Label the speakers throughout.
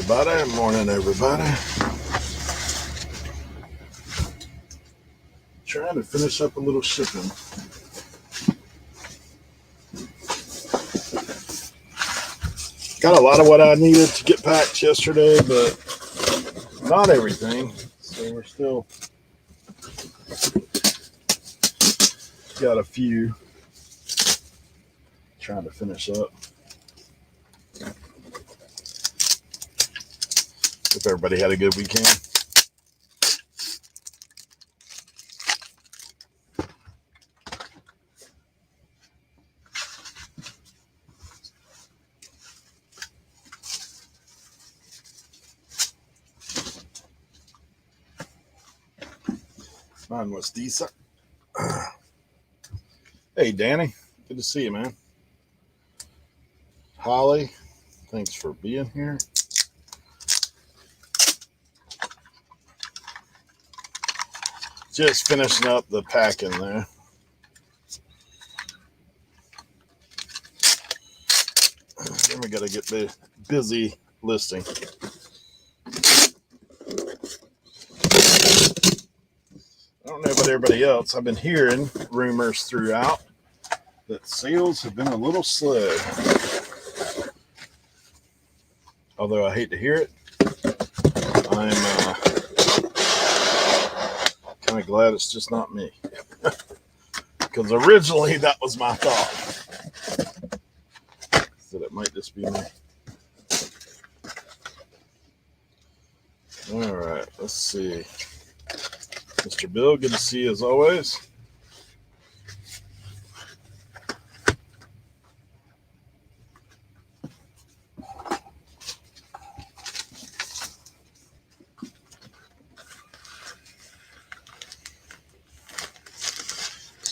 Speaker 1: everybody. Morning, everybody. Trying to finish up a little shipping. Got a lot of what I needed to get packed yesterday, but not everything. So we're still got a few trying to finish up. Hope everybody had a good weekend. Mine was decent. Hey, Danny. Good to see you, man. Holly, thanks for being here. Just finishing up the packing there. Then we got to get busy listing. I don't know about everybody else. I've been hearing rumors throughout that sales have been a little slow. Although I hate to hear it, I'm kind of glad it's just not me. Because originally that was my thought. That it might just be me. All right, let's see. Mr. Bill, good to see you as always.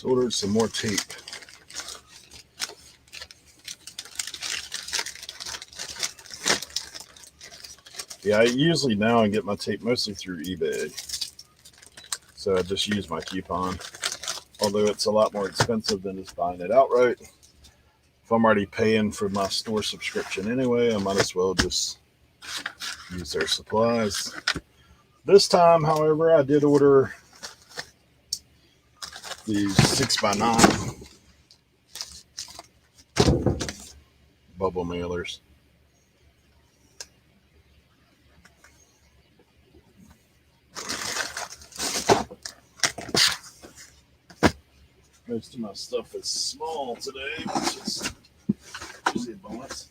Speaker 1: Ordered some more tape. Yeah, I usually now get my tape mostly through eBay. So I just use my coupon. Although it's a lot more expensive than just buying it outright. If I'm already paying for my store subscription anyway, I might as well just use their supplies. This time, however, I did order these 6x9 bubble mailers. Most of my stuff is small today, which is usually a bonus.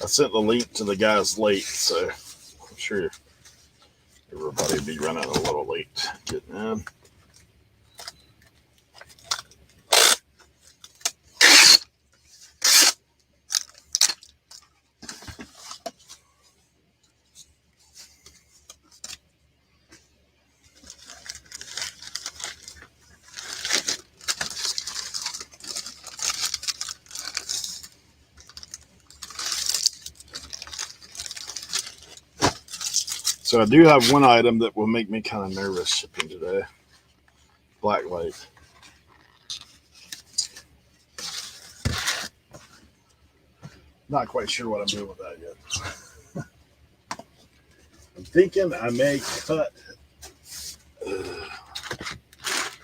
Speaker 1: I sent the link to the guys late, so I'm sure everybody will be running a little late getting in. So I do have one item that will make me kind of nervous shipping today. Black light. Not quite sure what I'm doing with that yet. I'm thinking I may cut.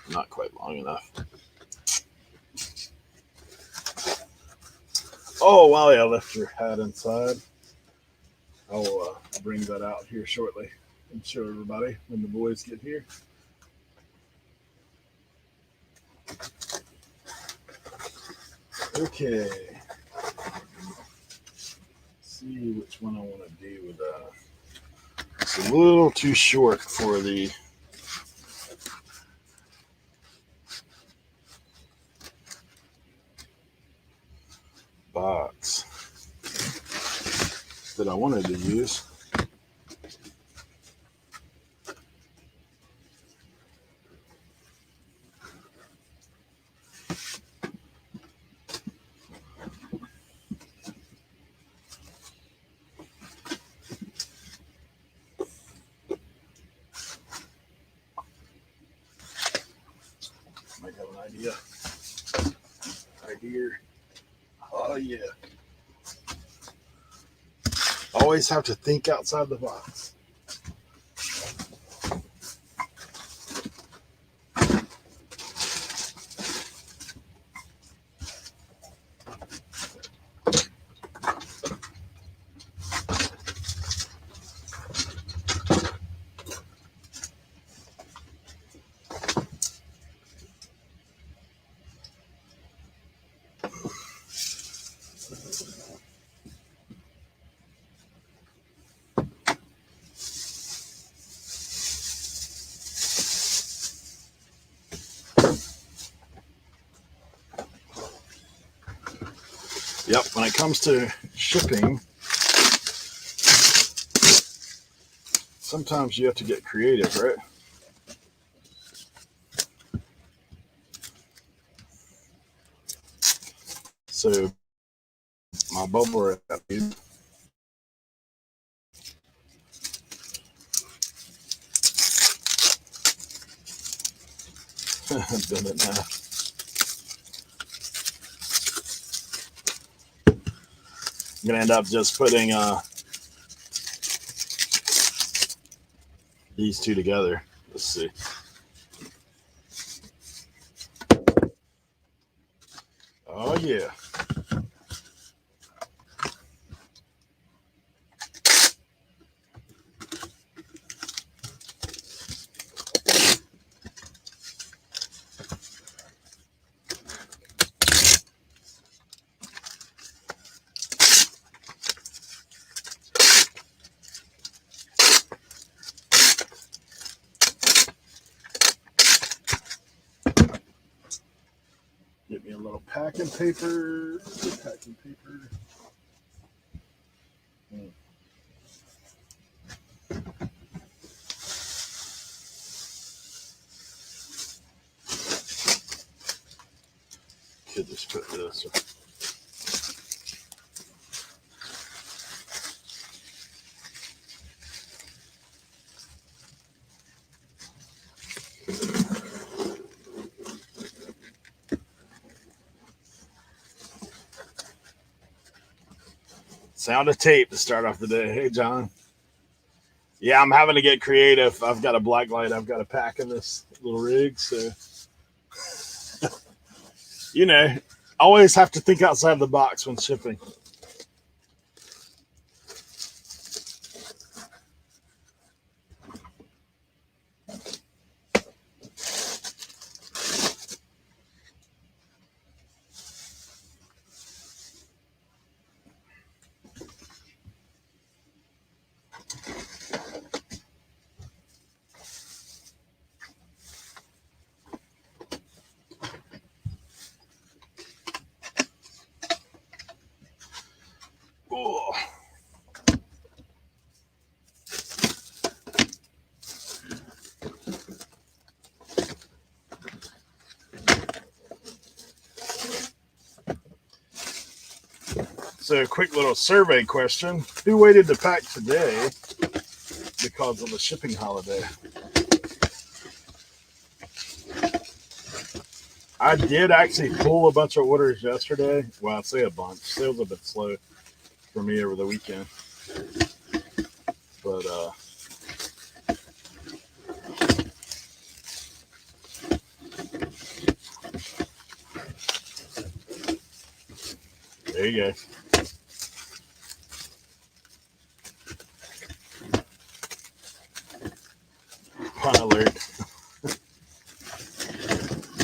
Speaker 1: Not quite long enough. Oh, wow, yeah, I left your hat inside. I'll bring that out here shortly and show everybody when the boys get here. Okay. Let's see which one I want to do with that. It's a little too short for the that I wanted to use. Might have an idea right here. Oh yeah. Always have to think outside the box. Yep, when it comes to shipping, sometimes you have to get creative, right? So my bubble wrap, done it now. I'm gonna end up just putting these two together. Let's see. Oh yeah. Get me a little packing paper. Packing paper. Could just put this. Sound of tape to start off the day. Hey, John. Yeah, I'm having to get creative. I've got a black light I've got to pack in this little rig. So, you know, always have to think outside the box when shipping. Oh. So, a quick little survey question. Who waited to pack today because of the shipping holiday? I did actually pull a bunch of orders yesterday. Well, I'd say a bunch. Sales have been slow for me over the weekend. But, there you go. Pun alert.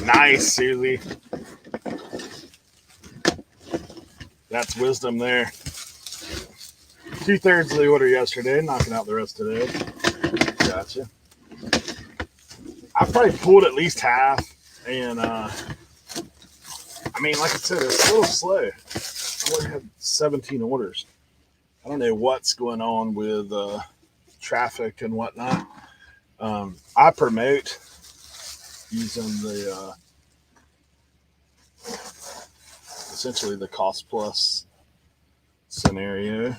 Speaker 1: Nice, Susie. That's wisdom there. 2/3 of the order yesterday, knocking out the rest today. Gotcha. I probably pulled at least half, and I mean, like I said, it's a little slow. I only had 17 orders. I don't know what's going on with traffic and whatnot. I promote using the essentially the cost plus scenario,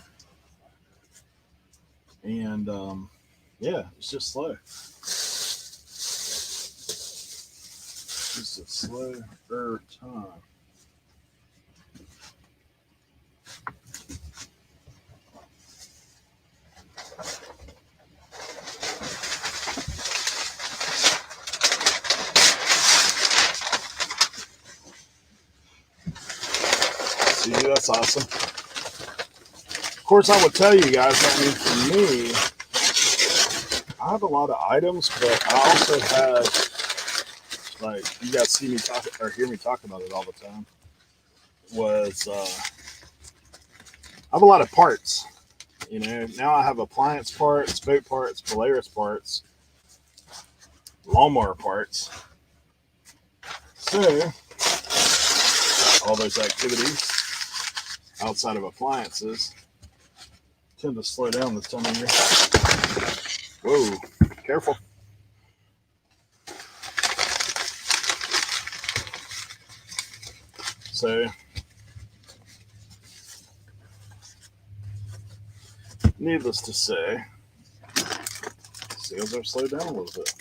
Speaker 1: and yeah, it's just slow. Just a slower time. See, that's awesome. Of course, I would tell you guys, I mean, for me, I have a lot of items, but I also have, like, you guys see me talk or hear me talk about it all the time, was I have a lot of parts. You know, now I have appliance parts, boat parts, Polaris parts, lawnmower parts. So, all those activities outside of appliances tend to slow down this time of year. Whoa, careful. So, needless to say, sales are slowed down a little bit.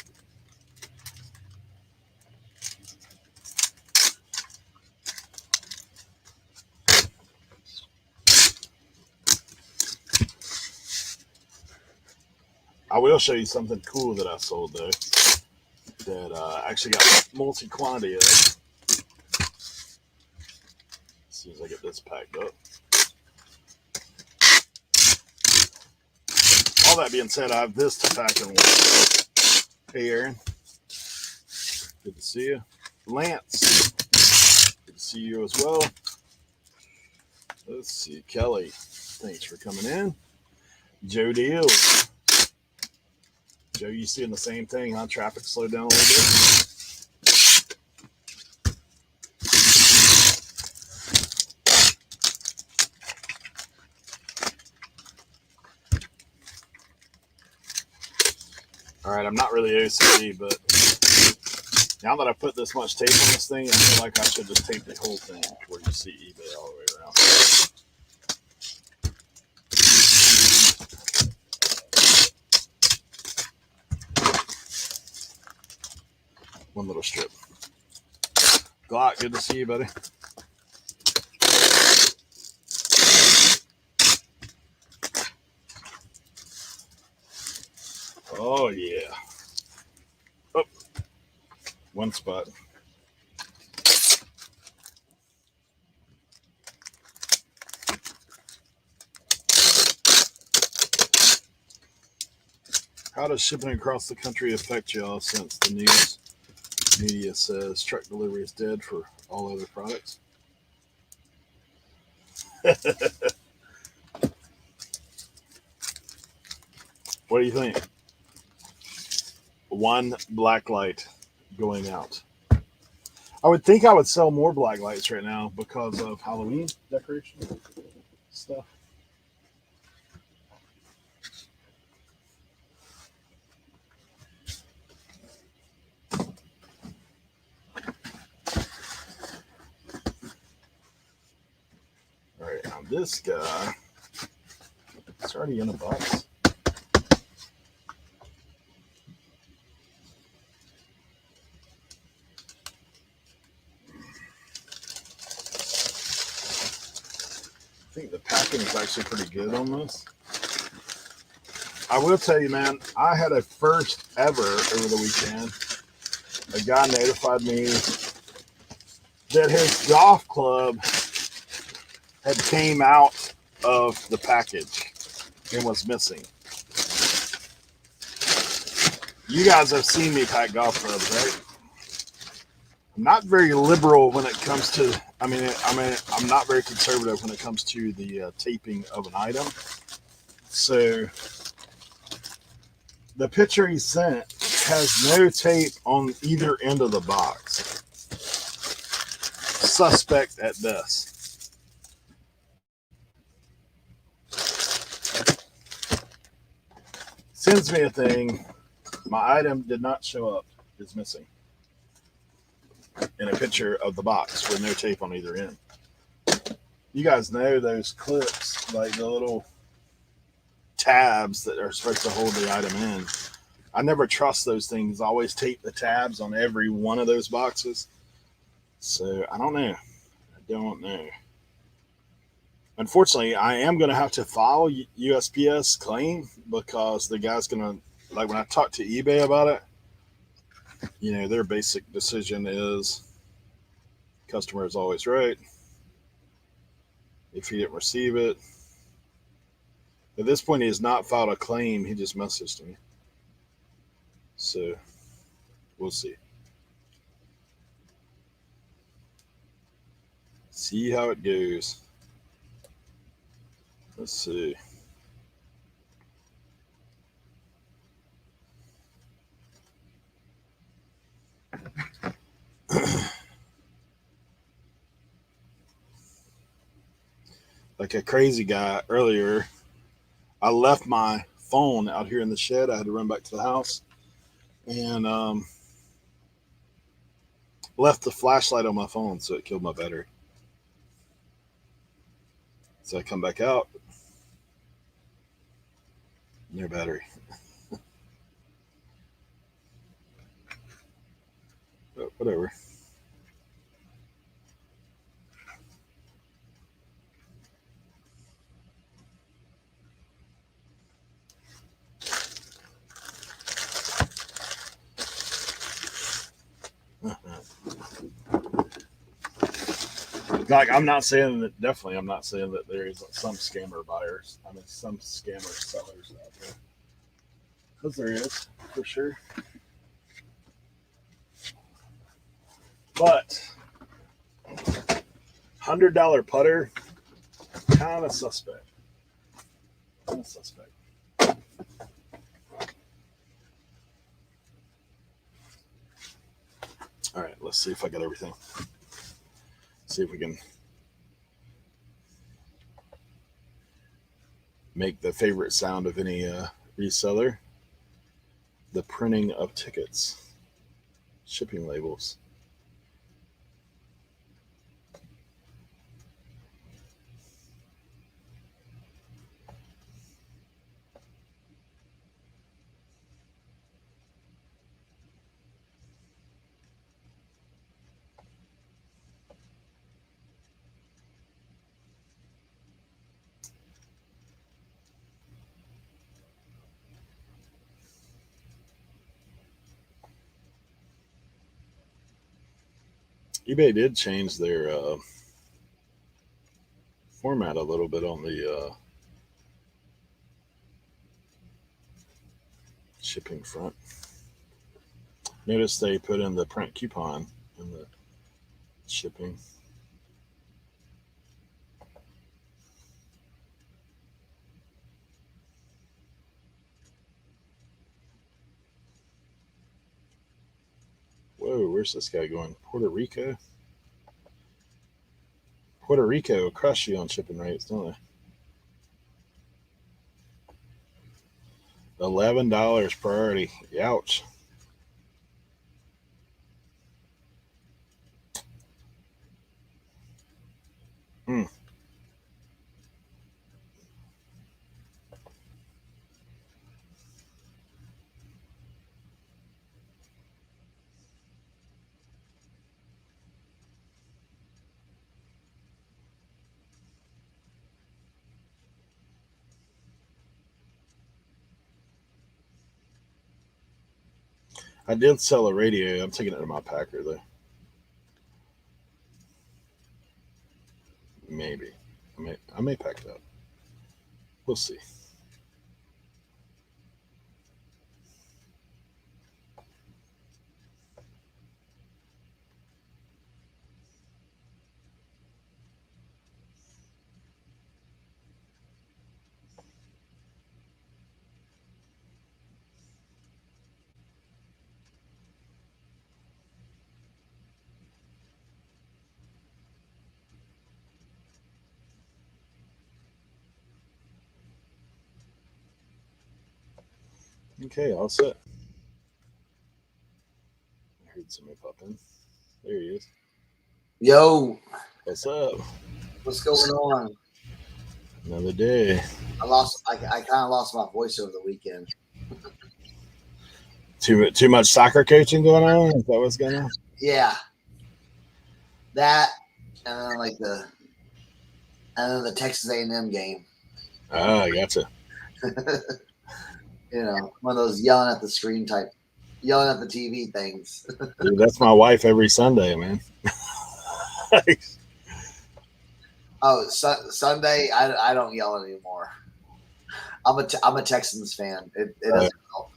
Speaker 1: I will show you something cool that I sold though, that I actually got multi quantity of. As soon as I get this packed up. All that being said, I have this to pack in with. Hey, Aaron. Good to see you. Lance. Good to see you as well. Let's see. Kelly. Thanks for coming in. Joe Deal. Joe, you seeing the same thing, huh? Traffic slowed down a little bit. All right, I'm not really OCD, but now that I put this much tape on this thing, I feel like I should just tape the whole thing where you see eBay all the way around. One little strip. Glock, good to see you, buddy. Oh, yeah. Oh, one spot. How does shipping across the country affect y'all since the news media says truck delivery is dead for all other products? What do you think? One black light going out. I would think I would sell more black lights right now because of Halloween decoration stuff. All right, now this guy, it's already in a box. I think the packing is actually pretty good on this. I will tell you, man, I had a first ever over the weekend. A guy notified me that his golf club had came out of the package and was missing. You guys have seen me pack golf clubs, right? I'm not very liberal when it comes to, I'm not very conservative when it comes to the taping of an item. So the picture he sent has no tape on either end of the box. Suspect at best. Sends me a thing. My item did not show up. It's missing. In a picture of the box with no tape on either end. You guys know those clips, like the little tabs that are supposed to hold the item in. I never trust those things. I always tape the tabs on every one of those boxes. So I don't know. I don't know. Unfortunately, I am going to have to file USPS claim because the guy's going to, like when I talked to eBay about it, you know, their basic decision is customer is always right. If he didn't receive it, at this point, he has not filed a claim. He just messaged me. So we'll see. See how it goes. Let's see. Like a crazy guy earlier, I left my phone out here in the shed. I had to run back to the house and left the flashlight on my phone, so it killed my battery. So I come back out, no battery. But whatever. Like I'm not saying that. Definitely, I'm not saying that there is some scammer buyers. I mean, some scammer sellers out there, because there is for sure. But $100 putter, kind of suspect. Kind of suspect. All right, let's see if I got everything. See if we can make the favorite sound of any reseller: the printing of tickets, shipping labels. eBay did change their format a little bit on the shipping front. Notice they put in the print coupon in the shipping. Whoa, where's this guy going? Puerto Rico? Puerto Rico will crush you on shipping rates, don't they? $11 priority. Ouch. Hmm. I did sell a radio. I'm taking it to my packer though. Maybe. I may pack it up. We'll see. Okay, all set. I heard somebody pop in. There he is.
Speaker 2: Yo,
Speaker 1: What's up?
Speaker 2: what's going on?
Speaker 1: Another day.
Speaker 2: I kind of lost my voice over the weekend.
Speaker 1: Too much soccer coaching going on? Is that what's going on?
Speaker 2: Yeah, that and then the Texas A&M game.
Speaker 1: Ah, I gotcha.
Speaker 2: One of those yelling at the screen type, yelling at the TV things.
Speaker 1: Dude, that's my wife every Sunday, man.
Speaker 2: Oh, Sunday, I don't yell anymore. I'm a Texans fan. It doesn't help.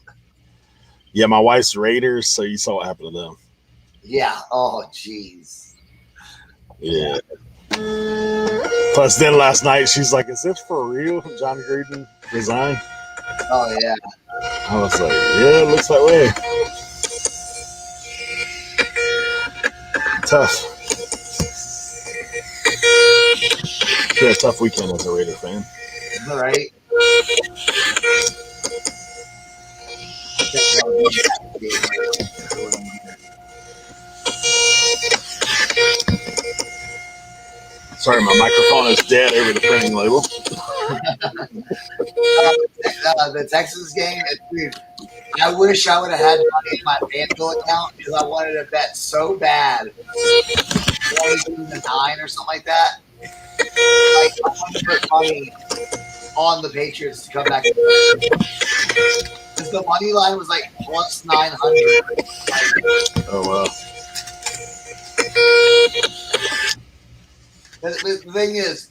Speaker 1: Yeah, my wife's Raiders, so you saw what happened to them.
Speaker 2: Yeah. Oh, jeez.
Speaker 1: Yeah. Plus, then last night she's like, "Is this for real? John Gruden resigned?"
Speaker 2: Oh yeah.
Speaker 1: I was like, "Yeah, it looks that way." Tough. Yeah, tough weekend as a Raider fan.
Speaker 2: All right.
Speaker 1: Sorry, my microphone is dead over the printing label.
Speaker 2: The Texans game, dude, I wish I would have had money in my FanDuel account because I wanted to bet so bad. 20-9 or something like that. Like, I wanted to put money on the Patriots to come back. Because the money line was like plus 900.
Speaker 1: Oh, wow.
Speaker 2: The thing is,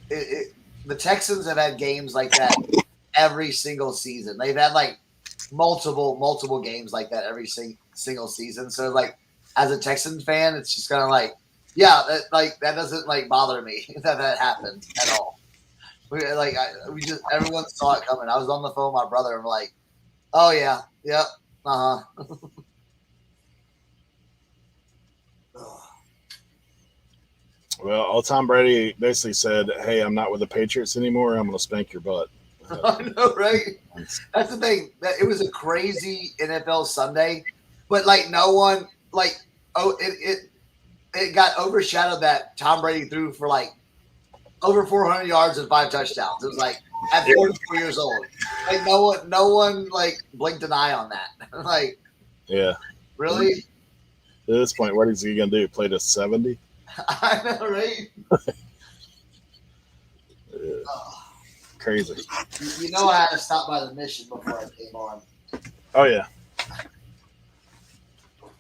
Speaker 2: the Texans have had games like that every single season. They've had like multiple games like that every single season. So like, as a Texans fan, it's just kind of like, yeah, that doesn't like bother me that happened at all. Everyone saw it coming. I was on the phone with my brother and we're like, oh yeah, yep,
Speaker 1: Well, Tom Brady basically said, "Hey, I'm not with the Patriots anymore. I'm going to spank your butt."
Speaker 2: I know, right? That's the thing. That it was a crazy NFL Sunday, but like no one it got overshadowed that Tom Brady threw for like over 400 yards and 5 touchdowns. It was like at 44 years old. Like no one like blinked an eye on that. Like,
Speaker 1: yeah,
Speaker 2: really?
Speaker 1: At this point, what is he going to do? Play to 70?
Speaker 2: I know, right?
Speaker 1: Crazy.
Speaker 2: You know, I had to stop by the mission before I came on.
Speaker 1: Oh yeah.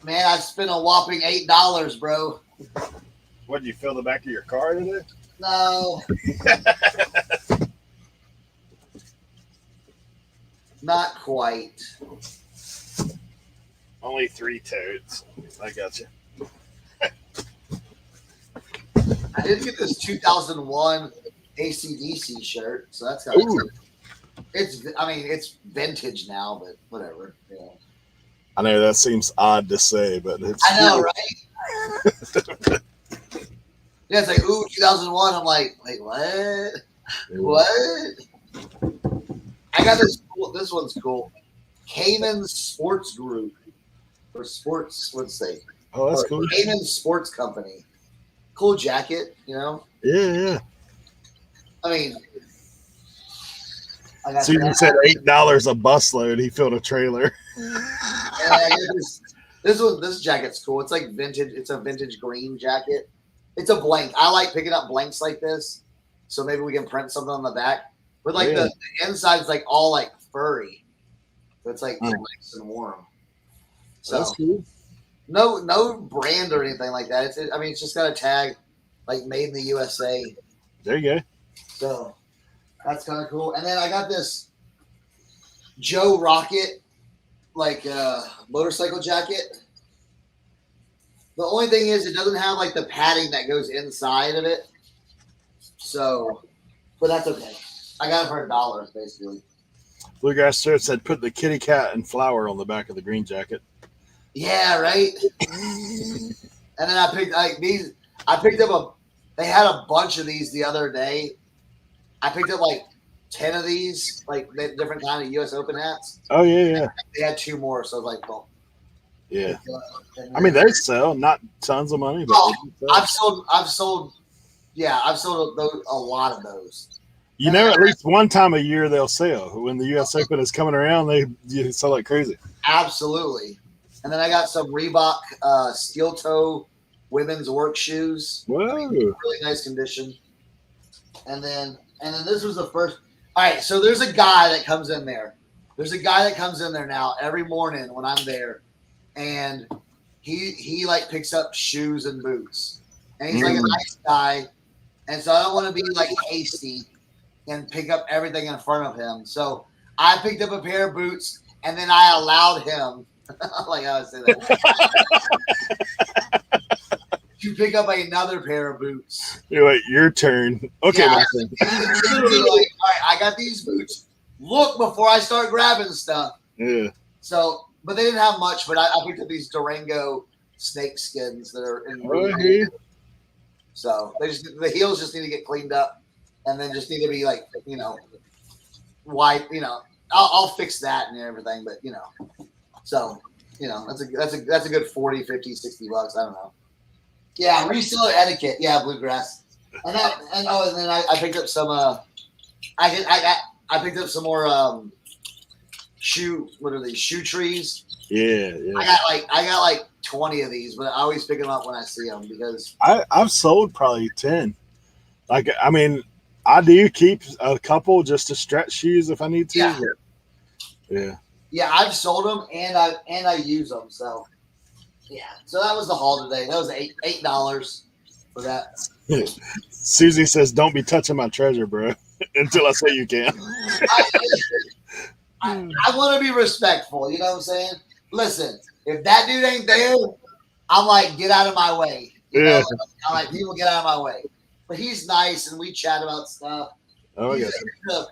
Speaker 2: Man, I spent a whopping $8, bro.
Speaker 1: What, did you fill the back of your car today?
Speaker 2: No. Not quite.
Speaker 1: Only 3 totes. I got you.
Speaker 2: I did get this 2001 AC/DC shirt, so that's kind of cool. It's vintage now, but whatever. Yeah.
Speaker 1: I know that seems odd to say, but it's
Speaker 2: I know, right? Yeah, it's like, ooh, 2001. I'm like, wait, what? What? I got this. This one's cool. Cayman Sports Group or Sports. Let's say.
Speaker 1: Oh, that's cool.
Speaker 2: Cayman Sports Company. Cool jacket, you know.
Speaker 1: Yeah. I
Speaker 2: mean,
Speaker 1: Susan said $8 a busload. He filled a trailer.
Speaker 2: This jacket's cool. It's like vintage. It's a vintage green jacket. It's a blank. I like picking up blanks like this, so maybe we can print something on the back. But like the inside is like all like furry, so it's like nice and warm. So
Speaker 1: that's cool.
Speaker 2: No brand or anything like that. It's just got a tag like made in the USA.
Speaker 1: There you go.
Speaker 2: So that's kind of cool. And then I got this Joe Rocket motorcycle jacket. The only thing is it doesn't have like the padding that goes inside of it. So, but that's okay. I got it for $1 basically.
Speaker 1: Bluegrass Shirt said put the kitty cat and flower on the back of the green jacket.
Speaker 2: Yeah, right. And then I picked like these. I picked up they had a bunch of these the other day. I picked up like 10 of these, like different kind of U.S. Open hats.
Speaker 1: Oh yeah.
Speaker 2: They had 2 more, so I was like, well,
Speaker 1: Yeah. I mean, they sell not tons of money, but
Speaker 2: I've sold a lot of those.
Speaker 1: You know, at least one time a year they'll sell. When the U.S. Open is coming around, they sell like crazy.
Speaker 2: Absolutely. And then I got some Reebok steel toe women's work shoes.
Speaker 1: Whoa.
Speaker 2: Really nice condition. And then this was the first. All right, so there's a guy that comes in there. There's a guy that comes in there now every morning when I'm there, and he like picks up shoes and boots. And he's like a nice guy. And so I don't want to be like hasty and pick up everything in front of him. So I picked up a pair of boots, and then I allowed him, like I would say that, to pick up another pair of boots.
Speaker 1: Wait, your turn. Okay.
Speaker 2: Yeah, like, all right, I got these boots. Look before I start grabbing stuff.
Speaker 1: Yeah.
Speaker 2: So, but they didn't have much, but I picked up these Durango snake skins that are in
Speaker 1: Okay.
Speaker 2: So the heels just need to get cleaned up, and then just need to be like, white. I'll fix that and everything, but so that's a good 40, 50, 60 bucks. I don't know. Yeah, reseller etiquette. Yeah, bluegrass. And then I picked up some. I picked up some more shoe. What are these? Shoe trees.
Speaker 1: Yeah.
Speaker 2: I got like 20 of these, but I always pick them up when I see them because
Speaker 1: I've sold probably 10. Like, I mean, I do keep a couple just to stretch shoes if I need to.
Speaker 2: Yeah.
Speaker 1: Yeah.
Speaker 2: Yeah, I've sold them and I use them. So yeah. So that was the haul today. That was $8 for that.
Speaker 1: Susie says, "Don't be touching my treasure, bro, until I say you can."
Speaker 2: I want to be respectful. You know what I'm saying? Listen, if that dude ain't there, I'm like, get out of my way.
Speaker 1: Yeah.
Speaker 2: I'm like, people get out of my way. But he's nice, and we chat about stuff.
Speaker 1: Oh,
Speaker 2: He's
Speaker 1: yeah.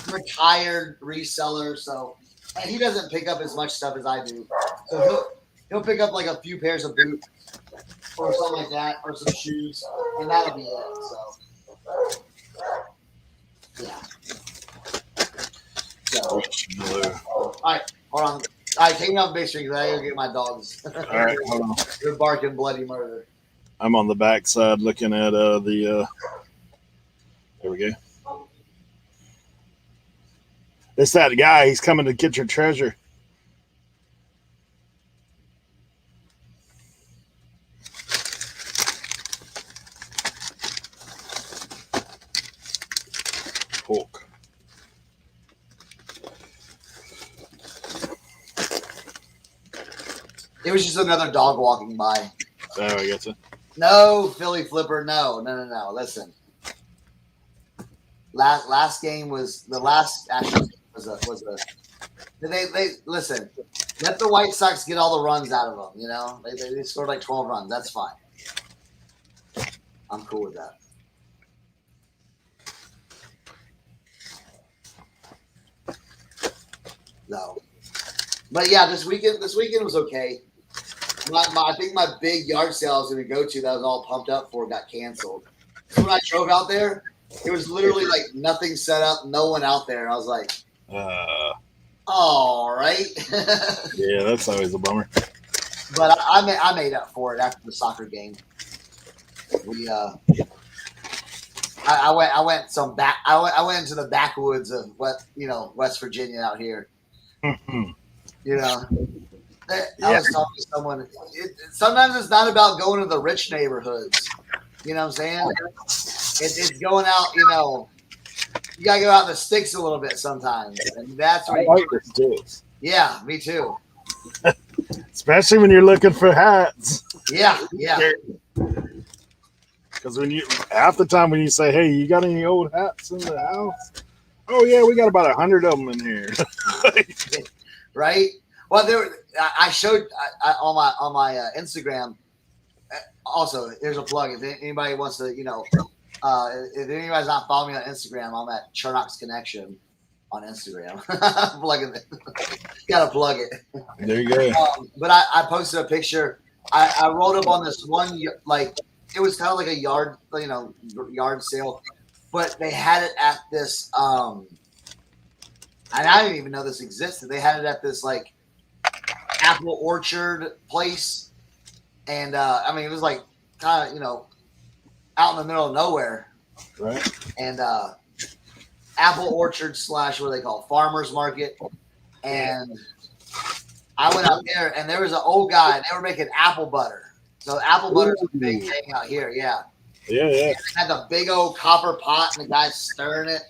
Speaker 2: a retired reseller, so and he doesn't pick up as much stuff as I do. So he'll pick up like a few pairs of boots or something like that, or some shoes, and that'll be it. So yeah. So, all right, hold on. All right, take me off big street because I gotta get my dogs.
Speaker 1: All right, hold on.
Speaker 2: They're barking bloody murder.
Speaker 1: I'm on the back side looking at the. There we go. It's that guy. He's coming to get your treasure. Hulk.
Speaker 2: It was just another dog walking by.
Speaker 1: Oh, I got you.
Speaker 2: No, Philly flipper. No. Listen. Last game was the last. Actually, was a. They listen. Let the White Sox get all the runs out of them. They scored like 12 runs. That's fine. I'm cool with that. No. But yeah, this weekend was okay. I think my big yard sale I was going to go to that I was all pumped up for got canceled. So when I drove out there, it was literally like nothing set up, no one out there. And I was like, all right.
Speaker 1: Yeah, that's always a bummer.
Speaker 2: But I made up for it after the soccer game. I went into the backwoods of West Virginia out here. I was talking to someone. Sometimes it's not about going to the rich neighborhoods. You know what I'm saying? It's going out. You gotta go out in the sticks a little bit sometimes, and that's what.
Speaker 1: I like the sticks.
Speaker 2: Yeah, me too.
Speaker 1: Especially when you're looking for hats.
Speaker 2: Yeah.
Speaker 1: Because half the time when you say, "Hey, you got any old hats in the house?" Oh yeah, we got about 100 of them in here.
Speaker 2: Right. Well, I showed on my Instagram. Also, here's a plug. If anybody wants to, if anybody's not following me on Instagram, I'm at Chernox Connection on Instagram. Plugging it. Gotta plug it.
Speaker 1: There you go.
Speaker 2: But I posted a picture. I rolled up on this one, like it was kind of like a yard sale, but they had it at this And I didn't even know this existed. They had it at this like apple orchard place, and I mean it was like kind of out in the middle of nowhere,
Speaker 1: Right.
Speaker 2: and apple orchard / what do they call it? Farmers market, and I went out there and there was an old guy and they were making apple butter. So apple butter is a big thing out here, yeah.
Speaker 1: Yeah, yeah.
Speaker 2: They had the big old copper pot and the guy's stirring it.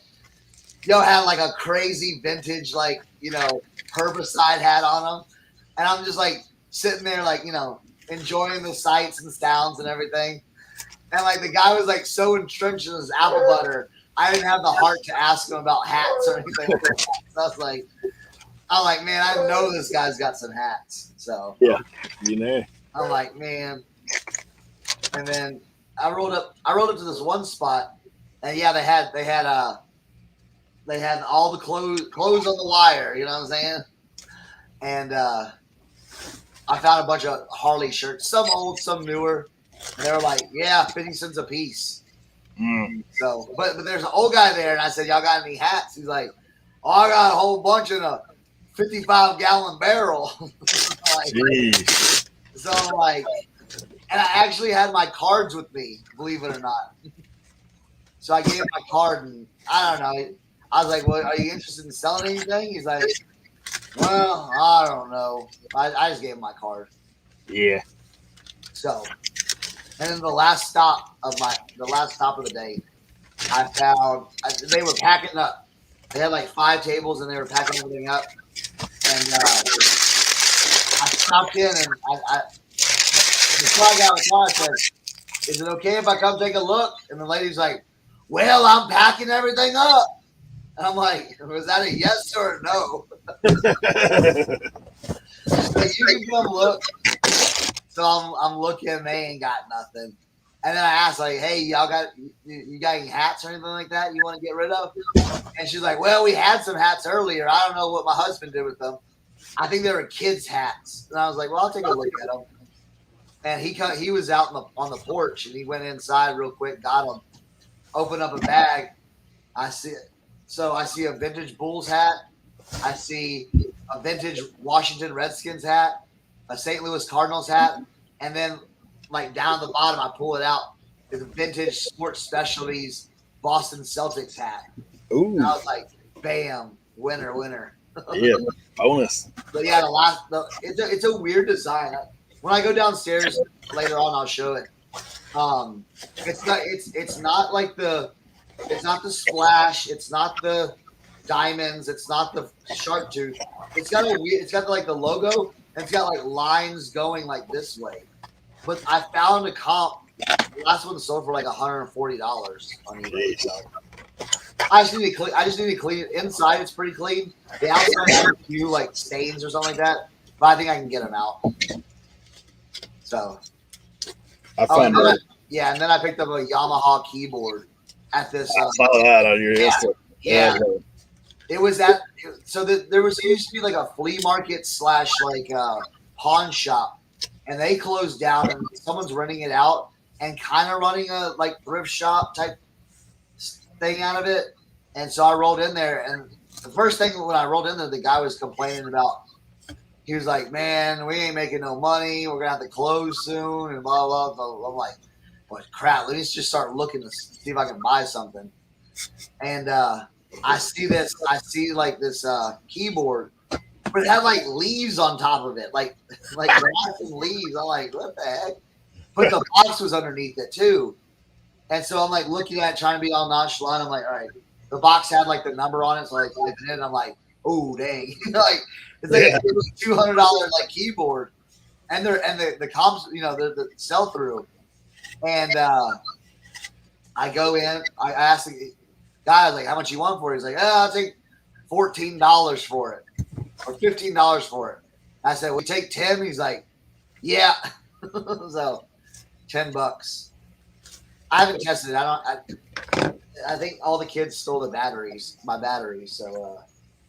Speaker 2: Had like a crazy vintage herbicide hat on him, and I'm just like sitting there enjoying the sights and sounds and everything. And like the guy was like so entrenched in his apple butter, I didn't have the heart to ask him about hats or anything like that. So I was like, man, I know this guy's got some hats. So
Speaker 1: yeah,
Speaker 2: I'm like, man. And then I rolled up to this one spot, and yeah, they had all the clothes on the wire. You know what I'm saying? And I found a bunch of Harley shirts, some old, some newer. And they were like, yeah, 50 cents a piece. So, but there's an old guy there, and I said, y'all got any hats? He's like, oh, I got a whole bunch in a 55-gallon barrel.
Speaker 1: Jeez.
Speaker 2: So I'm like, and I actually had my cards with me, believe it or not. So I gave him my card, and I don't know. I was like, well, are you interested in selling anything? He's like, well, I don't know. I just gave him my card.
Speaker 1: Yeah.
Speaker 2: So, and then the last stop of the day, I found they were packing up. They had like 5 tables, and they were packing everything up. And I stopped in, and before I got out of the car, I said, is it okay if I come take a look? And the lady's like, well, I'm packing everything up. And I'm like, was that a yes or a no? Like, you can come look. So I'm looking, they ain't got nothing. And then I asked, like, hey, y'all got any hats or anything like that you want to get rid of? And she's like, well, we had some hats earlier. I don't know what my husband did with them. I think they were kids' hats. And I was like, well, I'll take a look at them. And he was out on the porch, and he went inside real quick, got them, opened up a bag. I see a vintage Bulls hat. I see a vintage Washington Redskins hat, a St. Louis Cardinals hat, and then like down at the bottom, I pull it out. It's a vintage Sports Specialties Boston Celtics hat.
Speaker 1: Ooh.
Speaker 2: And I was like, bam, winner.
Speaker 1: Yeah, bonus.
Speaker 2: But yeah, it's a weird design. When I go downstairs later on, I'll show it. It's not the splash. It's not the diamonds. It's not the shark tooth. It's got the logo, and it's got like lines going like this way. But I found a comp. The last one sold for like $140 on eBay. So I just need to clean it. Inside, it's pretty clean. The outside has a few like stains or something like that, but I think I can get them out. So
Speaker 1: I found it.
Speaker 2: And then I picked up a Yamaha keyboard at this.
Speaker 1: I saw that on your Insta.
Speaker 2: Yeah. It was at there used to be like a flea market / like pawn shop, and they closed down, and someone's renting it out and kind of running a like thrift shop type thing out of it. And so I rolled in there, and the first thing when I rolled in there, the guy was complaining about. He was like, man, we ain't making no money. We're going to have to close soon and blah, blah, blah. I'm like, what crap. Let me just start looking to see if I can buy something. And I see this keyboard, but it had like leaves on top of it, like grass and leaves. I'm like, what the heck? But the box was underneath it too. And so I'm like looking at it, trying to be all nonchalant. I'm like, all right. The box had like the number on it. So like, and I'm like, oh, dang. Like, it's like a $200 like keyboard, and the comps, the sell through, and I go in. I ask the guy, like, how much you want for it? He's like, I'll take $14 for it, or $15 for it. I said, we take 10. He's like, yeah. So $10. I haven't tested it. I think all the kids stole my batteries. So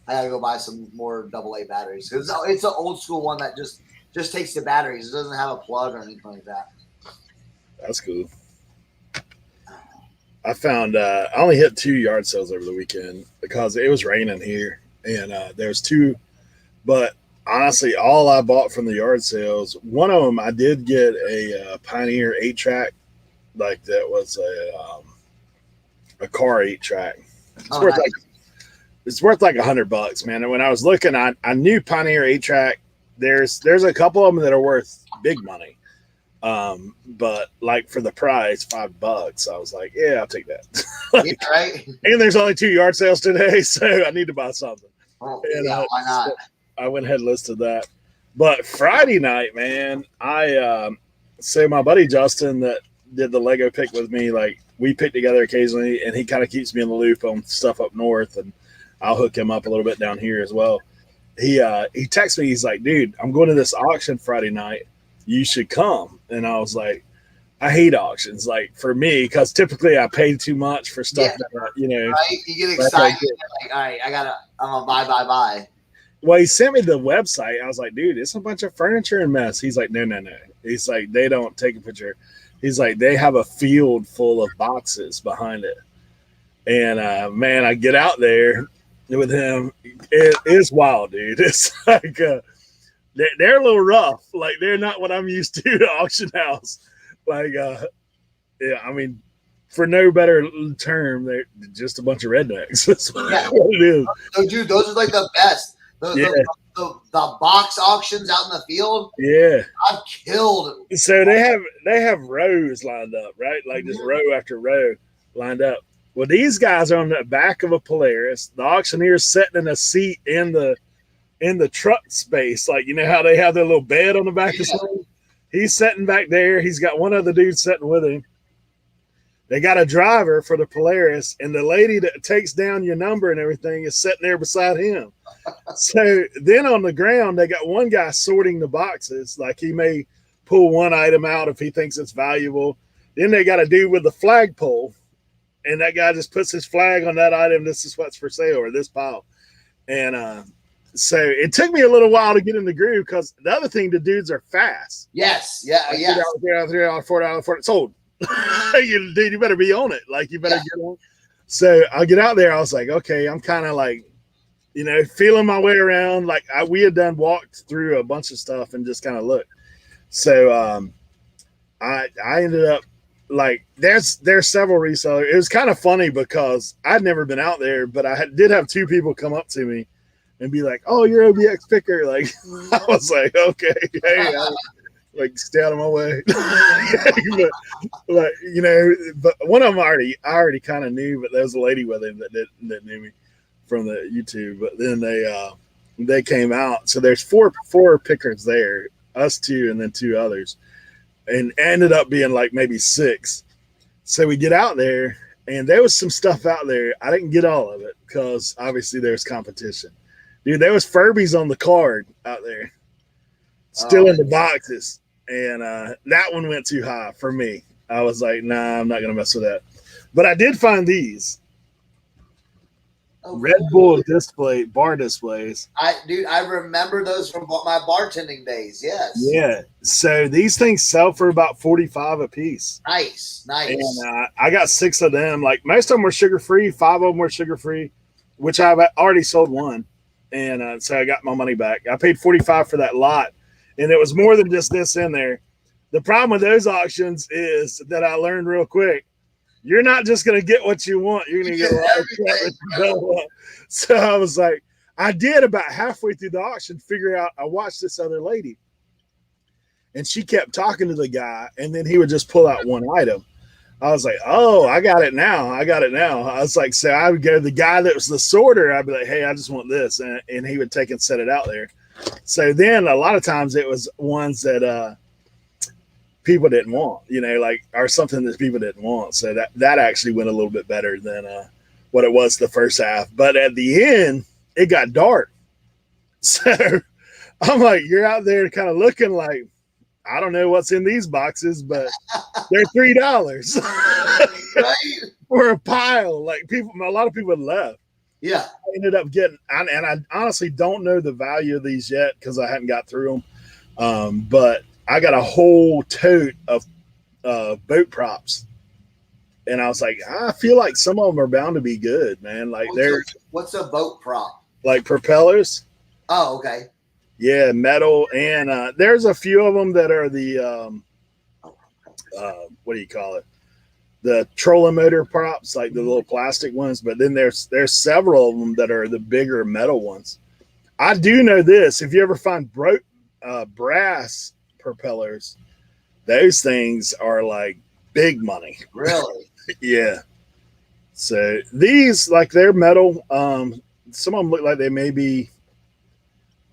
Speaker 2: I gotta go buy some more AA batteries because it's an old school one that just takes the batteries. It doesn't have a plug or anything like that.
Speaker 1: That's cool. I found I only hit 2 yard sales over the weekend because it was raining here, and there's two, but honestly, all I bought from the yard sales, one of them I did get a Pioneer 8-track, like that was a car 8-track. It's worth
Speaker 2: nice.
Speaker 1: like $100, man. And when I was looking, I knew Pioneer 8-track. There's a couple of them that are worth big money. But like for the price, $5, I was like, yeah, I'll take that.
Speaker 2: Like, yeah, right.
Speaker 1: And there's only 2 yard sales today, so I need to buy something.
Speaker 2: Oh,
Speaker 1: And,
Speaker 2: yeah, why not?
Speaker 1: So I went ahead and listed that. But Friday night, man, so my buddy Justin that did the Lego pick with me, like we pick together occasionally, and he kind of keeps me in the loop on stuff up north, and I'll hook him up a little bit down here as well. He texts me, he's like, dude, I'm going to this auction Friday night. You should come. And I was like, I hate auctions, like for me, because typically I pay too much for stuff that,
Speaker 2: right? You get excited.
Speaker 1: Like,
Speaker 2: all right, I'm gonna buy.
Speaker 1: Well, he sent me the website. I was like, dude, it's a bunch of furniture and mess. He's like, no. He's like, they don't take a picture. He's like, they have a field full of boxes behind it. And man, I get out there with him. It is wild, dude. It's like they're a little rough. Like they're not what I'm used to at auction house. Like yeah, I mean, for no better term, they're just a bunch of rednecks. That's what it is.
Speaker 2: So, dude, those are like the best. The box auctions out in the field.
Speaker 1: Yeah,
Speaker 2: I've killed.
Speaker 1: So they have rows lined up, right? Like just row after row lined up. Well, these guys are on the back of a Polaris. The auctioneer's sitting in a seat in the truck space, like you know how they have their little bed on the back of something. He's sitting back there. He's got one other dude sitting with him. They got a driver for the Polaris, and the lady that takes down your number and everything is sitting there beside him. So then on the ground, they got one guy sorting the boxes. Like he may pull one item out if he thinks it's valuable. Then they got a dude with the flagpole, and that guy just puts his flag on that item. This is what's for sale, or this pile. And so it took me a little while to get in the groove because the other thing, the dudes are fast.
Speaker 2: Yes, yeah,
Speaker 1: like
Speaker 2: yeah.
Speaker 1: $3, $4, sold. Dude, you better be on it. Like you better get on. So I get out there. I was like, okay, I'm kind of like, you know, feeling my way around. Like we had walked through a bunch of stuff and just kind of looked. So I ended up like there's several resellers. It was kind of funny because I'd never been out there, but I did have 2 people come up to me and be like, "Oh, you're OBX picker." Like I was like, "Okay, hey." Like stay out of my way. But like, you know, but one of them I already kind of knew, but there was a lady with him that knew me from the YouTube. But then they came out. So there's four pickers there, us 2 and then 2 others, and ended up being like maybe 6. So we get out there and there was some stuff out there. I didn't get all of it because obviously there's competition. Dude, there was Furbies on the card out there. Still in the boxes. And that one went too high for me. I was like, nah, I'm not going to mess with that. But I did find these. Red Bull bar displays.
Speaker 2: I remember those from my bartending days. Yes.
Speaker 1: Yeah. So these things sell for about $45 a piece.
Speaker 2: Nice.
Speaker 1: And I got 6 of them. Like most of them were sugar-free. 5 of them were sugar-free, which I've already sold one. And so I got my money back. I paid $45 for that lot. And it was more than just this in there. The problem with those auctions is that I learned real quick, you're not just going to get what you want. You're going to get a lot of crap that you want. So I was like, I did about halfway through the auction figure out, I watched this other lady. And she kept talking to the guy, and then he would just pull out one item. I was like, oh, I got it now. I was like, so I would go to the guy that was the sorter. I'd be like, hey, I just want this. And he would take and set it out there. So then a lot of times it was ones that people didn't want, you know, like, or something that people didn't want. So that actually went a little bit better than what it was the first half. But at the end, it got dark. So I'm like, you're out there kind of looking like, I don't know what's in these boxes, but they're $3
Speaker 2: Right.
Speaker 1: for a pile. Like a lot of people had left.
Speaker 2: Yeah.
Speaker 1: I ended up getting, and I honestly don't know the value of these yet because I hadn't got through them. But I got a whole tote of boat props. And I was like, I feel like some of them are bound to be good, man. Like
Speaker 2: what's a boat prop?
Speaker 1: like propellers.
Speaker 2: Oh, okay.
Speaker 1: Yeah, metal, and there's a few of them that are the what do you call it? The trolling motor props, like the little plastic ones. But then there's several of them that are the bigger metal ones. I do know this: if you ever find brass propellers, those things are like big money.
Speaker 2: Really?
Speaker 1: Yeah. So these, like, they're metal. Some of them look like they may be,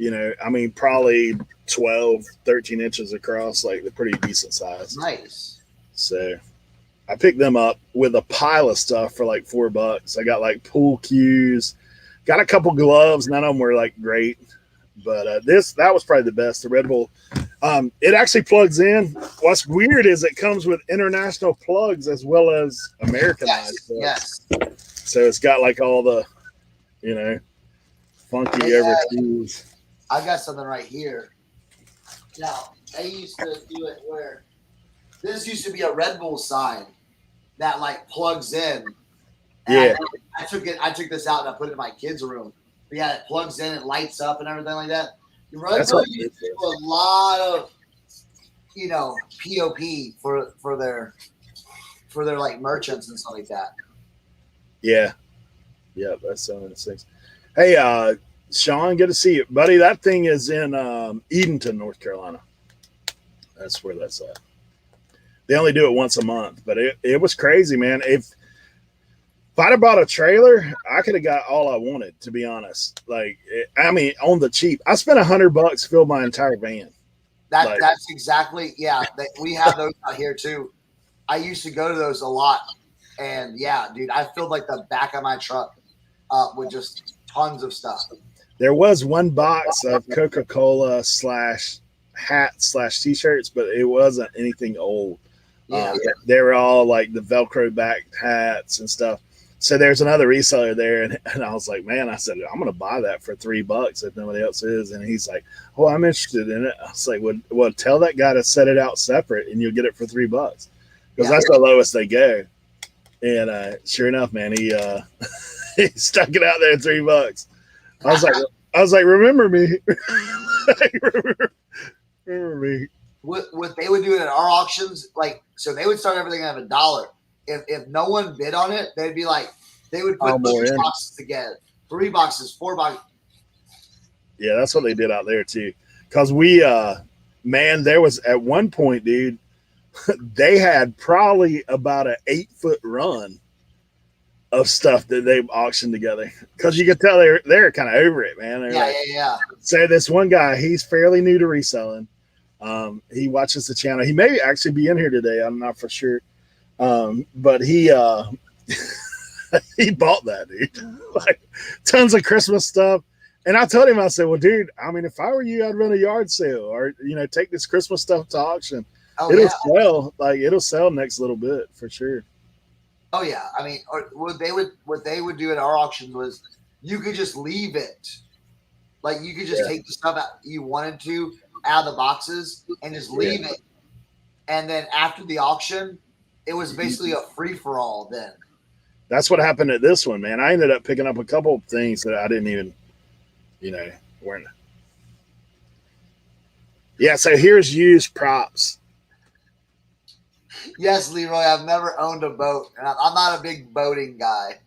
Speaker 1: I mean, probably 12, 13 inches across. Like, they're pretty decent size.
Speaker 2: Nice.
Speaker 1: So I picked them up with a pile of stuff for like $4. I got like pool cues, got a couple gloves. None of them were like great, but that was probably the best. The Red Bull. It actually plugs in. What's weird is it comes with international plugs as well as Americanized plugs.
Speaker 2: Yes.
Speaker 1: So it's got like all the, funky everything.
Speaker 2: I got something right here. Now, I used to do it where this used to be a Red Bull sign that like plugs in. And I took this out and I put it in my kids' room. But yeah, it plugs in, it lights up and everything like that. Red Bull used to do a lot of, POP for their like merchants and stuff like that.
Speaker 1: Yeah. Yeah, that's some of the things. Hey, Sean, good to see you. Buddy, that thing is in Edenton, North Carolina. That's where that's at. They only do it once a month, but it was crazy, man. If I'd have bought a trailer, I could have got all I wanted, to be honest. Like, on the cheap. I spent $100 to fill my entire van.
Speaker 2: That's exactly, yeah. We have those out here too. I used to go to those a lot. And yeah, dude, I filled like the back of my truck up with just tons of stuff.
Speaker 1: There was one box of Coca-Cola /hat/ t-shirts, but it wasn't anything old.
Speaker 2: Yeah.
Speaker 1: They were all like the Velcro back hats and stuff. So there's another reseller there, and I was like, man, I said, I'm going to buy that for $3 if nobody else is. And he's like, oh, I'm interested in it. I was like, well, tell that guy to set it out separate, and you'll get it for $3 because that's the lowest they go. And sure enough, man, he he stuck it out there at $3. I was like, remember me, remember me.
Speaker 2: What they would do it at our auctions, like, so they would start everything at $1. If no one bid on it, they'd be like, they would put 2 boxes together, 3 boxes, 4 boxes.
Speaker 1: Yeah, that's what they did out there too. Cause man, there was at one point, dude, they had probably about an 8-foot run of stuff that they auctioned together. Cause you could tell they're kind of over it, man.
Speaker 2: Yeah.
Speaker 1: So this one guy, he's fairly new to reselling. He watches the channel. He may actually be in here today. I'm not for sure. But he he bought that, dude. Like, tons of Christmas stuff. And I told him, I said, well, dude, I mean, if I were you, I'd run a yard sale or, take this Christmas stuff to auction. It'll sell next little bit for sure.
Speaker 2: Oh yeah. I mean, what they would do at our auctions was you could just leave it. Like, you could just take the stuff out you wanted to out of the boxes and just leave it. And then after the auction, it was basically a free-for-all then.
Speaker 1: That's what happened at this one, man. I ended up picking up a couple of things that I didn't even, weren't. Yeah, so here's used props.
Speaker 2: Yes, Leroy, I've never owned a boat, and I'm not a big boating guy.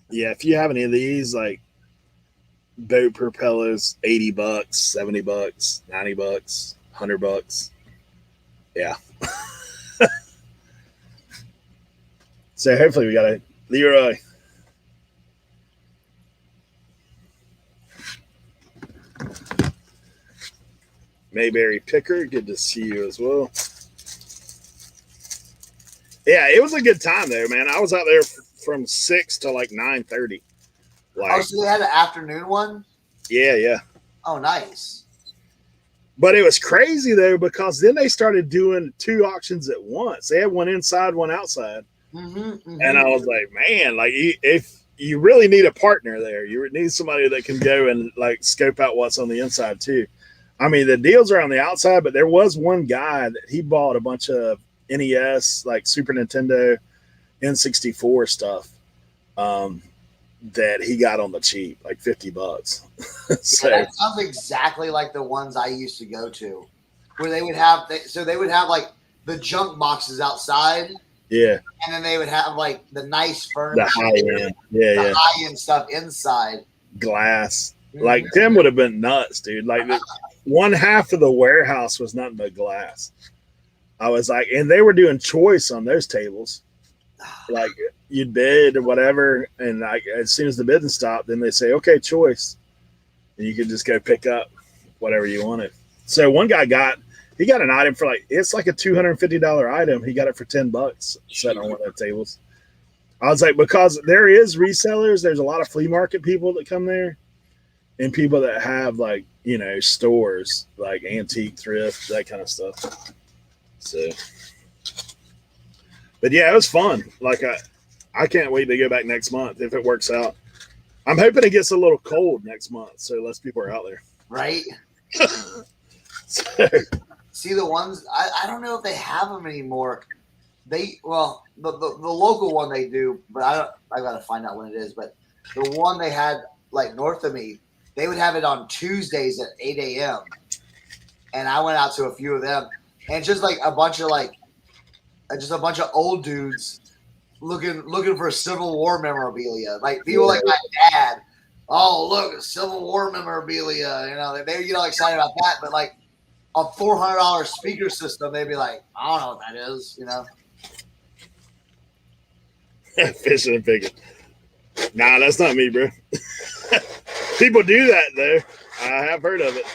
Speaker 1: Yeah, if you have any of these, like boat propellers, $80, $70, $90, $100. Yeah. So hopefully we got a Leroy. Mayberry Picker, good to see you as well. Yeah, it was a good time there, man. I was out there from 6 to like 9:30.
Speaker 2: So they had an afternoon one?
Speaker 1: Yeah.
Speaker 2: Oh, nice.
Speaker 1: But it was crazy though, because then they started doing 2 auctions at once. They had one inside, one outside. And I was like, man, like, if you really need a partner there, you need somebody that can go and like scope out what's on the inside too. I mean, the deals are on the outside, but there was one guy that he bought a bunch of NES, like Super Nintendo, N64 stuff. that he got on the cheap, like $50. So
Speaker 2: that sounds exactly like the ones I used to go to, where they would have they would have like the junk boxes outside,
Speaker 1: yeah,
Speaker 2: and then they would have like the nice
Speaker 1: the
Speaker 2: furniture,
Speaker 1: high end, yeah,
Speaker 2: the
Speaker 1: yeah,
Speaker 2: high end stuff inside.
Speaker 1: glass. Like Tim would have been nuts, dude. Like one half of the warehouse was nothing but glass. I was like, and they were doing choice on those tables. Like you'd bid or whatever, and like as soon as the bidding stopped, then they say, okay, choice, and you could just go pick up whatever you wanted. So one guy got an item for like it's like a $250 item. He got it for $10 sitting on one of the tables. I was like, because there is resellers, there's a lot of flea market people that come there, and people that have like stores like antique thrift, that kind of stuff. So, but yeah, it was fun. Like I can't wait to go back next month if it works out. I'm hoping it gets a little cold next month, so less people are out there.
Speaker 2: Right.
Speaker 1: So,
Speaker 2: see the ones I don't know if they have them anymore. The local one they do, but I gotta find out when it is. But the one they had like north of me, they would have it on Tuesdays at 8 a.m. And I went out to a few of them, and just like a bunch of old dudes looking for Civil War memorabilia. Like people like my dad. Oh, look, Civil War memorabilia. They get all excited about that, but like a $400 speaker system, they'd be like, I don't know what that is.
Speaker 1: fishing and picking. Nah, that's not me, bro. People do that though. I have heard of it.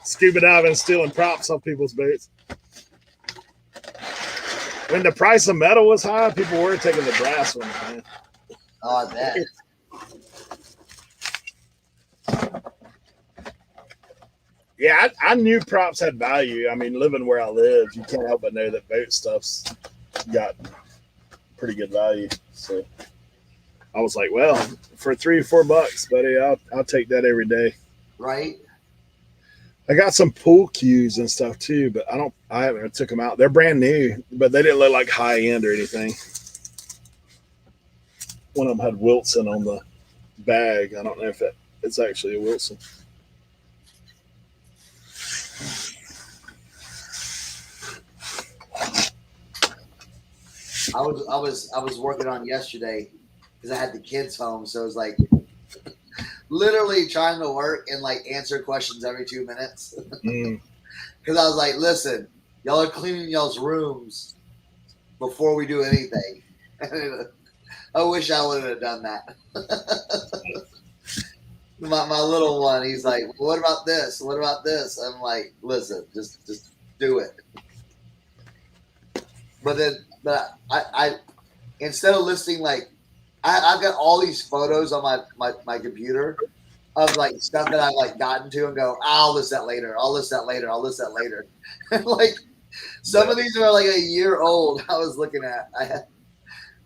Speaker 1: Scuba diving, stealing props off people's boats. When the price of metal was high, people were taking the brass ones, man.
Speaker 2: Oh, I bet.
Speaker 1: Yeah, I knew props had value. I mean, living where I live, you can't help but know that boat stuff's got pretty good value. So I was like, well, for $3 or $4, buddy, I'll take that every day.
Speaker 2: Right.
Speaker 1: I got some pool cues and stuff too, but I haven't took them out. They're brand new, but they didn't look like high end or anything. One of them had Wilson on the bag. I don't know if it's actually a Wilson.
Speaker 2: I was working on yesterday because I had the kids home, so it was like literally trying to work and like answer questions every 2 minutes. Because I was like, listen, y'all are cleaning y'all's rooms before we do anything. I wish I would have done that. my little one, he's like, what about this? What about this? I'm like, listen, just do it. But I instead of listing like I've got all these photos on my computer of like stuff that I've like gotten to and go, I'll list that later. And like some of these are like a year old. I was looking at.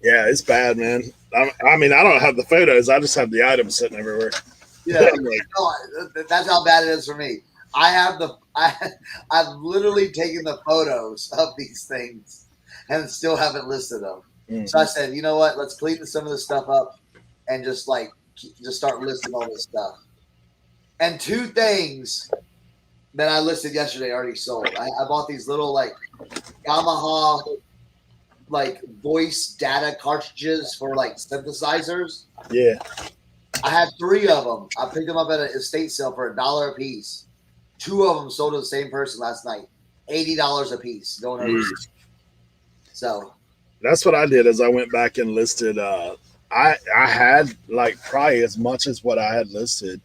Speaker 1: Yeah, it's bad, man. I mean, I don't have the photos. I just have the items sitting everywhere.
Speaker 2: Yeah, that's how bad it is for me. I've literally taken the photos of these things and still haven't listed them. So I said, you know what? Let's clean some of this stuff up and just start listing all this stuff. And 2 things that I listed yesterday already sold. I bought these little like Yamaha like voice data cartridges for like synthesizers.
Speaker 1: Yeah.
Speaker 2: I had 3 of them. I picked them up at an estate sale for $1 a piece. 2 of them sold to the same person last night. $80 a piece. Going over. So
Speaker 1: that's what I did. As I went back and listed, I had like probably as much as what I had listed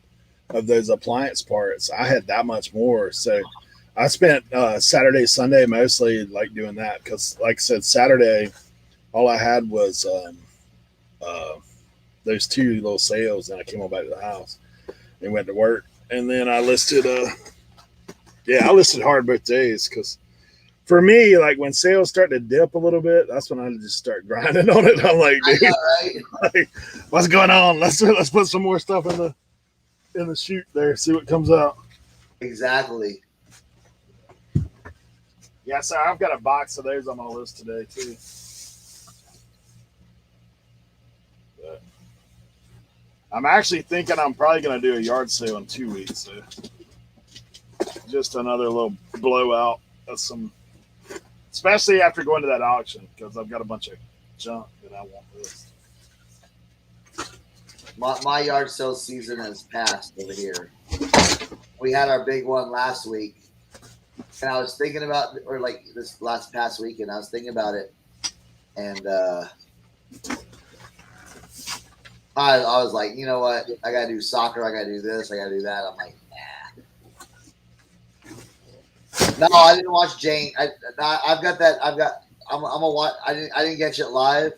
Speaker 1: of those appliance parts. I had that much more. So I spent Saturday, Sunday mostly like doing that because, like I said, Saturday all I had was those 2 little sales, and I came on back to the house and went to work. And then I listed, I listed hard both days because for me, like when sales start to dip a little bit, that's when I just start grinding on it. I'm like, dude, like, what's going on? Let's put some more stuff in the chute there, see what comes out.
Speaker 2: Exactly.
Speaker 1: Yeah, so I've got a box of those on my list today too. But I'm actually thinking I'm probably going to do a yard sale in 2 weeks. So just another little blowout of some, especially after going to that auction, because I've got a bunch of junk that I want this.
Speaker 2: My yard sale season has passed over here. We had our big one last week, and I was thinking about, or like this past weekend, I was thinking about it, and I was like, you know what? I gotta do soccer. I gotta do this. I gotta do that. I'm like, nah. No, I didn't watch Jane. I've got that. I'm gonna watch. I didn't catch it live,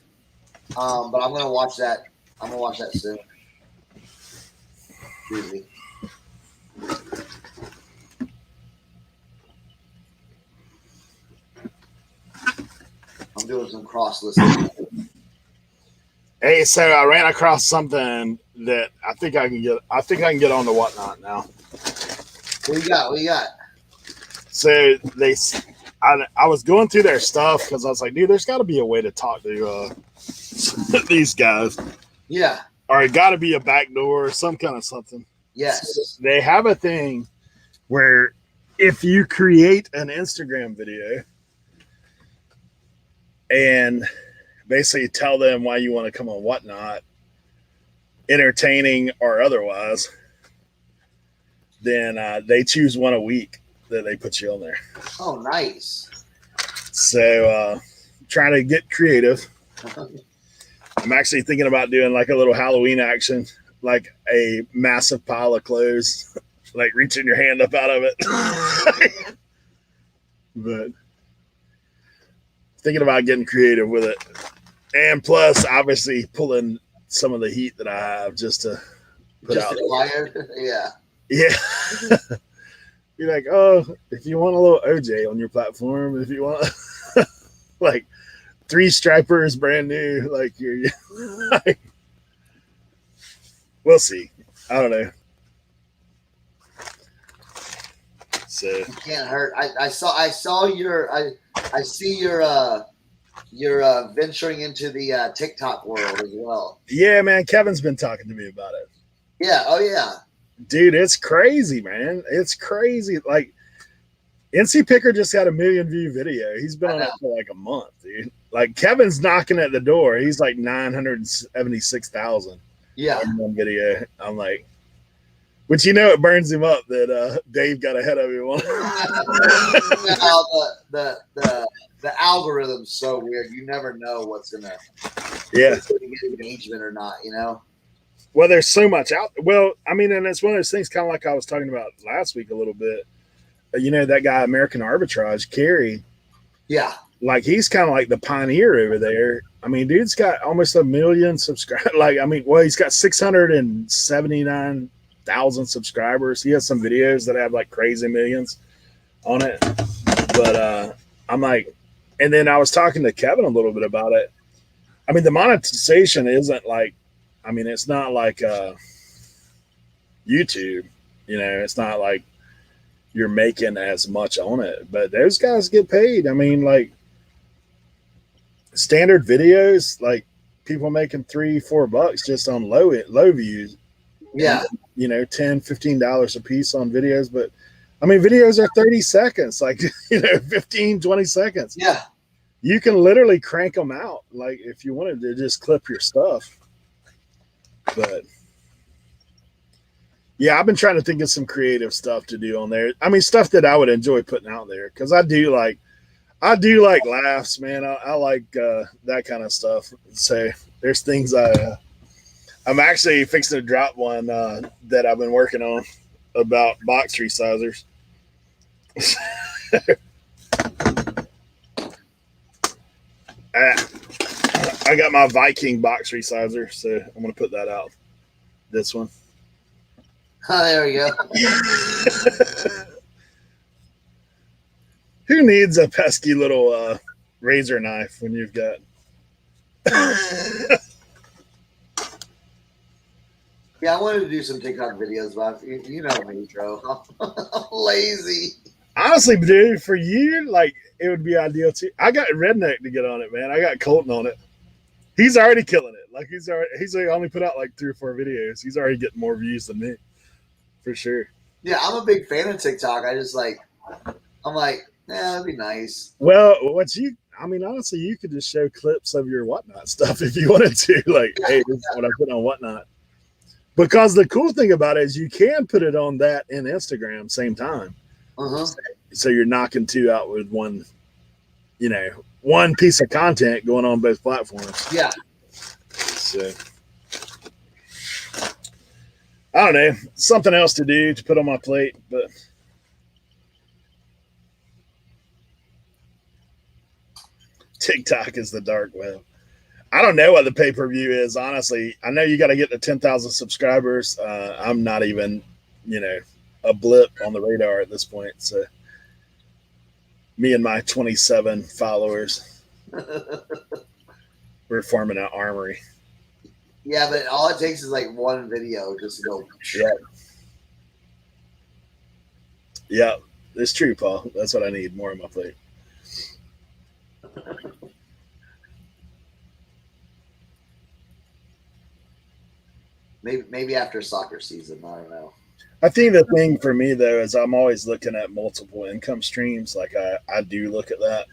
Speaker 2: but I'm gonna watch that. I'm gonna watch that soon. Excuse me. I'm doing some cross listening.
Speaker 1: Hey, so I ran across something that I think I can get. I think I can get on to Whatnot now.
Speaker 2: What you got? What you got?
Speaker 1: So I was going through their stuff because I was like, dude, there's got to be a way to talk to these guys.
Speaker 2: Yeah.
Speaker 1: Or it got to be a backdoor or some kind of something.
Speaker 2: Yes.
Speaker 1: So they have a thing where if you create an Instagram video and basically tell them why you want to come on Whatnot, entertaining or otherwise, then they choose one a week that they put you on there.
Speaker 2: Oh, nice.
Speaker 1: So trying to get creative. I'm actually thinking about doing like a little Halloween action, like a massive pile of clothes, like reaching your hand up out of it. But thinking about getting creative with it. And plus, obviously, pulling some of the heat that I have just to put
Speaker 2: just
Speaker 1: out.
Speaker 2: Acquired? Yeah.
Speaker 1: Yeah. Be like, oh, if you want a little OJ on your platform, if you want like 3 stripers brand new, like you're like, we'll see. I don't know. So
Speaker 2: it can't hurt. I saw your I see you're venturing into the TikTok world as well.
Speaker 1: yeah, man, Kevin's been talking to me about it.
Speaker 2: Yeah. Oh yeah.
Speaker 1: Dude, it's crazy, man. It's crazy. Like NC Picker just had a 1 million view video. He's been on it for like a month, dude. Like Kevin's knocking at the door. He's like 976,000.
Speaker 2: Yeah.
Speaker 1: In one video. I'm like, but you know it burns him up that Dave got ahead of him.
Speaker 2: The algorithm's so weird. You never know what's gonna
Speaker 1: get
Speaker 2: engagement or not. You know.
Speaker 1: Well, there's so much out. Well, I mean, and it's one of those things, kind of like I was talking about last week a little bit. You know, that guy, American Arbitrage, Kerry.
Speaker 2: Yeah.
Speaker 1: Like, he's kind of like the pioneer over there. I mean, dude's got almost 1 million subscribers. Like, I mean, well, he's got 679,000 subscribers. He has some videos that have like crazy millions on it. But I'm like, and then I was talking to Kevin a little bit about it. I mean, the monetization isn't like, I mean, it's not like YouTube, you know, it's not like you're making as much on it, but those guys get paid. I mean, like standard videos, like people making $3-4 just on low views.
Speaker 2: Yeah.
Speaker 1: And, you know, $10-15 a piece on videos. But I mean, videos are 30 seconds, like, you know, 15-20 seconds.
Speaker 2: Yeah.
Speaker 1: You can literally crank them out. Like if you wanted to just clip your stuff. But yeah, I've been trying to think of some creative stuff to do on there. I mean, stuff that I would enjoy putting out there because I do like laughs, man. I like that kind of stuff. So there's things I'm actually fixing to drop one that I've been working on about box resizers. I got my Viking box resizer, so I'm going to put that out. This one.
Speaker 2: Oh, there we go.
Speaker 1: Who needs a pesky little razor knife when you've got...
Speaker 2: Yeah, I wanted to do some TikTok videos, but you know me, bro. I'm lazy.
Speaker 1: Honestly, dude, for you, like, it would be ideal too. I got Redneck to get on it, man. I got Colton on it. He's already killing it. Like he's only put out like 3 or 4 videos. He's already getting more views than me, for sure.
Speaker 2: Yeah, I'm a big fan of TikTok. I'm like, yeah, that'd be nice.
Speaker 1: Well, honestly, you could just show clips of your whatnot stuff if you wanted to. Like, hey, this is what I put on whatnot. Because the cool thing about it is you can put it on that and Instagram same time.
Speaker 2: Uh-huh.
Speaker 1: So you're knocking 2 out with one piece of content going on both platforms.
Speaker 2: Yeah.
Speaker 1: So I don't know, something else to do to put on my plate, but TikTok is the dark web. I don't know what the pay-per-view is, honestly. I know you got to get to 10,000 subscribers. I'm not even, a blip on the radar at this point. So me and my 27 followers, we're forming an armory.
Speaker 2: Yeah, but all it takes is like one video just to go.
Speaker 1: Yeah. Yeah, it's true, Paul. That's what I need, more on my plate.
Speaker 2: Maybe after soccer season, I don't know.
Speaker 1: I think the thing for me though is I'm always looking at multiple income streams. Like I do look at that.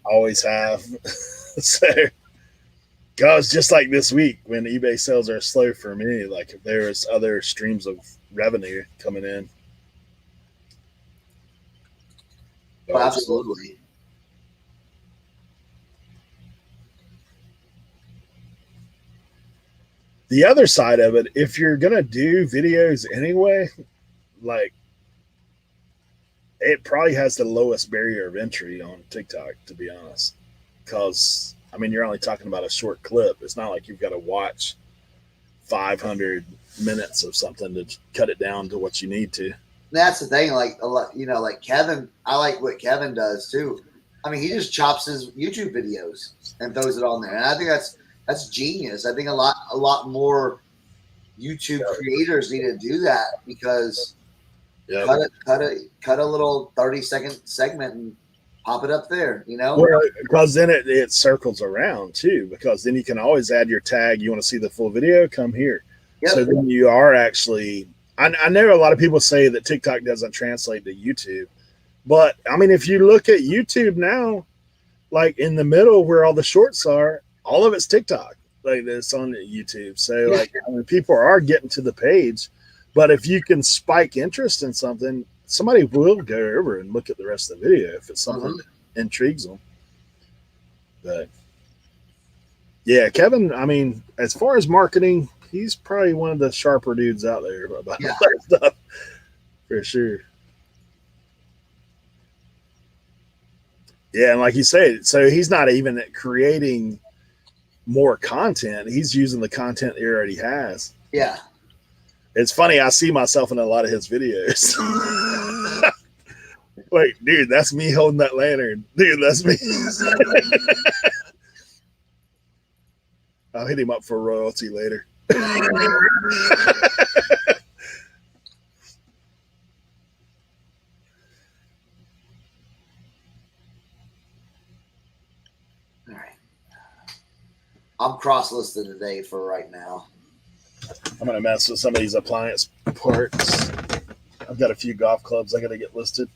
Speaker 1: Always have. So, guys, just like this week when eBay sales are slow for me, like if there's other streams of revenue coming in.
Speaker 2: Oh, absolutely.
Speaker 1: The other side of it, if you're gonna do videos anyway, like it probably has the lowest barrier of entry on TikTok, to be honest. Because you're only talking about a short clip. It's not like you've got to watch 500 minutes of something to cut it down to what you need to.
Speaker 2: That's the thing. Like a lot, like Kevin. I like what Kevin does too. He just chops his YouTube videos and throws it on there, and I think that's genius. I think a lot more YouTube creators need to do that because cut a little 30-second segment and pop it up there.
Speaker 1: Well, because then it circles around too. Because then you can always add your tag. You want to see the full video? Come here. Yep. So then you are actually. I know a lot of people say that TikTok doesn't translate to YouTube, but if you look at YouTube now, like in the middle where all the shorts are, all of it's TikTok. Like it's on YouTube. So people are getting to the page, but if you can spike interest in something, somebody will go over and look at the rest of the video if it's something that intrigues them. But yeah, Kevin, as far as marketing, he's probably one of the sharper dudes out there about that stuff, for sure. Yeah, and like you said, so he's not even creating more content. He's using the content he already has.
Speaker 2: Yeah.
Speaker 1: It's funny. I see myself in a lot of his videos. Like, dude, that's me holding that lantern. Dude, that's me. I'll hit him up for royalty later.
Speaker 2: All right. I'm cross-listed today for right now.
Speaker 1: I'm going to mess with some of these appliance parts. I've got a few golf clubs I got to get listed.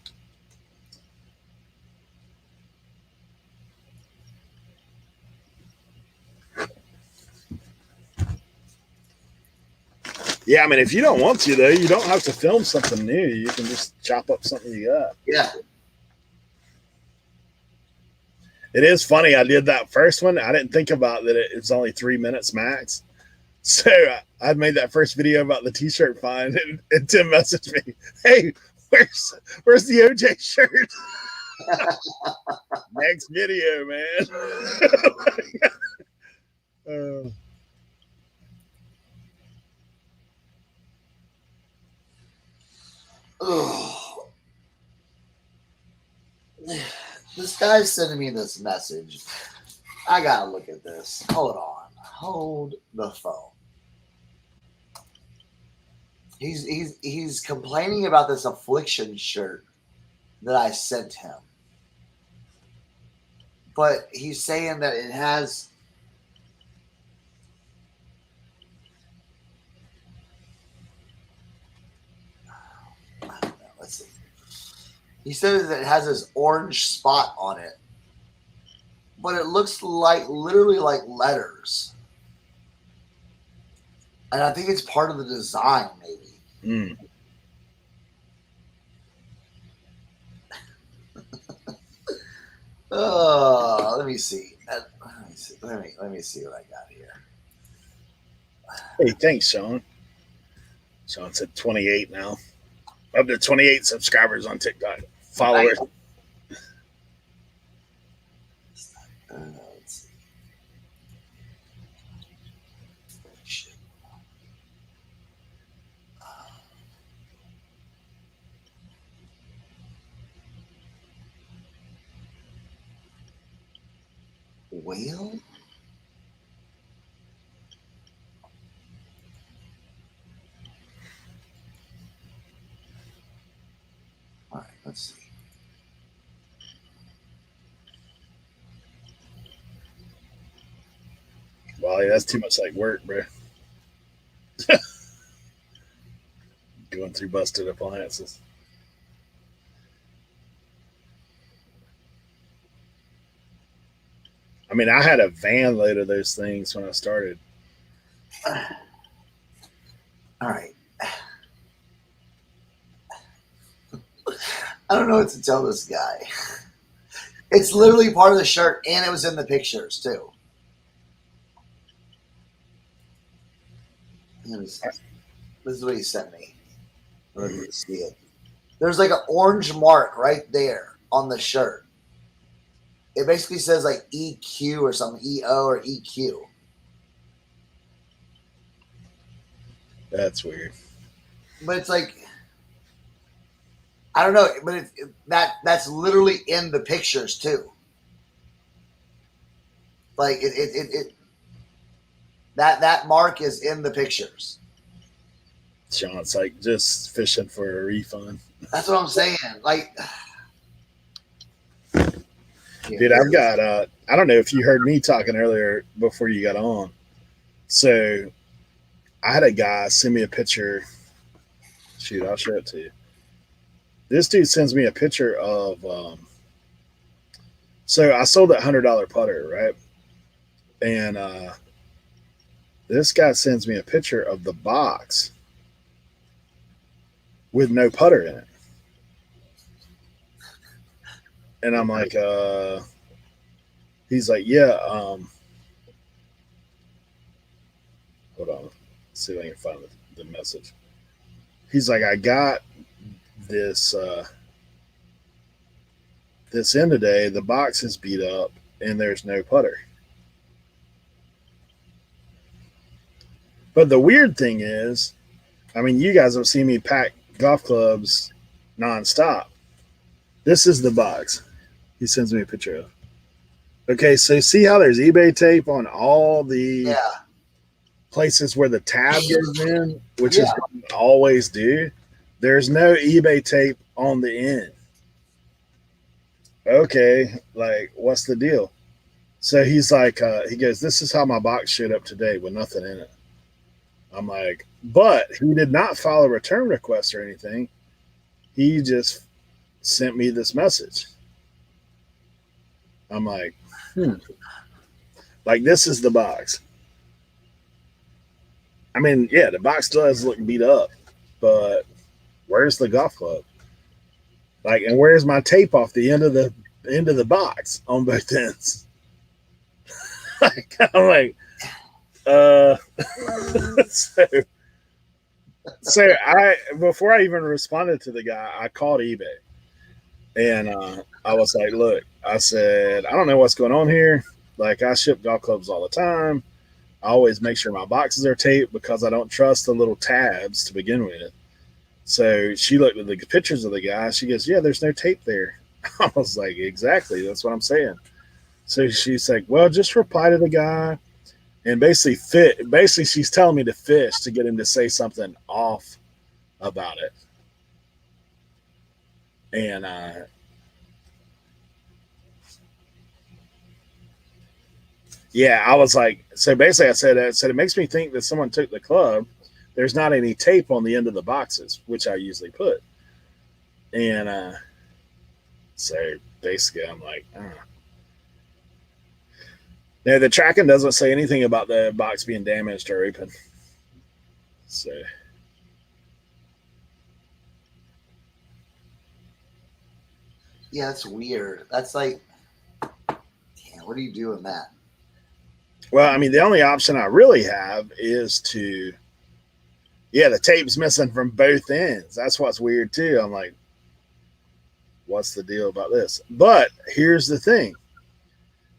Speaker 1: Yeah, if you don't want to, though, you don't have to film something new. You can just chop up something you got.
Speaker 2: Yeah.
Speaker 1: It is funny. I did that first one. I didn't think about that it's only 3 minutes max. So I made that first video about the t-shirt find, and Tim messaged me, "Hey, where's the OJ shirt?" Next video, man.
Speaker 2: Oh. This guy's sending me this message. I gotta look at this. Hold on. Hold the phone. He's complaining about this affliction shirt that I sent him. But he's saying that it has Let's see. He says that it has this orange spot on it, but it looks like literally like letters. And I think it's part of the design, maybe. Oh, let me see. Let me see what I got here.
Speaker 3: Hey, thanks, Sean. Sean said 28 now. Up to 28 subscribers on TikTok. Followers.
Speaker 2: Let's see. Whale? All right, let's see.
Speaker 3: Wally, that's too much like work, bro. Going through busted appliances. I mean, I had a van load of those things when I started.
Speaker 2: All right. I don't know what to tell this guy. It's literally part of the shirt, and it was in the pictures too. This is what he sent me. Let me see it. There's like an orange mark right there on the shirt. It basically says like EQ or something, EO or EQ.
Speaker 3: That's weird.
Speaker 2: But it's like, I don't know, but that's literally in the pictures too. Like that mark is in the pictures.
Speaker 3: Sean's like just fishing for a refund.
Speaker 2: That's what I'm saying. Like,
Speaker 3: dude, I've got I don't know if you heard me talking earlier before you got on. So I had a guy send me a picture. Shoot, I'll show it to you. This dude sends me a picture of so I sold that $100 putter, right? And this guy sends me a picture of the box with no putter in it. And I'm like, he's like, yeah, hold on. Let's see if I can find the message. He's like, I got this this in today. The box is beat up and there's no putter. But the weird thing is, I mean, you guys have seen me pack golf clubs nonstop. This is the box he sends me a picture of. Okay, so see how there's eBay tape on all the places where the tab goes in, which is what we always do. There's no eBay tape on the end. Okay, like, what's the deal? So he's like, he goes, this is how my box showed up today with nothing in it. I'm like, but he did not file a return request or anything. He just sent me this message. I'm like, like, this is the box. I mean, yeah, the box does look beat up, but where's the golf club? Like, and where's my tape off the end of the box on both ends? Like, I'm like, so I, before I even responded to the guy, I called eBay and I was like, look, I said, I don't know what's going on here. Like, I ship golf clubs all the time. I always make sure my boxes are taped because I don't trust the little tabs to begin with. So she looked at the pictures of the guy. She goes, yeah, there's no tape there. I was like, exactly. That's what I'm saying. So she's like, well, just reply to the guy. And basically she's telling me to fish to get him to say something off about it. And yeah, I was like, so basically I said it makes me think that someone took the club. There's not any tape on the end of the boxes, which I usually put. And so basically, I'm like, no, the tracking doesn't say anything about the box being damaged or open. So
Speaker 2: Yeah, that's weird. That's like, damn, what do you do in that?
Speaker 3: well, I mean, the only option I really have is to, yeah, the tape's missing from both ends. That's what's weird too. I'm like, what's the deal about this? But here's the thing.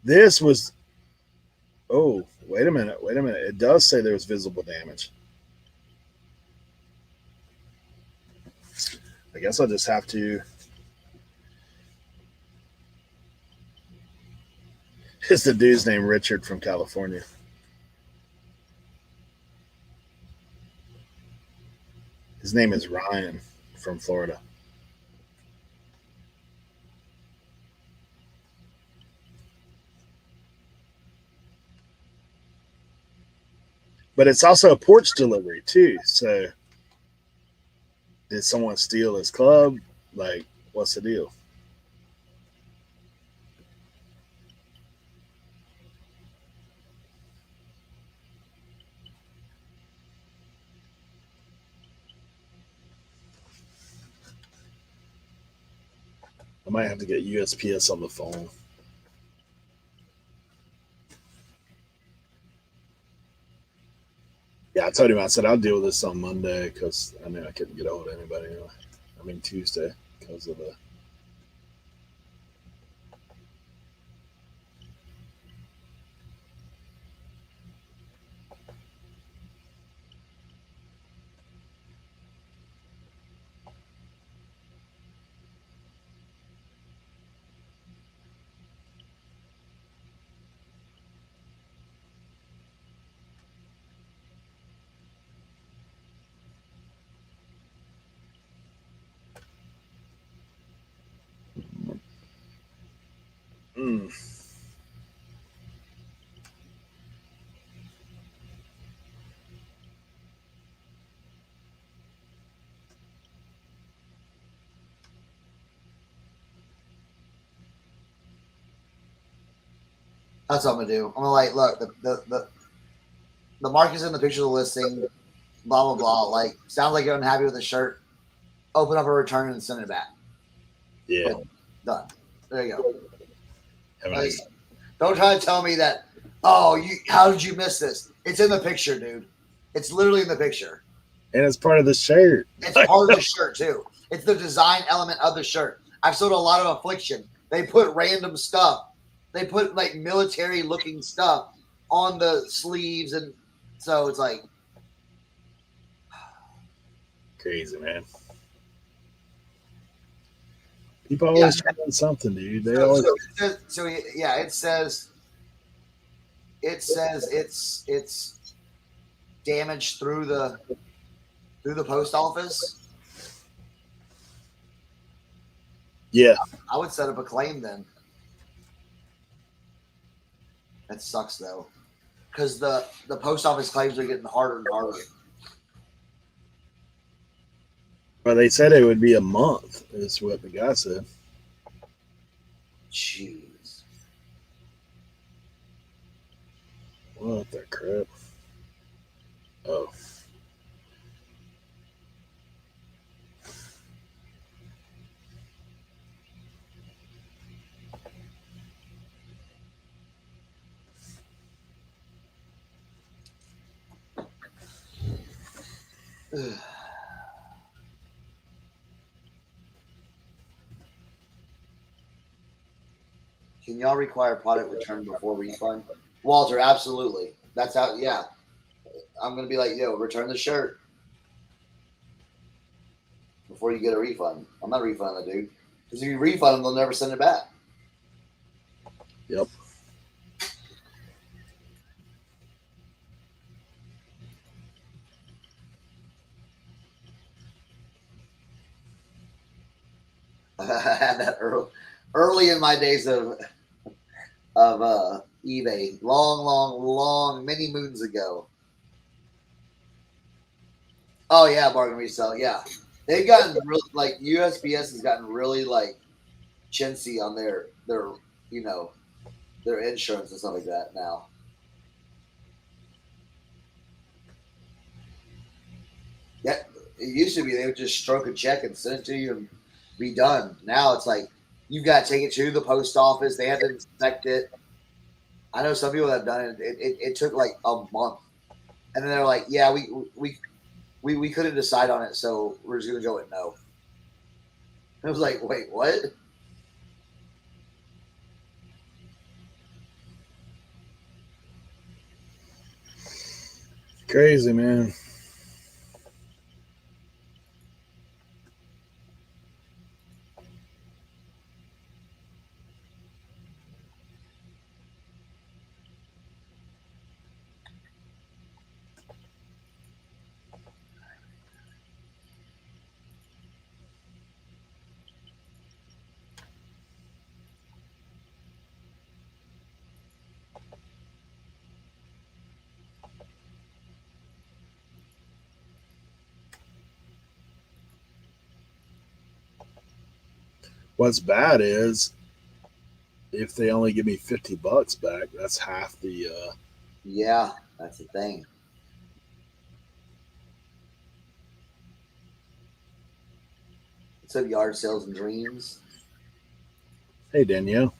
Speaker 3: This was, oh, wait a minute. It does say there was visible damage. I guess I'll just have to. It's the dude's name Richard from California. His name is Ryan from Florida. But it's also a porch delivery too. So did someone steal his club? Like, what's the deal? I might have to get USPS on the phone. Yeah, I told him, I said, I'll deal with this on Monday because I knew I couldn't get a hold of anybody. Anyway. I mean, Tuesday because of the. Mm.
Speaker 2: That's what I'm gonna do. I'm gonna like, look, the mark is in the picture of the listing, blah blah blah. Like, sounds like you're unhappy with the shirt. Open up a return and send it back.
Speaker 3: Yeah.
Speaker 2: Boom. Done. There you go.
Speaker 3: Have a
Speaker 2: Like,
Speaker 3: nice-
Speaker 2: don't try to tell me that. Oh, how did you miss this? It's in the picture, dude. It's literally in the picture.
Speaker 3: And it's part of the shirt.
Speaker 2: It's part of the shirt too. It's the design element of the shirt. I've sold a lot of Affliction. They put random stuff. They put like military looking stuff on the sleeves, and so it's like
Speaker 3: Crazy, man. People always trying something, dude. They always.
Speaker 2: yeah, it says it's damaged through the post office.
Speaker 3: Yeah.
Speaker 2: I would set up a claim then. That sucks though, because the post office claims are getting harder and harder.
Speaker 3: Well, they said it would be a month, is what the guy said.
Speaker 2: Jeez.
Speaker 3: What the crap? Oh.
Speaker 2: Ugh. Can y'all require product return before refund? Walter, absolutely. That's how. Yeah, I'm gonna be like, yo, return the shirt before you get a refund. I'm not refunding the dude, because if you refund them, they'll never send it back.
Speaker 3: Yep.
Speaker 2: I had that early in my days of eBay, long, many moons ago. Oh yeah, bargain resale. Yeah, they've gotten real like USPS has gotten really like chintzy on their you know their insurance and stuff like that now. Yeah, it used to be they would just stroke a check and send it to you and be done. Now it's like you've got to take it to the post office. They have to inspect it. I know some people that have done it. It took like a month, and then they're like, "Yeah, we couldn't decide on it, so we're just gonna go with no." I was like, "Wait, what?"
Speaker 3: Crazy, man. What's bad is if they only give me $50 back, that's half the.
Speaker 2: Yeah, that's the thing. It said yard sales and dreams.
Speaker 3: Hey, Danielle.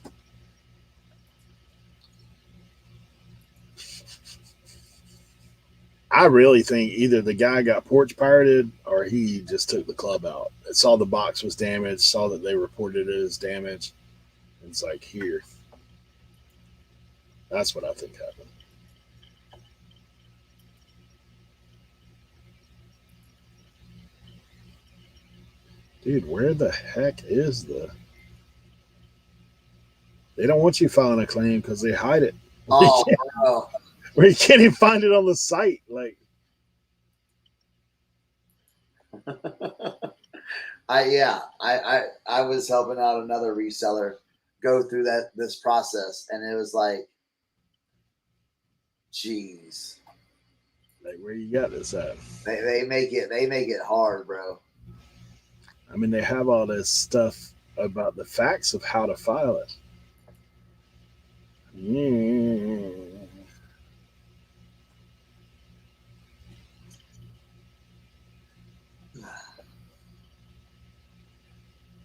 Speaker 3: I really think either the guy got porch pirated or he just took the club out. Saw the box was damaged, saw that they reported it as damaged. It's like, here. That's what I think happened. Dude, where the heck is the. They don't want you filing a claim because they hide it.
Speaker 2: Oh, bro.
Speaker 3: Where you can't even find it on the site. Like,
Speaker 2: I was helping out another reseller go through this process, and it was like, geez,
Speaker 3: where you got this at?
Speaker 2: they make it hard, bro.
Speaker 3: I mean, they have all this stuff about the facts of how to file it. Mm.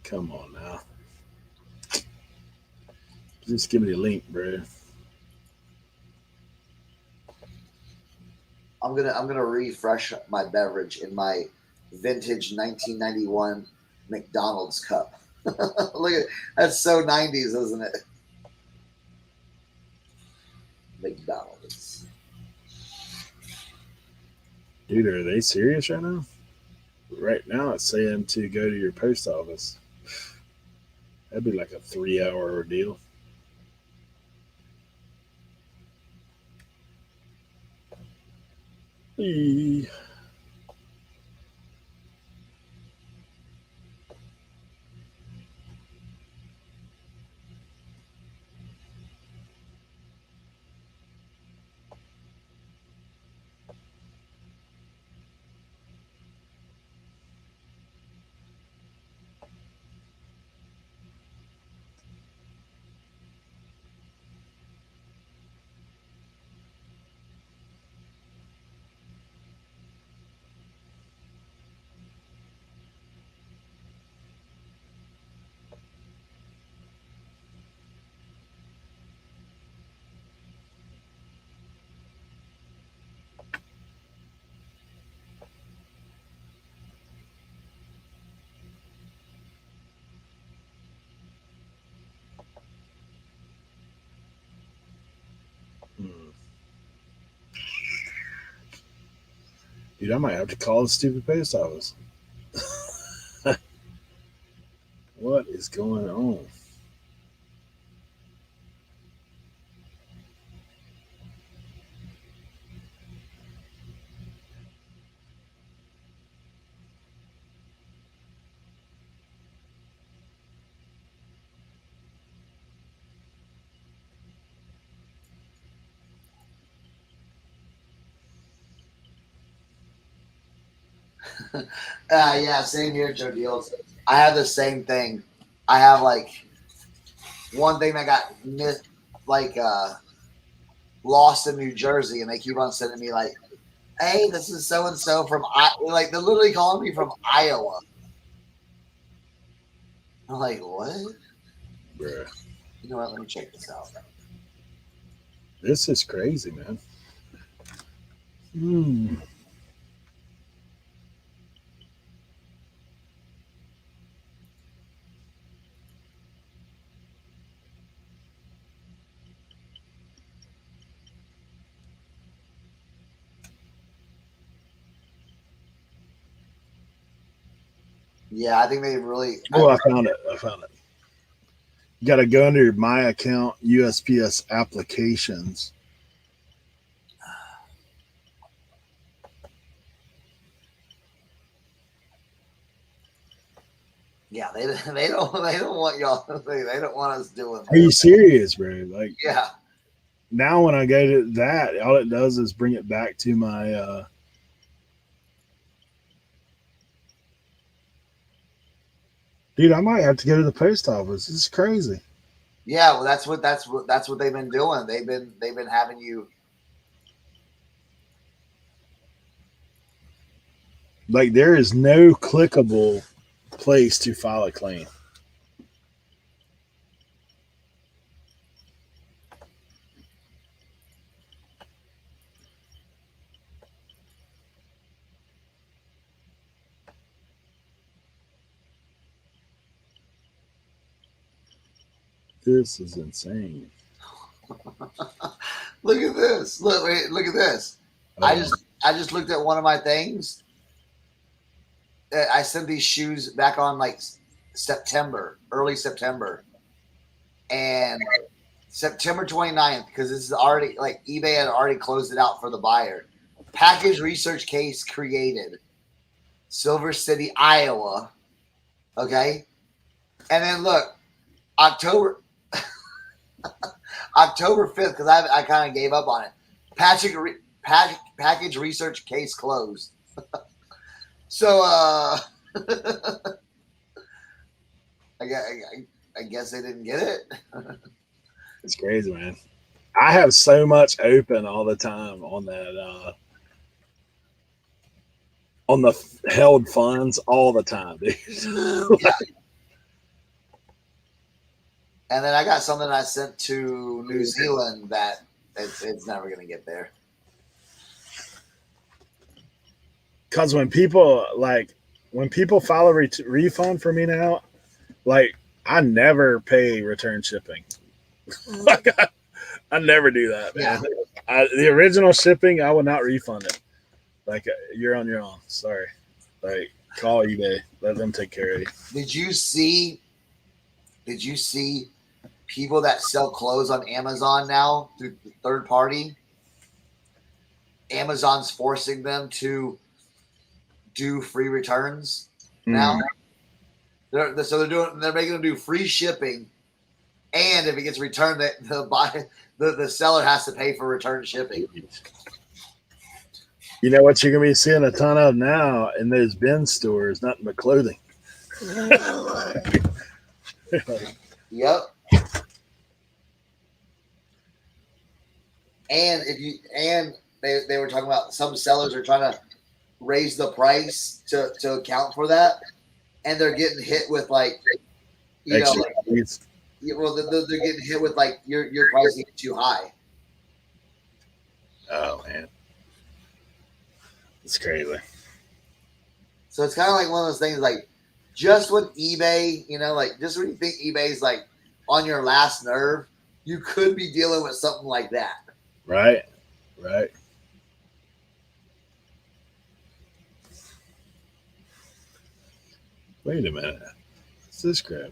Speaker 3: Come on now. Just give me the link, bro.
Speaker 2: I'm gonna refresh my beverage in my vintage 1991 McDonald's cup. Look at that's so 90s, isn't it? McDonald's.
Speaker 3: Dude, are they serious right now? Right now, it's saying to go to your post office. That'd be like a 3 hour ordeal. Eee. Hmm. Dude, I might have to call the stupid post office. What is going on?
Speaker 2: Yeah, same here, Joe Deals. I have the same thing. I have like one thing that got lost in New Jersey, and they keep on sending me like, "Hey, this is so and so from like they're literally calling me from Iowa." I'm like, "What?"
Speaker 3: Bruh.
Speaker 2: You know what? Let me check this out.
Speaker 3: This is crazy, man. Hmm.
Speaker 2: Yeah, I think they really.
Speaker 3: Oh, I found it. I found it. You got to go under your My Account USPS applications.
Speaker 2: Yeah, they don't want y'all. They don't want us doing
Speaker 3: Are you
Speaker 2: that.
Speaker 3: serious, bro? Like
Speaker 2: Yeah,
Speaker 3: now, when I go to that, all it does is bring it back to my. Dude, I might have to go to the post office. This is crazy.
Speaker 2: yeah. Well, that's what they've been doing. They've been having you.
Speaker 3: Like there is no clickable place to file a claim. This is insane.
Speaker 2: Look at this. Look at this.
Speaker 3: Uh,
Speaker 2: I just looked at one of my things. I sent these shoes back on like September, early September, and September 29th, because this is already like eBay had already closed it out for the buyer. Package research case created, Silver City, Iowa. Okay, and then look, October October 5th, because I kind of gave up on it. Package research case closed. So I guess, I guess they didn't get it.
Speaker 3: it's crazy, man. I have so much open all the time on that on the held funds all the time, dude.
Speaker 2: Yeah. And then I got something I sent to New Zealand that it's never going to get there.
Speaker 3: Because when people file a refund for me now, like I never pay return shipping. Like I never do that, man. The original shipping, I would not refund it. Like you're on your own. Sorry. Like call eBay. Let them take care of you.
Speaker 2: Did you see? Did you see people that sell clothes on Amazon now through the third party? Amazon's forcing them to do free returns now. They're making them do free shipping, and if it gets returned, the seller has to pay for return shipping.
Speaker 3: You know what you're gonna be seeing a ton of now in those bin stores, nothing but clothing.
Speaker 2: Yep. And they were talking about some sellers are trying to raise the price to account for that, and they're getting hit with like
Speaker 3: Actually,
Speaker 2: they're getting hit with like your pricing is too high.
Speaker 3: oh man, it's crazy.
Speaker 2: So it's kind of like one of those things like just when eBay, like just when you think eBay's like on your last nerve, you could be dealing with something like that.
Speaker 3: Right, right. Wait a minute. What's this crap?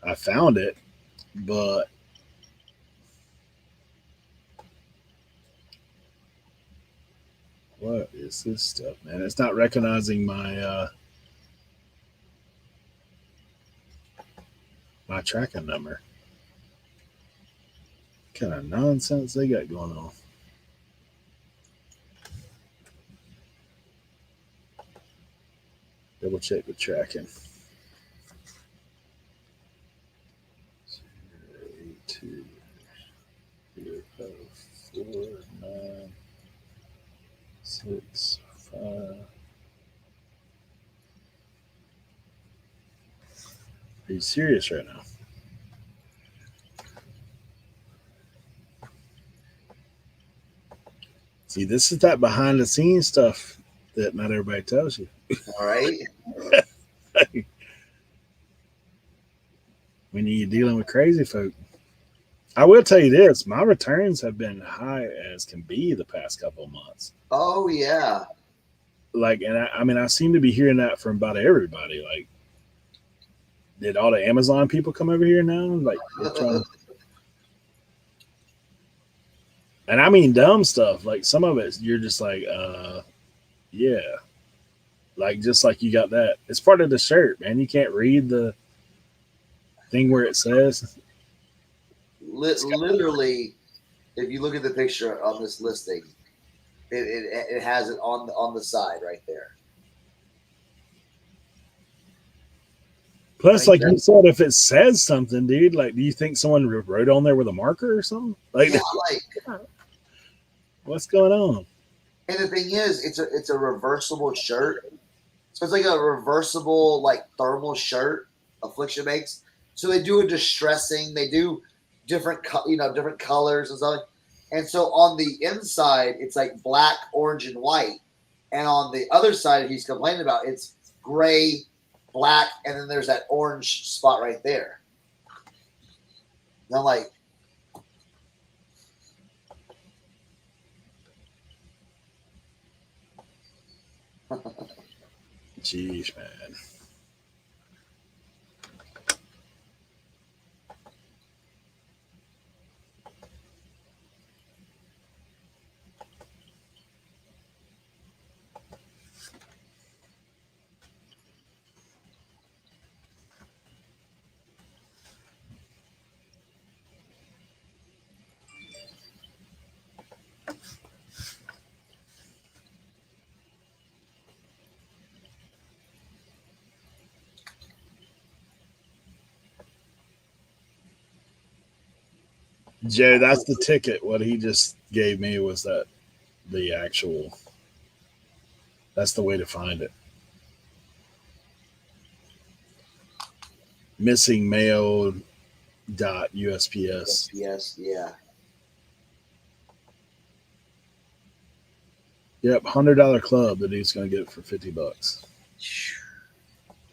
Speaker 3: I found it, but what is this stuff, man? It's not recognizing my my tracking number. What kind of nonsense they got going on? Double check the tracking. 082 496 Are you serious right now? See, this is that behind the scenes stuff that not everybody tells you.
Speaker 2: All right.
Speaker 3: When you're dealing with crazy folk. I will tell you this: my returns have been high as can be the past couple of months.
Speaker 2: Oh yeah.
Speaker 3: Like, and I mean, I seem to be hearing that from about everybody. Like, did all the Amazon people come over here now? Like, they're trying to, and I mean dumb stuff. Like some of it, you're just like, yeah, like just like you got that. It's part of the shirt, man. You can't read the thing where it says.
Speaker 2: Literally, if you look at the picture on this listing, it has it on the side right there.
Speaker 3: Plus, like you said, if it says something, dude, like, do you think someone wrote on there with a marker or something? Like,
Speaker 2: Yeah, like
Speaker 3: what's going on?
Speaker 2: and the thing is, it's a reversible shirt. So it's like a reversible like thermal shirt Affliction makes. So they do a distressing, they do different different colors and stuff. And so on the inside, it's like black, orange, and white. And on the other side he's complaining about, it's gray, black, and then there's that orange spot right there. And I'm like,
Speaker 3: Jeez, man. Joe, that's the ticket. What he just gave me was that the actual. That's the way to find it. Missing mail dot USPS.
Speaker 2: yes, yeah.
Speaker 3: Yep, $100 club that he's going to get it for $50,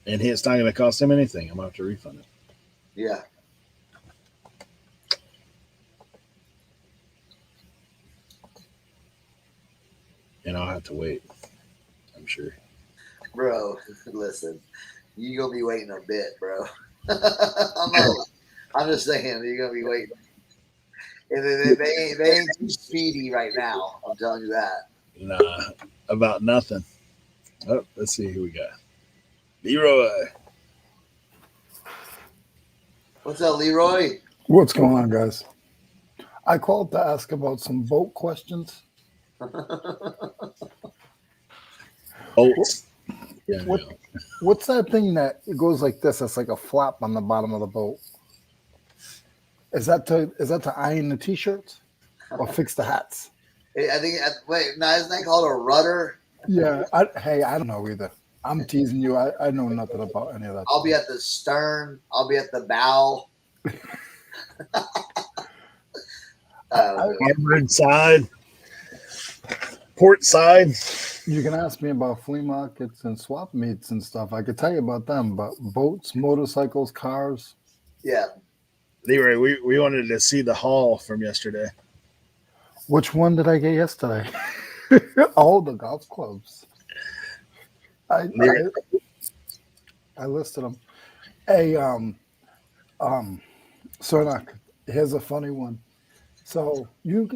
Speaker 3: and it's not going to cost him anything. I'm going to have to refund it.
Speaker 2: Yeah.
Speaker 3: And I'll have to wait, I'm sure.
Speaker 2: Bro, listen, you gonna be waiting a bit, bro. I'm just saying, you're gonna be waiting. And they ain't too speedy right now. I'm telling you that.
Speaker 3: Nah, about nothing. Oh, let's see who we got. Leroy.
Speaker 2: What's up, Leroy?
Speaker 4: What's going on, guys? I called to ask about some boat questions.
Speaker 3: Bolts. Yeah,
Speaker 4: What's that thing that it goes like this? That's like a flap on the bottom of the boat. Is that to iron the t-shirts or fix the hats?
Speaker 2: I think. Wait, no, isn't that called a rudder?
Speaker 4: Yeah. I don't know either. I'm teasing you. I know nothing about any of that.
Speaker 2: I'll be at the stern. I'll be at the bow.
Speaker 3: Hammered side. Port side.
Speaker 4: You can ask me about flea markets and swap meets and stuff. I could tell you about them, but boats, motorcycles, cars.
Speaker 2: Yeah.
Speaker 3: Leroy, we wanted to see the haul from yesterday.
Speaker 4: Which one did I get yesterday? Oh, the golf clubs. I listed them. Hey, Cernak, here's a funny one. So you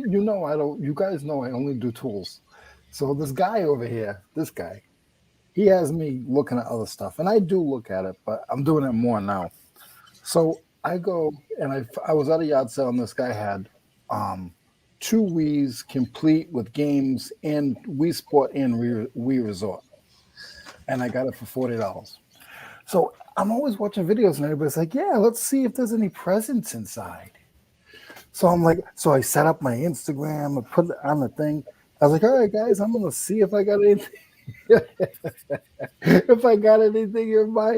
Speaker 4: guys know I only do tools. So this guy over here, he has me looking at other stuff, and I do look at it, but I'm doing it more now. So I go and I was at a yard sale and this guy had 2 Wii's complete with games and Wii Sport and Wii Resort, and I got it for $40. So I'm always watching videos and everybody's like, "Yeah, let's see if there's any presents inside." So I'm like, so I set up my Instagram, I put it on the thing. I was like, "All right, guys, I'm gonna see if I got anything, if I got anything in my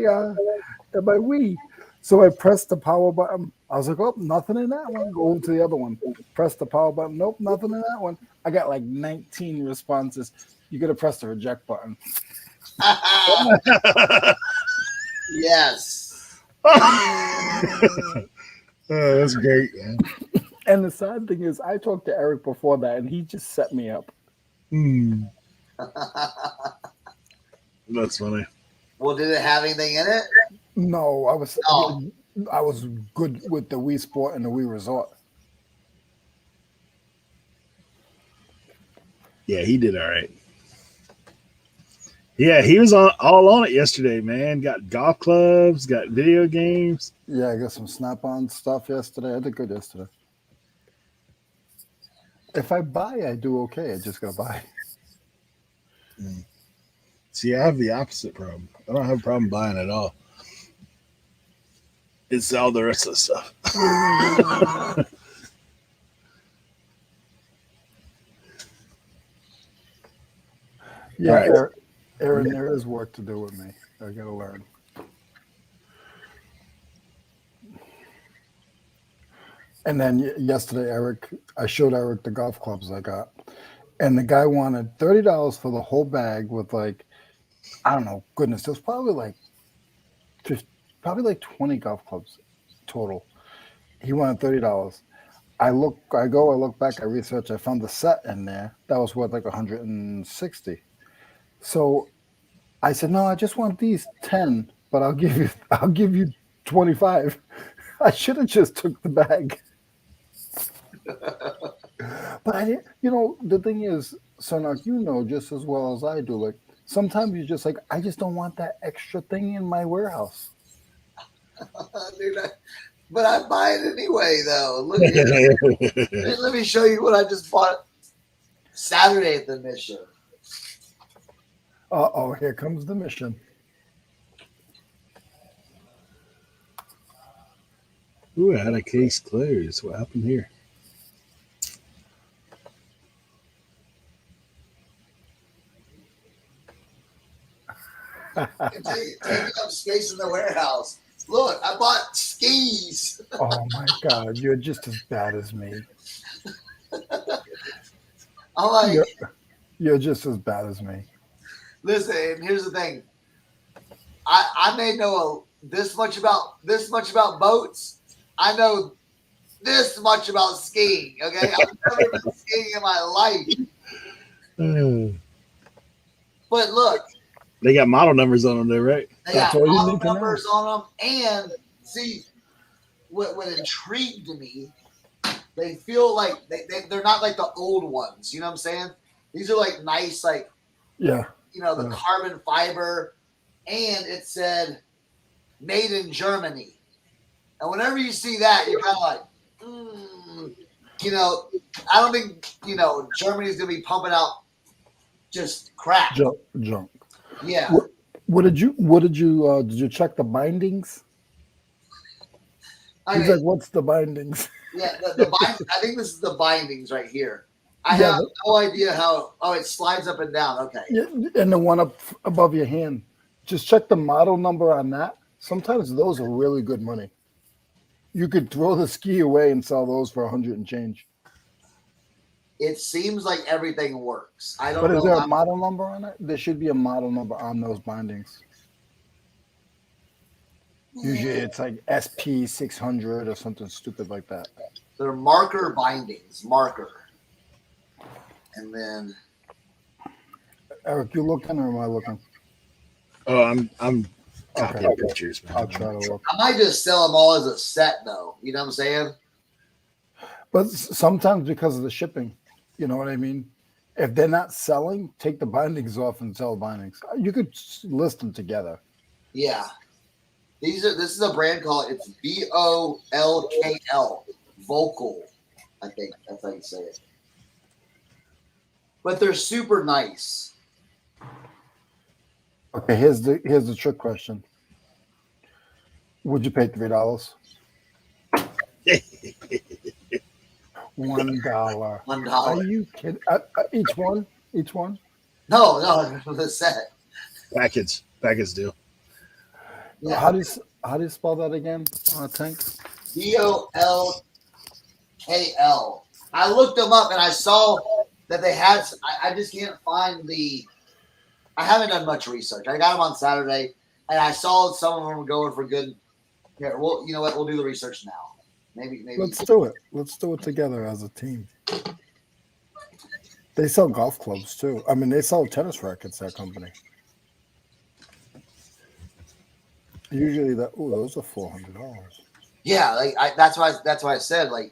Speaker 4: Wii." So I pressed the power button. I was like, "Oh, nothing in that one." Go over to the other one. Press the power button. Nope, nothing in that one. I got like 19 responses. You gotta press the reject button.
Speaker 2: Yes.
Speaker 3: That's great, man.
Speaker 4: And the sad thing is, I talked to Eric before that, and he just set me up.
Speaker 3: That's funny.
Speaker 2: Well, did it have anything in it?
Speaker 4: No, I was
Speaker 2: Oh.
Speaker 4: I was good with the Wii Sport and the Wii Resort.
Speaker 3: Yeah, he did all right. Yeah, he was all on it yesterday, man. Got golf clubs, got video games.
Speaker 4: Yeah, I got some Snap-on stuff yesterday. I did good yesterday. If I buy, I do okay. I just gotta buy.
Speaker 3: See, I have the opposite problem. I don't have a problem buying at all. It's all the rest of the stuff.
Speaker 4: Yeah,
Speaker 3: Right.
Speaker 4: Aaron, there is work to do with me. I gotta learn. And then yesterday, I showed Eric the golf clubs I got, and the guy wanted $30 for the whole bag with like, I don't know, goodness, there's probably like 20 golf clubs total. He wanted $30. I look back, I research, I found the set in there that was worth like 160. So I said, no, I just want these 10, but I'll give you 25. I should have just took the bag. But I didn't, the thing is, Sarnak, just as well as I do, like sometimes you're just like, I just don't want that extra thing in my warehouse.
Speaker 2: Dude, but I buy it anyway, though. Look at it. Let me show you what I just bought Saturday at the mission.
Speaker 4: Uh-oh, here comes the mission.
Speaker 3: Ooh, I had a case closed. What happened here?
Speaker 2: Taking up space in the warehouse. Look, I bought skis.
Speaker 4: Oh my God, you're just as bad as me.
Speaker 2: I'm like,
Speaker 4: you're just as bad as me.
Speaker 2: Listen, here's the thing. I may know this much about boats. I know this much about skiing. Okay, I've never been skiing in my life. But look,
Speaker 3: they got model numbers on them there, right?
Speaker 2: They got model numbers on them, and see what intrigued me. They feel like they're not like the old ones. You know what I'm saying? These are like nice, like the carbon fiber, and it said made in Germany. And whenever you see that, you're kind of like, I don't think Germany's gonna be pumping out just crap.
Speaker 4: Junk.
Speaker 2: Yeah.
Speaker 4: What did you check the bindings? He's like, what's the bindings?
Speaker 2: Yeah, the I think this is the bindings right here. I have no idea how. Oh, it slides up and down. Okay.
Speaker 4: Yeah, and the one up above your hand. Just check the model number on that. Sometimes those are really good money. You could throw the ski away and sell those for 100 and change.
Speaker 2: It seems like everything works. I don't know.
Speaker 4: But is there a model number on it? There should be a model number on those bindings. Usually it's like SP600 or something stupid like that.
Speaker 2: They're marker bindings. Marker. And then
Speaker 4: Eric, you looking or am I looking?
Speaker 3: Oh, I'm copying pictures, man.
Speaker 4: I'll try to look.
Speaker 2: I might just sell them all as a set, though. You know what I'm saying?
Speaker 4: But sometimes because of the shipping, you know what I mean? If they're not selling, take the bindings off and sell bindings. You could list them together.
Speaker 2: Yeah. This is a brand called it's VOLKL Vocal. I think that's how you say it. But they're super nice.
Speaker 4: Okay, here's the trick question. Would you pay $3? $1.
Speaker 2: $1.
Speaker 4: Are you kidding? Each one? Each one?
Speaker 2: No, the set.
Speaker 1: Package deal.
Speaker 2: Yeah.
Speaker 4: How do you spell that again? Tank.
Speaker 2: VOLKL. I looked them up and I saw that they had. I just can't find the. I haven't done much research. I got them on Saturday, and I saw some of them were going for good. Here, well, you know what? We'll do the research now. Maybe.
Speaker 4: Let's do it. Let's do it together as a team. They sell golf clubs too. I mean, they sell tennis rackets. That company. Usually, those are $400.
Speaker 2: Yeah, like that's why I said like.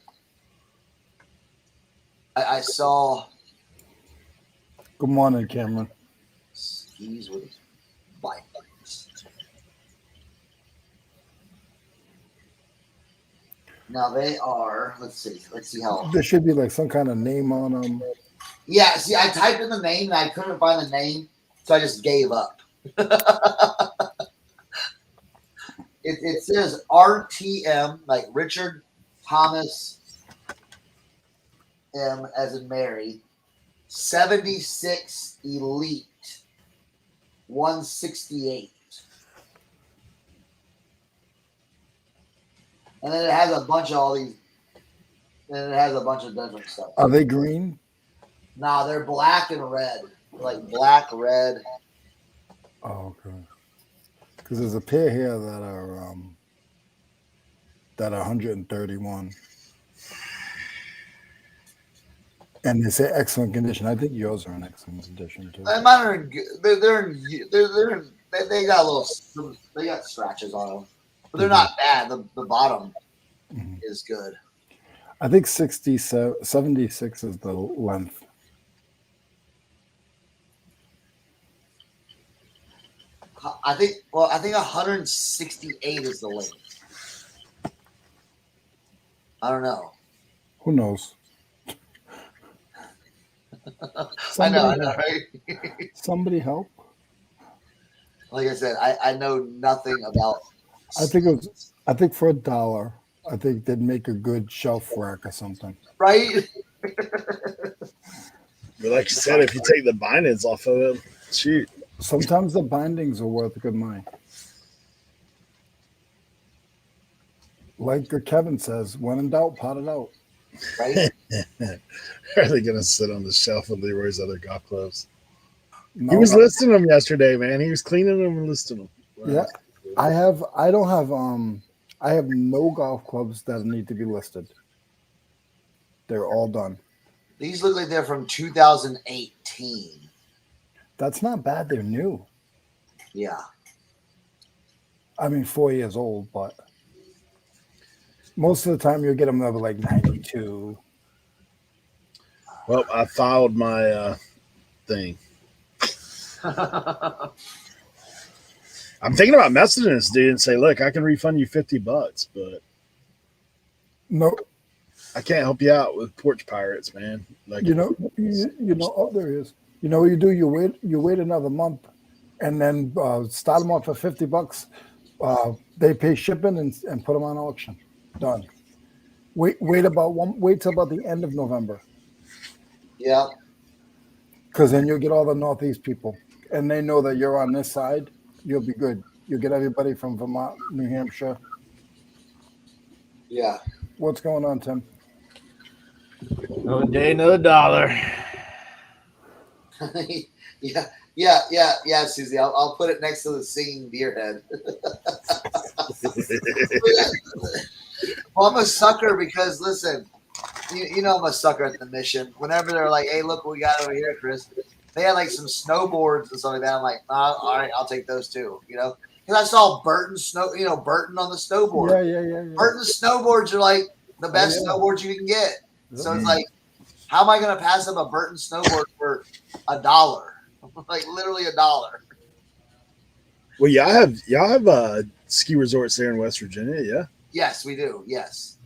Speaker 2: I saw.
Speaker 4: Good morning, Cameron.
Speaker 2: Skis with bikes. Now they are. Let's see how.
Speaker 4: There should be like some kind of name on them.
Speaker 2: Yeah. See, I typed in the name and I couldn't find the name, so I just gave up. It says RTM, like Richard Thomas M as in Mary, 76 Elite, 168. And then it has a bunch of all these, and it has a bunch of different stuff.
Speaker 4: Are they green?
Speaker 2: Nah, they're black and red. Like black, red.
Speaker 4: Oh, okay. Because there's a pair here that are 131. And they say excellent condition. I think yours are in excellent condition too.
Speaker 2: Mine are in good. They're in. They got a little. They got scratches on them, but they're not bad. The bottom is good.
Speaker 4: I think 76 is the length.
Speaker 2: I think 168 is the length. I don't know.
Speaker 4: Who knows?
Speaker 2: I know, right?
Speaker 4: Somebody help.
Speaker 2: Like I said, I know nothing about.
Speaker 4: I think for $1, I think they'd make a good shelf rack or something.
Speaker 2: Right?
Speaker 3: But like you said, if you take the bindings off of it, shoot.
Speaker 4: Sometimes the bindings are worth a good money. Like Kevin says, when in doubt, pot it out.
Speaker 2: Right?
Speaker 3: Are they going to sit on the shelf with Leroy's other golf clubs?
Speaker 4: No,
Speaker 3: He was listing them yesterday, man. He was cleaning them and listing them. Wow.
Speaker 4: Yeah, I have no golf clubs that need to be listed. They're all done.
Speaker 2: These look like they're from 2018.
Speaker 4: That's not bad. They're new.
Speaker 2: Yeah.
Speaker 4: I mean, 4 years old, but most of the time you'll get them over like 92.
Speaker 3: Well, I filed my thing. I'm thinking about messaging this dude and say, look, I can refund you $50, but
Speaker 4: No,
Speaker 3: I can't help you out with porch pirates, man. Like,
Speaker 4: oh, there he is. You know what you do? You wait another month, and then start them off for $50. They pay shipping and put them on auction. Done. Wait till about the end of November,
Speaker 2: Yeah.
Speaker 4: because then you'll get all the Northeast people, and they know that you're on this side. You'll be good. You'll get everybody from Vermont, New Hampshire.
Speaker 2: Yeah.
Speaker 4: What's going on, Tim?
Speaker 3: another day, another dollar.
Speaker 2: Yeah, Susie. I'll put it next to the singing deer head. Well, I'm a sucker because listen, you know I'm a sucker at the mission. Whenever they're like, "Hey, look what we got over here, Chris," they had like some snowboards and stuff like that. I'm like, all right, I'll take those too. You know, because I saw Burton Burton on the snowboard.
Speaker 4: Yeah.
Speaker 2: Burton snowboards are like the best snowboards you can get. So it's like, how am I going to pass up a Burton snowboard for $1? Like literally $1.
Speaker 3: Well, y'all have ski resorts there in West Virginia, yeah.
Speaker 2: Yes, we do. Yes.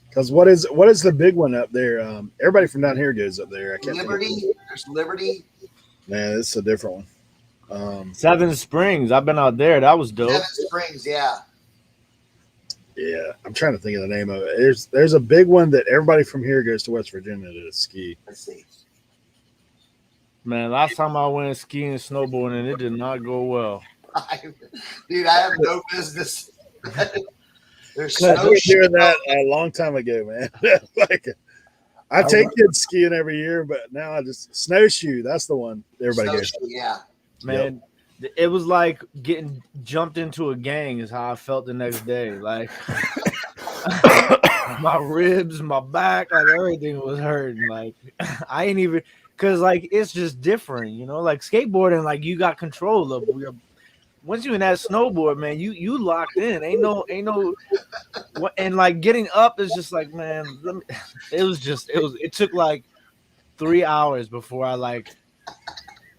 Speaker 3: Because what is the big one up there? Everybody from down here goes up there. I can't
Speaker 2: Liberty. There's Liberty.
Speaker 3: Man, it's a different one.
Speaker 5: Seven Springs. I've been out there. That was dope.
Speaker 2: Seven Springs. Yeah.
Speaker 3: Yeah, I'm trying to think of the name of it. There's a big one that everybody from here goes to West Virginia to ski.
Speaker 2: Let's see.
Speaker 5: Man, last time I went skiing and snowboarding, it did not go well.
Speaker 2: Dude, I have no business. There's
Speaker 3: I
Speaker 2: snow
Speaker 3: was doing that a long time ago, man. Like, I take kids skiing every year, but now I just snowshoe. That's the one everybody goes.
Speaker 2: Yeah,
Speaker 5: man. Yep. It was like getting jumped into a gang. Is how I felt the next day. Like my ribs, my back, like everything was hurting. Like I ain't even because like it's just different, you know. Like skateboarding, like you got control of. Once you in that snowboard, man, you locked in. Ain't no. And like getting up is just like, man. It took like 3 hours before I like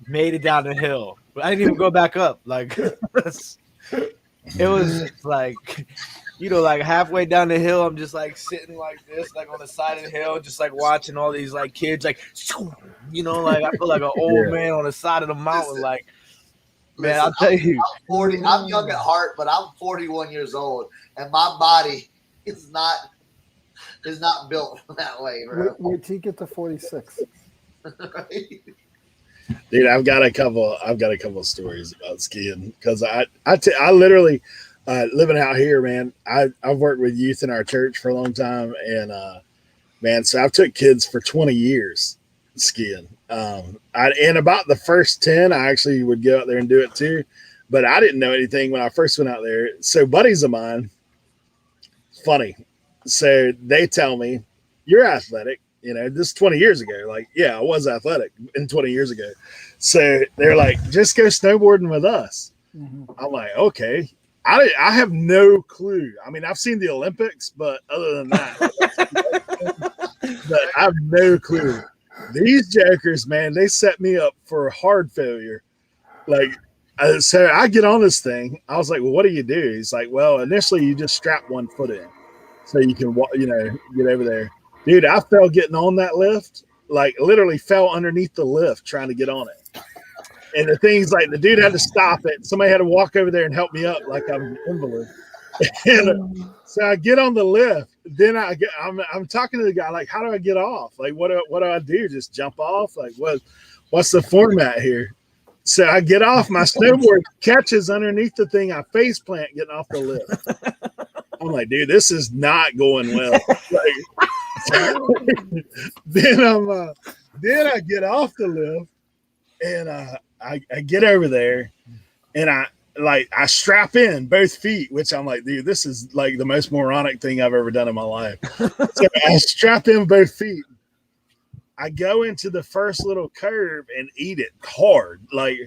Speaker 5: made it down the hill. But I didn't even go back up. Like it was like, you know, like halfway down the hill, I'm just like sitting like this, like on the side of the hill, just like watching all these like kids, like, you know, like I feel like an old man on the side of the mountain, like. Man, I'll tell you.
Speaker 2: I'm 40. I'm young at heart, but I'm 41 years old, and my body is not built that way, bro.
Speaker 4: Wait till you get to 46.
Speaker 2: Right?
Speaker 3: Dude, I've got a couple of stories about skiing because I literally living out here, man. I've worked with youth in our church for a long time, and man, so I've took kids for 20 years skiing. And about the first 10, I actually would go out there and do it too, but I didn't know anything when I first went out there. So buddies of mine, funny. So they tell me, you're athletic, you know, this 20 years ago. Like, yeah, I was athletic in 20 years ago. So they're like, just go snowboarding with us. Mm-hmm. I'm like, okay. I have no clue. I mean, I've seen the Olympics, but other than that, but I have no clue. These jokers, man, they set me up for hard failure. Like, so I get on this thing. I was like, well, what do you do? He's like, well, initially you just strap one foot in so you can, you know, get over there. Dude, I fell getting on that lift, like literally fell underneath the lift trying to get on it. And the thing's like, the dude had to stop it. Somebody had to walk over there and help me up like I'm an invalid. And so I get on the lift. Then I'm talking to the guy like, how do I get off? Like, what do I do? Just jump off? Like, what's the format here? So I get off. My snowboard catches underneath the thing. I face plant getting off the lift. I'm like, dude, this is not going well. Like, then I get off the lift and I get over there and I strap in both feet, which I'm like, dude, this is like the most moronic thing I've ever done in my life. So I strap in both feet. I go into the first little curve and eat it hard. Like,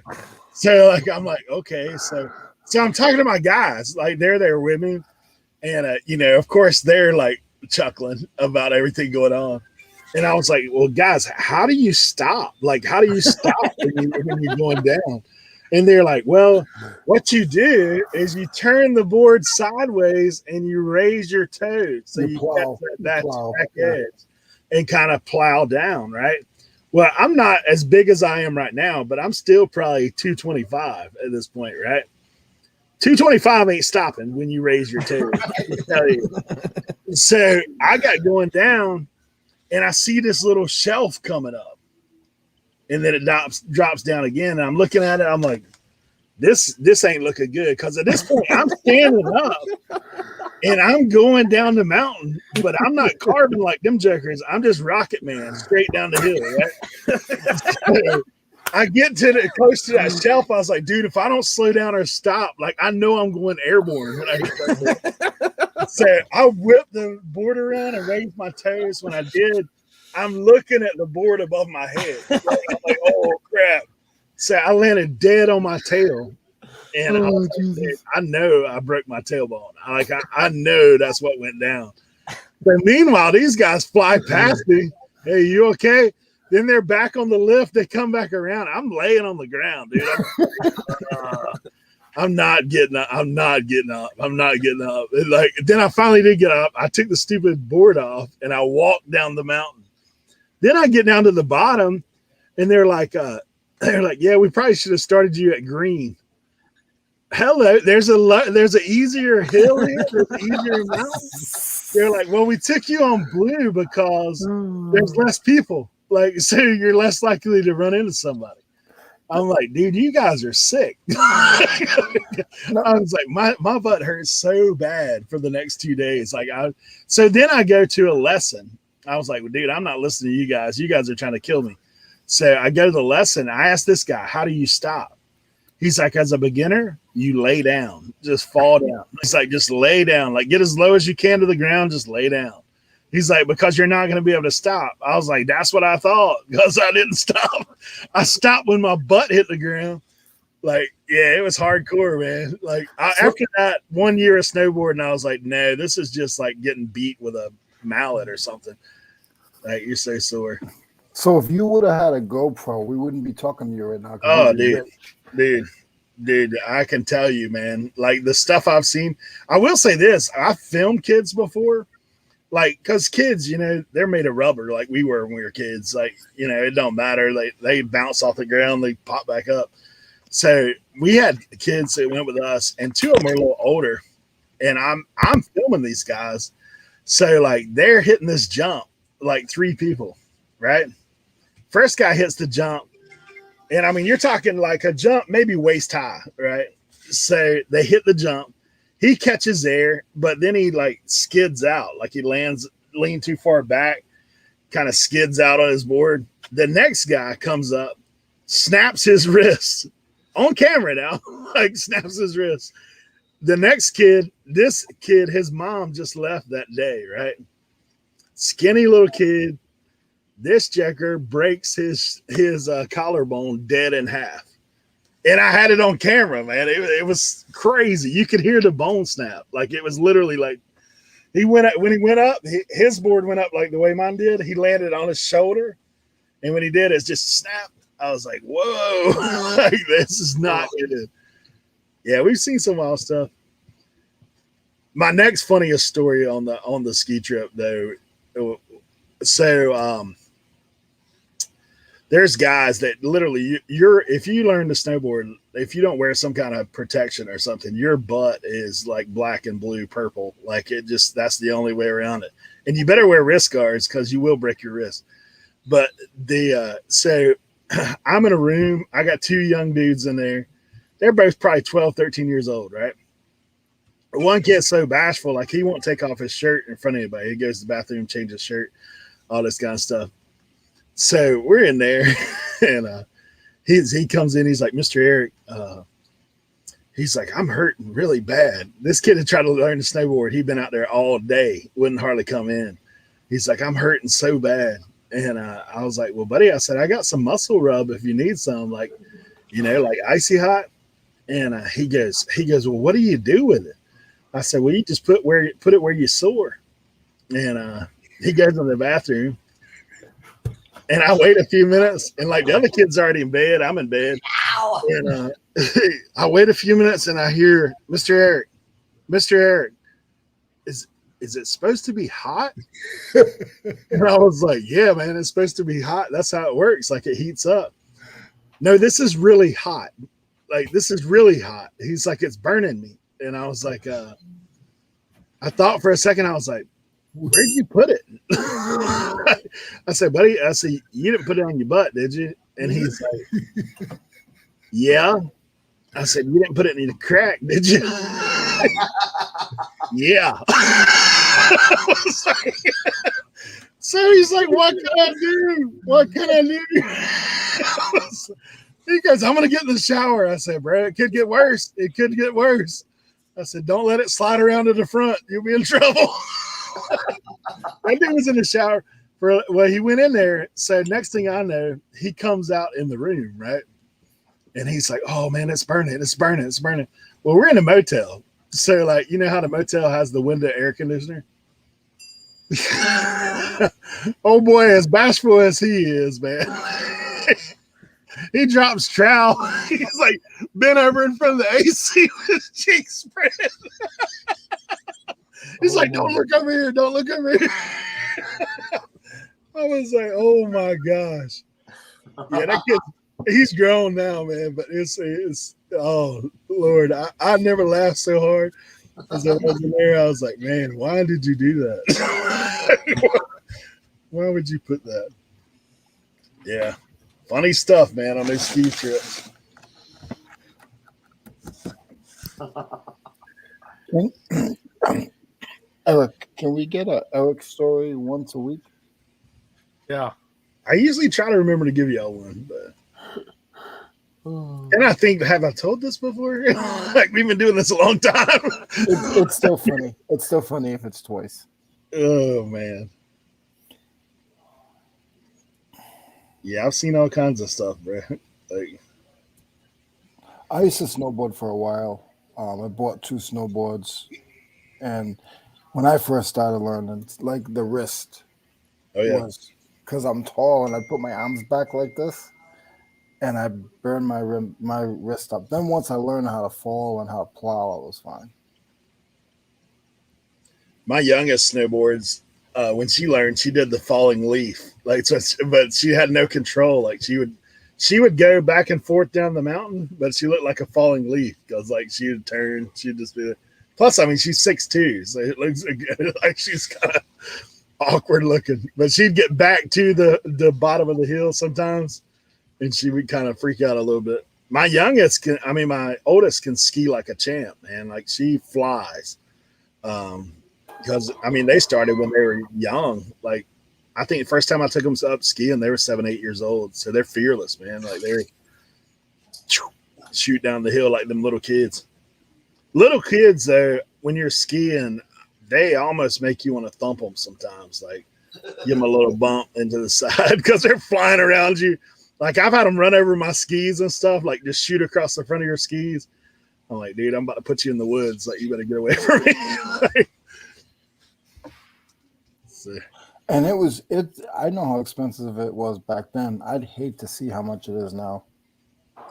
Speaker 3: so like, I'm like, okay. So I'm talking to my guys, like they're there with me. And, you know, of course they're like chuckling about everything going on. And I was like, well, guys, how do you stop? Like, how do you stop when you're going down? And they're like, well, what you do is you turn the board sideways and you raise your toes. So you get that back edge and kind of plow down, right? Well, I'm not as big as I am right now, but I'm still probably 225 at this point, right? 225 ain't stopping when you raise your toes. I tell you. So I got going down and I see this little shelf coming up. And then it drops down again. And I'm looking at it. I'm like, this ain't looking good. Because at this point, I'm standing up and I'm going down the mountain. But I'm not carving like them jokers. I'm just Rocket Man straight down the hill. Right? So I get close to that shelf. I was like, dude, if I don't slow down or stop, like I know I'm going airborne when I get there. So I whipped the board around and raised my toes. When I did, I'm looking at the board above my head. I'm like, oh crap. So I landed dead on my tail. And I know I broke my tailbone. I know that's what went down. But meanwhile, these guys fly past me. Hey, you okay? Then they're back on the lift. They come back around. I'm laying on the ground, dude. I'm not getting up. I'm not getting up. I'm not getting up. And like, then I finally did get up. I took the stupid board off and I walked down the mountain. Then I get down to the bottom and they're like, yeah, we probably should have started you at green. Hello, there's an easier hill here, there's an easier mountain. They're like, well, we took you on blue because there's less people. Like, so you're less likely to run into somebody. I'm like, dude, you guys are sick. I was like, my butt hurts so bad for the next 2 days. So then I go to a lesson. I was like, well, dude, I'm not listening to you guys. You guys are trying to kill me. So I go to the lesson. I asked this guy, how do you stop? He's like, as a beginner, you lay down, just fall down. He's like, just lay down, like get as low as you can to the ground, just lay down. He's like, because you're not going to be able to stop. I was like, that's what I thought, because I didn't stop. I stopped when my butt hit the ground. Like, yeah, it was hardcore, man. Like after that 1 year of snowboarding, I was like, no, this is just like getting beat with a mallet or something. Like, you're so sore.
Speaker 4: So if you would have had a GoPro, we wouldn't be talking to you right now.
Speaker 3: Oh, dude, I can tell you, man, like the stuff I've seen. I will say this. I've filmed kids before. Like, because kids, you know, they're made of rubber like we were when we were kids. Like, you know, it don't matter. They bounce off the ground. They pop back up. So we had kids that went with us, and two of them are a little older. And I'm filming these guys. So, like, they're hitting this jump, like 3 people, right? First guy hits the jump. And, I mean, you're talking like a jump maybe waist high, right? So they hit the jump. He catches air, but then he like skids out, like he leaned too far back, kind of skids out on his board. The next guy comes up, snaps his wrist on camera now, like snaps his wrist. The next kid, his mom just left that day, right? Skinny little kid. This checker breaks his collarbone dead in half. And I had it on camera, man. It was crazy. You could hear the bone snap. Like, it was literally like when he went up, his board went up like the way mine did. He landed on his shoulder. And when he did, it just snapped. I was like, whoa, like, this is not good. Yeah, we've seen some wild stuff. My next funniest story on the ski trip, though. So there's guys that literally if you learn to snowboard, if you don't wear some kind of protection or something, your butt is like black and blue, purple. Like, that's the only way around it. And you better wear wrist guards because you will break your wrist. But so I'm in a room. I got 2 young dudes in there. They're both probably 12, 13 years old, right? One kid's so bashful, like he won't take off his shirt in front of anybody. He goes to the bathroom, changes his shirt, all this kind of stuff. So we're in there, and he comes in. He's like, Mr. Eric, he's like, I'm hurting really bad. This kid had tried to learn to snowboard. He'd been out there all day, wouldn't hardly come in. He's like, I'm hurting so bad. And I was like, well, buddy, I said, I got some muscle rub if you need some, like, you know, like icy hot. And he goes, well, what do you do with it? I said, well, you just put it where you sore. And he goes in the bathroom. And I wait a few minutes, and like the other kid's already in bed, I'm in bed. Ow. And I wait a few minutes, and I hear, Mr. Eric, is it supposed to be hot? And I was like, yeah, man, it's supposed to be hot. That's how it works. Like, it heats up. No, this is really hot. Like, this is really hot. He's like, it's burning me. And I was like, I thought for a second, I was like, where'd you put it? I said, buddy, you didn't put it on your butt, did you? And he's like, yeah. I said, you didn't put it in the crack, did you? Yeah. So he's like, what can I do? What can I do? He goes, I'm going to get in the shower. I said, bro, it could get worse. It could get worse. I said, don't let it slide around to the front. You'll be in trouble. That dude was in the shower. He went in there. So next thing I know, he comes out in the room, right? And he's like, oh, man, it's burning. It's burning. It's burning. Well, we're in a motel. So, like, you know how the motel has the window air conditioner? Oh, boy, as bashful as he is, man. he drops trowel. He's like bent over in front of the AC with his cheeks spread. He's like, don't look over here. Don't look over here. I was like, oh my gosh. Yeah, that kid, he's grown now, man. But it's oh Lord, I never laughed so hard as I was in there. I was like, man, why did you do that? Why would you put that? Yeah, funny stuff, man, on those ski trips.
Speaker 4: Eric, can we get a Eric story once a week?
Speaker 5: Yeah.
Speaker 3: I usually try to remember to give y'all one, but and I think, have I told this before? Like we've been doing this a long time.
Speaker 4: It's still funny. It's still funny if it's twice.
Speaker 3: Oh man. Yeah, I've seen all kinds of stuff, bro. Like,
Speaker 4: I used to snowboard for a while. I bought 2 snowboards, and when I first started learning, it's like the wrist
Speaker 3: oh yeah,
Speaker 4: was because I'm tall and I put my arms back like this, and I burned my wrist up. Then once I learned how to fall and how to plow, I was fine.
Speaker 3: my youngest snowboards. When she learned, she did the falling leaf. Like, so, but she had no control. Like she would go back and forth down the mountain, but she looked like a falling leaf because like she would turn, she'd just be there. Plus, I mean, she's 6'2", so it looks like she's kind of awkward looking. But she'd get back to the bottom of the hill sometimes, and she would kind of freak out a little bit. My oldest can ski like a champ, man. Like she flies. Because I mean, they started when they were young. Like I think the first time I took them up skiing, they were 7, 8 years old. So they're fearless, man. Like they're shoot down the hill like them little kids. Little kids, though, when you're skiing, they almost make you want to thump them sometimes. Like give them a little bump into the side because they're flying around you. Like I've had them run over my skis and stuff, like just shoot across the front of your skis. I'm like, dude, I'm about to put you in the woods. Like you better get away from me. Like, so.
Speaker 4: And I know how expensive it was back then. I'd hate to see how much it is now.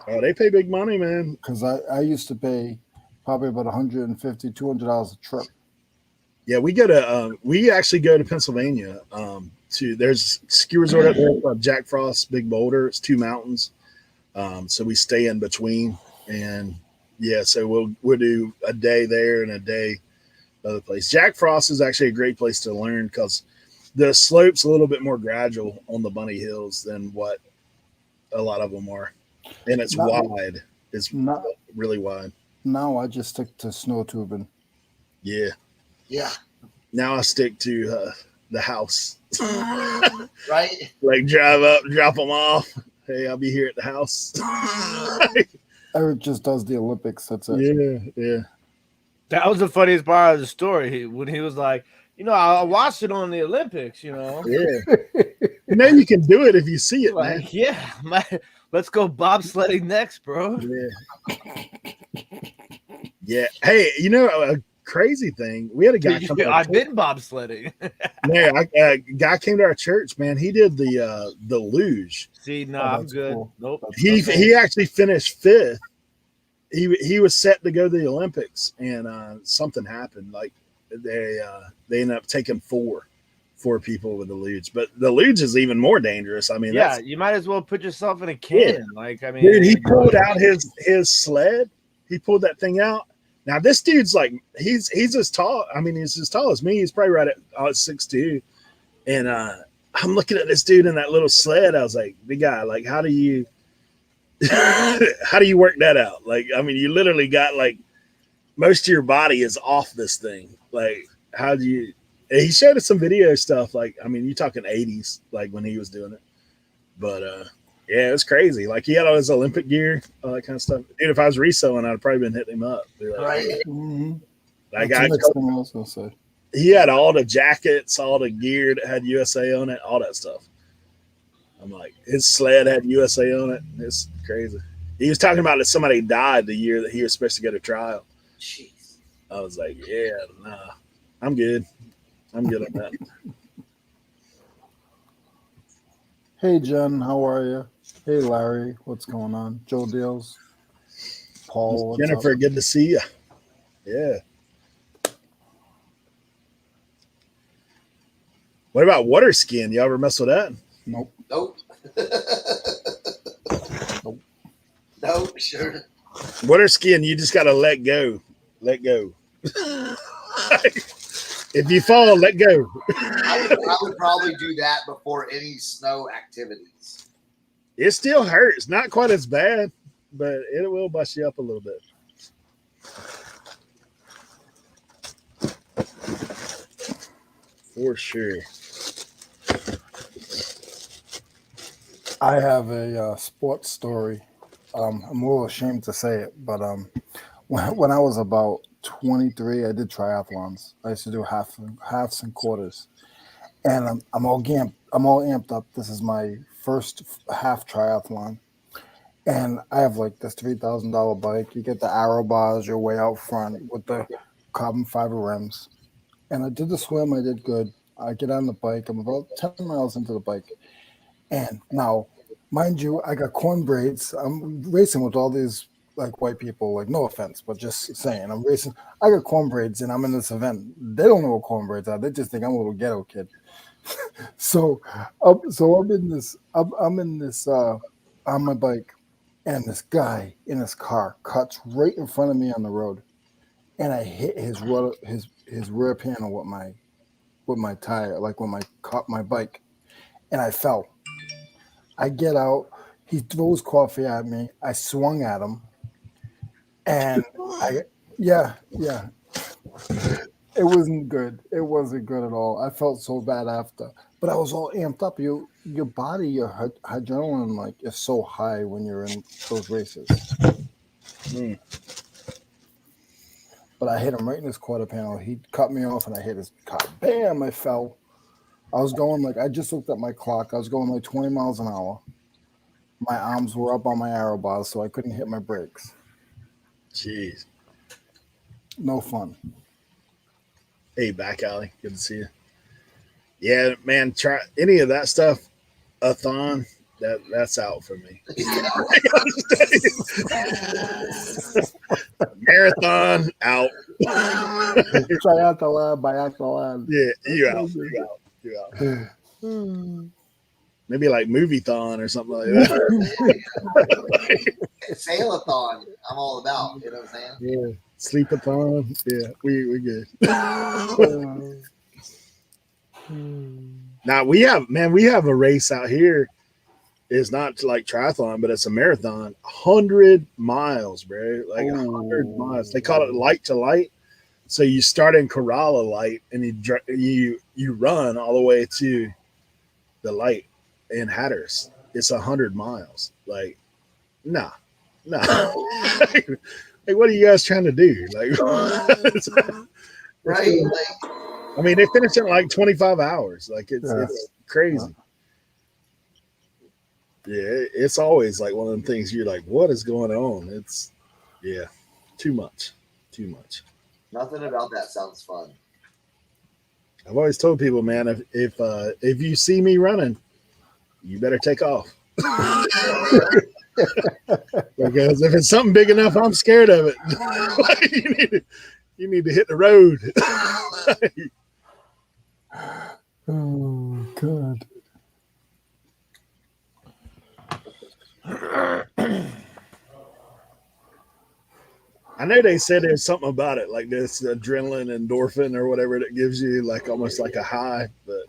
Speaker 3: Oh, they pay big money, man.
Speaker 4: Because I used to pay probably about $150, $200 a trip.
Speaker 3: Yeah, we actually go to Pennsylvania. There's a ski resort up there called Jack Frost Big Boulder. It's 2 mountains. So we stay in between, and yeah, so we'll do a day there and a day other place. Jack Frost is actually a great place to learn because the slope's a little bit more gradual on the bunny hills than what a lot of them are, and it's wide. It's really wide.
Speaker 4: Now I just stick to snow tubing.
Speaker 3: Yeah.
Speaker 2: Yeah.
Speaker 3: Now I stick to the house.
Speaker 2: Right.
Speaker 3: Like drive up, drop them off. Hey, I'll be here at the house.
Speaker 4: Eric just does the Olympics. That's it.
Speaker 3: Yeah.
Speaker 5: That was the funniest part of the story when he was like, I watched it on the Olympics,
Speaker 3: Yeah. You can do it if you see it, man.
Speaker 5: Like, yeah, let's go bobsledding next, bro.
Speaker 3: Yeah. Hey, a crazy thing. We had a guy come.
Speaker 5: I've been bobsledding.
Speaker 3: Yeah, a guy came to our church, man. He did the luge.
Speaker 5: See, no, I'm good.
Speaker 4: Cool.
Speaker 5: Nope.
Speaker 3: He actually finished 5th. He was set to go to the Olympics, and something happened. Like they ended up taking 4 people with the luge. But the luge is even more dangerous. I mean,
Speaker 5: yeah, you might as well put yourself in a cannon. Yeah. Like, I mean,
Speaker 3: dude, he pulled out his sled. He pulled that thing out. Now this dude's like he's as tall. I mean, he's as tall as me. He's probably right at 6'2". And I'm looking at this dude in that little sled. I was like, big guy, like, how do you work that out? Like, I mean, you literally got like most of your body is off this thing. Like, how do you? And he showed us some video stuff. Like, I mean, you're talking 80s, like when he was doing it. But yeah, it was crazy. Like he had all his Olympic gear, all that kind of stuff. Dude, if I was reselling, I'd have probably been hitting him up. Like,
Speaker 2: Right.
Speaker 4: Mm-hmm.
Speaker 3: Like
Speaker 4: That's the next thing I was gonna say.
Speaker 3: He had all the jackets, all the gear that had USA on it, all that stuff. I'm like, his sled had USA on it. It's crazy. He was talking about that somebody died the year that he was supposed to go to trial.
Speaker 2: Jeez.
Speaker 3: I was like, yeah, nah, I'm good. I'm good on that.
Speaker 4: Hey, Jen, how are you? Hey, Larry, what's going on? Joe Deals, Paul, what's
Speaker 3: Jennifer,
Speaker 4: up?
Speaker 3: good to see you. Yeah. What about water skiing? You ever mess with that?
Speaker 4: Nope.
Speaker 2: Nope.
Speaker 4: Nope.
Speaker 2: Nope. Sure.
Speaker 3: Water skiing, you just got to let go. Let go. If you fall, let go.
Speaker 2: I would probably do that before any snow activities.
Speaker 3: It still hurts. Not quite as bad, but it will bust you up a little bit. For sure.
Speaker 4: I have a sports story. I'm a little ashamed to say it, but when I was about 23, I did triathlons. I used to do halves and quarters, and I'm all amped up. This is my first half triathlon, and I have like this $3,000 bike. You get the arrow bars. You're way out front with the carbon fiber rims. And I did the swim. I did good. I get on the bike. I'm about 10 miles into the bike. And now, mind you, I got corn braids. I'm racing with all these like white people, like no offense, but just saying, I'm racing. I got corn braids and I'm in this event. They don't know what corn braids are. They just think I'm a little ghetto kid. So I'm in this, on my bike, and this guy in his car cuts right in front of me on the road. And I hit his rear panel with my tire, like when my bike, and I fell. I get out. He throws coffee at me. I swung at him, and yeah. It wasn't good. It wasn't good at all. I felt so bad after, but I was all amped up. Your body, your adrenaline, like is so high when you're in those races.
Speaker 3: Mm.
Speaker 4: But I hit him right in his quarter panel. He cut me off, and I hit his car. Bam! I fell. I was going like, I just looked at my clock. I was going like 20 miles an hour. My arms were up on my arrow bars, so I couldn't hit my brakes.
Speaker 3: Jeez.
Speaker 4: No fun.
Speaker 3: Hey, back alley. Good to see you. Yeah, man, try any of that stuff. A thon, that's out for me. Marathon, out.
Speaker 4: Triathlon, biathlon.
Speaker 3: Yeah, you out. You out. Maybe like movie thon or something like that.
Speaker 2: Sail-a-thon, I'm all about. You know what I'm saying?
Speaker 3: Yeah. Sleep-a-thon. Yeah, we good. Now we have a race out here. It's not like triathlon, but it's a marathon. 100 miles, bro. Like 100 miles. They call it light to light. So you start in Corolla light and you run all the way to the light in Hatteras. It's 100 miles. Like, nah. Like, what are you guys trying to do? Like,
Speaker 2: Right?
Speaker 3: I mean, they finish in like 25 hours. Like, it's crazy. Yeah, it's always like one of them things you're like, what is going on? It's, yeah, too much.
Speaker 2: Nothing about that sounds fun.
Speaker 3: I've always told people, man, if you see me running, you better take off. Because if it's something big enough, I'm scared of it. you need to hit the road.
Speaker 4: Oh God.
Speaker 3: I know they said there's something about it, like this adrenaline, endorphin, or whatever that gives you, like almost like a high. But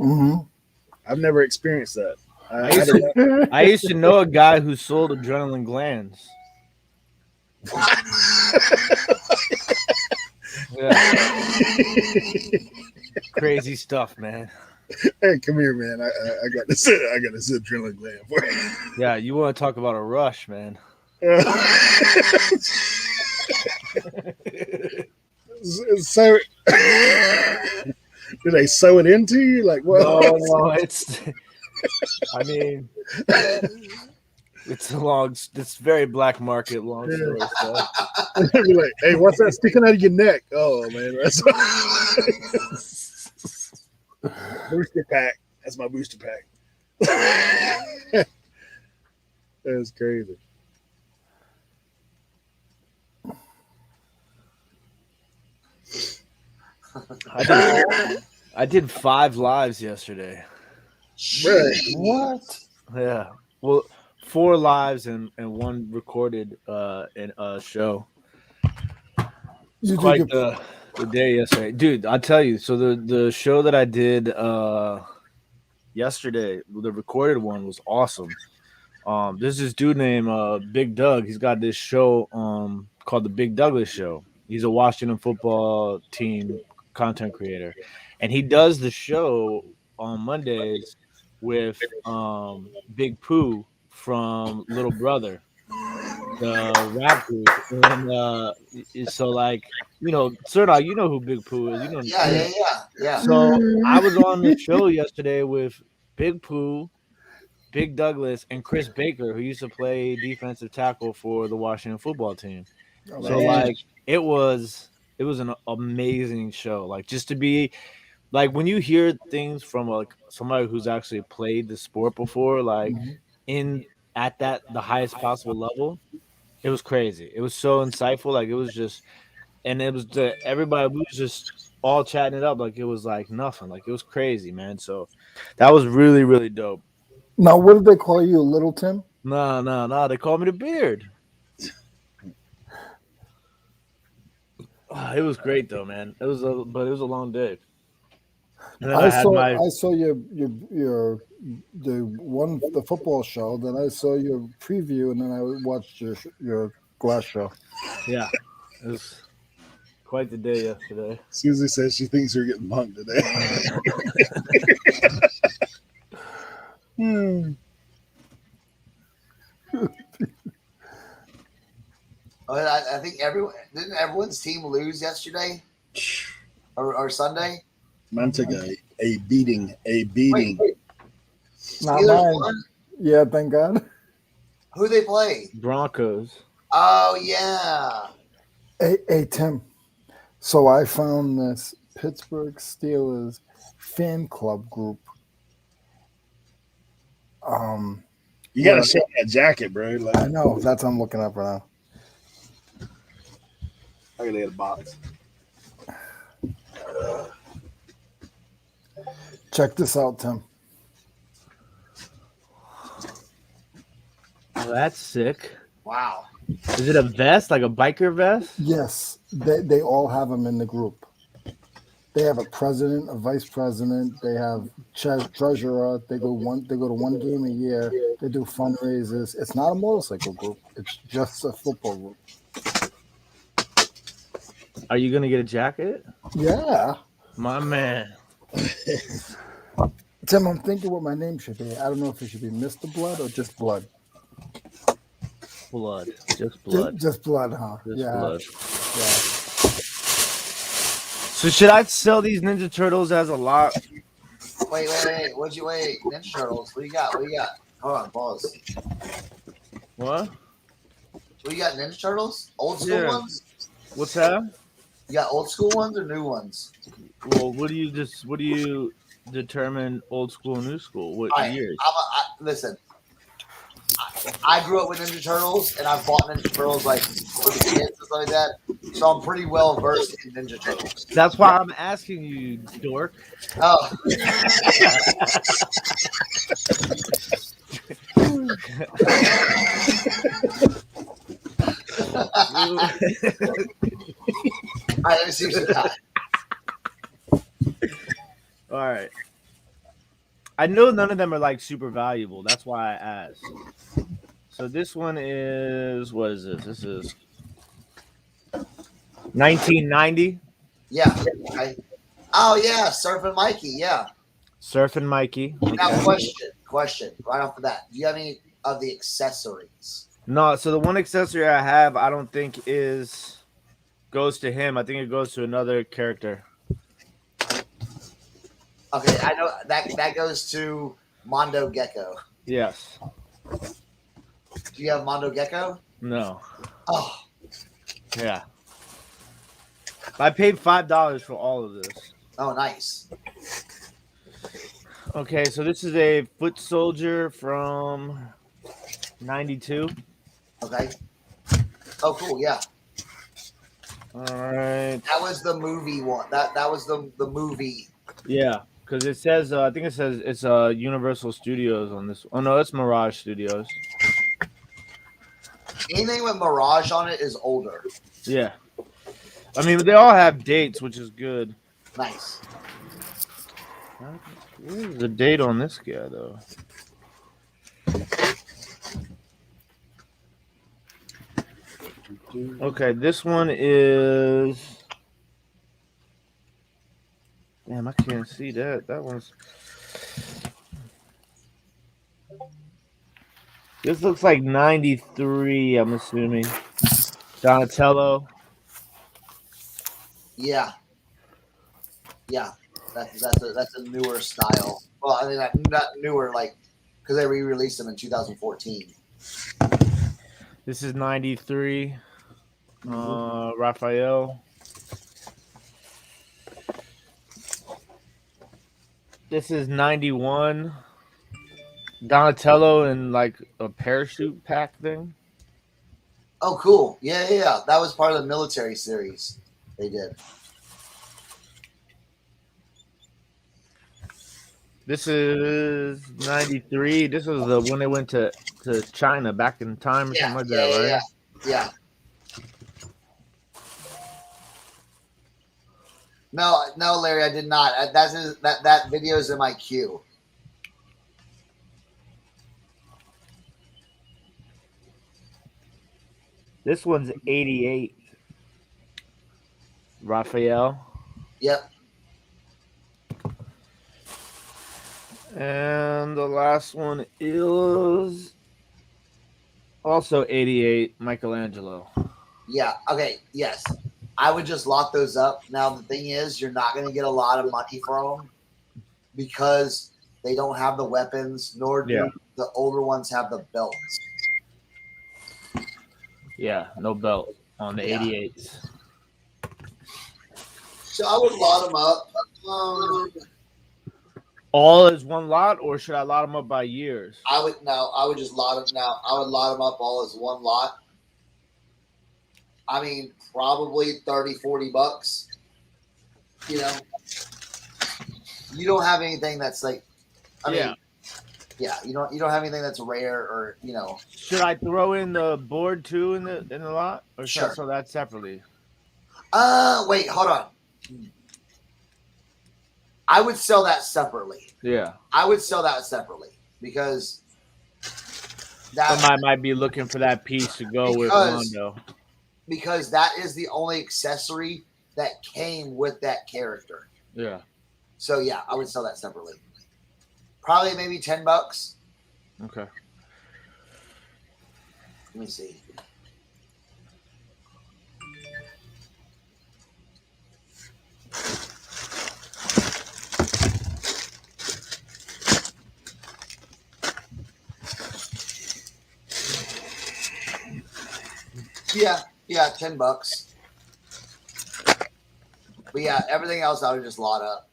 Speaker 3: I've never experienced that.
Speaker 5: I used to know a guy who sold adrenaline glands.
Speaker 3: What?
Speaker 5: Yeah. Crazy stuff, man.
Speaker 3: Hey, come here, man. I got this adrenaline gland for you.
Speaker 5: Yeah, you want to talk about a rush, man.
Speaker 3: So do they sew it into you? Like what?
Speaker 5: No, it's. I mean, it's very black market, long story. So.
Speaker 3: Be like, hey, what's that sticking out of your neck? Oh man, that's booster pack. That's my booster pack. That's crazy.
Speaker 5: I did 5 lives yesterday.
Speaker 2: Jeez.
Speaker 4: What?
Speaker 5: Yeah. Well, 4 lives and one recorded in a show. It's
Speaker 4: You did
Speaker 5: quite
Speaker 4: your
Speaker 5: the day yesterday. Dude, I'll tell you. So the show that I did yesterday, the recorded one was awesome. There's this dude named Big Doug. He's got this show called the Big Douglas Show. He's a Washington football team content creator, and he does the show on Mondays with Big Pooh from Little Brother, the rap group, and so like Serdar, you know who Big Pooh is, you know.
Speaker 2: Yeah.
Speaker 5: So I was on the show yesterday with Big Pooh, Big Douglas, and Chris Baker, who used to play defensive tackle for the Washington football team.
Speaker 4: Oh,
Speaker 5: So
Speaker 4: man.
Speaker 5: like it was an amazing show. Like just to be like when you hear things from like somebody who's actually played the sport before, like
Speaker 4: Mhm.
Speaker 5: in at that the highest possible level, it was crazy. It was so insightful. Like it was just, and it was everybody. We was just all chatting it up like it was like nothing. Like it was crazy, man. So that was really really dope.
Speaker 4: Now, what did they call you, Little Tim?
Speaker 5: No. They called me the Beard. It was great though, man. But it was a long day. And then I had my
Speaker 4: I saw your the football show. Then I saw your preview, and then I watched your glass show.
Speaker 5: yeah. It was quite the day yesterday.
Speaker 3: Susie says she thinks you're getting punked today.
Speaker 2: I think didn't everyone's team lose yesterday or Sunday?
Speaker 3: Mine took a beating. A beating.
Speaker 2: Wait.
Speaker 4: Not
Speaker 2: Steelers
Speaker 4: mine.
Speaker 2: won?
Speaker 4: Yeah, thank God.
Speaker 2: Who they play?
Speaker 5: Broncos.
Speaker 2: Oh yeah.
Speaker 4: Hey, Tim. So I found this Pittsburgh Steelers fan club group.
Speaker 3: You gotta show that jacket, bro. Like,
Speaker 4: I know that's what I'm looking up right now.
Speaker 3: I gotta get a box.
Speaker 4: Check this out, Tim.
Speaker 5: Oh, that's sick.
Speaker 2: Wow.
Speaker 5: Is it a vest, like a biker vest?
Speaker 4: Yes, they all have them in the group. They have a president, a vice president. They have treasurer. They go to one game a year. They do fundraisers. It's not a motorcycle group. It's just a football group.
Speaker 5: Are you gonna get a jacket?
Speaker 4: Yeah,
Speaker 5: My man.
Speaker 4: Tim. I'm thinking what my name should be. I don't know if it should be Mr. Blood or just Blood.
Speaker 5: Blood. Just blood.
Speaker 4: Just Blood, huh?
Speaker 5: Just
Speaker 4: yeah.
Speaker 5: blood.
Speaker 4: Yeah.
Speaker 5: So should I sell these Ninja Turtles as a lot?
Speaker 2: Wait. Wait. Ninja Turtles. What do you got? Hold on, pause.
Speaker 5: What?
Speaker 2: What you got? Ninja Turtles? Old school
Speaker 5: Yeah.
Speaker 2: ones?
Speaker 5: What's that?
Speaker 2: You got old school ones or new ones?
Speaker 5: Well, what do you determine old school, new school? What
Speaker 2: All right,
Speaker 5: years?
Speaker 2: listen. I grew up with Ninja Turtles, and I've bought Ninja Turtles like for the kids and stuff like that. So I'm pretty well versed in Ninja Turtles.
Speaker 5: That's why I'm asking you, dork.
Speaker 2: Oh, all right, let me see what you got.
Speaker 5: All right. I know none of them are like super valuable. That's why I asked. So this one is, what is this? This is 1990.
Speaker 2: Yeah. Okay. Oh yeah, Surfing Mikey. Yeah.
Speaker 5: Surfing Mikey.
Speaker 2: Now,
Speaker 5: Okay.
Speaker 2: question, right off the bat. Do you have any of the accessories?
Speaker 5: No, so the one accessory I have, I don't think goes to him. I think it goes to another character.
Speaker 2: Okay, I know that goes to Mondo Gecko.
Speaker 5: Yes.
Speaker 2: Do you have Mondo Gecko?
Speaker 5: No.
Speaker 2: Oh,
Speaker 5: Yeah. I paid $5 for all of this.
Speaker 2: oh, nice.
Speaker 5: Okay, so this is a foot soldier from 92.
Speaker 2: Okay. Oh, cool. Yeah,
Speaker 5: All right.
Speaker 2: that was the movie one. That was the movie.
Speaker 5: Yeah, because it says I think it says it's Universal Studios on this. Oh no, it's Mirage Studios.
Speaker 2: Anything with Mirage on it is older.
Speaker 5: Yeah, I mean they all have dates, which is good.
Speaker 2: Nice.
Speaker 5: Where's the date on this guy though? Okay, this one is. Damn, I can't see that. That one's. This looks like 93, I'm assuming. Donatello.
Speaker 2: Yeah. Yeah. That's a newer style. Well, I mean, not newer, like, because they re-released them in 2014.
Speaker 5: This is 93. Raphael. This is 91. Donatello in like a parachute pack thing.
Speaker 2: Oh, cool. Yeah. That was part of the military series they did.
Speaker 5: This is 93. This was the when they went to China back in time or something like that, right?
Speaker 2: Yeah. No, Larry, I did not. That video is in my queue.
Speaker 5: This one's 88. Raphael.
Speaker 2: Yep.
Speaker 5: And the last one is also 88, Michelangelo.
Speaker 2: Yeah. Okay. Yes. I would just lock those up. Now, the thing is, you're not going to get a lot of money from them because they don't have the weapons, nor do the older ones have the belts.
Speaker 5: Yeah, no belt on the 88s.
Speaker 2: So I would lot them up.
Speaker 5: All is one lot, or should I lot them up by years?
Speaker 2: I would just lot them now. I would lot them up all as one lot. I mean, probably $30-$40. You know, you don't have anything that's like, I mean, you don't have anything that's rare or
Speaker 5: Should I throw in the board too in the lot, or should I sell that separately?
Speaker 2: Wait, hold on. I would sell that separately.
Speaker 5: Yeah,
Speaker 2: I would sell that separately because
Speaker 5: I might be looking for that piece to go with Rondo.
Speaker 2: Because that is the only accessory that came with that character.
Speaker 5: Yeah.
Speaker 2: So yeah, I would sell that separately. Probably maybe $10.
Speaker 5: Okay.
Speaker 2: Let me see. Yeah, $10. But yeah, everything else I would just lot up.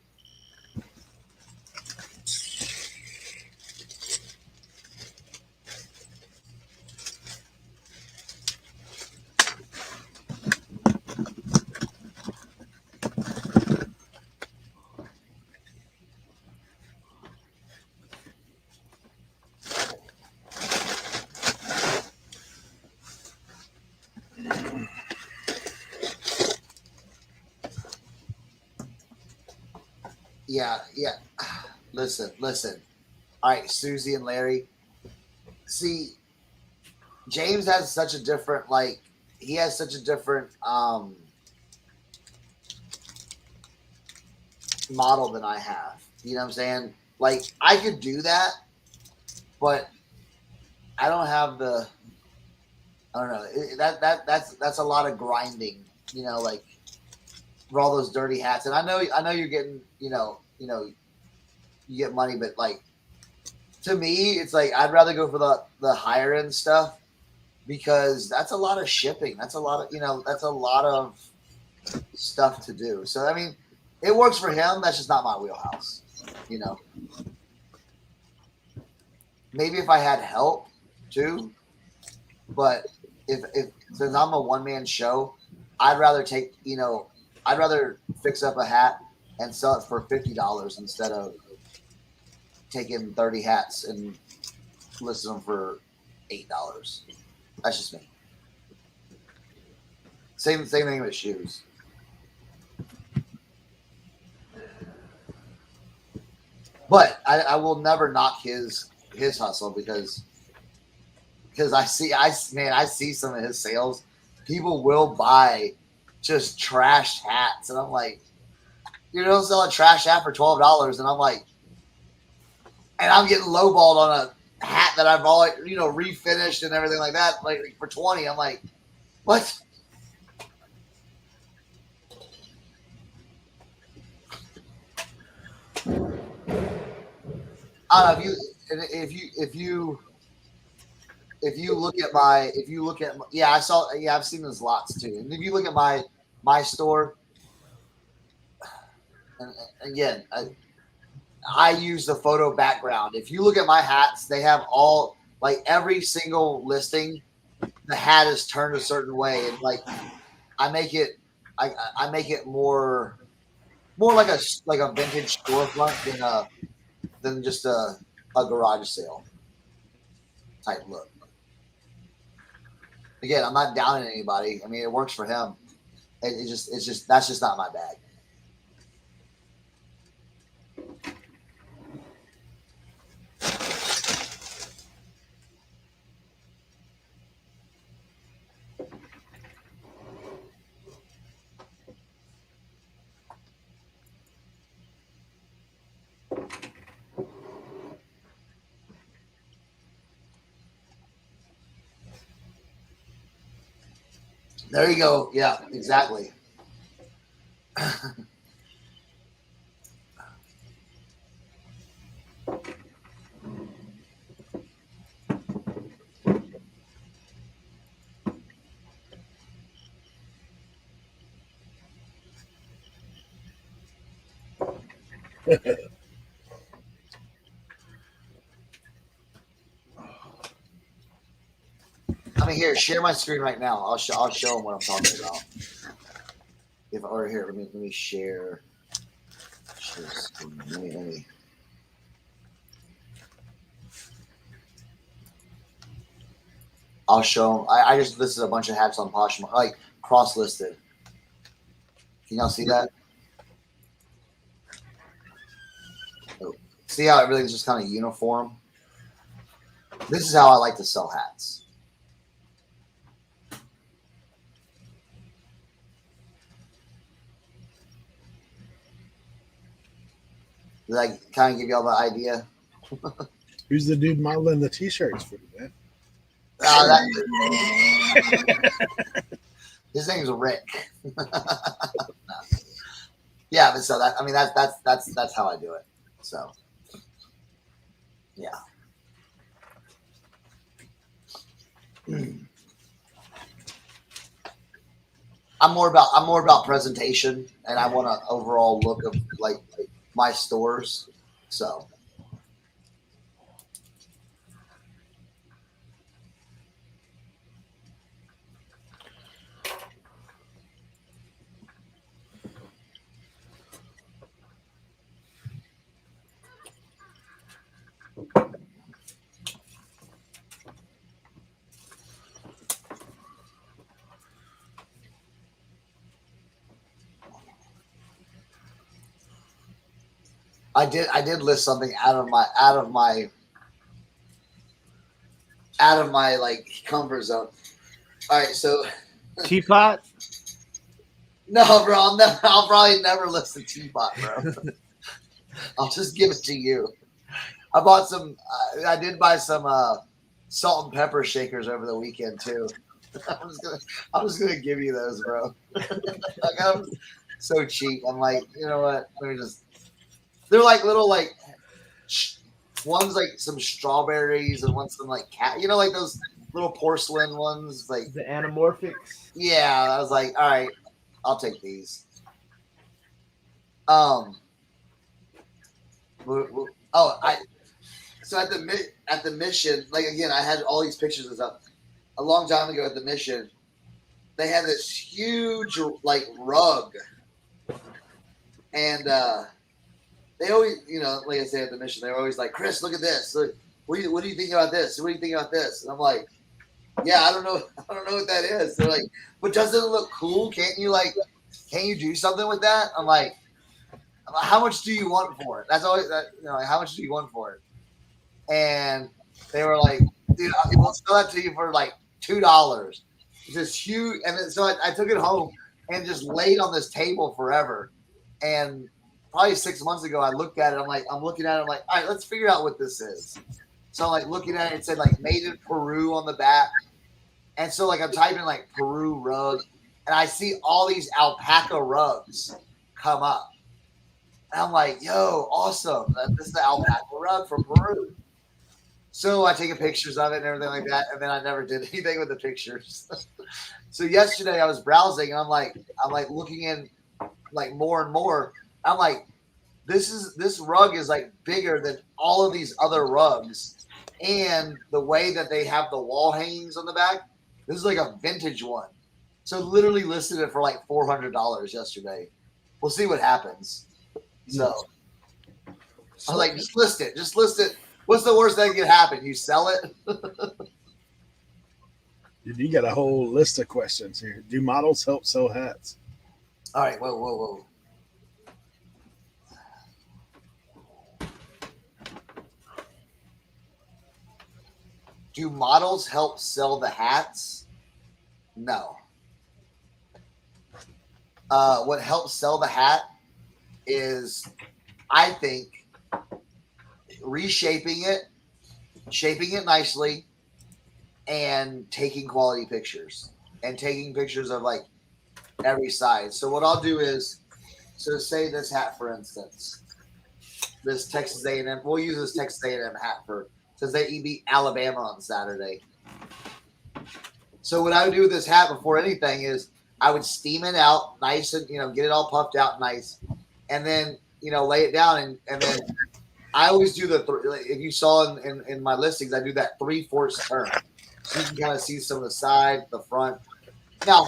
Speaker 2: Yeah. Listen. All right, Susie and Larry. See, James has such a different model than I have. You know what I'm saying? Like, I could do that, but I don't have the. I don't know. That's a lot of grinding. Like for all those dirty hats. And I know you're getting. You get money, but like to me, it's like I'd rather go for the higher end stuff because that's a lot of shipping. That's a lot of that's a lot of stuff to do. So I mean, it works for him. That's just not my wheelhouse. maybe if I had help too, but if since I'm a one man show, I'd rather I'd rather fix up a hat and sell it for $50 instead of taking 30 hats and listing them for $8. That's just me. Same thing with shoes. But I will never knock his hustle because I see some of his sales. People will buy just trash hats, and I'm like, you don't sell a trash hat for $12, and I'm like, and I'm getting lowballed on a hat that I've already refinished and everything like that, like for 20. I'm like, what? I don't know if you look at I've seen those lots too. And if you look at my store, and again, I use the photo background. If you look at my hats, they have all like every single listing, the hat is turned a certain way, and like I make it more like a vintage storefront than just a garage sale type look. Again, I'm not downing anybody. I mean, it works for him. It's just that's just not my bag. There you go. Yeah, exactly. I mean, here, share my screen right now. I'll show them what I'm talking about. Let me share. Let me. I'll show them. I just listed a bunch of hats on Poshmark, like cross listed. Can y'all see that? Oh, see how everything's just kind of uniform? This is how I like to sell hats. Did I kind of give y'all the idea?
Speaker 3: Who's the dude modeling the t-shirts for you, man?
Speaker 2: His name's Rick. Yeah, but so that's how I do it. So yeah. I'm more about presentation, and I want an overall look of like my stores. So I did list something out of my like comfort zone. All right, so
Speaker 5: Teapot.
Speaker 2: no, bro, I'll probably never list a teapot, bro. I'll just give it to you. I bought some. I did buy some salt and pepper shakers over the weekend too. I'm just gonna give you those, bro. Like, I'm so cheap. I'm like, you know what? Let me just. They're like little one's like some strawberries and one's some like cat. You know, like those little porcelain ones, like
Speaker 5: The anamorphics.
Speaker 2: Yeah, I was like, all right, I'll take these. So at the mission, like again, I had all these pictures and stuff. A long time ago at the mission, they had this huge like rug, and they always, like I say at the mission, they're always like, Chris, look at this. Look, what do you think about this? What do you think about this? And I'm like, yeah, I don't know what that is. They're like, but doesn't it look cool? Can't you do something with that? I'm like, how much do you want for it? That's always that, like, how much do you want for it? And they were like, dude, we'll sell that to you for like $2. It's this huge, and then, so I took it home and just laid on this table forever. And probably 6 months ago, I looked at it. I'm looking at it. I'm like, all right, let's figure out what this is. So I'm like looking at it. It said like made in Peru on the back. And so like I'm typing like Peru rug, and I see all these alpaca rugs come up. And I'm like, yo, awesome. This is the alpaca rug from Peru. So I take pictures of it and everything like that. And then I never did anything with the pictures. So yesterday I was browsing and I'm like looking in like more and more. I'm like, this rug is like bigger than all of these other rugs. And the way that they have the wall hangings on the back, this is like a vintage one. So literally listed it for like $400 yesterday. We'll see what happens. So I was like, just list it. What's the worst that could happen? You sell it?
Speaker 3: Dude, you got a whole list of questions here. Do models help sell hats?
Speaker 2: All right. Whoa. Do models help sell the hats? No. What helps sell the hat is, I think, reshaping it, shaping it nicely, and taking quality pictures. And taking pictures of like every size. So what I'll do is, so say this hat, for instance, this Texas A&M, we'll use this Texas A&M hat since they beat Alabama on Saturday. So what I would do with this hat before anything is I would steam it out nice and, get it all puffed out nice. And then, lay it down. And then I always do if you saw in my listings, I do that 3/4 turn. So you can kind of see some of the side, the front. Now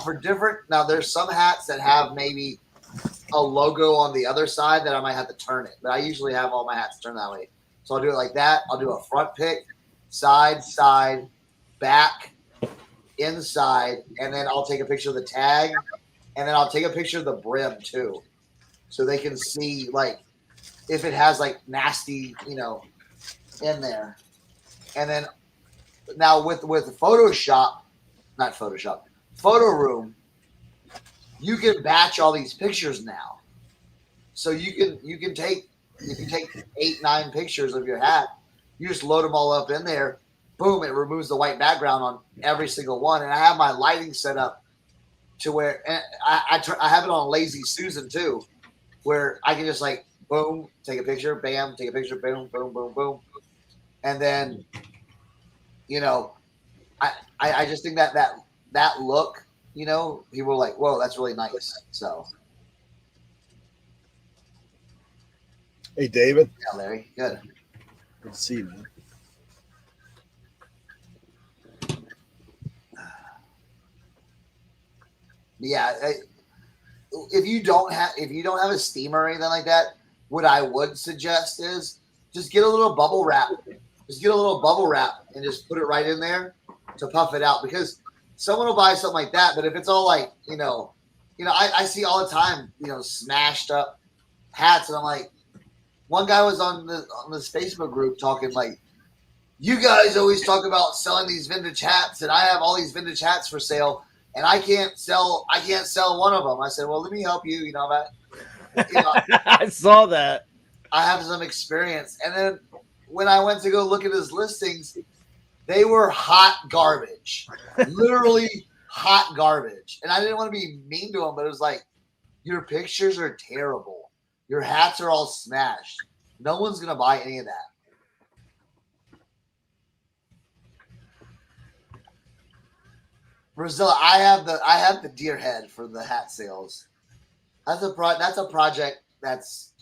Speaker 2: there's some hats that have maybe a logo on the other side that I might have to turn it. But I usually have all my hats turned that way. So I'll do it like that. I'll do a front pick, side, back, inside, and then I'll take a picture of the tag, and then I'll take a picture of the brim too, so they can see like if it has like nasty, in there. And then now with Photo Room, you can batch all these pictures now. So you can take 8-9 pictures of your hat. You just load them all up in there. Boom! It removes the white background on every single one. And I have my lighting set up to where, and I have it on Lazy Susan too, where I can just like boom, take a picture, bam, take a picture, boom, boom, boom, boom, and then I just think that look, people are like, whoa, that's really nice. So.
Speaker 3: Hey, David.
Speaker 2: Yeah, Larry. Good.
Speaker 3: Good to see you, man.
Speaker 2: Yeah. If you don't have a steamer or anything like that, what I would suggest is just get a little bubble wrap. Just get a little bubble wrap and just put it right in there to puff it out, because someone will buy something like that. But if it's all like, I see all the time, smashed up hats, and I'm like, one guy was on this Facebook group talking like, you guys always talk about selling these vintage hats, and I have all these vintage hats for sale, and I can't sell one of them. I said, well, let me help you.
Speaker 5: I saw that.
Speaker 2: I have some experience. And then when I went to go look at his listings, they were hot garbage, literally hot garbage. And I didn't want to be mean to him, but it was like, your pictures are terrible. Your hats are all smashed. No one's going to buy any of that. Brazil, I have the deer head for the hat sales. That's a project that's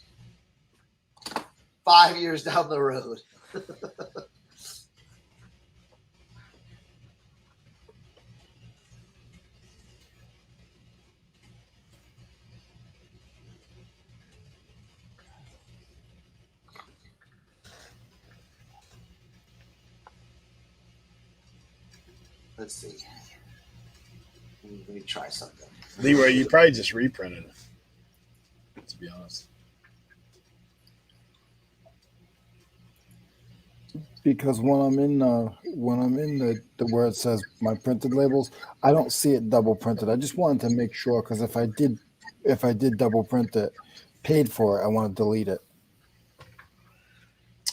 Speaker 2: 5 years down the road. Let's see. Let me try something.
Speaker 3: Leroy, you probably just reprinted it, to be honest.
Speaker 4: Because when I'm in the where it says my printed labels, I don't see it double printed. I just wanted to make sure because if I did double print it, paid for it, I want to delete it.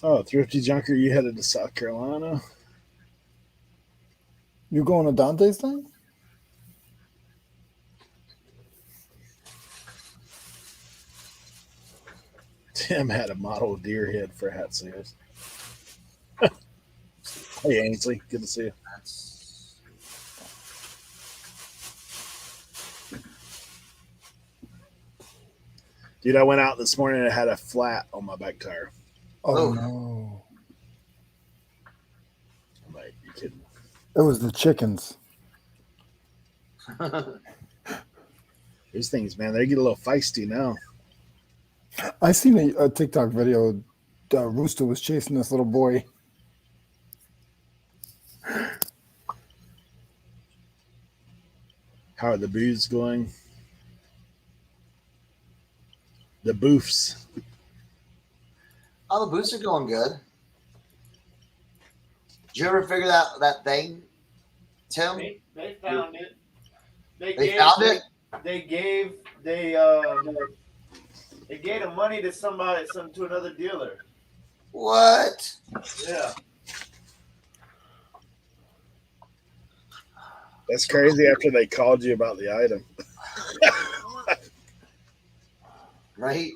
Speaker 3: Oh, Thrifty Junker, you headed to South Carolina?
Speaker 4: You going to Dante's thing?
Speaker 3: Tim had a model deer head for hat sales. Hey, Ainsley, good to see you. Dude, I went out this morning and I had a flat on my back tire.
Speaker 4: Oh no!
Speaker 3: I'm like, you kidding?
Speaker 4: It was the chickens.
Speaker 3: These things, man, they get a little feisty now.
Speaker 4: I seen a TikTok video. The rooster was chasing this little boy.
Speaker 3: How are the booths going? The booths.
Speaker 2: Oh, the boots are going good. Did you ever figure that thing, Tim?
Speaker 5: They found it.
Speaker 2: They found it?
Speaker 5: They gave the money to to another dealer.
Speaker 2: What?
Speaker 5: Yeah.
Speaker 3: That's crazy after they called you about the item.
Speaker 2: Right?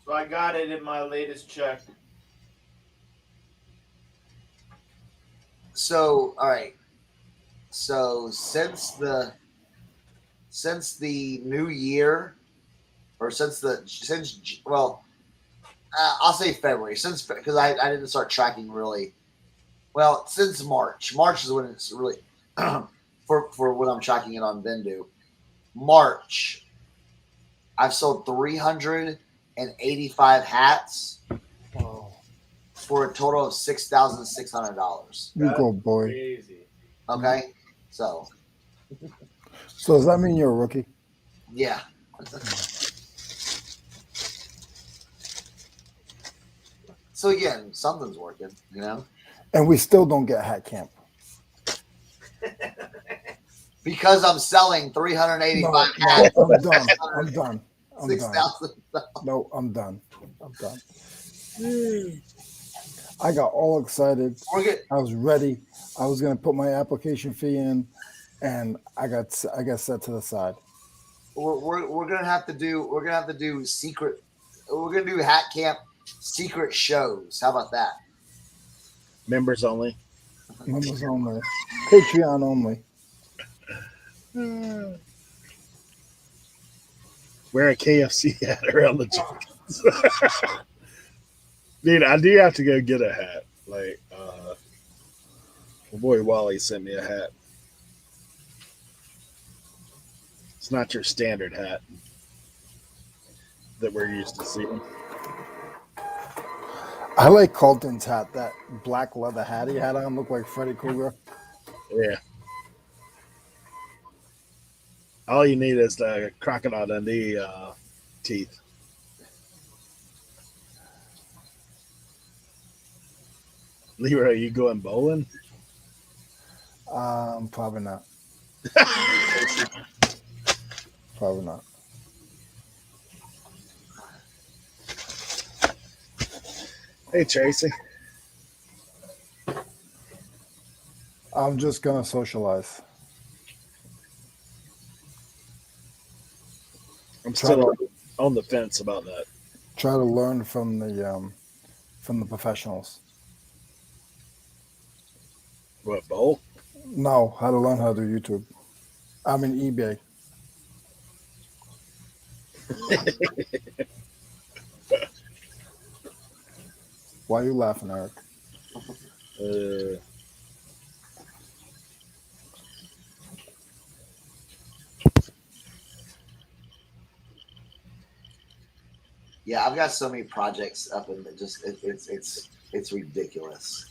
Speaker 5: So I got it in my latest check.
Speaker 2: So, all right. So since the new year, or I'll say February, because I didn't start tracking really. Well, since March. March is when it's really for when I'm tracking it on Vendu. March, I've sold 385 hats for a total of $6,600.
Speaker 4: You go, boy.
Speaker 5: Crazy.
Speaker 2: Okay, so
Speaker 4: does that mean you're a rookie?
Speaker 2: yeah. So again, something's working, you know.
Speaker 4: And we still don't get hat camp.
Speaker 2: Because I'm selling 385 hats.
Speaker 4: I'm done. I'm done. I'm done.
Speaker 2: 6,000.
Speaker 4: No, I'm done. I'm done. I got all excited. I was ready. I was gonna put my application fee in, and I got set to the side.
Speaker 2: We're gonna have to do secret. We're gonna do hat camp secret shows. How about that?
Speaker 3: Members only.
Speaker 4: Members only. Patreon only.
Speaker 3: Wear a KFC hat around the chickens. Dude, I do have to go get a hat. Like, my boy Wally sent me a hat. It's not your standard hat that we're used to seeing.
Speaker 4: I like Colton's hat. That black leather hat he had on looked like Freddy Krueger.
Speaker 3: Yeah. All you need is the Crocodile Dundee teeth. Leroy, you going bowling?
Speaker 4: Probably not. Probably not.
Speaker 3: Hey, Tracy.
Speaker 4: I'm just gonna socialize.
Speaker 3: I'm still on the fence about that.
Speaker 4: Try to learn from the professionals.
Speaker 3: What, bowl?
Speaker 4: No, how to learn how to do YouTube. I'm in eBay. Why are you laughing, Eric?
Speaker 2: Yeah, I've got so many projects up and it's ridiculous.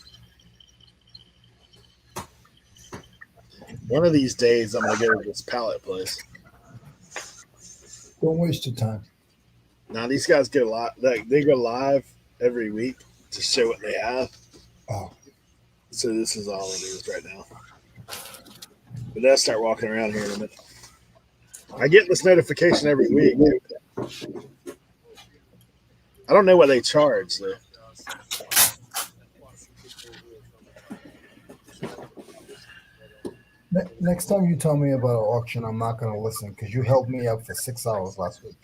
Speaker 3: One of these days, I'm gonna go to this pallet place.
Speaker 4: Don't waste your time.
Speaker 3: Now these guys go live. They go live every week to show what they have.
Speaker 4: Oh,
Speaker 3: So this is all it is right now. But they'll start walking around here in a minute. I get this notification every week. I don't know what they charge though.
Speaker 4: next time you tell me about an auction, I'm not going to listen because you held me up for 6 hours last week.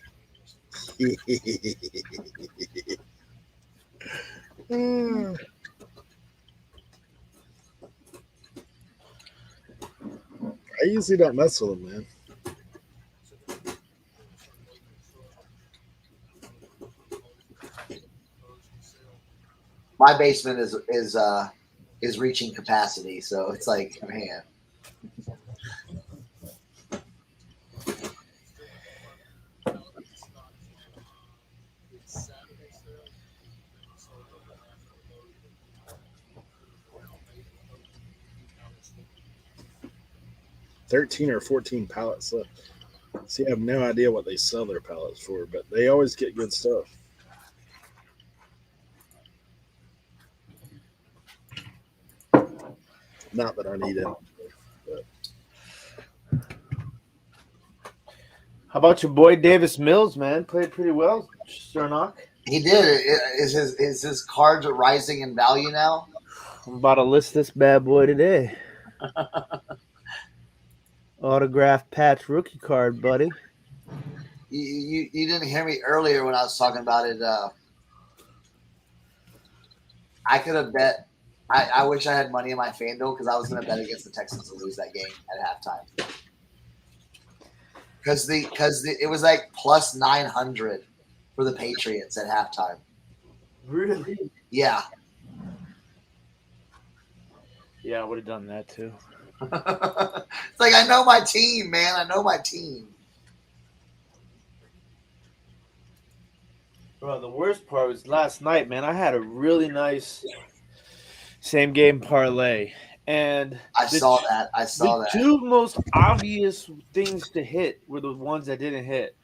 Speaker 3: I usually don't mess with them, man.
Speaker 2: My basement is reaching capacity, so it's like, man.
Speaker 3: $13 or 14 pallets left. See, I have no idea what they sell their pallets for, but they always get good stuff. Not that I need it.
Speaker 5: How about your boy Davis Mills, man? Played pretty well, Cernock.
Speaker 2: He did. Is his cards rising in value now?
Speaker 5: I'm about to list this bad boy today. Autograph patch rookie card, buddy.
Speaker 2: You didn't hear me earlier when I was talking about it. I could have bet. I wish I had money in my FanDuel because I was going to bet against the Texans to lose that game at halftime. Because it was like plus 900 for the Patriots at halftime.
Speaker 5: Really?
Speaker 2: Yeah.
Speaker 5: Yeah, I would have done that too.
Speaker 2: It's like, I know my team, man. I know my team.
Speaker 5: Bro, the worst part was last night, man. I had a really nice same game parlay. And
Speaker 2: I saw that.
Speaker 5: The two most obvious things to hit were the ones that didn't hit.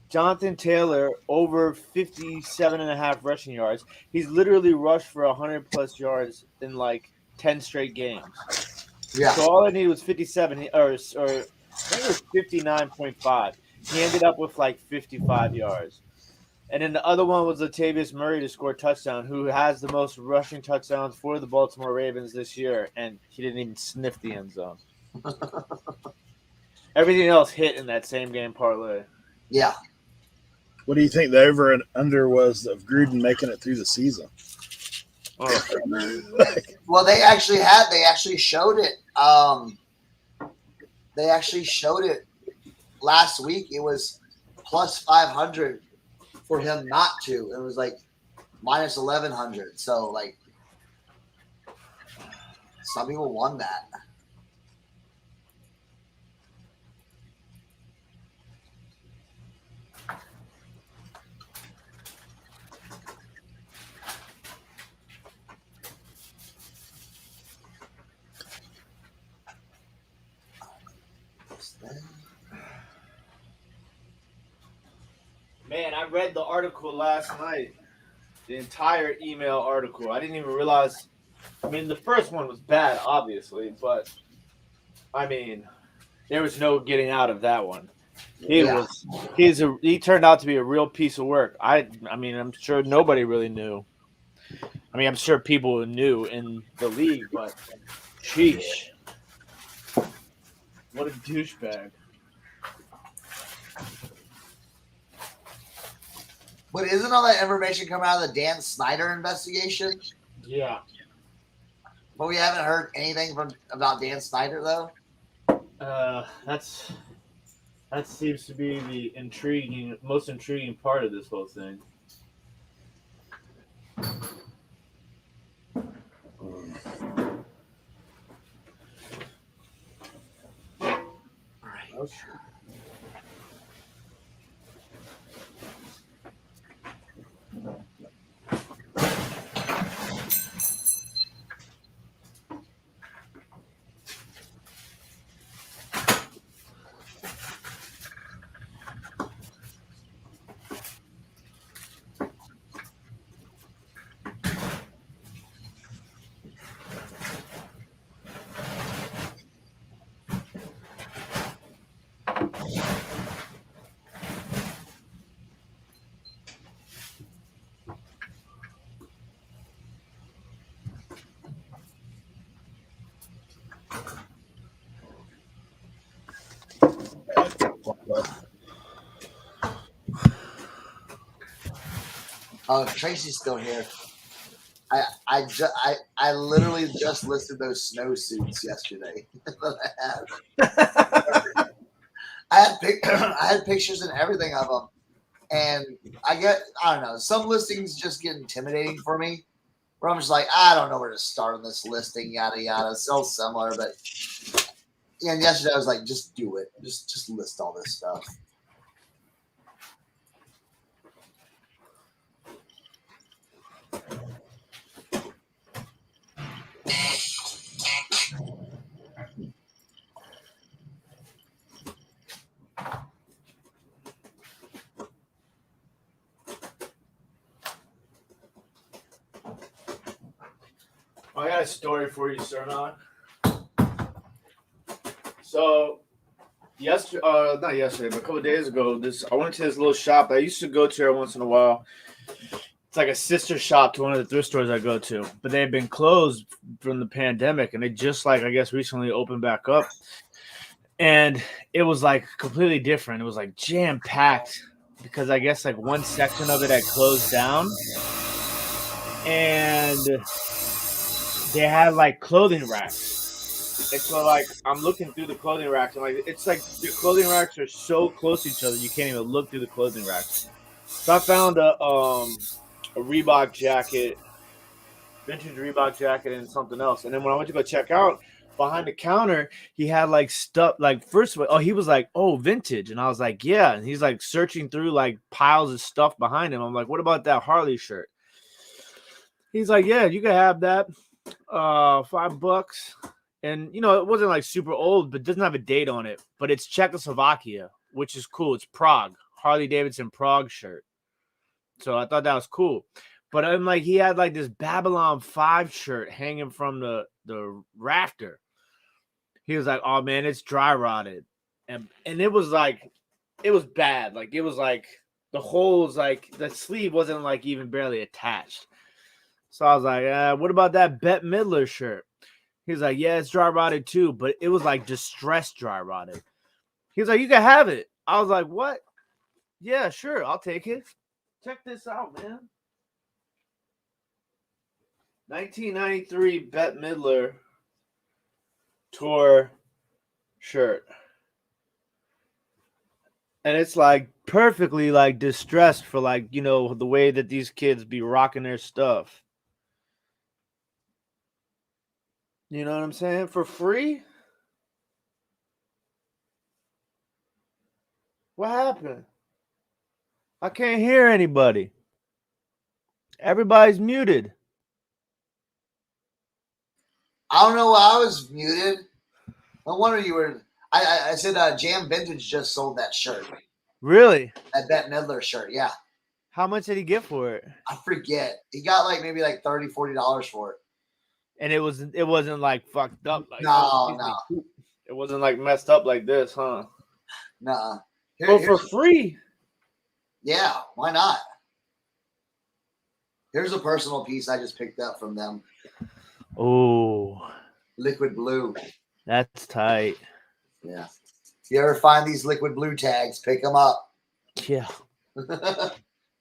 Speaker 5: Jonathan Taylor, over 57.5 rushing yards. He's literally rushed for 100-plus yards in like 10 straight games.
Speaker 2: Yeah.
Speaker 5: So all I needed was 57, or I think it was 59.5. He ended up with like 55 yards. And then the other one was Latavius Murray to score a touchdown, who has the most rushing touchdowns for the Baltimore Ravens this year, and he didn't even sniff the end zone. Everything else hit in that same game parlay.
Speaker 2: Yeah.
Speaker 3: What do you think the over and under was of Gruden making it through the season?
Speaker 5: Oh.
Speaker 2: Well, they actually showed it. They actually showed it last week. It was plus 500 for him not to. It was like minus 1,100. So, like, some people won that.
Speaker 5: Man, I read the article last night. The entire email article. I didn't even realize. I mean, the first one was bad, obviously, but I mean, there was no getting out of that one. He turned out to be a real piece of work. I mean, I'm sure nobody really knew. I mean, I'm sure people knew in the league, but sheesh, what a douchebag.
Speaker 2: But isn't all that information coming out of the Dan Snyder investigation?
Speaker 5: Yeah.
Speaker 2: But we haven't heard anything about Dan Snyder, though.
Speaker 5: That's That seems to be the most intriguing part of this whole thing.
Speaker 2: Right. Oh, if Tracy's still here. I literally just listed those snowsuits yesterday that I had. I had pictures and everything of them, and I don't know. Some listings just get intimidating for me. Where I'm just like, I don't know where to start on this listing, yada yada. So similar, but yeah. And yesterday I was like, just do it. Just list all this stuff.
Speaker 5: I got a story for you, sir. So, not yesterday, but a couple of days ago, I went to this little shop I used to go to every once in a while. It's like a sister shop to one of the thrift stores I go to, but they had been closed from the pandemic, and they just I guess recently opened back up. And it was like completely different. It was like jam packed because I guess like one section of it had closed down, and they had like clothing racks. And so like I'm looking through the clothing racks, and like it's like the clothing racks are so close to each other you can't even look through the clothing racks. So I found a Reebok jacket, vintage Reebok jacket, and something else. And then when I went to go check out, behind the counter, he had like stuff. Like first of all, he was like, "Oh, vintage," and I was like, "Yeah." And he's like searching through like piles of stuff behind him. I'm like, "What about that Harley shirt?" He's like, "Yeah, you can have that, $5." And it wasn't like super old, but doesn't have a date on it. But it's Czechoslovakia, which is cool. It's Prague, Harley Davidson Prague shirt. So I thought that was cool. But I'm like, he had like this Babylon 5 shirt hanging from the rafter. He was like, "Oh man, it's dry rotted," and it was like, it was bad. Like it was like the holes, like the sleeve wasn't like even barely attached. So I was like, "What about that Bette Midler shirt?" He was like, "Yeah, it's dry rotted too, but it was like distressed dry rotted." He was like, "You can have it." I was like, "What?" "Yeah, sure, I'll take it." Check this out, man. 1993 Bette Midler tour shirt. And it's like perfectly like distressed for like, the way that these kids be rocking their stuff. You know what I'm saying? For free? What happened? I can't hear anybody. Everybody's muted.
Speaker 2: I don't know why I was muted. No wonder you were. I said Jam Vintage just sold that shirt.
Speaker 5: Really?
Speaker 2: That Bette Midler shirt, yeah.
Speaker 5: How much did he get for it?
Speaker 2: I forget. He got like maybe like $30, $40 for it.
Speaker 5: And it wasn't like fucked up like
Speaker 2: no.
Speaker 5: It wasn't like messed up like this, huh?
Speaker 2: Nah.
Speaker 5: For free.
Speaker 2: Yeah, why not? Here's a personal piece I just picked up from them.
Speaker 5: Oh.
Speaker 2: Liquid blue.
Speaker 5: That's tight.
Speaker 2: Yeah. If you ever find these liquid blue tags, pick them up.
Speaker 5: Yeah.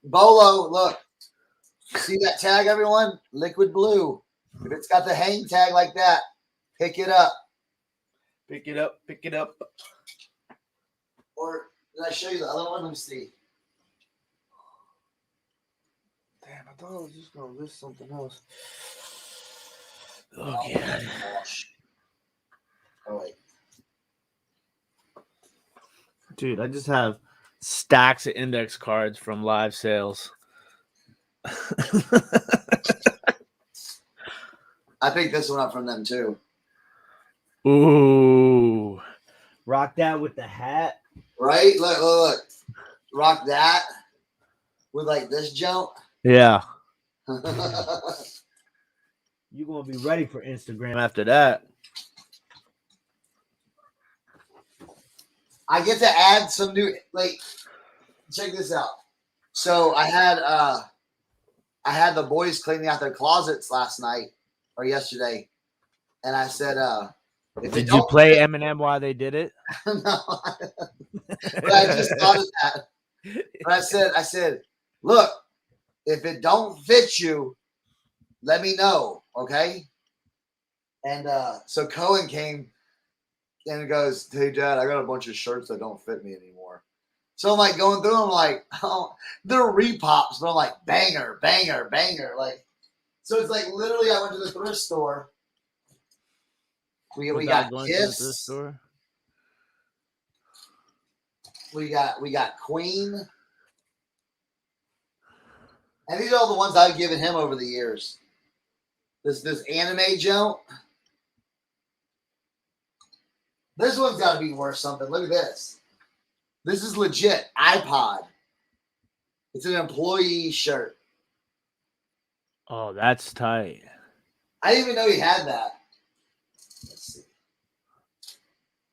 Speaker 2: Bolo, look. See that tag, everyone? Liquid blue. If it's got the hang tag like that, pick it up.
Speaker 5: Pick it up. Pick it up.
Speaker 2: Or did I show you the other one? Let me see.
Speaker 5: Damn, I thought I was just gonna list something else.
Speaker 2: Oh, gosh. Oh, wait.
Speaker 5: Dude, I just have stacks of index cards from live sales.
Speaker 2: I picked this one up from them too.
Speaker 5: Ooh. Rock that with the hat.
Speaker 2: Right? Look. Rock that with like this jump.
Speaker 5: Yeah. You're gonna be ready for Instagram after that.
Speaker 2: I get to add some new, like, check this out. So I had the boys cleaning out their closets last night or yesterday, and I said, if
Speaker 5: Did you play Eminem while they did it?
Speaker 2: No, but I just thought of that. But I said, look, if it don't fit you, let me know, okay? And so Cohen came and goes, hey, Dad, I got a bunch of shirts that don't fit me anymore. So I'm like going through them, like, oh, they're repops, but I'm like, banger, banger, banger. Like, so it's like literally I went to the thrift store. We got
Speaker 5: going to the thrift
Speaker 2: Kiss.
Speaker 5: store.
Speaker 2: We got Queen. And these are all the ones I've given him over the years. This anime jump. This one's got to be worth something. Look at this. This is legit iPod. It's an employee shirt.
Speaker 5: Oh, that's tight.
Speaker 2: I didn't even know he had that. Let's see.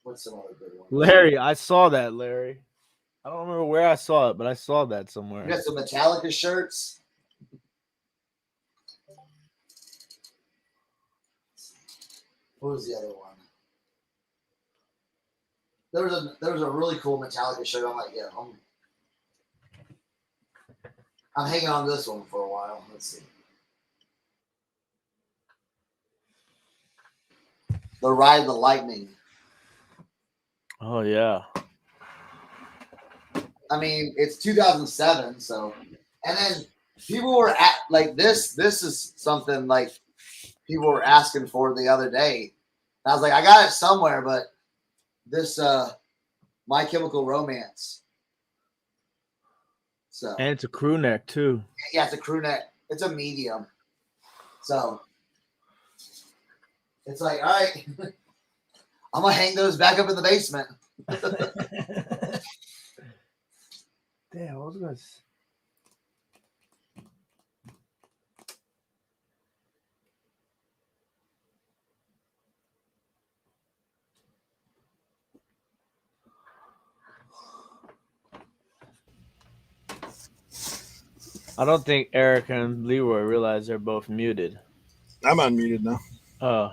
Speaker 2: What's some other good one?
Speaker 5: Larry, I saw that, Larry. I don't remember where I saw it, but I saw that somewhere.
Speaker 2: We got some Metallica shirts. What was the other one? There was a really cool Metallica shirt. I'm like, yeah, I'm hanging on to this one for a while. Let's see. The Ride the Lightning.
Speaker 5: Oh, yeah.
Speaker 2: I mean, it's 2007, so. And then people were at, like, this is something, like, people were asking for the other day. And I was like, I got it somewhere, but this, My Chemical Romance. So.
Speaker 5: And it's a crew neck, too.
Speaker 2: Yeah, it's a crew neck. It's a medium. So. It's like, all right, I'm going to hang those back up in the basement.
Speaker 5: Damn, I was going to... I don't think Eric and Leroy realize they're both muted.
Speaker 1: I'm unmuted now.
Speaker 5: Oh.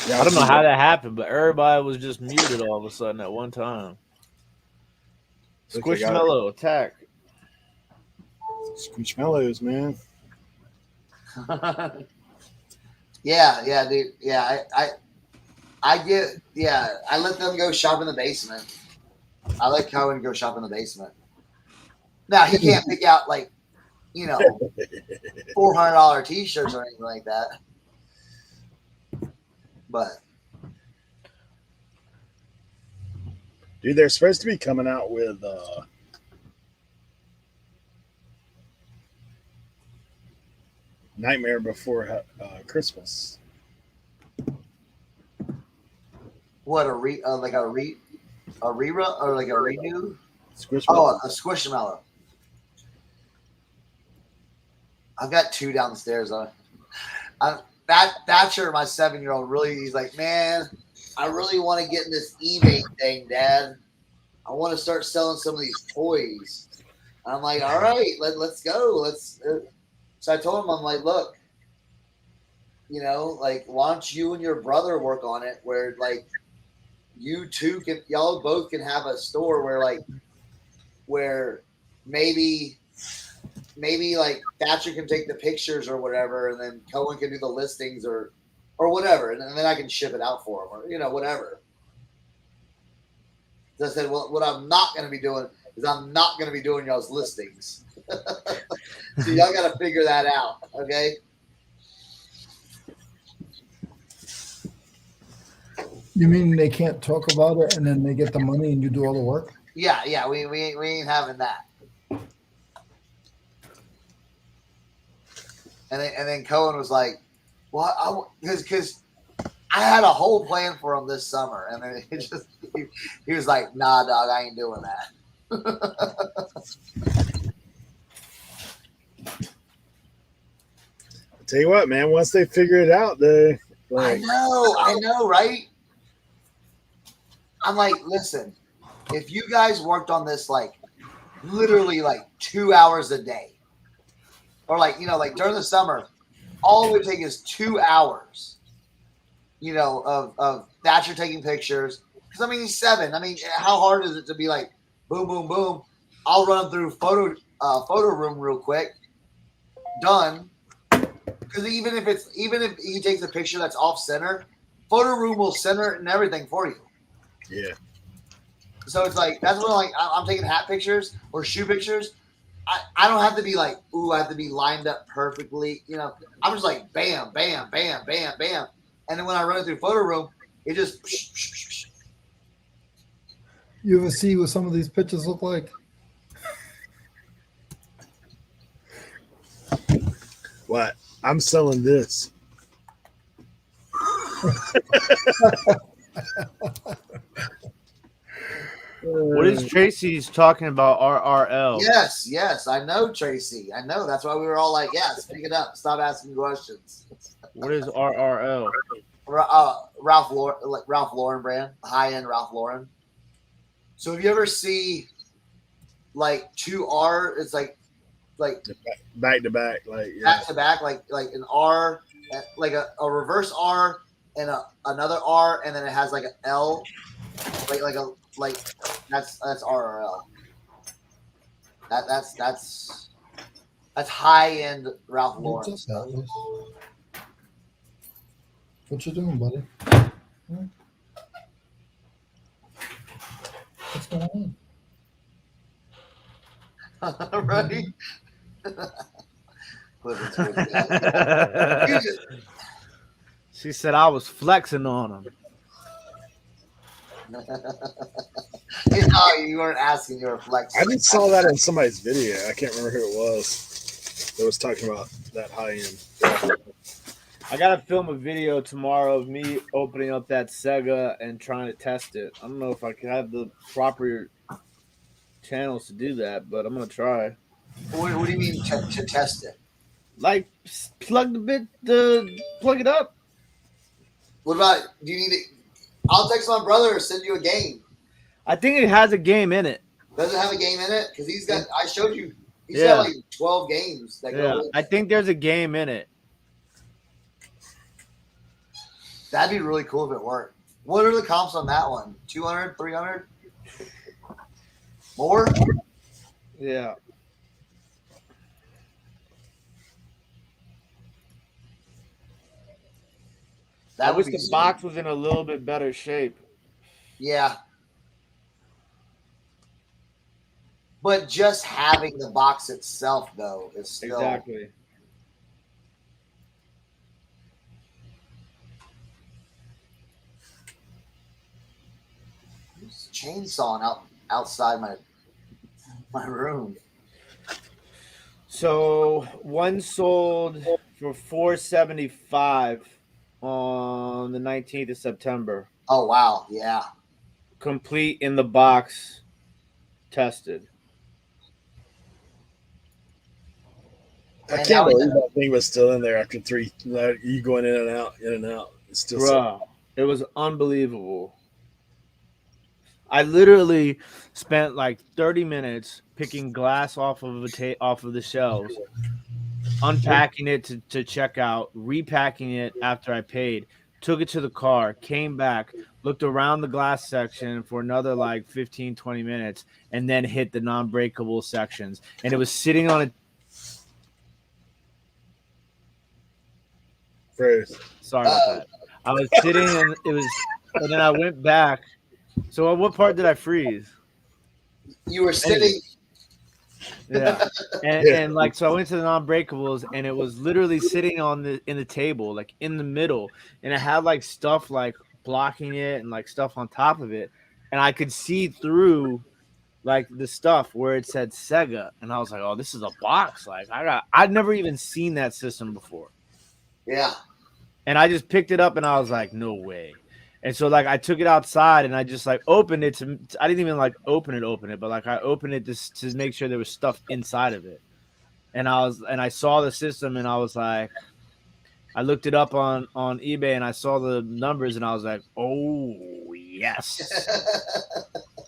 Speaker 1: Yeah,
Speaker 5: I don't know how that happened, but everybody was just muted all of a sudden at one time. Squishmallow, attack.
Speaker 1: Squishmallows, man.
Speaker 2: Yeah, dude. Yeah, I let them go shop in the basement. I let Cohen go shop in the basement. Now he can't pick out like, $400 t-shirts or anything like that. But
Speaker 3: Dude, they're supposed to be coming out with Nightmare Before Christmas.
Speaker 2: what a rerun or like a redo?
Speaker 3: Squishmallow.
Speaker 2: Oh, a Squishmallow. I've got two downstairs. Thatcher, my 7-year-old, he's like, man, I really want to get in this eBay thing, Dad. I want to start selling some of these toys. And I'm like, all right, let's go. So I told him, I'm like, look, why don't you and your brother work on it where like y'all both can have a store where maybe like Thatcher can take the pictures or whatever, and then Cohen can do the listings or whatever, and then I can ship it out for him or whatever. So I said, well, what I'm not going to be doing is I'm not going to be doing y'all's listings. So y'all got to figure that out, okay?
Speaker 4: You mean they can't talk about it and then they get the money and you do all the work?
Speaker 2: Yeah, we ain't having that. And then Cohen was like, "Well, because I had a whole plan for him this summer," and then he was like, "Nah, dog, I ain't doing that."
Speaker 3: Tell you what, man. Once they figure it out, they
Speaker 2: I know, right? I'm like, listen, if you guys worked on this like literally like 2 hours a day, or like during the summer, all it would take is 2 hours, of Thatcher taking pictures. Because I mean, he's 7. I mean, how hard is it to be like, boom, boom, boom? I'll run him through photo room real quick. Done. Because even if he takes a picture that's off center, photo room will center it and everything for you.
Speaker 3: yeah.
Speaker 2: So it's like that's when I'm taking hat pictures or shoe pictures. I don't have to be like, ooh, I have to be lined up perfectly. I'm just like bam, bam, bam, bam, bam. And then when I run it through photo room, it just
Speaker 4: You ever see what some of these pictures look like?
Speaker 3: What? I'm selling this.
Speaker 5: What is Tracy's talking about? RRL.
Speaker 2: Yes, I know, Tracy. I know. That's why we were all like, yes, pick it up. Stop asking questions.
Speaker 5: What is RRL?
Speaker 2: Ralph Lauren brand, high end Ralph Lauren. So if you ever see like 2R, it's like
Speaker 3: Back to back, like
Speaker 2: back to back, like an R, like a reverse R and another R, and then it has like an L, like that's RRL. That's high end Ralph Lauren.
Speaker 4: What's up, Atlas? What you doing, buddy? What's going on?
Speaker 2: Right?
Speaker 5: She said I was flexing on him.
Speaker 2: You weren't asking, you were flexing.
Speaker 3: I just saw that in somebody's video. I can't remember who it was that was talking about that high end.
Speaker 5: I gotta film a video tomorrow of me opening up that Sega and trying to test it. I don't know if I can have the proper channels to do that, but I'm gonna try.
Speaker 2: What do you mean to test it?
Speaker 5: Like plug it up.
Speaker 2: What about, do you need it? I'll text my brother or send you a game.
Speaker 5: I think it has a game in it.
Speaker 2: Does it have a game in it? Because I showed you, he's got like 12 games. That go with it.
Speaker 5: I think there's a game in it.
Speaker 2: That'd be really cool if it worked. What are the comps on that one? 200, 300? More?
Speaker 5: Yeah. I wish the box was in a little bit better shape.
Speaker 2: Yeah. But just having the box itself, though, is still...
Speaker 5: Exactly.
Speaker 2: Chainsaw outside my room.
Speaker 5: So one sold for $475 on the 19th of September.
Speaker 2: Oh wow, yeah.
Speaker 5: Complete in the box, tested.
Speaker 3: I can't believe that thing was still in there after 3. You going in and out, It's still.
Speaker 5: Bruh, it was unbelievable. I literally spent like 30 minutes picking glass off of the shelves, unpacking it to check out, repacking it after I paid, took it to the car, came back, looked around the glass section for another like 15, 20 minutes, and then hit the non-breakable sections. And it was sitting on a...
Speaker 3: First.
Speaker 5: Sorry about that. I was sitting and it was, and then I went back So at what part did I freeze?
Speaker 2: You were sitting.
Speaker 5: Yeah. And
Speaker 3: Yeah.
Speaker 5: and like so I went to the non-breakables and it was literally sitting in the table, like in the middle, and it had like stuff like blocking it and like stuff on top of it. And I could see through like the stuff where it said Sega, and I was like, "Oh, this is a box!" Like I'd never even seen that system before,
Speaker 2: Yeah.
Speaker 5: and I just picked it up, and I was like, "No way!" And so like I took it outside, and I just like opened it to. I didn't even like open it, but like I opened it just to make sure there was stuff inside of it, and I saw the system, and I was like, I looked it up on eBay, and I saw the numbers, and I was like, "Oh yes."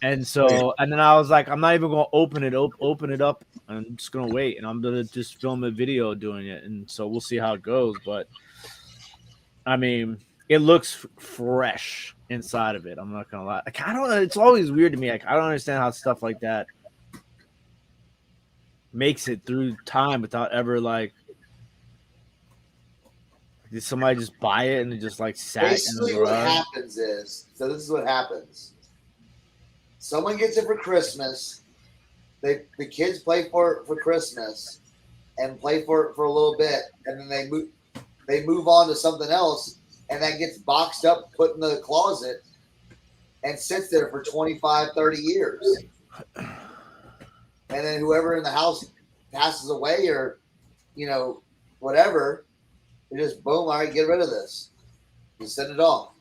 Speaker 5: And so, and then I was like, I'm not even gonna open it up. I'm just gonna wait, and I'm gonna just film a video doing it, and so we'll see how it goes. But I mean, it looks fresh inside of it. I'm not gonna lie. Like I don't. It's always weird to me. Like I don't understand how stuff like that makes it through time without ever like. Did somebody just buy it and it just like sat
Speaker 2: Basically,
Speaker 5: in the
Speaker 2: what
Speaker 5: garage?
Speaker 2: happens is, so this is what happens. Someone gets it for Christmas. The kids play for Christmas and play for it for a little bit, and then they move on to something else, and that gets boxed up, put in the closet, and sits there for 25, 30 years. And then whoever in the house passes away or, whatever, you just boom, all right, get rid of this. You send it off.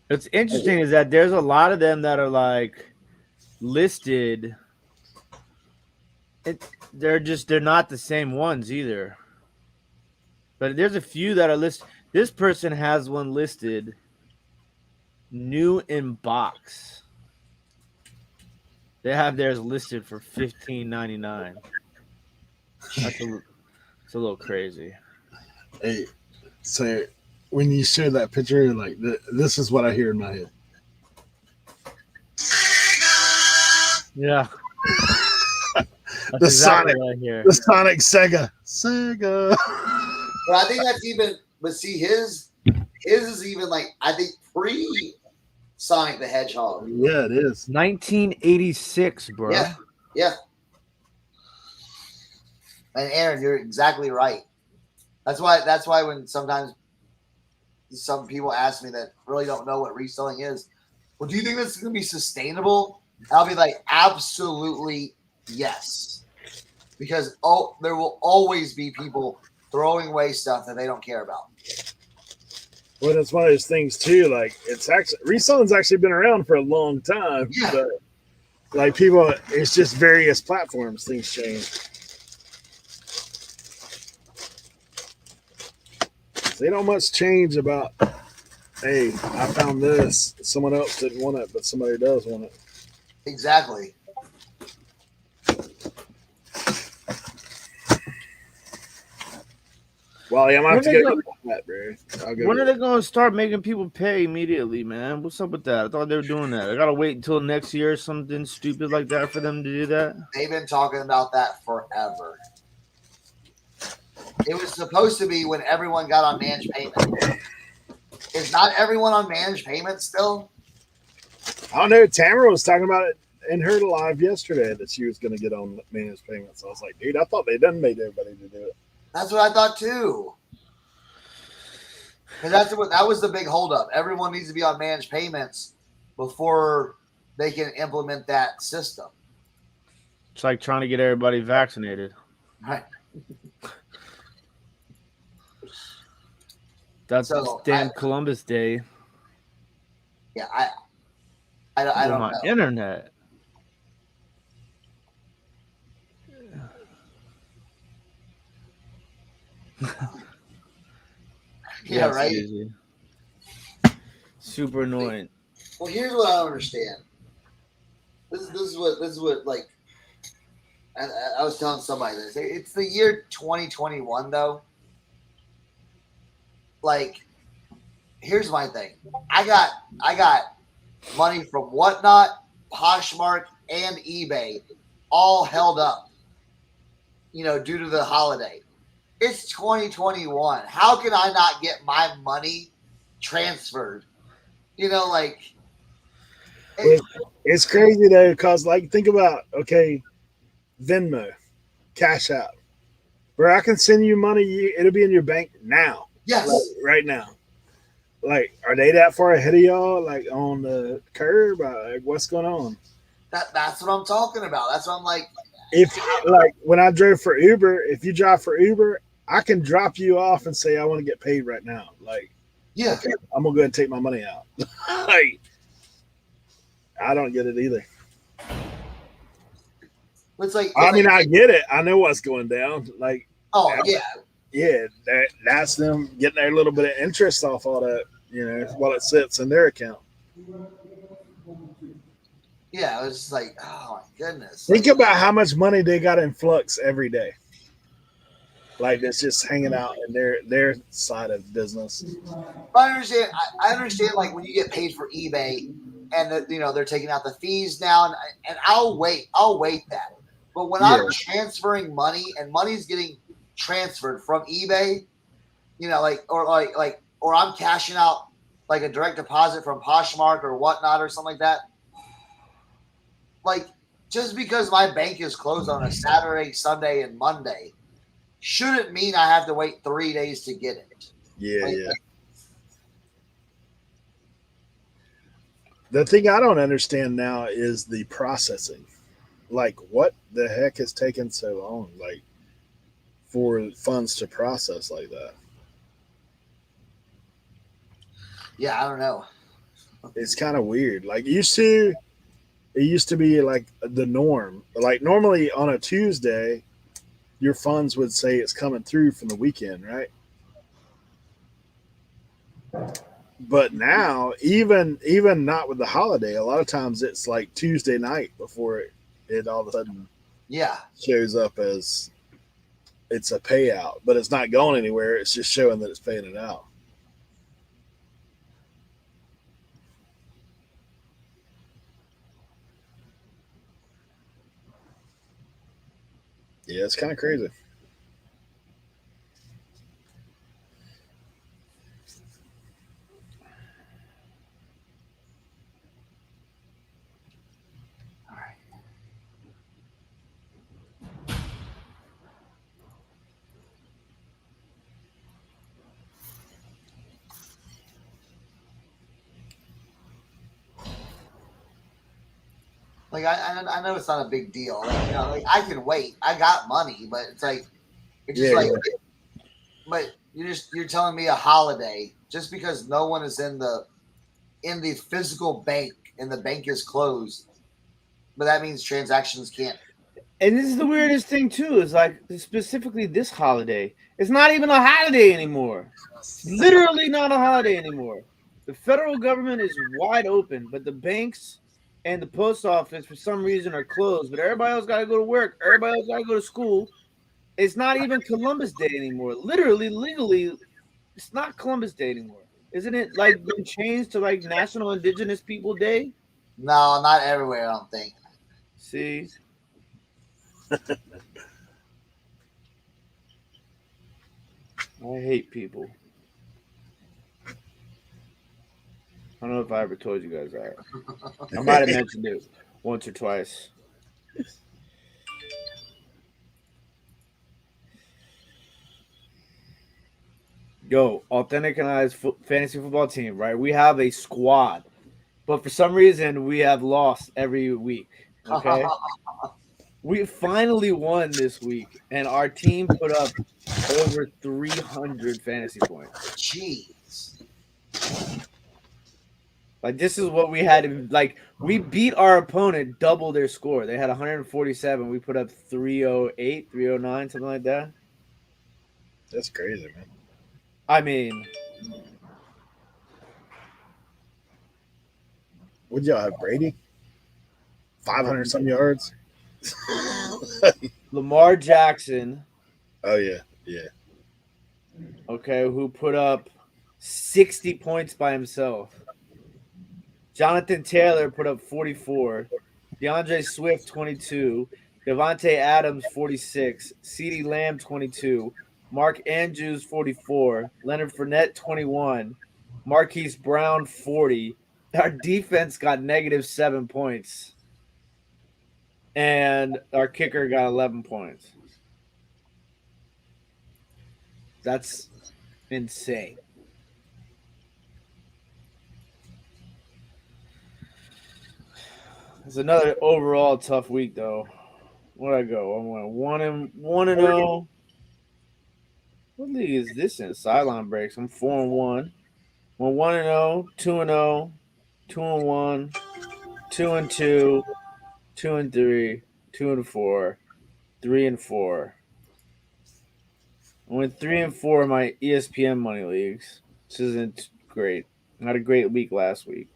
Speaker 5: What's interesting is that there's a lot of them that are like listed. They're not the same ones either. But there's a few that are listed. This person has one listed, new in box. They have theirs listed for $15.99. It's a little crazy.
Speaker 3: Hey, so when you share that picture, like this is what I hear in my head.
Speaker 5: Yeah. That's
Speaker 3: The
Speaker 5: exactly
Speaker 3: Sonic,
Speaker 5: what I hear.
Speaker 3: the Sonic Sega.
Speaker 2: But I think that's even. But see, his is even like I think pre Sonic the Hedgehog.
Speaker 3: Yeah, it is.
Speaker 5: 1986, bro.
Speaker 2: Yeah. And Aaron, you're exactly right. That's why when sometimes some people ask me that really don't know what reselling is, well, do you think this is going to be sustainable? I'll be like, absolutely yes, because there will always be people throwing away stuff that they don't care about.
Speaker 3: Well, it's one of those things too. Like reselling's actually been around for a long time.
Speaker 2: Yeah.
Speaker 3: But like people, it's just various platforms. Things change. So they don't much change about. Hey, I found this. Someone else didn't want it, but somebody does want it.
Speaker 2: Exactly.
Speaker 3: Well, yeah, I'm gonna have to
Speaker 5: When
Speaker 3: get that, bro.
Speaker 5: When are they going to start making people pay immediately, man? What's up with that? I thought they were doing that. I got to wait until next year or something stupid like that for them to do that.
Speaker 2: They've been talking about that forever. It was supposed to be when everyone got on managed payment. Is not everyone on managed payment still?
Speaker 3: I don't know. Tamara was talking about it in her live yesterday that she was going to get on managed payments. I was like, dude, I thought they done made everybody to do it.
Speaker 2: That's what I thought too. Because that was the big holdup. Everyone needs to be on managed payments before they can implement that system.
Speaker 5: It's like trying to get everybody vaccinated.
Speaker 2: Right.
Speaker 5: That's
Speaker 2: So,
Speaker 5: damn Columbus Day.
Speaker 2: Yeah, I don't
Speaker 5: my
Speaker 2: know.
Speaker 5: internet.
Speaker 2: Yeah,
Speaker 5: it's
Speaker 2: right.
Speaker 5: easy. Super annoying.
Speaker 2: Well, here's what I don't understand. This is what like I was telling somebody this. It's the year 2021 though. Like, here's my thing. I got money from Whatnot, Poshmark, and eBay all held up. due to the holiday. It's 2021. How can I not get my money transferred?
Speaker 3: It's crazy though, because like think about Venmo, Cash App, where I can send you money, it'll be in your bank now,
Speaker 2: yes,
Speaker 3: like, right now. Like, are they that far ahead of y'all? Like on the curb? Like, what's going on?
Speaker 2: that's what I'm talking about. That's what I'm like.
Speaker 3: If like when I drove for Uber, if you drive for Uber, I can drop you off and say I want to get paid right now. Like,
Speaker 2: Yeah,
Speaker 3: okay, I'm gonna go ahead and take my money out. Like, I don't get it either.
Speaker 2: it's like
Speaker 3: I mean, I get it. I know what's going down. Like,
Speaker 2: oh yeah,
Speaker 3: yeah, that's them getting their little bit of interest off all that, while it sits in their account.
Speaker 2: yeah. It was just like, oh my goodness.
Speaker 3: Think about how much money they got in flux every day. Like, it's just hanging out in their side of business.
Speaker 2: I understand. I understand. Like when you get paid for eBay, and they're taking out the fees now, and I'll wait that. But when I'm transferring money and money's getting transferred from eBay, or I'm cashing out like a direct deposit from Poshmark or whatnot or something like that. Like just because my bank is closed on a Saturday, Sunday, and Monday shouldn't mean I have to wait 3 days to get it.
Speaker 3: Yeah. The thing I don't understand now is the processing. Like, what the heck has taken so long? Like, for funds to process like that?
Speaker 2: Yeah, I don't know.
Speaker 3: It's kind of weird. Like, it used to be like the norm. Like, normally on a Tuesday, your funds would say it's coming through from the weekend, right? But now, even not with the holiday, a lot of times it's like Tuesday night before it all of a sudden shows up as it's a payout. But it's not going anywhere. It's just showing that it's paying it out. Yeah, it's kind of crazy.
Speaker 2: Like I know it's not a big deal. Like I can wait. I got money, but it's just but you're telling me a holiday just because no one is in the physical bank and the bank is closed, but that means transactions can't.
Speaker 5: And this is the weirdest thing too. Is like specifically this holiday. It's not even a holiday anymore. It's literally not a holiday anymore. The federal government is wide open, but the banks and the post office for some reason are closed. But everybody else got to go to work. Everybody else got to go to school. It's not even Columbus Day anymore. Literally, legally, it's not Columbus Day anymore. Isn't it like been changed to like National Indigenous People Day?
Speaker 2: No, not everywhere. I don't think.
Speaker 5: See. I hate people. I don't know if I ever told you guys that. I might have mentioned it once or twice. Yo, Authentic and I's fantasy football team, right? We have a squad, but for some reason we have lost every week. Okay. We finally won this week, and our team put up over 300 fantasy points.
Speaker 2: Jeez.
Speaker 5: Like, this is what we had. Like, we beat our opponent double their score. They had 147. We put up 308, 309, something like that.
Speaker 3: That's crazy, man.
Speaker 5: I mean,
Speaker 3: would y'all have Brady? 500 some yards?
Speaker 5: Lamar Jackson.
Speaker 3: Oh, yeah.
Speaker 5: Okay, who put up 60 points by himself. Jonathan Taylor put up 44. DeAndre Swift, 22. Devontae Adams 46, CeeDee Lamb 22, Mark Andrews 44, Leonard Fournette 21, Marquise Brown 40. Our defense got -7 points, and our kicker got 11 points. That's insane. It's another overall tough week, though. Where'd I go? I went 1-0. What league is this in? Sideline breaks. I'm 4-1. Well, 1-0, 2-0, 2-1, 2-2, 2-3, 2-4, 3-4. I went 3-4 in my ESPN money leagues. This isn't great. I had a great week last week.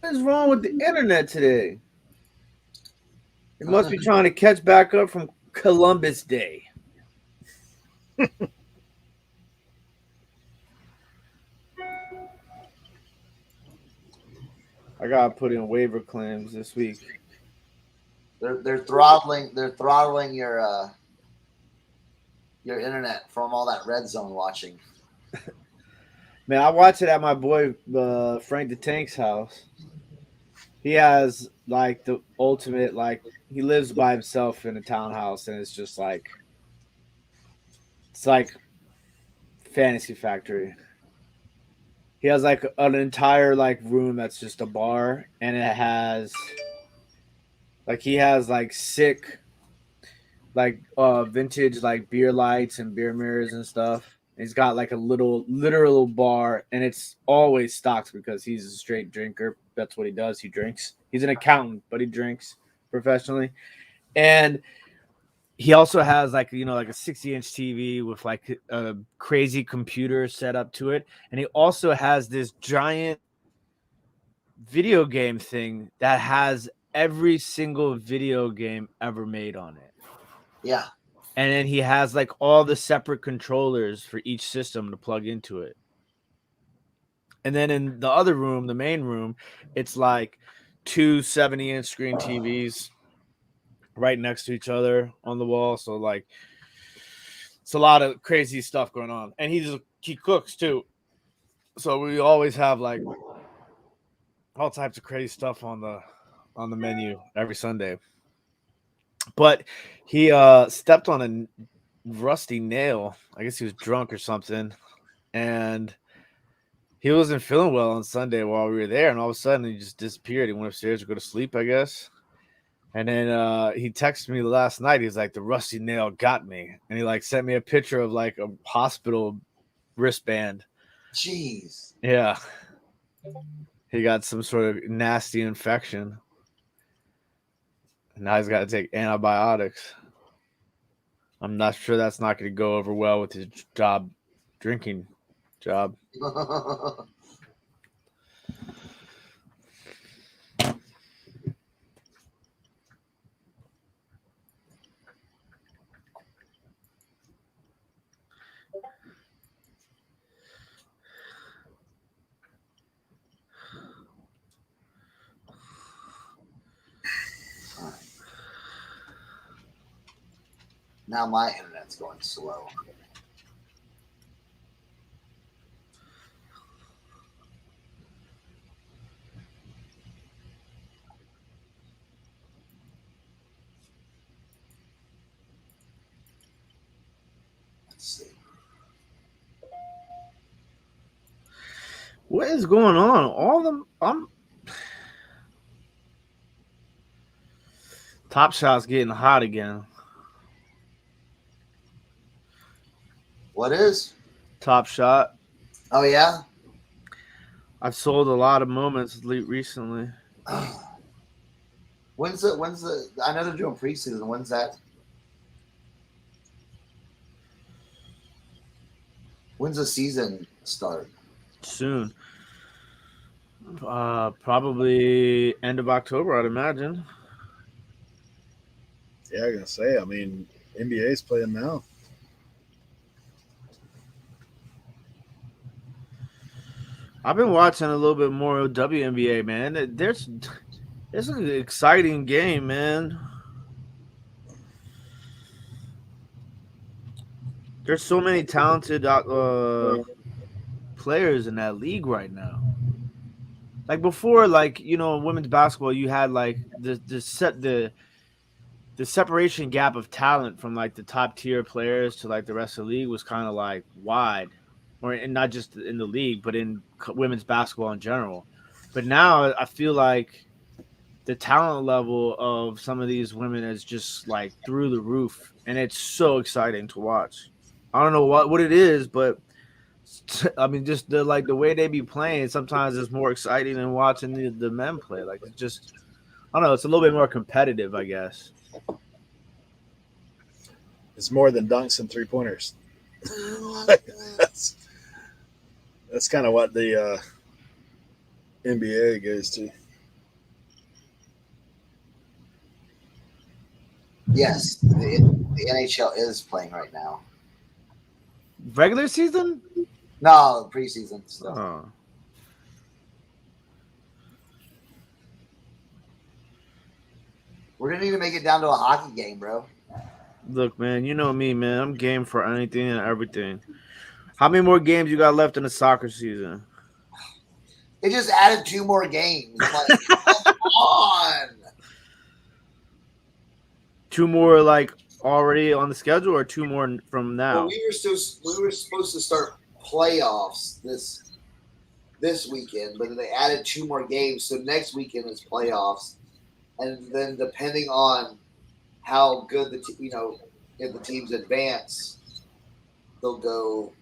Speaker 5: What is wrong with the internet today? It must be trying to catch back up from Columbus Day. I gotta put in waiver claims this week.
Speaker 2: They're throttling your internet from all that red zone watching.
Speaker 5: Man, I watch it at my boy Frank the Tank's house. He has like the ultimate, like he lives by himself in a townhouse, and it's just like fantasy factory. He has like an entire like room that's just a bar, and it has like he has like sick like vintage like beer lights and beer mirrors and stuff. He's got like a literal bar, and it's always stocked because he's a straight drinker. That's what he does. He drinks. He's an accountant, but he drinks professionally. And he also has like, you know, like a 60-inch TV with like a crazy computer set up to it. And he also has this giant video game thing that has every single video game ever made on it.
Speaker 2: Yeah.
Speaker 5: And then he has like all the separate controllers for each system to plug into it. And then in the other room, the main room, it's like two 70-inch screen TVs right next to each other on the wall. So like it's a lot of crazy stuff going on. And he cooks too. So we always have like all types of crazy stuff on the menu every Sunday. But he stepped on a rusty nail. I guess he was drunk or something. And he wasn't feeling well on Sunday while we were there. And all of a sudden he just disappeared. He went upstairs to go to sleep, I guess. And then he texted me last night. He's like, the rusty nail got me. And he like sent me a picture of like a hospital wristband.
Speaker 2: Jeez.
Speaker 5: Yeah. He got some sort of nasty infection. And now he's got to take antibiotics. I'm not sure that's not going to go over well with his drinking job.
Speaker 2: Now my internet's going slow. Let's see.
Speaker 5: What is going on? All them Top Shot's getting hot again.
Speaker 2: What is?
Speaker 5: Top Shot.
Speaker 2: Oh yeah.
Speaker 5: I've sold a lot of moments recently.
Speaker 2: When's the? I know they're doing preseason. When's that? When's the season start?
Speaker 5: Soon. Probably end of October, I'd imagine.
Speaker 3: Yeah, I'm gonna say. I mean, NBA's playing now.
Speaker 5: I've been watching a little bit more of WNBA, man. It's an exciting game, man. There's so many talented players in that league right now. Like before, like women's basketball, you had like the separation gap of talent from like the top tier players to like the rest of the league was kind of like wide, or and not just in the league, but in women's basketball in general. But now I feel like the talent level of some of these women is just like through the roof, and it's so exciting to watch. I don't know what it is, but I mean, just the way they be playing sometimes is more exciting than watching the men play. Like it's just, I don't know, it's a little bit more competitive, I guess.
Speaker 3: It's more than dunks and 3-pointers. That's kind of what the NBA goes to.
Speaker 2: Yes, the NHL is playing right now.
Speaker 5: Regular season?
Speaker 2: No, preseason still.
Speaker 5: Oh.
Speaker 2: We're gonna need to make it down to a hockey game, bro.
Speaker 5: Look, man, you know me, man. I'm game for anything and everything. How many more games you got left in the soccer season?
Speaker 2: They just added 2 more games. Like, come on.
Speaker 5: 2 more, like already on the schedule, or 2 more from now?
Speaker 2: Well, we were supposed to start playoffs this weekend, but then they added 2 more games. So next weekend is playoffs, and then depending on how good if the teams advance, they'll go.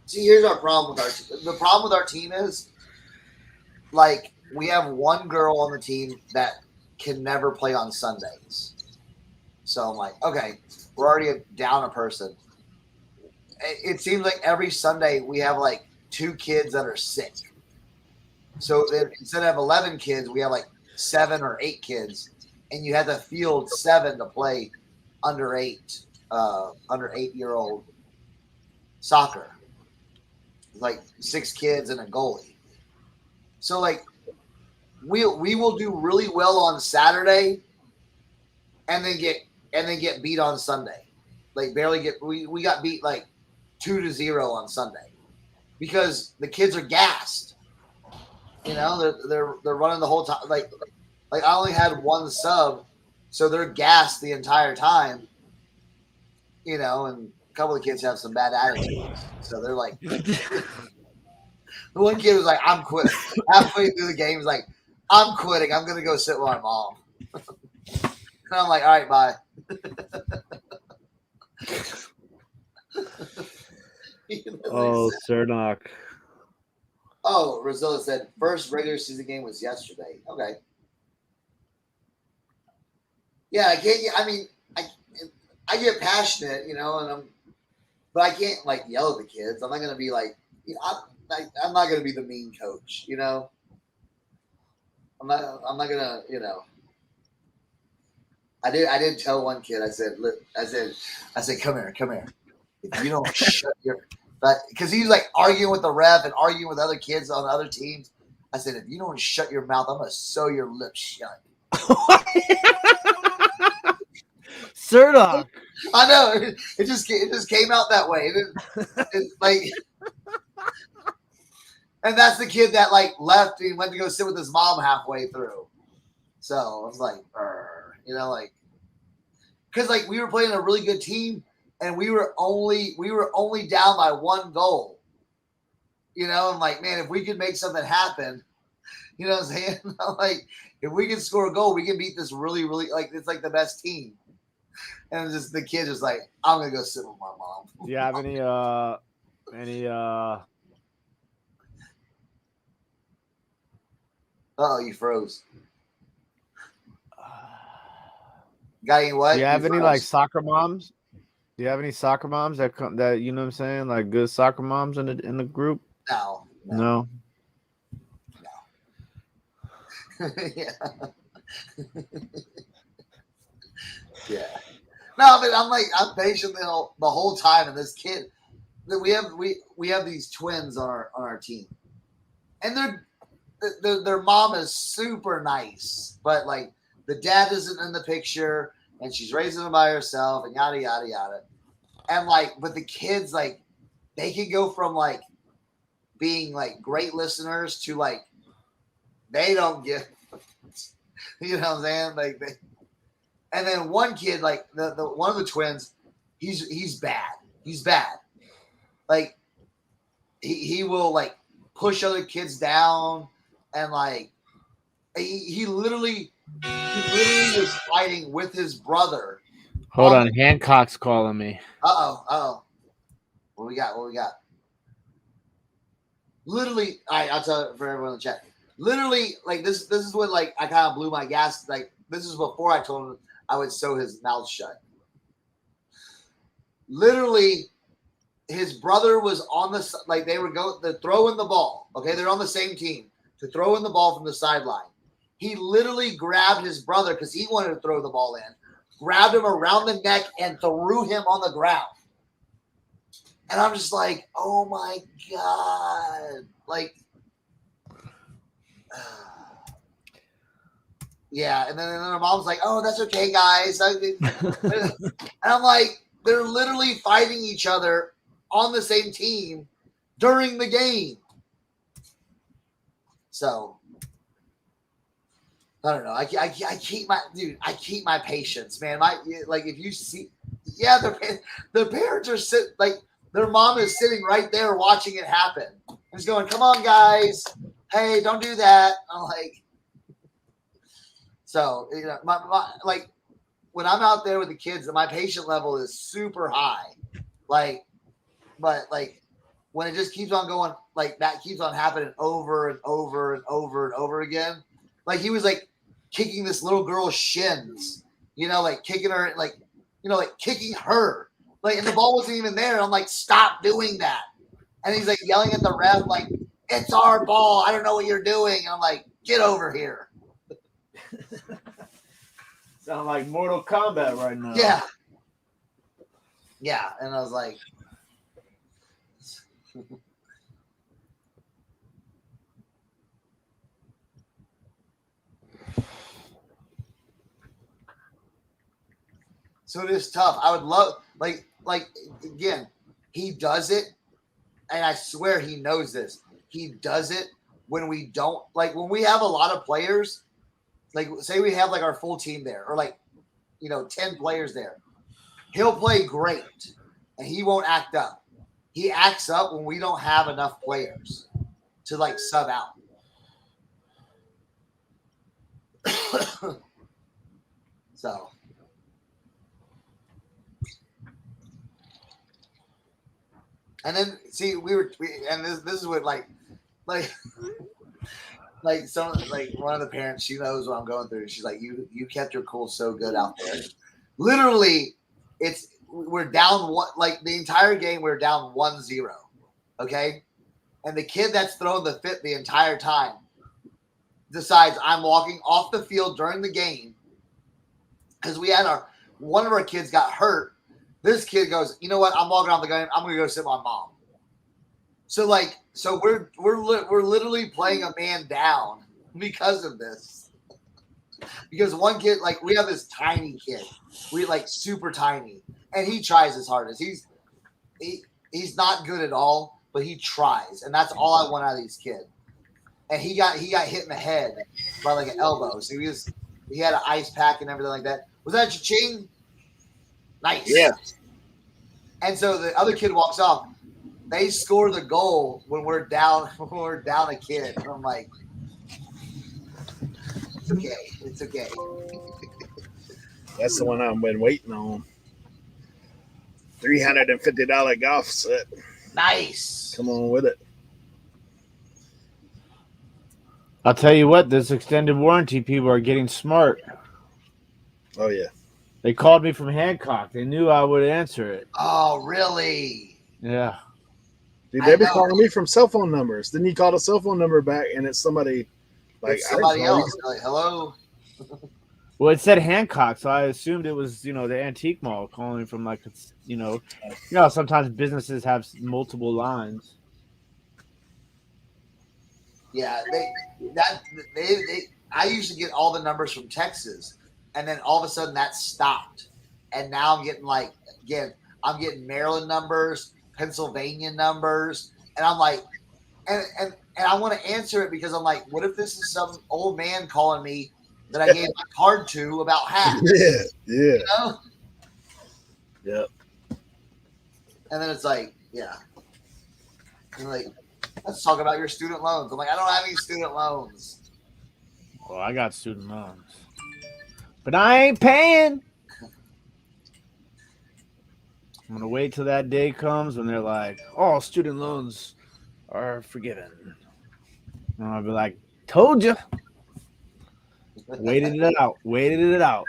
Speaker 2: See, here's our problem with our team. The problem with our team is, like, we have one girl on the team that can never play on Sundays. So I'm like, okay, we're already down a person. It seems like every Sunday we have like 2 kids that are sick. So then instead of 11 kids, we have like 7 or 8 kids, and you had to field 7 to play under 8-year-old soccer. Like 6 kids and a goalie. So like we will do really well on Saturday, and then get beat on Sunday. Like barely get we got beat like 2-0 on Sunday because the kids are gassed. They're running the whole time. Like I only had 1 sub, so they're gassed the entire time. And a couple of kids have some bad attitudes, so they're like. The one kid was like, "I'm quitting." Halfway through the game, he's like, "I'm quitting. I'm gonna go sit with my mom." And I'm like, "All right, bye."
Speaker 5: Oh, Cernock.
Speaker 2: Oh, Rosilla said first regular season game was yesterday. Okay. Yeah, I can't. I mean, I get passionate, but I can't like yell at the kids. I'm not gonna be like, I'm not gonna be the mean coach, I'm not gonna, I did tell one kid. I said, come here. If you don't shut your, because he was like arguing with the ref and arguing with other kids on other teams. I said, if you don't shut your mouth, I'm gonna sew your lips shut.
Speaker 5: Cernock.
Speaker 2: I know it just came out that way. It like, and that's the kid that like left and went to go sit with his mom halfway through. So I was like, because like we were playing a really good team, and we were only down by 1 goal. I'm like, man, if we could make something happen, you know what I'm saying? I'm like, if we can score a goal, we can beat this really, really, like, it's like the best team. And just the kid was like, I'm gonna go sit with my mom.
Speaker 5: Do you have any
Speaker 2: Oh, you froze. Got any what?
Speaker 5: Do you have any like soccer moms? Do you have any soccer moms that come that you know what I'm saying? Like good soccer moms in the group?
Speaker 2: No. Yeah. Yeah. No, but I'm patient the whole time, and this kid that we have these twins on our team, and their mom is super nice, but like the dad isn't in the picture, and she's raising them by herself, and yada yada yada. And like, but the kids, like, they can go from like being like great listeners to like they don't get, you know what I'm saying? Like, and then one kid, like the one of the twins, he's bad. He's bad. Like he will like push other kids down, and like he literally was fighting with his brother.
Speaker 5: Hold on, Hancock's calling me.
Speaker 2: Uh-oh. What we got? Literally, I'll tell it for everyone in the chat. Literally, like this is when like I kind of blew my gas. Like this is before I told him I would sew his mouth shut. Literally, his brother was on the like they're throwing the ball. Okay, they're on the same team to throw in the ball from the sideline. He literally grabbed his brother because he wanted to throw the ball in, grabbed him around the neck and threw him on the ground. And I'm just like, oh my God. Like, yeah. And then her mom's like, oh, that's okay, guys. And I'm like, they're literally fighting each other on the same team during the game. So, I don't know. I keep my patience, man. Like if you see, yeah, their parents are like their mom is sitting right there watching it happen. He's going, come on, guys. Hey, don't do that. I'm like, so you know, my like when I'm out there with the kids, my patient level is super high. Like, but like when it just keeps on going, like that keeps on happening over and over and over and over again. Like he was like kicking this little girl's shins, you know, like kicking her, like, you know, like kicking her, like, and the ball wasn't even there. I'm like, stop doing that. And he's like yelling at the ref, like, it's our ball. I don't know what you're doing. And I'm like, get over here.
Speaker 5: Sound like Mortal Kombat right now.
Speaker 2: Yeah. Yeah. And I was like, so it is tough. I would love, like again, he does it, and I swear he knows this. He does it when we don't, like when we have a lot of players, like say we have like our full team there, or like, you know, 10 players there. He'll play great, and he won't act up. He acts up when we don't have enough players to like sub out. So. And then see, and this is what like some like one of the parents, she knows what I'm going through. She's like, you kept your cool so good out there. Literally, we're down one, like the entire game we're down 1-0. Okay, and the kid that's throwing the fit the entire time decides I'm walking off the field during the game because we had one of our kids got hurt. This kid goes, you know what? I'm walking off the game. I'm gonna go sit with my mom. So we're literally playing a man down because of this. Because one kid, like we have this tiny kid, we like super tiny, and he tries his hardest. He's not good at all, but he tries, and that's all I want out of these kids. And he got hit in the head by like an elbow, so he had an ice pack and everything like that. Was that cha-ching? Nice.
Speaker 3: Yeah.
Speaker 2: And so the other kid walks off. They score the goal when we're down a kid. And I'm like, it's okay. It's okay.
Speaker 3: That's the one I've been waiting on. $350 golf set.
Speaker 2: Nice.
Speaker 3: Come on with it.
Speaker 5: I'll tell you what, this extended warranty people are getting smart.
Speaker 3: Oh yeah.
Speaker 5: They called me from Hancock. They knew I would answer it.
Speaker 2: Oh, really?
Speaker 5: Yeah.
Speaker 3: Dude, they've been calling me from cell phone numbers. Then you call a cell phone number back, and it's somebody like
Speaker 2: it's somebody else. Like, hello.
Speaker 5: Well, it said Hancock, so I assumed it was, you know, the antique mall calling from like, you know, sometimes businesses have multiple lines.
Speaker 2: Yeah, I used to get all the numbers from Texas, and then all of a sudden that stopped, and now I'm getting I'm getting Maryland numbers, Pennsylvania numbers, and I'm like, and I want to answer it because I'm like, what if this is some old man calling me that I gave my card to about hats?
Speaker 3: Yeah.
Speaker 2: You know?
Speaker 3: Yep.
Speaker 2: And then it's like, yeah. And like, let's talk about your student loans. I'm like, I don't have any student loans.
Speaker 5: Well, I got student loans, but I ain't paying. I'm gonna wait till that day comes when they're like, "Oh, student loans are forgiven," and I'll be like, "Told you." Waited it out. Waited it out.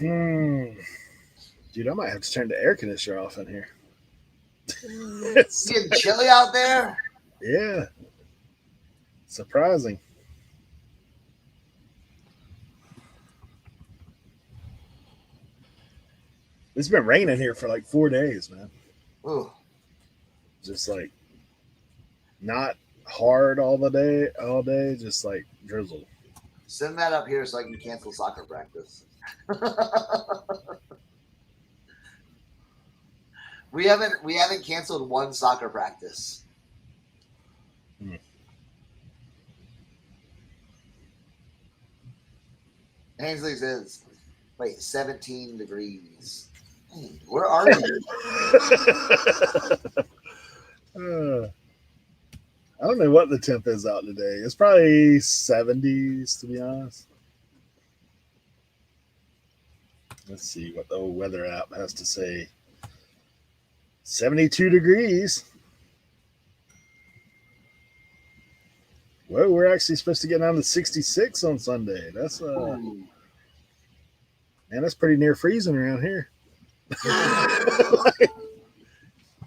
Speaker 3: Dude, I might have to turn the air conditioner off in here.
Speaker 2: It's getting chilly out there.
Speaker 3: Yeah. Surprising. It's been raining here for like 4 days, man.
Speaker 2: Ooh.
Speaker 3: Just like not hard all day, just like drizzle.
Speaker 2: Send that up here so I can cancel soccer practice. We haven't canceled one soccer practice. Ainsley says, wait, 17 degrees. Hey, where are you?
Speaker 3: I don't know what the temp is out today. It's probably 70s, to be honest. Let's see what the old weather app has to say. 72 degrees. Well, we're actually supposed to get down to 66 on Sunday. That's man, that's pretty near freezing around here.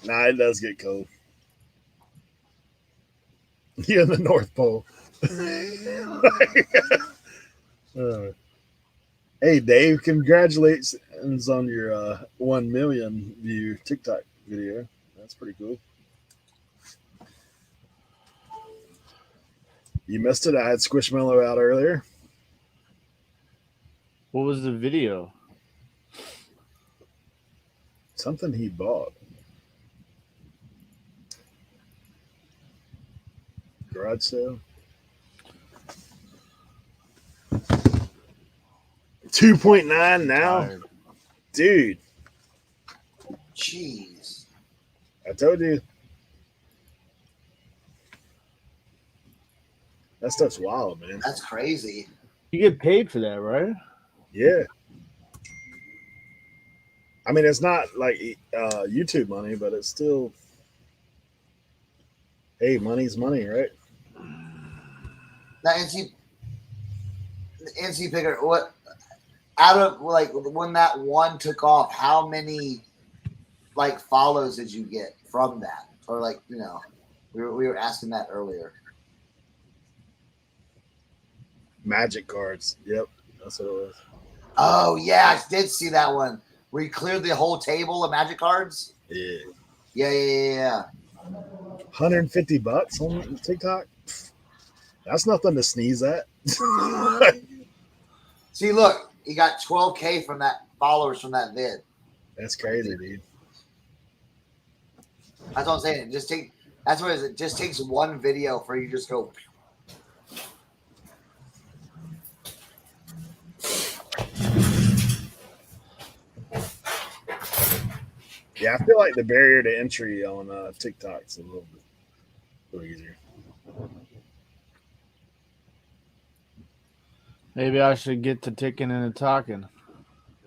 Speaker 3: Nah, it does get cold. You're in the North Pole. Hey, Dave, congratulations on your 1 million view TikTok video. That's pretty cool. You missed it. I had Squishmallow out earlier.
Speaker 5: What was the video?
Speaker 3: Something he bought. Garage sale. 2.9 now.
Speaker 5: Tired.
Speaker 3: Dude,
Speaker 2: Jeez.
Speaker 3: I told you. That stuff's wild, man.
Speaker 2: That's crazy.
Speaker 5: You get paid for that, right?
Speaker 3: Yeah. I mean, it's not like YouTube money, but it's still, hey, money's money, right?
Speaker 2: Now, NC Picker, what out of like when that one took off, how many like follows did you get from that? Or like, you know, we were asking that earlier.
Speaker 3: Magic cards. Yep. That's what it was.
Speaker 2: Oh yeah, I did see that one. Where you cleared the whole table of magic cards.
Speaker 3: Yeah.
Speaker 2: Yeah.
Speaker 3: $150 on TikTok. That's nothing to sneeze at.
Speaker 2: See, look, he got 12K from that followers from that vid.
Speaker 3: That's crazy, dude.
Speaker 2: That's what I'm saying. That's what it is. It just takes one video for you to just go.
Speaker 3: Yeah, I feel like the barrier to entry on TikTok's a little easier.
Speaker 5: Maybe I should get to ticking and talking.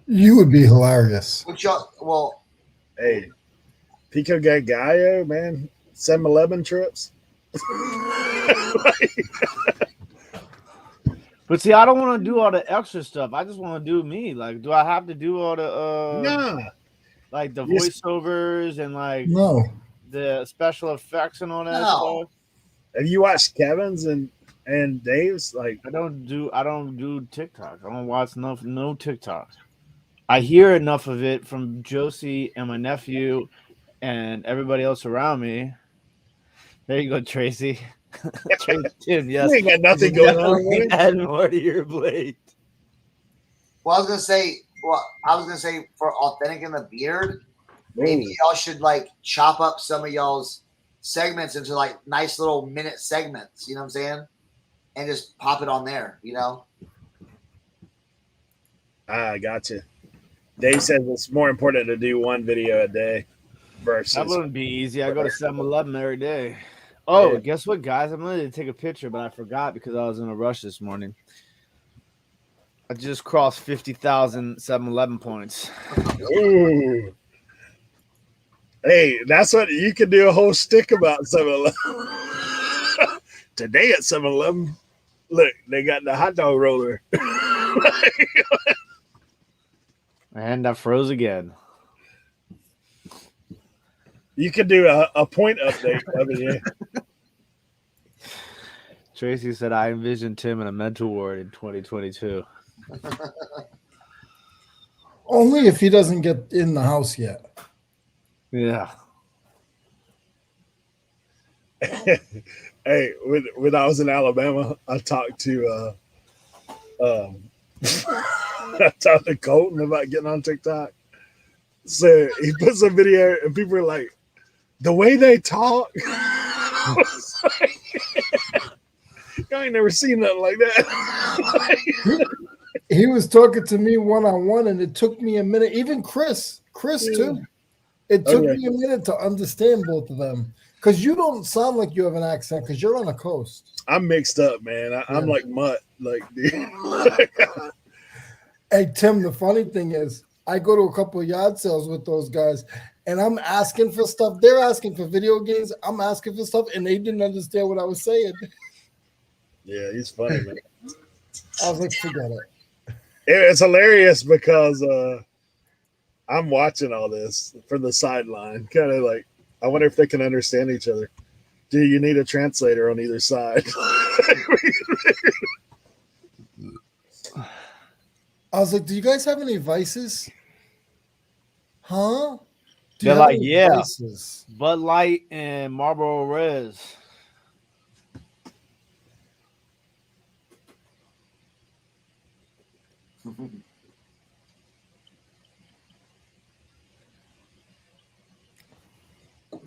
Speaker 4: You would be hilarious.
Speaker 2: Which y'all, well,
Speaker 3: Hey, Pico Gallo, man, 7-Eleven trips.
Speaker 5: But see, I don't want to do all the extra stuff. I just want to do me. Like, do I have to do all the
Speaker 3: Nah.
Speaker 5: like the
Speaker 3: Yes.
Speaker 5: voiceovers and like
Speaker 4: No.
Speaker 5: the special effects and all that
Speaker 2: No.
Speaker 5: stuff?
Speaker 3: Have you watched Kevin's and Dave's? Like,
Speaker 5: I don't do TikTok. I don't watch no TikTok. I hear enough of it from Josie and my nephew and everybody else around me. There you go, Tracy. Tracy Tim, yes.
Speaker 3: You ain't got nothing
Speaker 5: You
Speaker 3: going on.
Speaker 5: definitely
Speaker 3: Man.
Speaker 5: add more to your plate.
Speaker 2: Well, I was gonna say for authentic in the beard, maybe
Speaker 3: Ooh.
Speaker 2: y'all should like chop up some of y'all's segments into like nice little minute segments. You know what I'm saying? And just pop it on there. You know?
Speaker 3: I gotcha. Dave says it's more important to do one video a day
Speaker 5: That
Speaker 3: versus.
Speaker 5: wouldn't be easy. I go to 7-Eleven every day. Oh,
Speaker 3: Yeah.
Speaker 5: guess what, guys? I'm ready to take a picture, but I forgot because I was in a rush this morning. I just crossed 50,000 7-Eleven points.
Speaker 3: Ooh. Hey, that's what you could do a whole stick about 7-Eleven. Today at 7-Eleven, look, they got the hot dog roller.
Speaker 5: And I froze again.
Speaker 3: You could do a point update of it. Yeah.
Speaker 5: Tracy said, I envisioned Tim in a mental ward in 2022.
Speaker 4: Only if he doesn't get in the house yet.
Speaker 5: Yeah.
Speaker 3: Hey, when I was in Alabama, I talked to I talked to Colton about getting on TikTok. So he puts a video, and people are like, "The way they talk." I was like, I ain't never seen nothing like that.
Speaker 4: He was talking to me one-on-one, and it took me a minute. Even Chris too. It took me a minute to understand both of them because you don't sound like you have an accent because you're on the coast.
Speaker 3: I'm mixed up, man. I'm like mutt, like dude.
Speaker 4: Hey Tim, the funny thing is, I go to a couple of yard sales with those guys, and I'm asking for stuff. They're asking for video games. I'm asking for stuff, and they didn't understand what I was saying.
Speaker 3: Yeah, he's funny, man.
Speaker 4: I was like, forget it.
Speaker 3: It's hilarious because I'm watching all this from the sideline, kind of like, I wonder if they can understand each other. Do you need a translator on either side?
Speaker 4: I was like, do you guys have any vices? Huh? Do you
Speaker 5: They're
Speaker 4: have
Speaker 5: like,
Speaker 4: any
Speaker 5: yeah,
Speaker 4: vices?
Speaker 5: Bud Light and Marlboro Reds.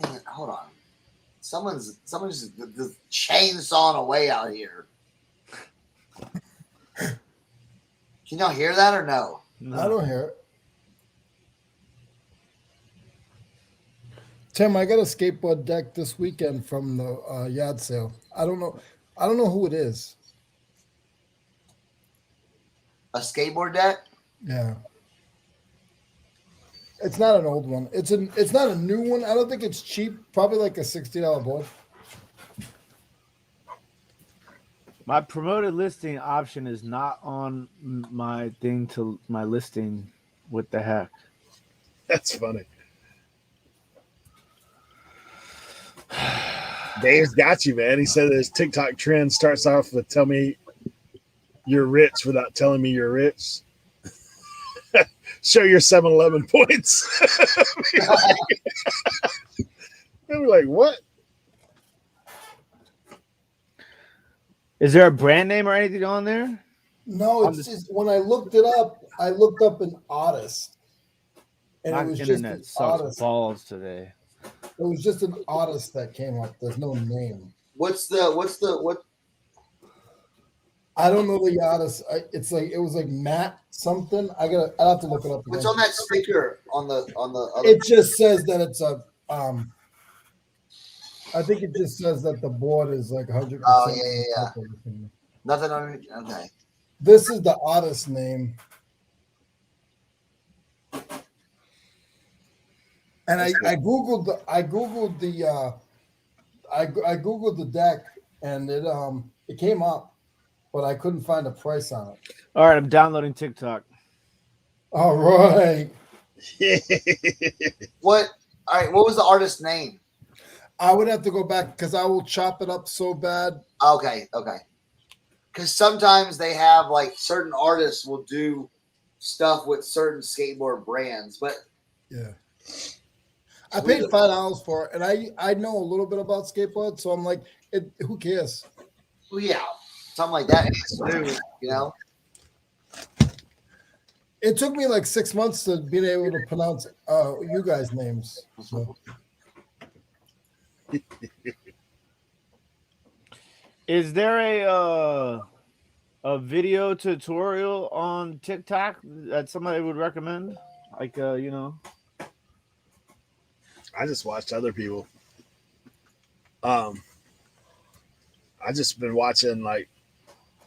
Speaker 2: Man, hold on. Someone's the chainsawing away out here. Can y'all hear that or no?
Speaker 4: I don't hear it. Tim, I got a skateboard deck this weekend from the yard sale. I don't know who it is.
Speaker 2: A skateboard deck?
Speaker 4: Yeah. It's not an old one. It's not a new one. I don't think it's cheap. Probably like a $60 board.
Speaker 5: My promoted listing option is not on my thing to my listing. What the heck?
Speaker 3: That's funny. Dave's got you, man. He said his TikTok trend starts off with "Tell me you're rich without telling me you're rich." Show your 7-Eleven points. I'm like, what?
Speaker 5: Is there a brand name or anything on there?
Speaker 4: No, it's just when I looked it up, I looked up an artist. And
Speaker 5: My
Speaker 4: it was
Speaker 5: internet
Speaker 4: just an
Speaker 5: sucks
Speaker 4: artist.
Speaker 5: balls today.
Speaker 4: It was just an artist that came up. There's no name.
Speaker 2: What?
Speaker 4: I don't know the artist. It was like Matt something. I'll have to look it up again.
Speaker 2: What's on that sticker on the other?
Speaker 4: It just says that it's a I think it just says that the board is like 100%.
Speaker 2: Oh yeah. Nothing on. Okay.
Speaker 4: This is the artist name. And I googled the deck, and it came up, but I couldn't find a price on it.
Speaker 5: All right, I'm downloading TikTok.
Speaker 4: All right.
Speaker 2: What? All right. What was the artist's name?
Speaker 4: I would have to go back because I will chop it up so bad.
Speaker 2: Okay. Because sometimes they have like certain artists will do stuff with certain skateboard brands, but
Speaker 4: yeah,
Speaker 6: I paid $5 for it, and I know a little bit about skateboards, so I'm like, who cares?
Speaker 2: Well, yeah, something like that. It's new, you know.
Speaker 6: It took me like 6 months to be able to pronounce you guys' names. So
Speaker 5: Is there a video tutorial on TikTok that somebody would recommend? Like you know.
Speaker 3: I just watched other people. I just been watching like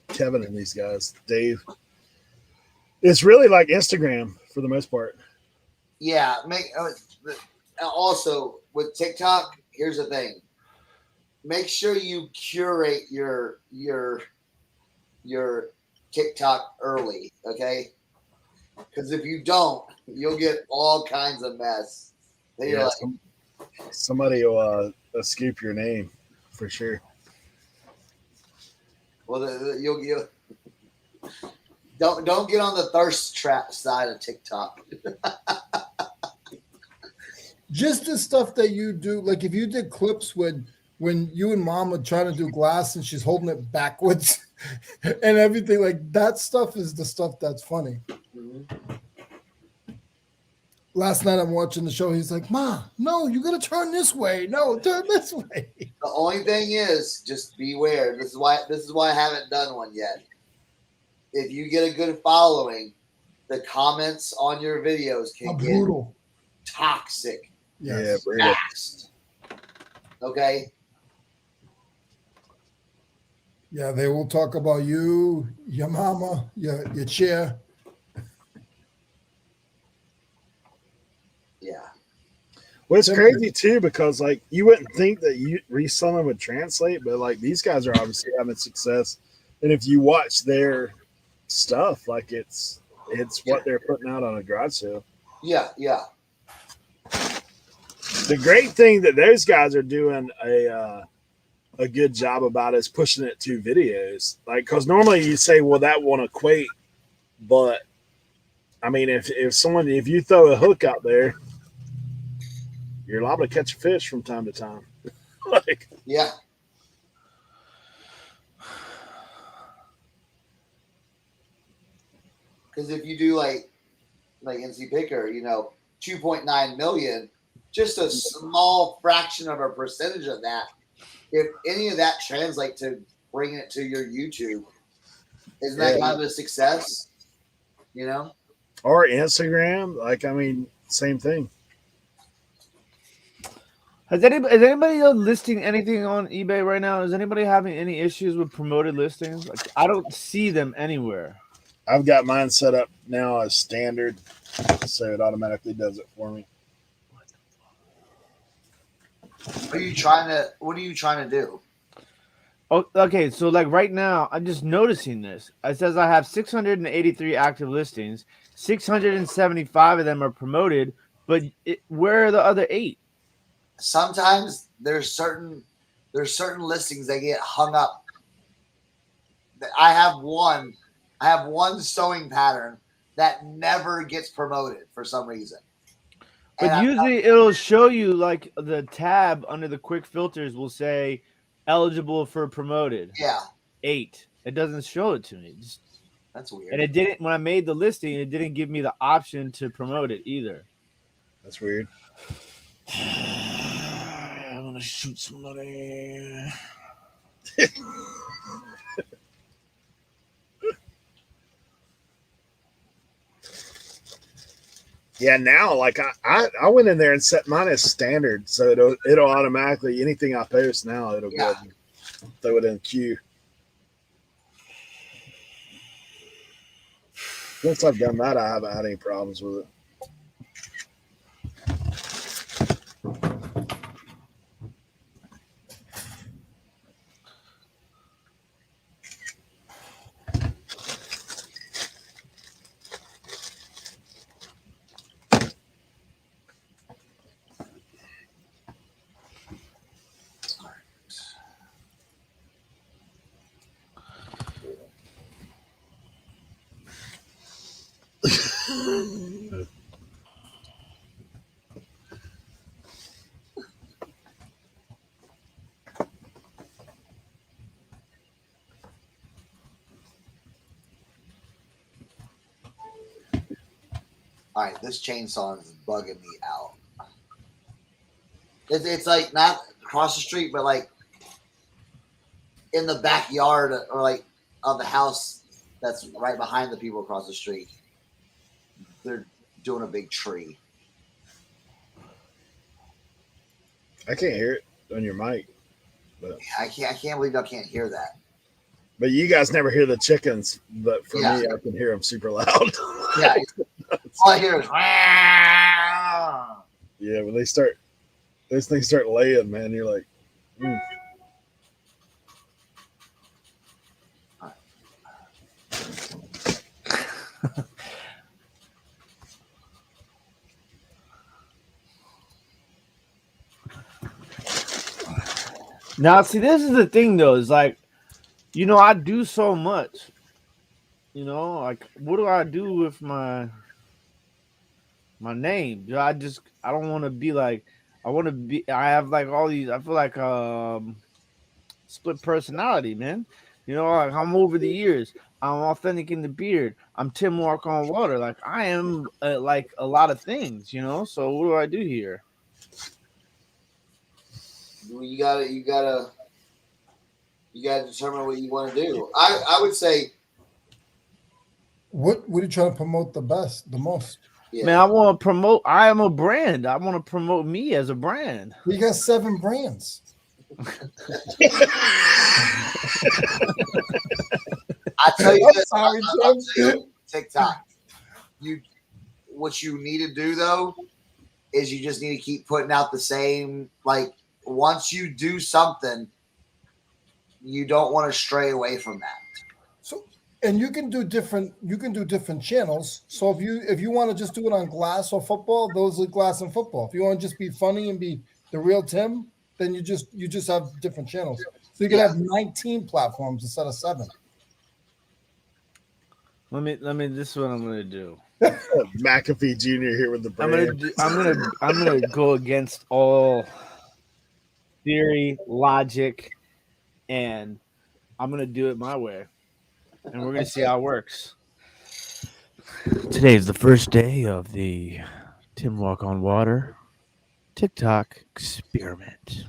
Speaker 3: Kevin and these guys, Dave. It's really like Instagram for the most part.
Speaker 2: Yeah, also with TikTok, here's the thing. Make sure you curate your TikTok early, okay? Because if you don't, you'll get all kinds of mess.
Speaker 3: Yeah, somebody will escape your name for sure.
Speaker 2: Well, you'll don't get on the thirst trap side of TikTok.
Speaker 6: just the stuff that you do, like if you did clips when you and mom are trying to do glass and she's holding it backwards and everything, like that stuff is the stuff that's funny.
Speaker 2: Mm-hmm.
Speaker 6: Last night I'm watching the show. He's like, "Ma, no, you got to turn this way. No, turn this way."
Speaker 2: The only thing is, just beware. This is why I haven't done one yet. If you get a good following, the comments on your videos can get
Speaker 6: brutal,
Speaker 2: toxic.
Speaker 6: Yes.
Speaker 3: Yeah,
Speaker 2: fast. Okay.
Speaker 6: Yeah, they will talk about you, your mama, your chair.
Speaker 2: Yeah.
Speaker 3: Well, it's crazy too because like you wouldn't think that reselling would translate, but like these guys are obviously having success, and if you watch their stuff, like it's what they're putting out on a garage sale.
Speaker 2: Yeah, yeah.
Speaker 3: The great thing that those guys are doing a good job about is pushing it to videos, like because normally you say, well, that won't equate, but I mean, if you throw a hook out there, you're liable to catch a fish from time to time. Like,
Speaker 2: yeah. Because if you do like NC Picker, 2.9 million, just a small fraction of a percentage of that, if any of that translate to bringing it to your YouTube, isn't that kind of a success?
Speaker 3: Or Instagram, like I mean, same thing.
Speaker 5: Is anybody listing anything on eBay right now? Is anybody having any issues with promoted listings? Like I don't see them anywhere.
Speaker 3: I've got mine set up now as standard, so it automatically does it for me.
Speaker 2: What are you trying to do?
Speaker 5: Oh, okay. So like right now, I'm just noticing this. It says I have 683 active listings. 675 of them are promoted, but where are the other 8?
Speaker 2: Sometimes there's certain listings that get hung up. I have one sewing pattern that never gets promoted for some reason.
Speaker 5: But usually it'll show you like the tab under the quick filters will say eligible for promoted.
Speaker 2: Yeah.
Speaker 5: 8. It doesn't show it to me.
Speaker 2: That's weird.
Speaker 5: And it didn't when I made the listing, it didn't give me the option to promote it either.
Speaker 3: That's weird.
Speaker 5: I'm gonna shoot somebody.
Speaker 3: Yeah, now like I went in there and set mine as standard, so it'll automatically anything I post now it'll go and throw it in queue. Once I've done that, I haven't had any problems with it.
Speaker 2: All right, this chainsaw is bugging me out. It's like not across the street, but like in the backyard or like of the house that's right behind the people across the street. They're doing a big tree.
Speaker 3: I can't hear it on your mic,
Speaker 2: I can't believe I can't hear that.
Speaker 3: but you guys never hear the chickens. But for
Speaker 2: Yeah.
Speaker 3: me, I can hear them super loud.
Speaker 2: Yeah, all I hear is.
Speaker 3: Yeah, when those things start laying, man, you're like,
Speaker 5: Now, see, this is the thing, though. Is like, I do so much. Like, what do I do with my name? I don't want to be like, I have like all these. I feel like split personality, man. Like I'm over the years. I'm authentic in the beard. I'm Tim Walk on Water. Like I am like a lot of things, So what do I do here?
Speaker 2: You gotta determine what you want to do. I would say.
Speaker 6: What are you trying to promote the most?
Speaker 2: Yeah.
Speaker 5: Man, I want to promote. I am a brand. I want to promote me as a brand.
Speaker 6: You got 7 brands.
Speaker 2: I tell you this,
Speaker 6: Sorry,
Speaker 2: I'll tell you, TikTok. What you need to do though is you just need to keep putting out the same. Like once you do something, you don't want to stray away from that.
Speaker 6: So, and you can do different channels. So if you want to just do it on Glass or football, those are Glass and football. If you want to just be funny and be the real Tim, then you just have different channels. So you can have 19 platforms instead of 7.
Speaker 5: Let me. This is what I'm gonna do.
Speaker 3: McAfee Jr. here with the brand.
Speaker 5: I'm gonna go against all theory, logic, and I'm gonna do it my way, and we're gonna see how it works. Today is the first day of the Tim Walk on Water TikTok experiment.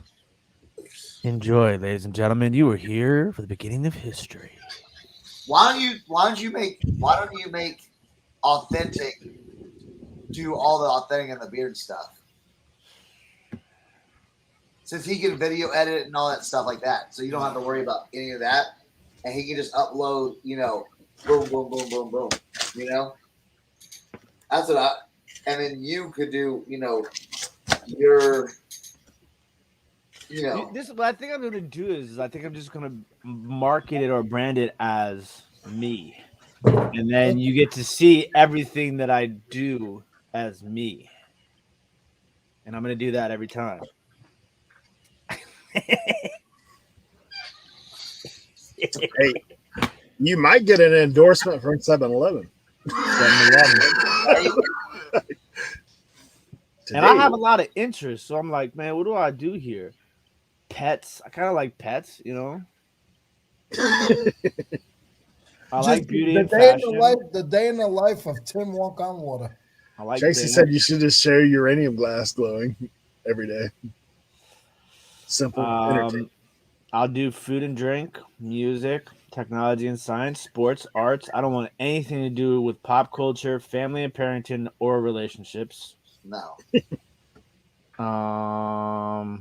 Speaker 5: Enjoy, ladies and gentlemen. You are here for the beginning of history.
Speaker 2: Why don't you make authentic do all the authentic and the beard stuff? Since he can video edit and all that stuff like that. So you don't have to worry about any of that. And he can just upload, boom, boom, boom, boom, boom. That's what and then you could do, your
Speaker 5: This what I think I'm gonna do is I think I'm just gonna market it or brand it as me, and then you get to see everything that I do as me, and I'm gonna do that every time.
Speaker 3: Hey, you might get an endorsement from 7-Eleven.
Speaker 5: 7-Eleven. And I have a lot of interest, so I'm like, man, what do I do here? Pets. I kind of like pets, I like beauty and fashion.
Speaker 6: The day in the life of Tim Walk on Water.
Speaker 5: I like
Speaker 3: Tracy said you should just share uranium glass glowing every day. Simple entertainment.
Speaker 5: I'll do food and drink, music, technology and science, sports, arts. I don't want anything to do with pop culture, family and parenting, or relationships.
Speaker 2: No.
Speaker 5: I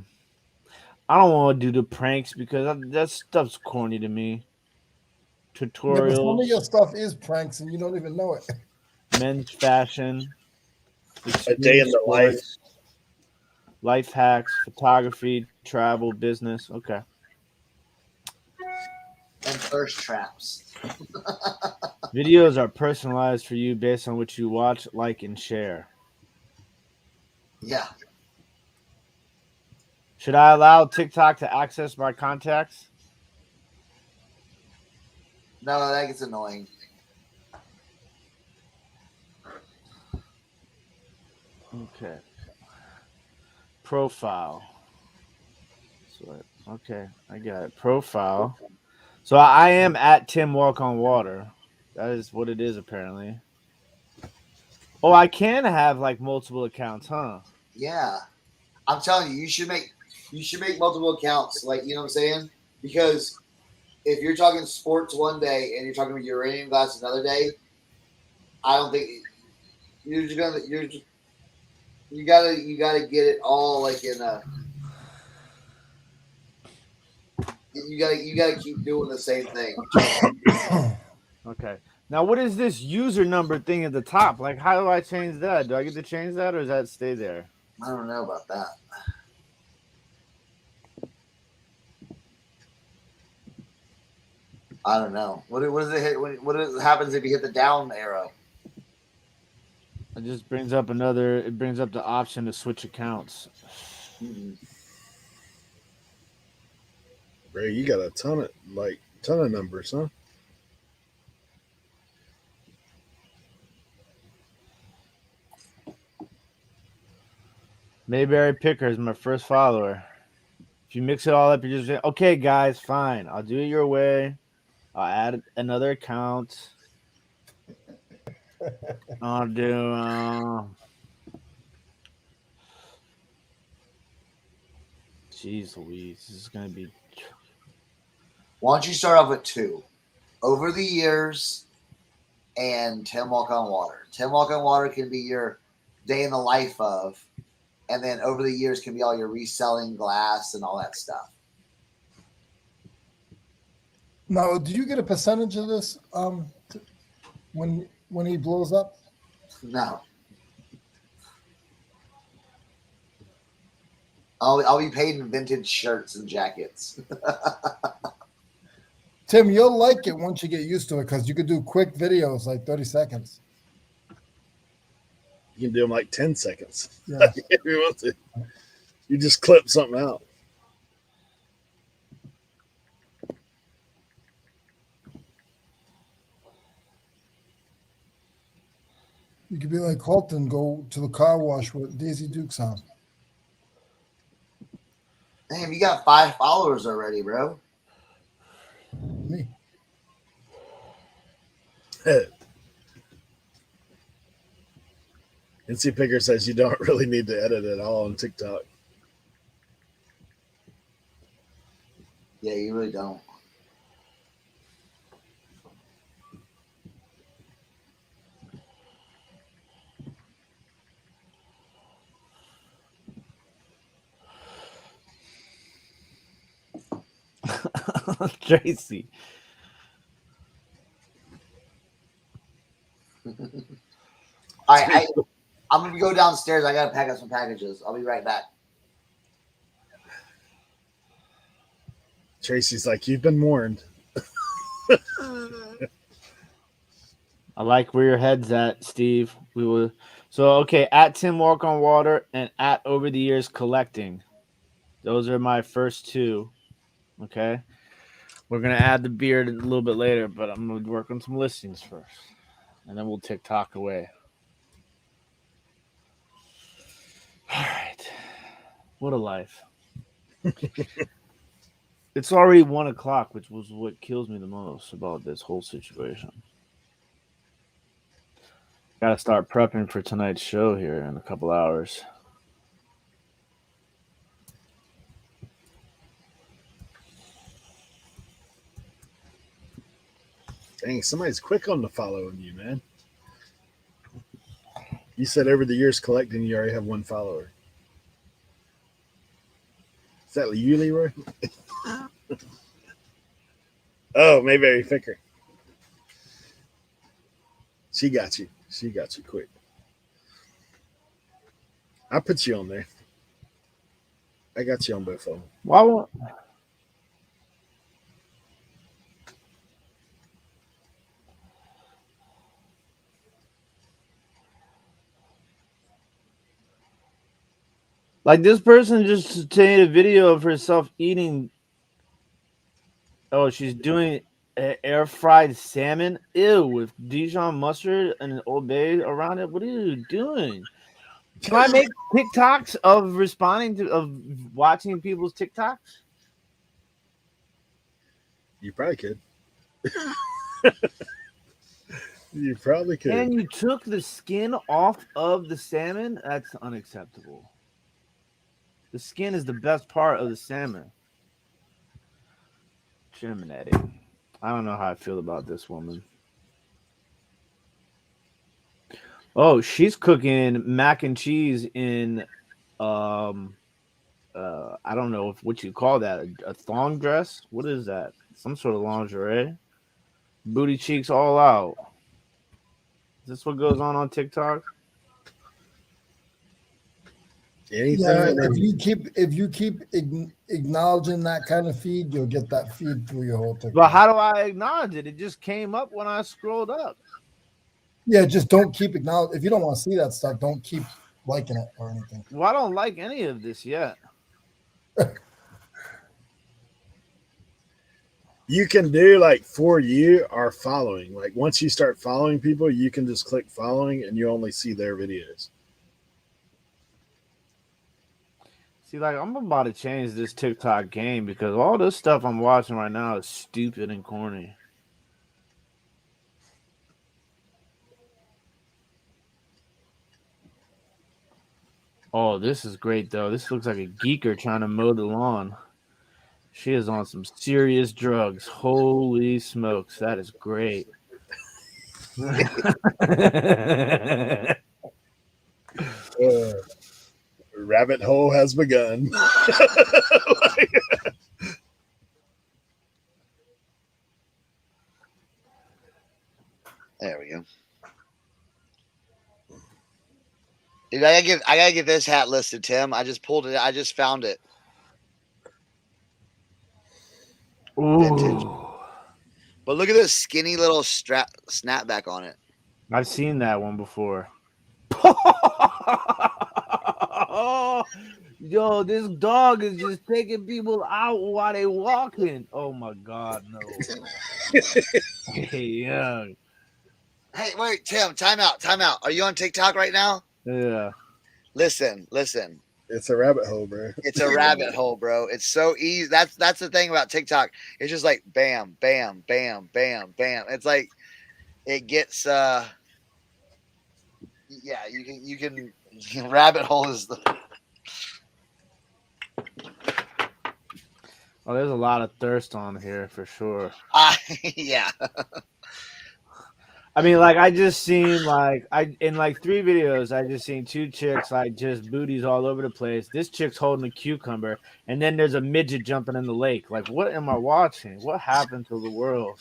Speaker 5: don't want to do the pranks because that stuff's corny to me. Tutorials.
Speaker 6: Yeah, some of your stuff is pranks and you don't even know it.
Speaker 5: Men's fashion.
Speaker 3: A day in the life.
Speaker 5: Life hacks, photography, travel, business. Okay.
Speaker 2: And thirst traps.
Speaker 5: Videos are personalized for you based on what you watch, like, and share.
Speaker 2: Yeah.
Speaker 5: Should I allow TikTok to access my contacts?
Speaker 2: No, that gets annoying.
Speaker 5: Okay. Profile. Okay, I got it. Profile. So I am at Tim Walk on Water. That is what it is, apparently. Oh, I can have like multiple accounts, huh?
Speaker 2: Yeah, I'm telling you, you should make multiple accounts. Like, you know what I'm saying? Because if you're talking sports one day and you're talking about uranium glass another day, I don't think you gotta get it all like in a. You gotta keep doing the same thing.
Speaker 5: Okay. Now, what is this user number thing at the top? Like, how do I change that? Do I get to change that, or does that stay there?
Speaker 2: I don't know about that. I don't know. What does it hit? What happens if you hit the down arrow?
Speaker 5: It just brings up another. It brings up the option to switch accounts.
Speaker 3: Ray, you got a ton of numbers, huh?
Speaker 5: Mayberry Picker is my first follower. If you mix it all up, you just okay, guys, fine. I'll do it your way. I'll add another account. I'll do. Jeez Louise, this is gonna be.
Speaker 2: Why don't you start off with 2? Over the years and Tim Walk on Water. Tim Walk on Water can be your day in the life of, and then over the years can be all your reselling glass and all that stuff.
Speaker 6: Now, do you get a percentage of this when he blows up?
Speaker 2: No. I'll be paid in vintage shirts and jackets.
Speaker 6: Tim, you'll like it once you get used to it because you could do quick videos like 30 seconds.
Speaker 3: You can do them like 10 seconds.
Speaker 6: Yeah.
Speaker 3: If you want to. You just clip something out.
Speaker 6: You could be like Colton, go to the car wash with Daisy Dukes on.
Speaker 2: Damn, you got 5 followers already, bro.
Speaker 6: Me.
Speaker 3: NC Picker says you don't really need to edit at all on TikTok.
Speaker 2: Yeah, you really don't.
Speaker 5: Tracy.
Speaker 2: All right, I'm gonna go downstairs. I gotta pack up some packages. I'll be right back.
Speaker 3: Tracy's like, you've been warned.
Speaker 5: I like where your head's at, Steve. We will. So okay, at Tim Walk on Water and at Over the Years Collecting. Those are my first 2. Okay. We're gonna add the beard a little bit later, but I'm gonna work on some listings first, and then we'll TikTok away. All right. What a life. It's already 1:00, which was what kills me the most about this whole situation. Gotta start prepping for tonight's show here in a couple hours.
Speaker 3: Dang, somebody's quick on the following you, man. You said over the years collecting, you already have 1 follower. Is that you, Leroy? Oh, Mayberry Picker. She got you. She got you quick. I put you on there. I got you on both of them.
Speaker 5: Why won't? Like this person just made a video of herself eating. Oh, she's doing air fried salmon. Ew, with Dijon mustard and an Old Bay around it. What are you doing? Can I make TikToks of watching people's TikToks?
Speaker 3: You probably could. You probably could.
Speaker 5: And you took the skin off of the salmon? That's unacceptable. The skin is the best part of the salmon. Germinating. I don't know how I feel about this woman. Oh, she's cooking mac and cheese in I don't know what you call that, a thong dress. What is that? Some sort of lingerie. Booty cheeks all out. Is this what goes on TikTok?
Speaker 3: Anything.
Speaker 6: Yeah, if you keep acknowledging that kind of feed, you'll get that feed through your whole TikTok.
Speaker 5: But how do I acknowledge it? It just came up when I scrolled up.
Speaker 6: Yeah, just don't keep acknowledge. If you don't want to see that stuff, don't keep liking it or anything.
Speaker 5: Well, I don't like any of this yet.
Speaker 3: You can do like for you or following. Like once you start following people, you can just click following and you only see their videos.
Speaker 5: See, like I'm about to change this TikTok game because all this stuff I'm watching right now is stupid and corny. Oh, this is great though. This looks like a geeker trying to mow the lawn. She is on some serious drugs. Holy smokes, that is great.
Speaker 3: Rabbit hole has begun.
Speaker 2: There we go. Dude, I gotta get this hat listed, Tim. I just pulled it. I just found it. Vintage.
Speaker 5: Ooh,
Speaker 2: But look at this skinny little snapback on it.
Speaker 5: I've seen that one before. Yo, this dog is just taking people out while they walking. Oh my god, no. Hey, yeah.
Speaker 2: Hey, wait, Tim, time out. Are you on TikTok right now?
Speaker 5: Yeah.
Speaker 2: Listen.
Speaker 3: It's a rabbit hole, bro.
Speaker 2: It's a rabbit hole, bro. It's so easy. That's the thing about TikTok. It's just like bam, bam, bam, bam, bam. It's like it gets yeah, you can rabbit hole is the
Speaker 5: Oh, there's a lot of thirst on here for sure.
Speaker 2: yeah.
Speaker 5: I mean, like I just seen like in like 3 videos, I just seen 2 chicks like just booties all over the place. This chick's holding a cucumber, and then there's a midget jumping in the lake. Like, what am I watching? What happened to the world?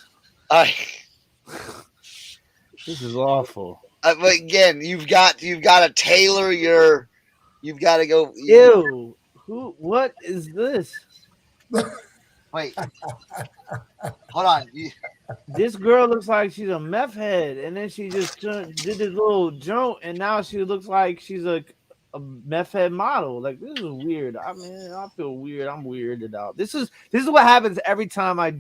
Speaker 5: This is awful.
Speaker 2: But again, you've got to tailor your. You've got to go.
Speaker 5: Ew. What is this?
Speaker 2: Wait. Hold on.
Speaker 5: This girl looks like she's a meth head, and then she just did this little joke, and now she looks like she's a meth head model. Like, this is weird. I mean, I feel weird. I'm weirded out. This is what happens every time I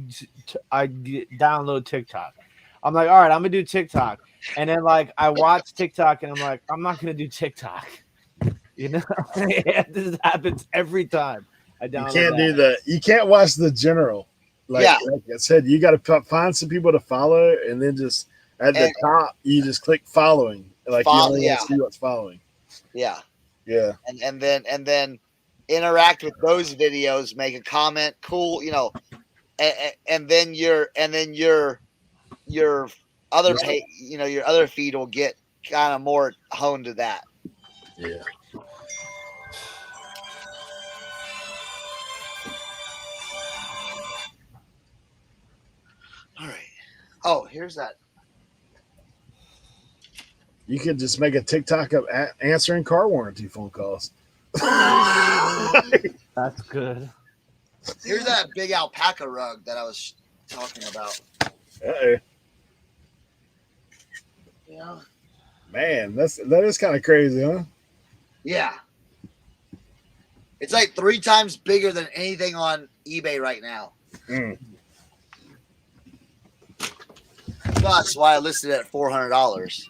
Speaker 5: download TikTok. I'm like, all right, I'm gonna do TikTok, and then like I watch TikTok, and I'm like, I'm not gonna do TikTok. You know, this happens every time I download.
Speaker 3: You can't do that. You can't watch the general. Like I said, you got to find some people to follow, and then just at the top, you just click following. Like you only want to see what's following.
Speaker 2: Yeah.
Speaker 3: Yeah.
Speaker 2: And then interact with those videos, make a comment, cool, you know, and then your other your other feed will get kind of more honed to that.
Speaker 3: Yeah.
Speaker 2: All right. Oh, here's that.
Speaker 3: You could just make a TikTok of answering car warranty phone calls.
Speaker 5: That's good.
Speaker 2: Here's that big alpaca rug that I was talking about.
Speaker 3: Uh-oh.
Speaker 2: Yeah.
Speaker 3: Man, that is kind of crazy, huh?
Speaker 2: Yeah. It's like 3 times bigger than anything on eBay right now.
Speaker 3: Mm.
Speaker 2: That's why I listed it at $400.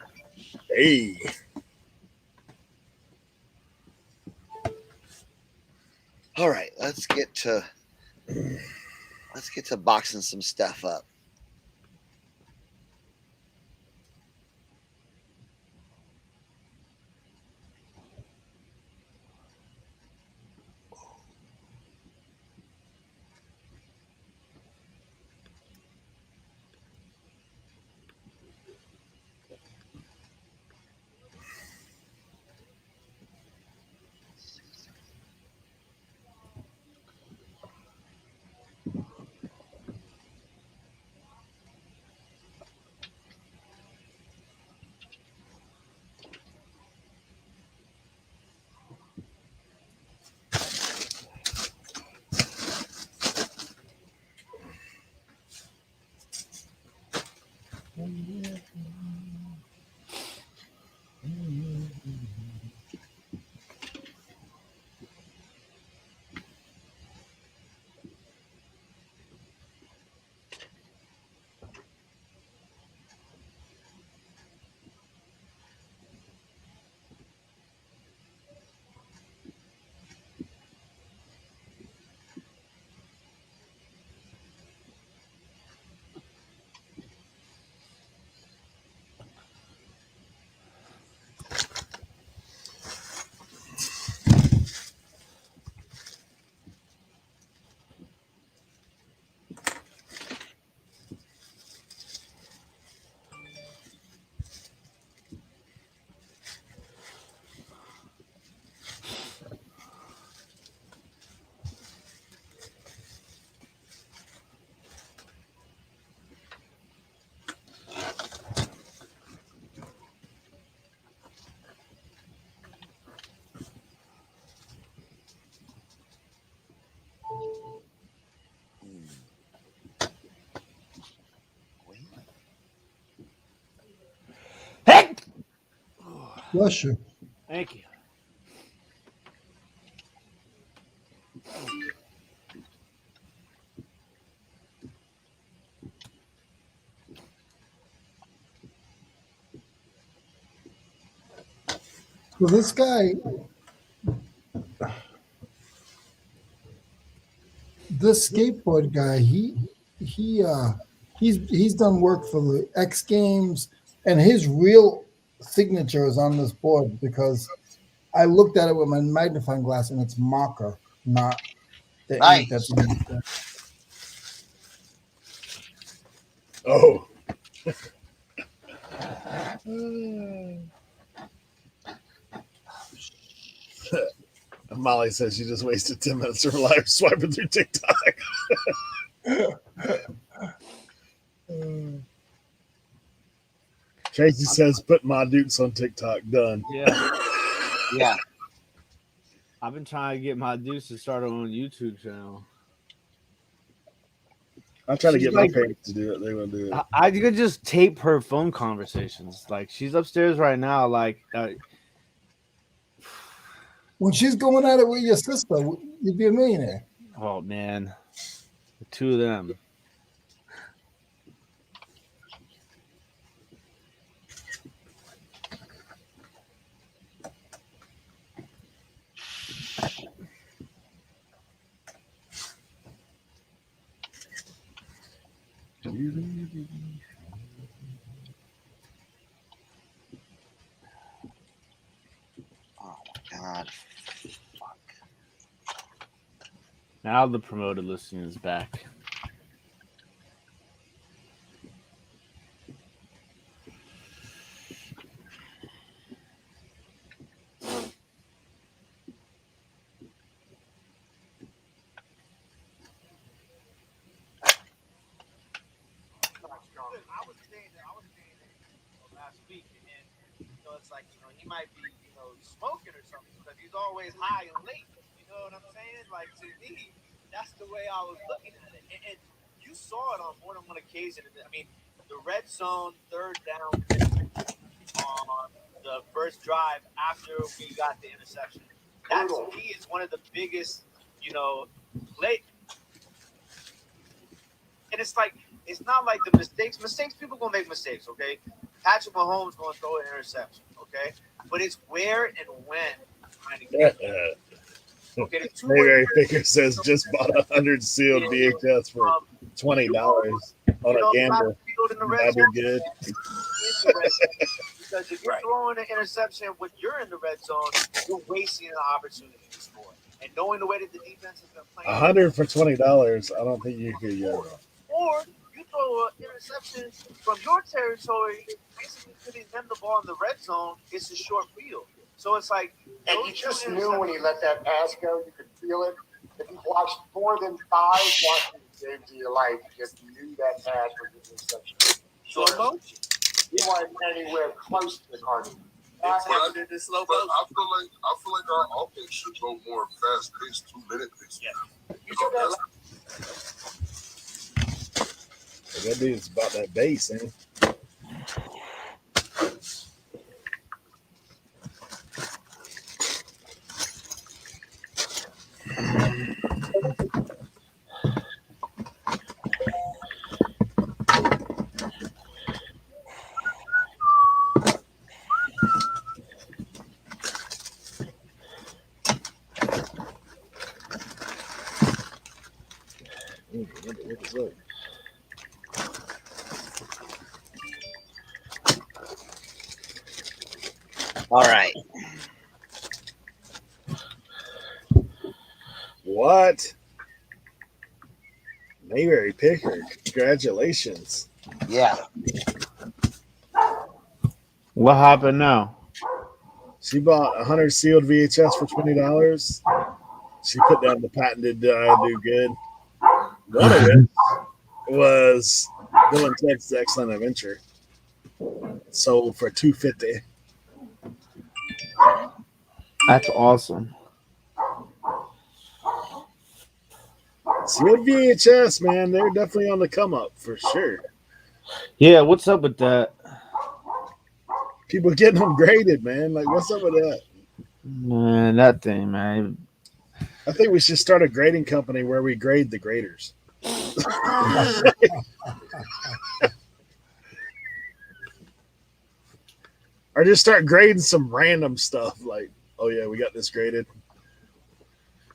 Speaker 3: Hey.
Speaker 2: All right, let's get to boxing some stuff up.
Speaker 6: Bless you.
Speaker 5: Thank you.
Speaker 6: Well, this guy, this skateboard guy, he's done work for the X Games, and his real signature is on this board because I looked at it with my magnifying glass, and it's marker, not the ink that's in it.
Speaker 3: Oh. Molly says she just wasted 10 minutes of her life swiping through TikTok. Casey says, put my dukes on TikTok. Done.
Speaker 5: Yeah.
Speaker 2: Yeah.
Speaker 5: I've been trying to get my dudes to start on YouTube channel.
Speaker 3: I'm trying to
Speaker 5: She's
Speaker 3: get
Speaker 5: like-
Speaker 3: my parents to do it. They won't do it.
Speaker 5: I could just tape her phone conversations. Like she's upstairs right now. Like
Speaker 6: When she's going at it with your sister, you'd be a millionaire.
Speaker 5: oh man, the two of them.
Speaker 2: God.
Speaker 5: Now the promoted listing is back.
Speaker 7: I was staying there last week, and it's like he might be smoking or something because he's always high and late. You know what I'm saying? Like to me, that's the way I was looking at it, and you saw it on more than one occasion. I mean, the red zone third down on the first drive after we got the interception. That to me is one of the biggest, play. And it's like. It's not like the mistakes. People gonna make mistakes, okay? Patrick Mahomes gonna throw an interception, okay? But it's where and when. Okay, the two
Speaker 3: Mayberry Picker says just bought 100 sealed VHS for $20 on a gamble. I did good.
Speaker 7: Because if you're throwing an interception when you're in the red zone, you're wasting an opportunity to score. And knowing the way that the defense has been playing,
Speaker 3: 100 for $20. I don't think you could.
Speaker 7: Or you throw an interception from your territory, basically putting them the ball in the red zone. It's a short field, so it's like.
Speaker 8: And you just knew when he let that pass go, you could feel it. If you watched more than 5 watching games of your life, you just knew that pass was an interception.
Speaker 7: Slow motion.
Speaker 8: You weren't anywhere close to the Cardinals.
Speaker 7: It's slow
Speaker 9: But
Speaker 7: motion.
Speaker 9: I feel like our offense should go more fast paced, 2-minute pace.
Speaker 7: Yeah.
Speaker 3: That dude's about that base, ain't he? What is that?
Speaker 2: All right.
Speaker 3: What? Mayberry Picker, congratulations.
Speaker 2: Yeah.
Speaker 5: What happened now?
Speaker 3: She bought 100 sealed VHS for $20. She put down the patented I do good. One of it was Bill and Ted's Excellent Adventure. Sold for $250.
Speaker 5: That's awesome.
Speaker 3: Sealed VHS, man, they're definitely on the come up for sure.
Speaker 5: Yeah, what's up with that?
Speaker 3: People getting them graded, man. Like, what's up with that?
Speaker 5: Man, that thing, man.
Speaker 3: I think we should start a grading company where we grade the graders. Or just start grading some random stuff. Like, oh yeah, we got this graded.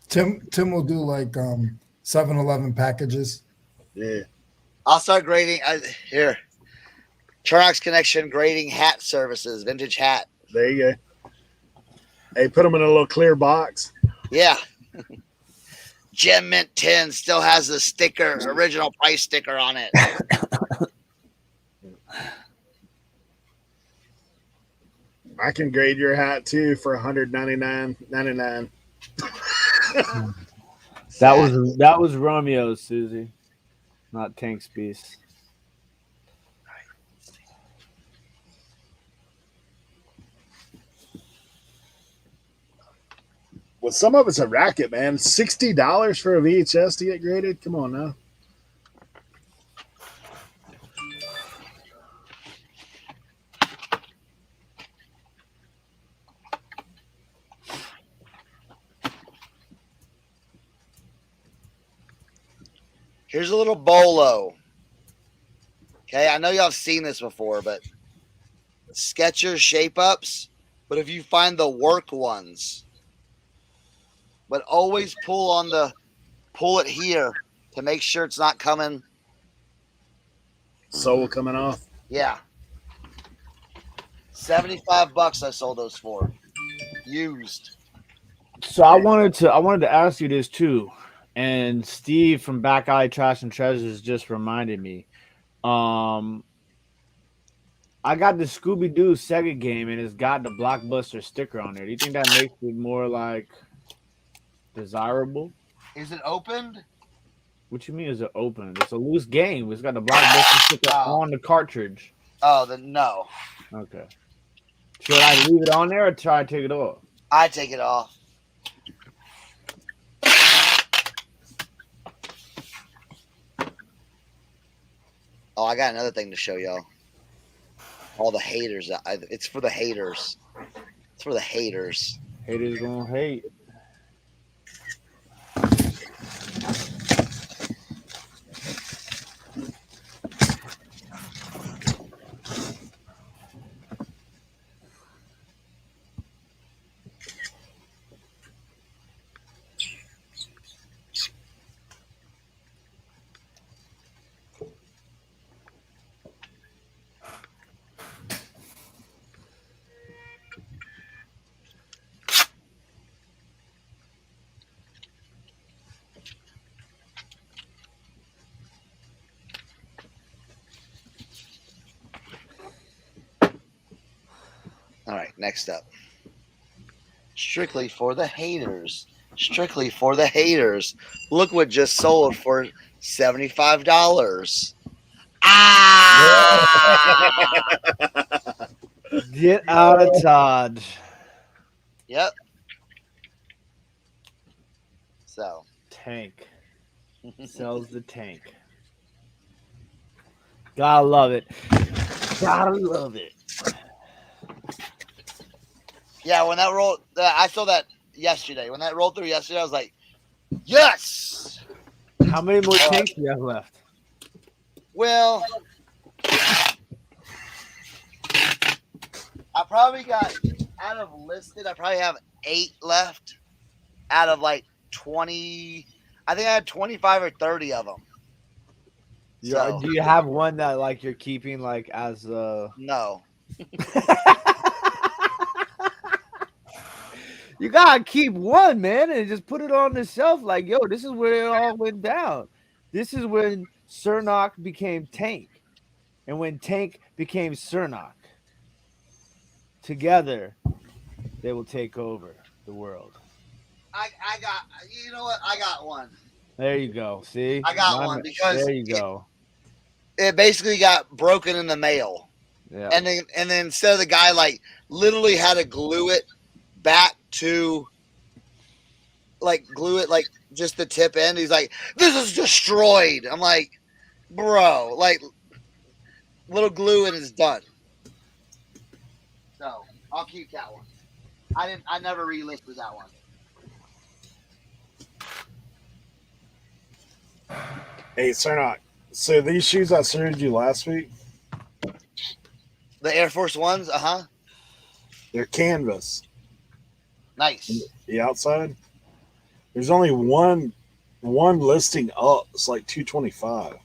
Speaker 6: Tim will do like 7-Eleven packages.
Speaker 3: Yeah.
Speaker 2: I'll start grading. Here, Turnox Connection grading hat services, vintage hat.
Speaker 3: There you go. Hey, put them in a little clear box.
Speaker 2: Yeah. Gem Mint 10 still has the sticker, original price sticker on it.
Speaker 3: I can grade your hat too for $199.99.
Speaker 5: That was Romeo's, Susie, not Tank's piece.
Speaker 3: Well, some of it's a racket, man. $60 for a VHS to get graded. Come on now.
Speaker 2: Here's a little bolo. Okay, I know y'all have seen this before, but Skechers shape ups. But if you find the work ones, but always pull it here to make sure it's not coming.
Speaker 3: Sole coming off.
Speaker 2: Yeah. $75 I sold those for. Used.
Speaker 5: So I wanted to ask you this too, and Steve from Back Alley Trash and Treasures just reminded me. I got the Scooby Doo Sega game, and it's got the Blockbuster sticker on there. Do you think that makes it more like desirable?
Speaker 2: Is it opened?
Speaker 5: What you mean? Is it open? It's a loose game. It's got the Blockbuster sticker on the cartridge.
Speaker 2: Oh, then no.
Speaker 5: Okay. Should I leave it on there or try to take it off?
Speaker 2: I take it off. Oh, I got another thing to show y'all. All the haters. It's for the haters. It's for the haters.
Speaker 5: Haters gonna hate.
Speaker 2: All right, next up. Strictly for the haters. Strictly for the haters. Look what just sold for $75. Ah!
Speaker 5: Get out of Dodge.
Speaker 2: Yep. So.
Speaker 5: Tank. Sells the tank. Gotta love it. Gotta love it.
Speaker 2: Yeah, when that rolled, I saw that yesterday. When that rolled through yesterday, I was like, yes!
Speaker 5: How many more tanks do you have left?
Speaker 2: Well, I probably got, out of listed, I probably have 8 left out of like 20. I think I had 25 or 30 of them.
Speaker 5: So. Do you have one that like you're keeping like as a...
Speaker 2: No.
Speaker 5: You gotta keep one, man, and just put it on the shelf. Like, yo, this is where it all went down. This is when Cernoch became Tank, and when Tank became Cernoch. Together, they will take over the world.
Speaker 2: I got, you know what? I got one.
Speaker 5: There you go. See,
Speaker 2: I got one because
Speaker 5: there you go.
Speaker 2: It basically got broken in the mail.
Speaker 5: Yeah.
Speaker 2: And then instead of the guy like literally had to glue it back to like glue it like just the tip end. He's like, this is destroyed. I'm like, bro, like little glue and it's done. I'll keep that one. I never relisted that one.
Speaker 3: Hey, Cernok. So these shoes I showed you last week,
Speaker 2: The Air Force Ones,
Speaker 3: they're canvas.
Speaker 2: nice.
Speaker 3: The outside. There's only one listing up. It's like $225.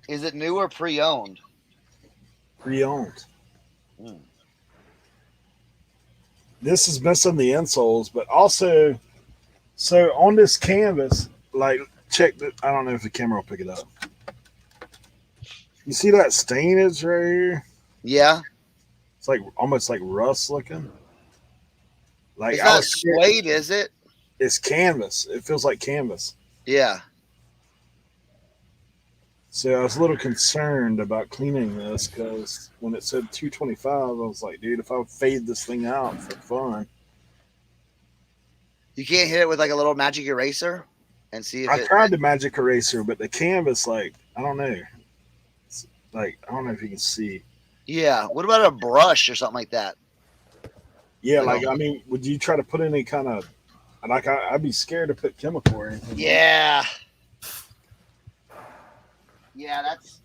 Speaker 2: Is it new or pre-owned?
Speaker 3: Pre-owned.
Speaker 2: Hmm.
Speaker 3: This is missing the insoles, but also, so on this canvas, like check the. I don't know if the camera will pick it up. You see that stainage right here?
Speaker 2: Yeah.
Speaker 3: It's like almost like rust looking. Like
Speaker 2: It's
Speaker 3: I
Speaker 2: not
Speaker 3: was scared.
Speaker 2: suede, is it?
Speaker 3: It's canvas. It feels like canvas.
Speaker 2: Yeah.
Speaker 3: So I was a little concerned about cleaning this because when it said 225, I was like, dude, if I would fade this thing out for fun.
Speaker 2: You can't hit it with like a little magic eraser and see if
Speaker 3: I
Speaker 2: it.
Speaker 3: tried the magic eraser, but the canvas, like, I don't know. It's like, I don't know if you can see.
Speaker 2: Yeah. What about a brush or something like that?
Speaker 3: Yeah,
Speaker 2: Like
Speaker 3: like, I mean, would you try to put any kind of, like, I'd be scared to put chemical or anything.
Speaker 2: Yeah. Yeah, that's.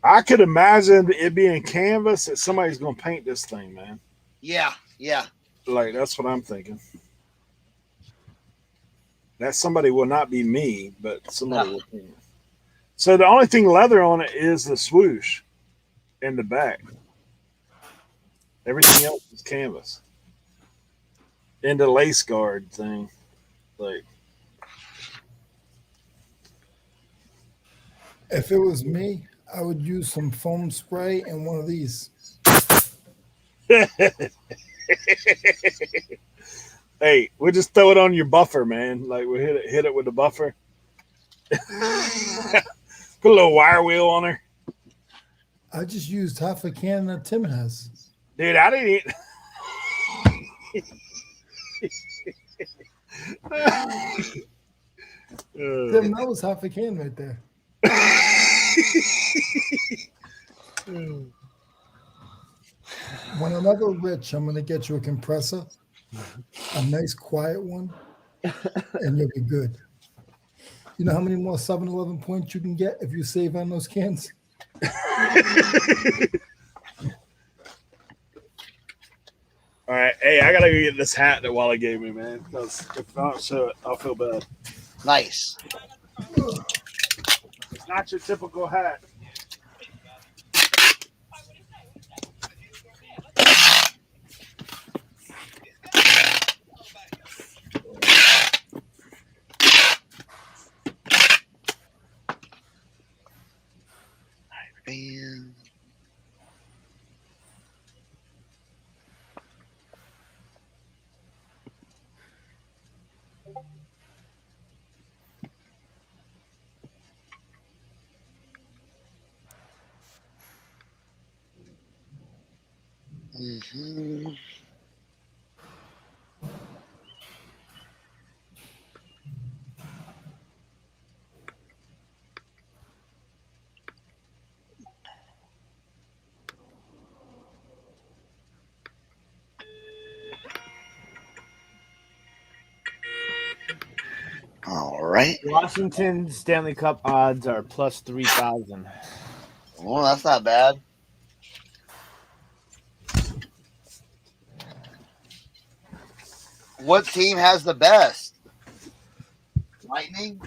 Speaker 3: I could imagine it being canvas that somebody's going to paint this thing, man.
Speaker 2: Yeah. Yeah.
Speaker 3: Like, that's what I'm thinking. That somebody will not be me, but somebody will paint it. So the only thing leather on it is the swoosh in the back. Everything else is canvas. And the lace guard thing. Like,
Speaker 6: If it was me, I would use some foam spray and one of these.
Speaker 3: hey, we'll just throw it on your buffer, man. Like we hit it with the buffer. Put a little wire wheel on her.
Speaker 6: I just used half a can that Tim has.
Speaker 3: Dude, I didn't.
Speaker 6: Tim, that was half a can right there. When I'm ever rich, I'm going to get you a compressor, a nice quiet one, and you'll be good. You know how many more 7-Eleven points you can get if you save on those cans?
Speaker 3: All right, hey, I gotta go get this hat that Wally gave me, man. Because if I don't show it, I'll feel bad.
Speaker 2: Nice.
Speaker 3: It's not your typical hat.
Speaker 2: Man. Mm-hmm. All right.
Speaker 5: Washington Stanley Cup odds are plus 3,000.
Speaker 2: Well, that's not bad. What team has the best? Lightning?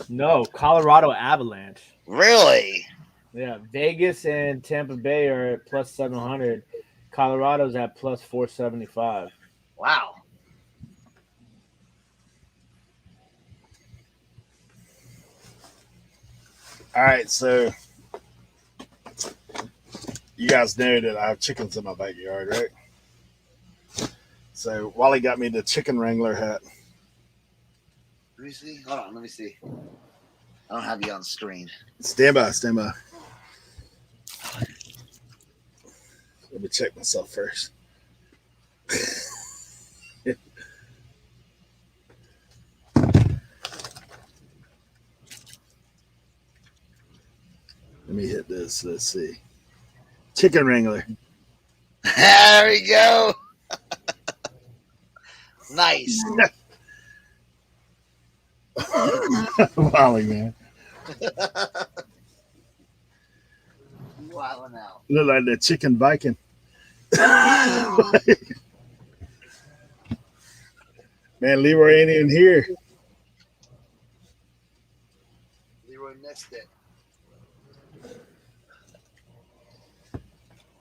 Speaker 5: No, Colorado Avalanche.
Speaker 2: Really?
Speaker 5: Yeah, Vegas and Tampa Bay are at plus 700. Colorado's at plus 475.
Speaker 2: Wow.
Speaker 3: All right, so you guys know that I have chickens in my backyard, right? So Wally got me the chicken wrangler hat.
Speaker 2: Let me see. Hold on. Let me see. I don't have you on screen.
Speaker 3: Stand by, stand by. Let me check myself first. me hit this. Let's see. Chicken Wrangler.
Speaker 2: There we go. Nice.
Speaker 3: Wally, man.
Speaker 2: Wow, now.
Speaker 3: Look like the chicken Viking. Man, Leroy ain't even here.
Speaker 2: Leroy missed it.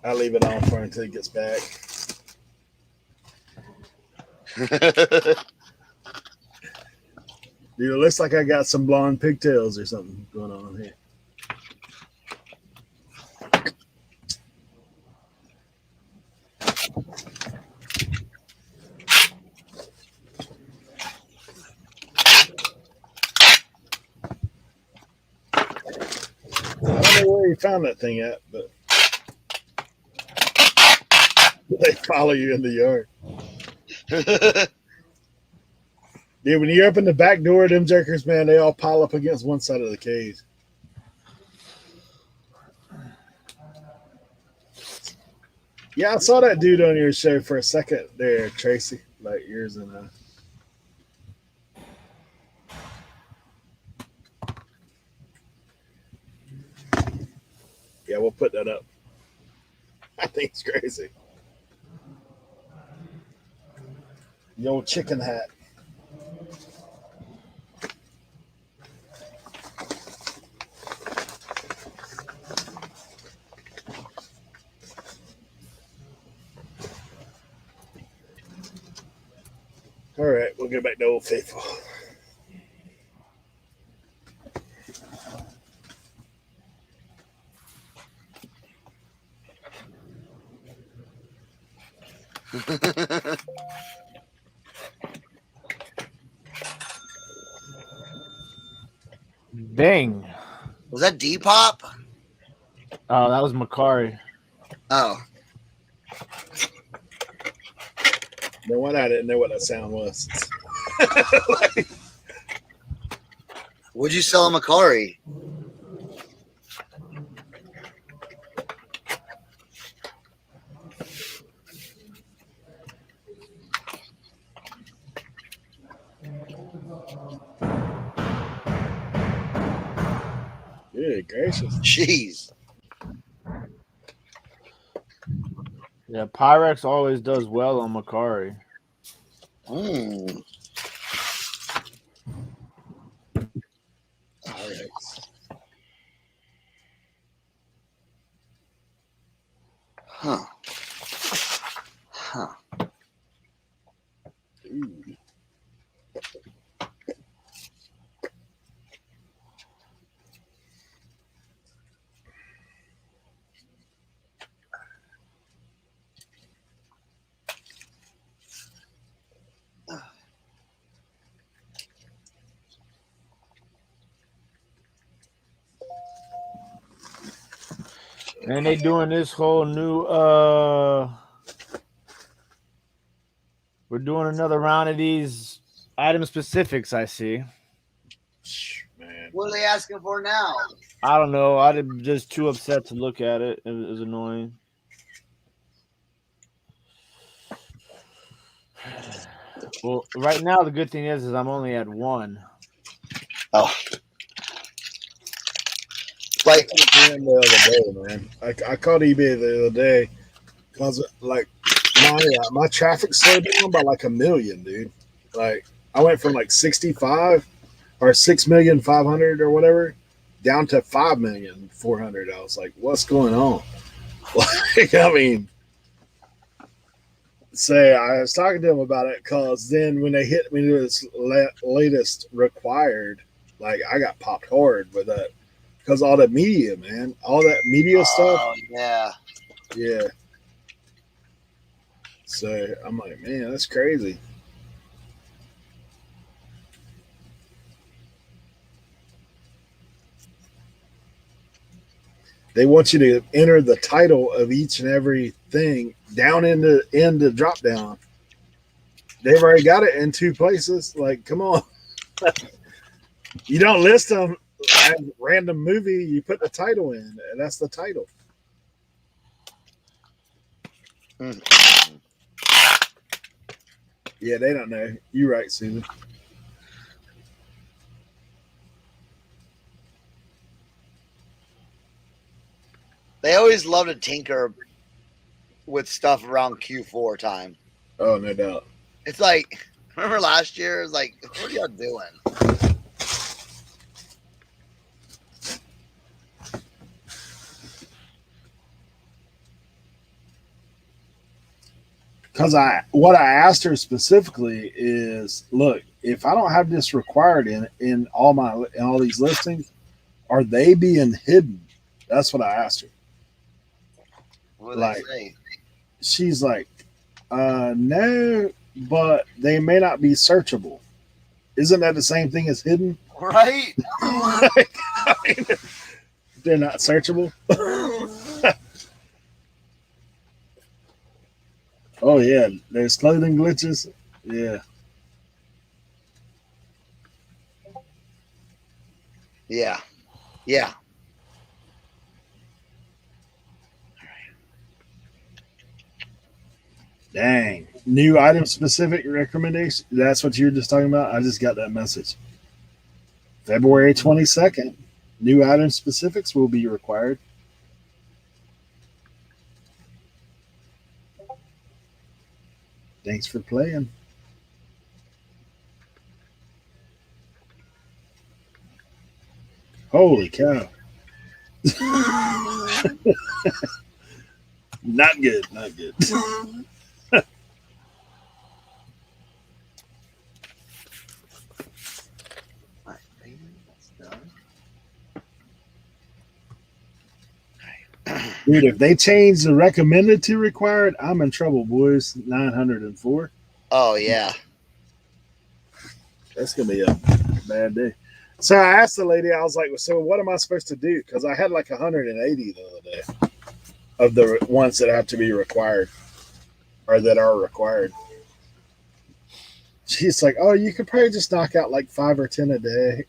Speaker 3: I'll leave it on for him until he gets back. Dude, it looks like I got some blonde pigtails or something going on here. I don't know where you found that thing at, but they follow you in the yard. Dude, when you open the back door, them jerkers, man, they all pile up against one side of the cage. Yeah, I saw that dude on your show for a second there, Tracy, like yours and yeah, we'll put that up. I think it's crazy. The old chicken hat. All right, we'll get back to Old Faithful.
Speaker 5: Dang.
Speaker 2: Was that Depop?
Speaker 5: Oh, that was Macari.
Speaker 2: Oh.
Speaker 3: No one I didn't know what that sound was.
Speaker 2: Would you sell a Macari?
Speaker 3: Good gracious.
Speaker 2: Jeez.
Speaker 5: Yeah, Pyrex always does well on Macari.
Speaker 2: Mm. Huh. Huh.
Speaker 3: Ooh.
Speaker 5: And they doing this whole new we're doing another round of these item specifics, I see.
Speaker 3: Man.
Speaker 2: What are they asking for now?
Speaker 5: I don't know. I'm just too upset to look at it. It was annoying. Well, right now the good thing is I'm only at 1.
Speaker 2: Oh. Like
Speaker 3: The other day, man. I called eBay the other day because like my traffic slowed down by like 1 million, dude. Like I went from like 65 or 6,500,000 or whatever down to 5,400,000. I was like, what's going on? Like, I mean, say I was talking to him about it because then when they hit me to this latest required, like I got popped hard with that because all the media, man, all that media stuff.
Speaker 2: Oh yeah.
Speaker 3: Yeah. So I'm like, man, that's crazy. They want you to enter the title of each and every thing down in the drop down. They've already got it in 2 places. Like, come on. You don't list them random movie, you put the title in, and that's the title.
Speaker 2: Mm.
Speaker 3: Yeah, they don't know. You're right, Susan.
Speaker 2: They always love to tinker with stuff around Q4 time.
Speaker 3: Oh, no doubt.
Speaker 2: It's like, remember last year? It's like, what are y'all doing?
Speaker 3: Because what I asked her specifically is, look, if I don't have this required in all these listings, are they being hidden? That's what I asked her.
Speaker 2: What do
Speaker 3: Like,
Speaker 2: they say?
Speaker 3: she's like, no, but they may not be searchable. Isn't that the same thing as hidden?
Speaker 2: Right?
Speaker 3: Like, I mean, they're not searchable. Oh yeah, there's clothing glitches. Yeah.
Speaker 2: Yeah. Yeah.
Speaker 3: Dang. New item specific recommendation. That's what you were just talking about. I just got that message. February 22nd. New item specifics will be required. Thanks for playing. Holy cow. Not good. Not good.
Speaker 2: All right, that's done.
Speaker 3: Dude, if they change the recommended to required, I'm in trouble, boys. 904.
Speaker 2: Oh yeah.
Speaker 3: That's going to be a bad day. So I asked the lady, I was like, so what am I supposed to do? Because I had like 180 the other day of the ones that have to be required or that are required. She's like, oh, you could probably just knock out like 5 or 10 a day.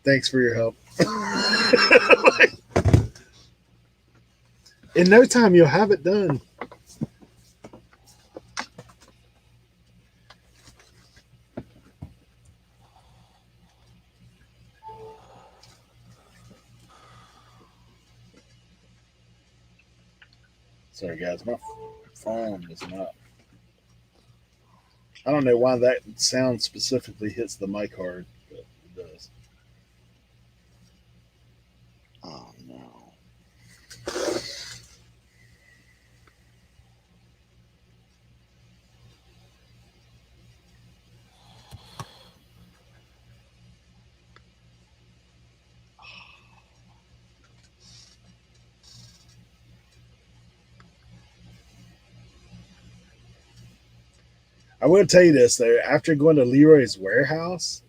Speaker 3: Thanks for your help. Like, in no time, you'll have it done. Sorry, guys. My phone is not. I don't know why that sound specifically hits the mic hard, but it does.
Speaker 2: Oh no.
Speaker 3: I will tell you this though. After going to Leroy's warehouse,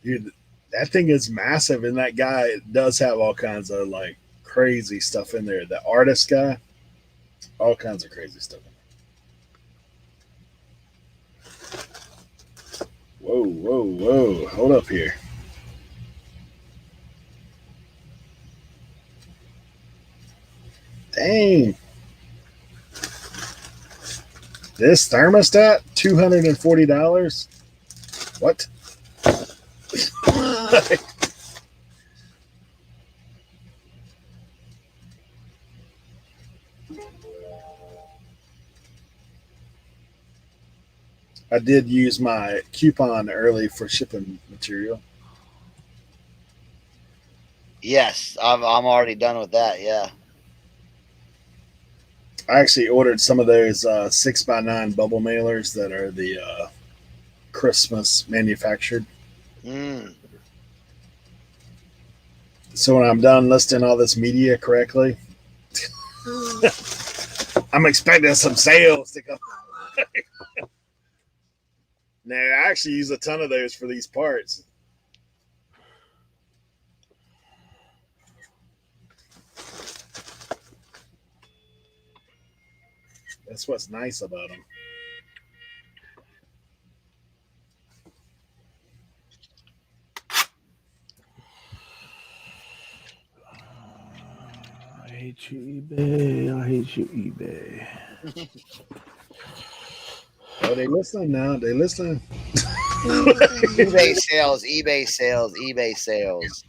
Speaker 3: dude, that thing is massive, and that guy does have all kinds of like crazy stuff in there. The artist guy, all kinds of crazy stuff. Whoa, whoa, whoa! Hold up here. Dang. This thermostat, $240. What? I did use my coupon early for shipping material.
Speaker 2: Yes, I'm already done with that. Yeah.
Speaker 3: I actually ordered some of those 6x9 bubble mailers that are the Christmas manufactured.
Speaker 2: Mm.
Speaker 3: So when I'm done listing all this media correctly, I'm expecting some sales to come. No, I actually use a ton of those for these parts. That's what's nice about them.
Speaker 5: hate you, eBay. I hate you, eBay.
Speaker 3: Oh, they listening now. They listening.
Speaker 2: eBay sales, eBay sales, eBay sales.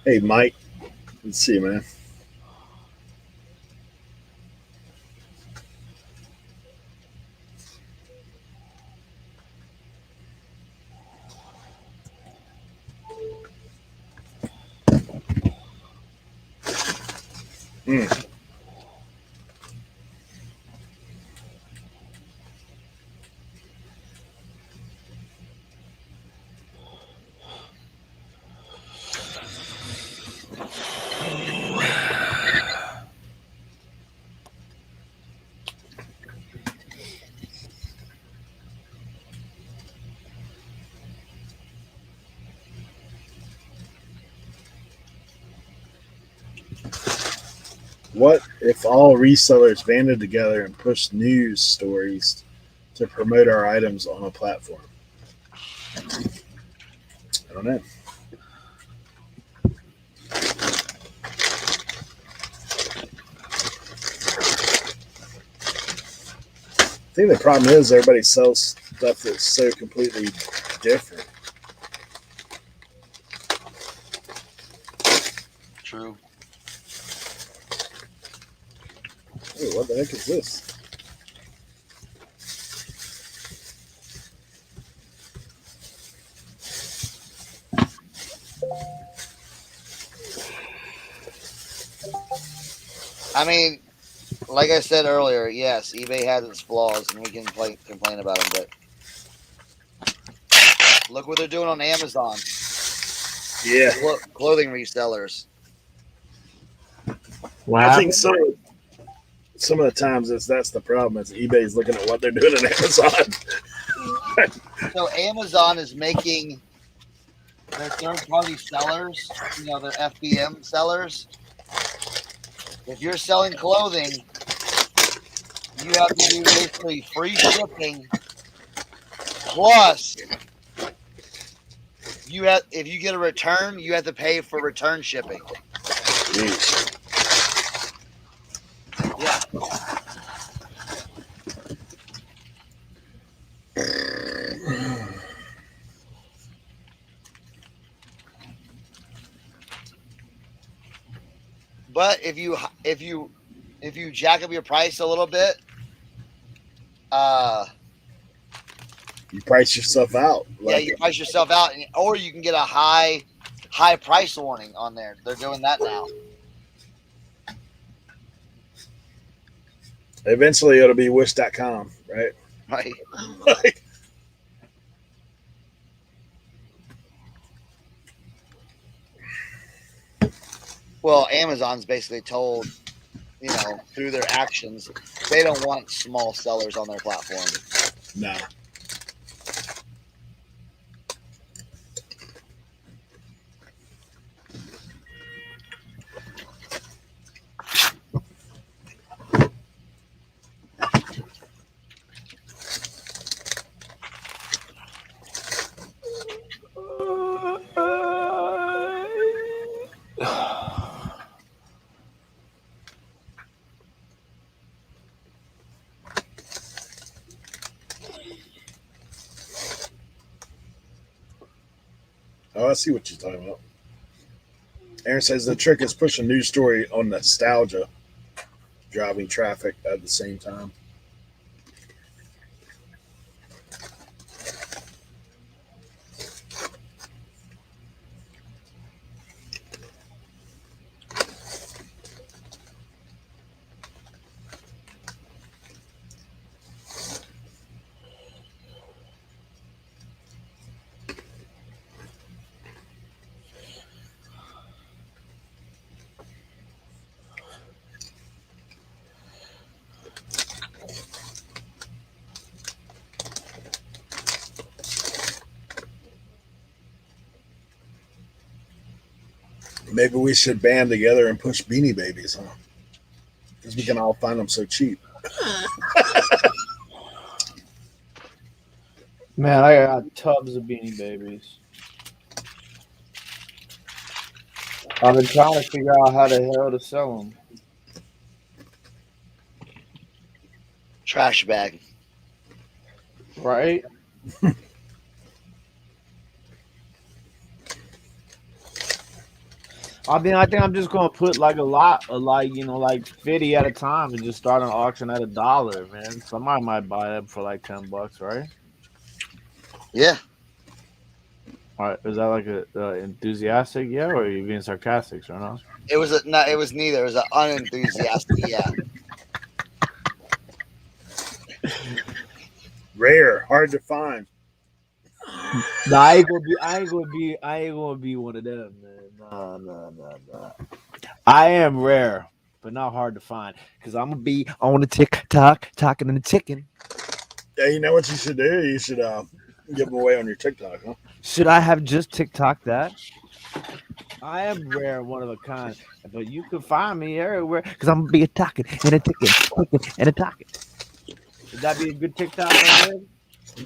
Speaker 3: Hey, Mike. Let's see, man. Mm. What if all resellers banded together and pushed news stories to promote our items on a platform? I don't know. I think the problem is everybody sells stuff that's so completely different.
Speaker 2: True.
Speaker 3: Hey, what the heck is this?
Speaker 2: I mean, like I said earlier, yes, eBay has its flaws, and we can complain about them. But look what they're doing on Amazon.
Speaker 3: Yeah,
Speaker 2: Clothing resellers.
Speaker 5: What
Speaker 3: I think
Speaker 5: happened?
Speaker 3: some of the times that's the problem. Is eBay's looking at what they're doing on Amazon.
Speaker 2: So Amazon is making their third-party sellers, their FBM sellers. If you're selling clothing, you have to do basically free shipping. Plus, if you get a return, you have to pay for return shipping.
Speaker 3: Jeez.
Speaker 2: Yeah. But if you jack up your price a little bit,
Speaker 3: You price yourself out.
Speaker 2: yeah, you price yourself out, or you can get a high price warning on there. They're doing that now.
Speaker 3: Eventually, it'll be wish.com, right?
Speaker 2: Right.
Speaker 3: Like,
Speaker 2: Well, Amazon's basically told, through their actions, they don't want small sellers on their platform.
Speaker 3: nah. Oh, I see what you're talking about. Aaron says the trick is pushing news story on nostalgia, driving traffic at the same time. Maybe we should band together and push Beanie Babies, huh? Because we can all find them so cheap.
Speaker 5: Man, I got tubs of Beanie Babies. I've been trying to figure out how the hell to sell them.
Speaker 2: Trash bag.
Speaker 5: Right? I mean, I think I'm just gonna put like a lot, like 50 at a time, and just start an auction at $1, man. Somebody might buy them for like $10, right?
Speaker 2: Yeah.
Speaker 5: All right, is that like a enthusiastic, yeah, or are you being sarcastic, or no?
Speaker 2: It was no, it was neither. It was an unenthusiastic. Yeah.
Speaker 3: Rare, hard to find.
Speaker 5: No, I ain't gonna be one of them, man. Nah. I am rare, but not hard to find, because I'm gonna be on the TikTok, talking and ticking.
Speaker 3: Yeah, you know what you should do? You should give them away on your TikTok, huh?
Speaker 5: Should I have just TikTok that? I am rare, one of a kind, but you can find me everywhere because I'm gonna be a talking and a ticking and a talking. Would that be a good TikTok? Right there?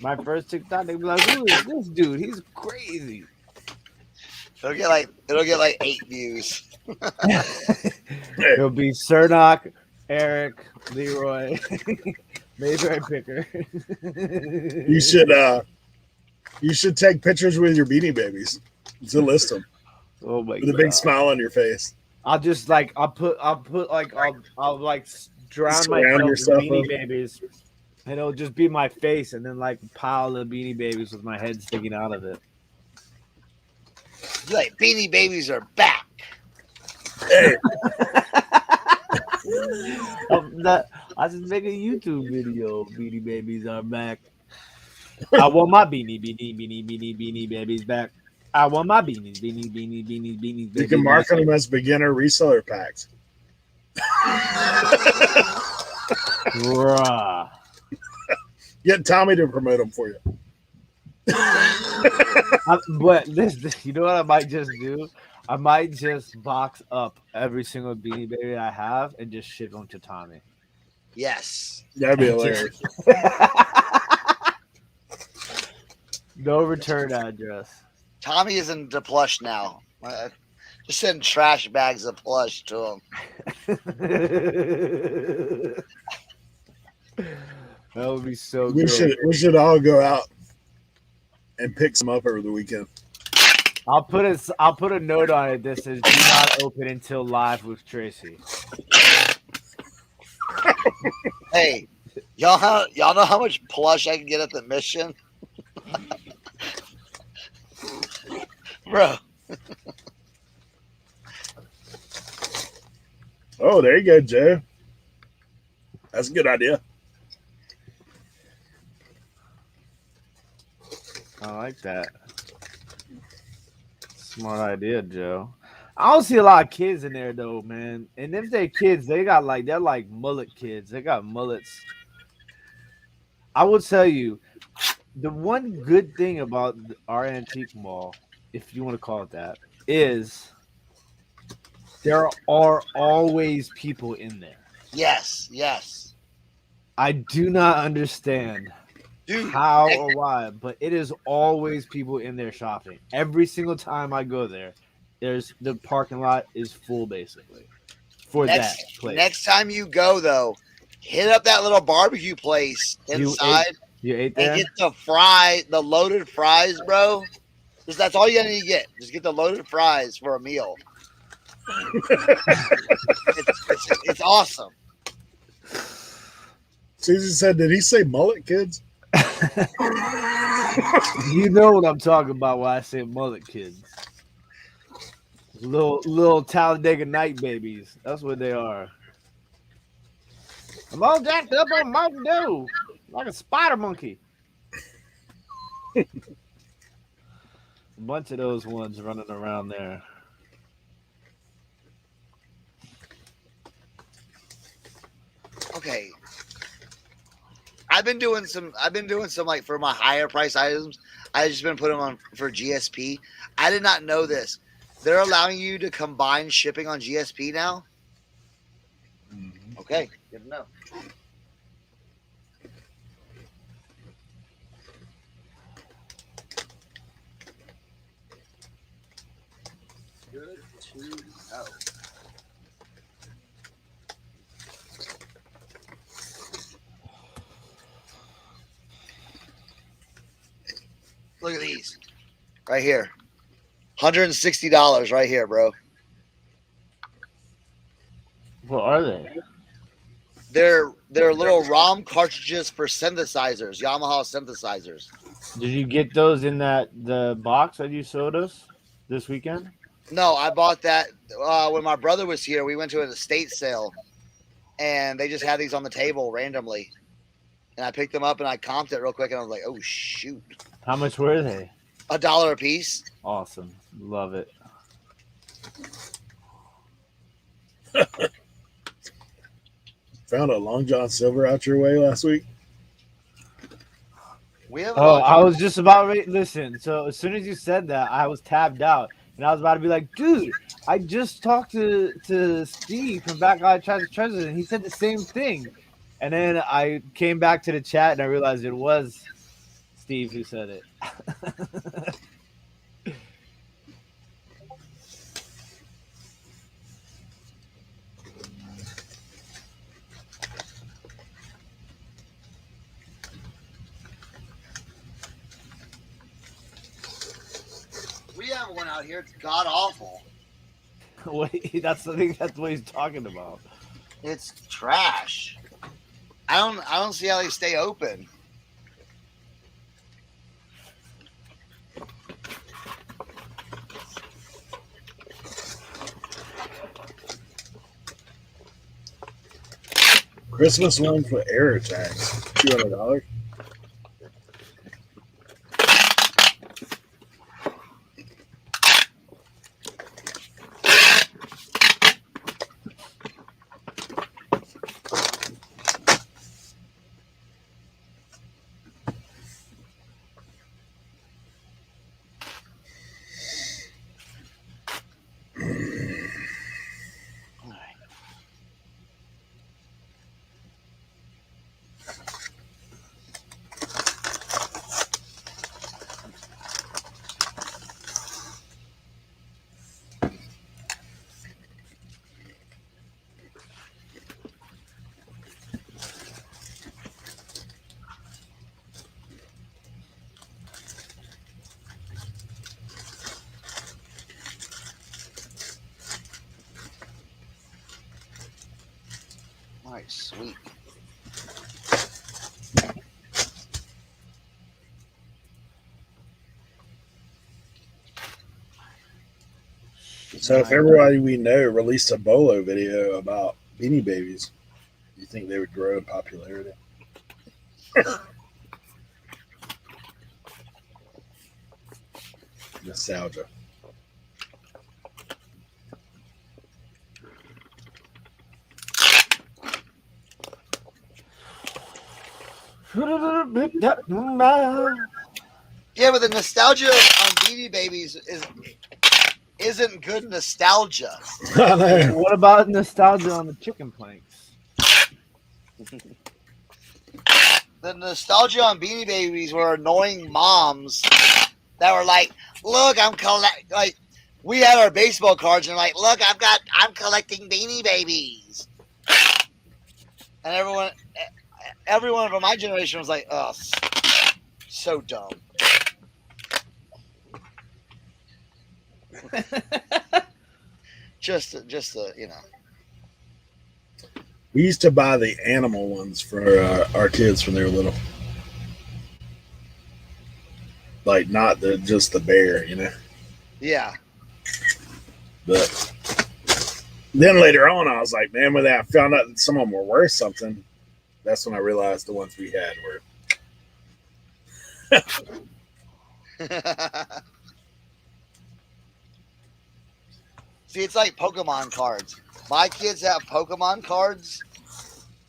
Speaker 5: My first TikTok, they'd be like, "Who is this dude? He's crazy."
Speaker 2: It'll get like 8 views.
Speaker 5: It'll be Cernock, Eric, Leroy, Mayberry Picker.
Speaker 3: You should take pictures with your Beanie Babies to list them
Speaker 5: Oh my
Speaker 3: with a
Speaker 5: god!
Speaker 3: big smile on your face.
Speaker 5: I'll just like I'll like drown
Speaker 3: Surround
Speaker 5: myself with
Speaker 3: yourself
Speaker 5: Beanie
Speaker 3: up.
Speaker 5: Babies, and it'll just be my face, and then like a pile of Beanie Babies with my head sticking out of it.
Speaker 2: Like Beanie Babies are back.
Speaker 3: Hey,
Speaker 5: I just make a YouTube video. Beanie Babies are back. I want my beanie babies back. I want my beanies
Speaker 3: you
Speaker 5: babies
Speaker 3: can mark
Speaker 5: back.
Speaker 3: them as beginner reseller packs.
Speaker 5: Bruh.
Speaker 3: Get Tommy to promote them for you.
Speaker 5: But this, you know what I might just do? I might just box up every single Beanie Baby I have and just ship them to Tommy.
Speaker 2: Yes.
Speaker 3: That'd be hilarious.
Speaker 5: No return address.
Speaker 2: Tommy is into plush now. Just send trash bags of plush to him.
Speaker 5: That would be so
Speaker 3: We
Speaker 5: good.
Speaker 3: should all go out and pick some up over the weekend.
Speaker 5: I'll put a note on it that says "Do not open until live with Tracy."
Speaker 2: Hey, y'all know how much plush I can get at the mission, bro.
Speaker 3: Oh, there you go, Joe. That's a good idea.
Speaker 5: I like that. Smart idea, Joe. I don't see a lot of kids in there though, man. And if they're kids, they're like mullet kids. They got mullets. I will tell you, the one good thing about our antique mall, if you want to call it that, is there are always people in there.
Speaker 2: Yes.
Speaker 5: I do not understand
Speaker 2: Dude,
Speaker 5: how or why, but it is always people in there shopping. Every single time I go there, the parking lot is full basically for that place.
Speaker 2: Next time you go though, hit up that little barbecue place inside.
Speaker 5: You ate there?
Speaker 2: And get the loaded fries, bro. That's all you need to get. Just get the loaded fries for a meal. It's awesome.
Speaker 3: Susan said, "Did he say mullet kids?"
Speaker 5: You know what I'm talking about when I say mullet kids. Little Talladega night babies. That's what they are. I'm all jacked up on Mountain Dew like a spider monkey. A bunch of those ones running around there.
Speaker 2: Okay. I've been doing some like for my higher price items. I've just been putting them on for GSP. I did not know this. They're allowing you to combine shipping on GSP now. Okay, good to know. Good to know. Look at these right here. $160 right here, bro.
Speaker 5: What are they?
Speaker 2: They're little ROM cartridges for synthesizers, Yamaha synthesizers.
Speaker 5: Did you get those in the box that you showed us this weekend?
Speaker 2: No, I bought that when my brother was here. We went to an estate sale, and they just had these on the table randomly. And I picked them up and I comped it real quick, and I was like, "Oh shoot!"
Speaker 5: How much were they?
Speaker 2: $1 a piece.
Speaker 5: Awesome. Love it.
Speaker 3: Found a Long John Silver out your way last week.
Speaker 2: We have.
Speaker 5: Oh, I was just about ready. Listen, so as soon as you said that, I was tabbed out, and I was about to be like, "Dude, I just talked to Steve from Backlot Treasures, and he said the same thing." And then I came back to the chat, and I realized it was Steve who said it.
Speaker 2: We have one out here. It's god awful.
Speaker 5: Wait, I think that's what he's talking about.
Speaker 2: It's trash. I don't see how they stay open.
Speaker 3: Christmas one for error tags, $200.
Speaker 2: All right, sweet.
Speaker 3: So if everybody we know released a Bolo video about Beanie Babies, do you think they would grow in popularity? Nostalgia.
Speaker 2: Yeah, but the nostalgia on Beanie Babies isn't good nostalgia.
Speaker 3: I know.
Speaker 5: What about nostalgia on the chicken planks?
Speaker 2: The nostalgia on Beanie Babies were annoying moms that were like, "Look, like we had our baseball cards and like, look, I'm collecting Beanie Babies," and everyone from my generation was like, "Oh, so dumb." just you know.
Speaker 3: We used to buy the animal ones for our kids when they were little. Like not just the bear, you know.
Speaker 2: Yeah.
Speaker 3: But then later on, I was like, man, when I found out that some of them were worth something, that's when I realized the ones we had were.
Speaker 2: See, it's like Pokemon cards. My kids have Pokemon cards,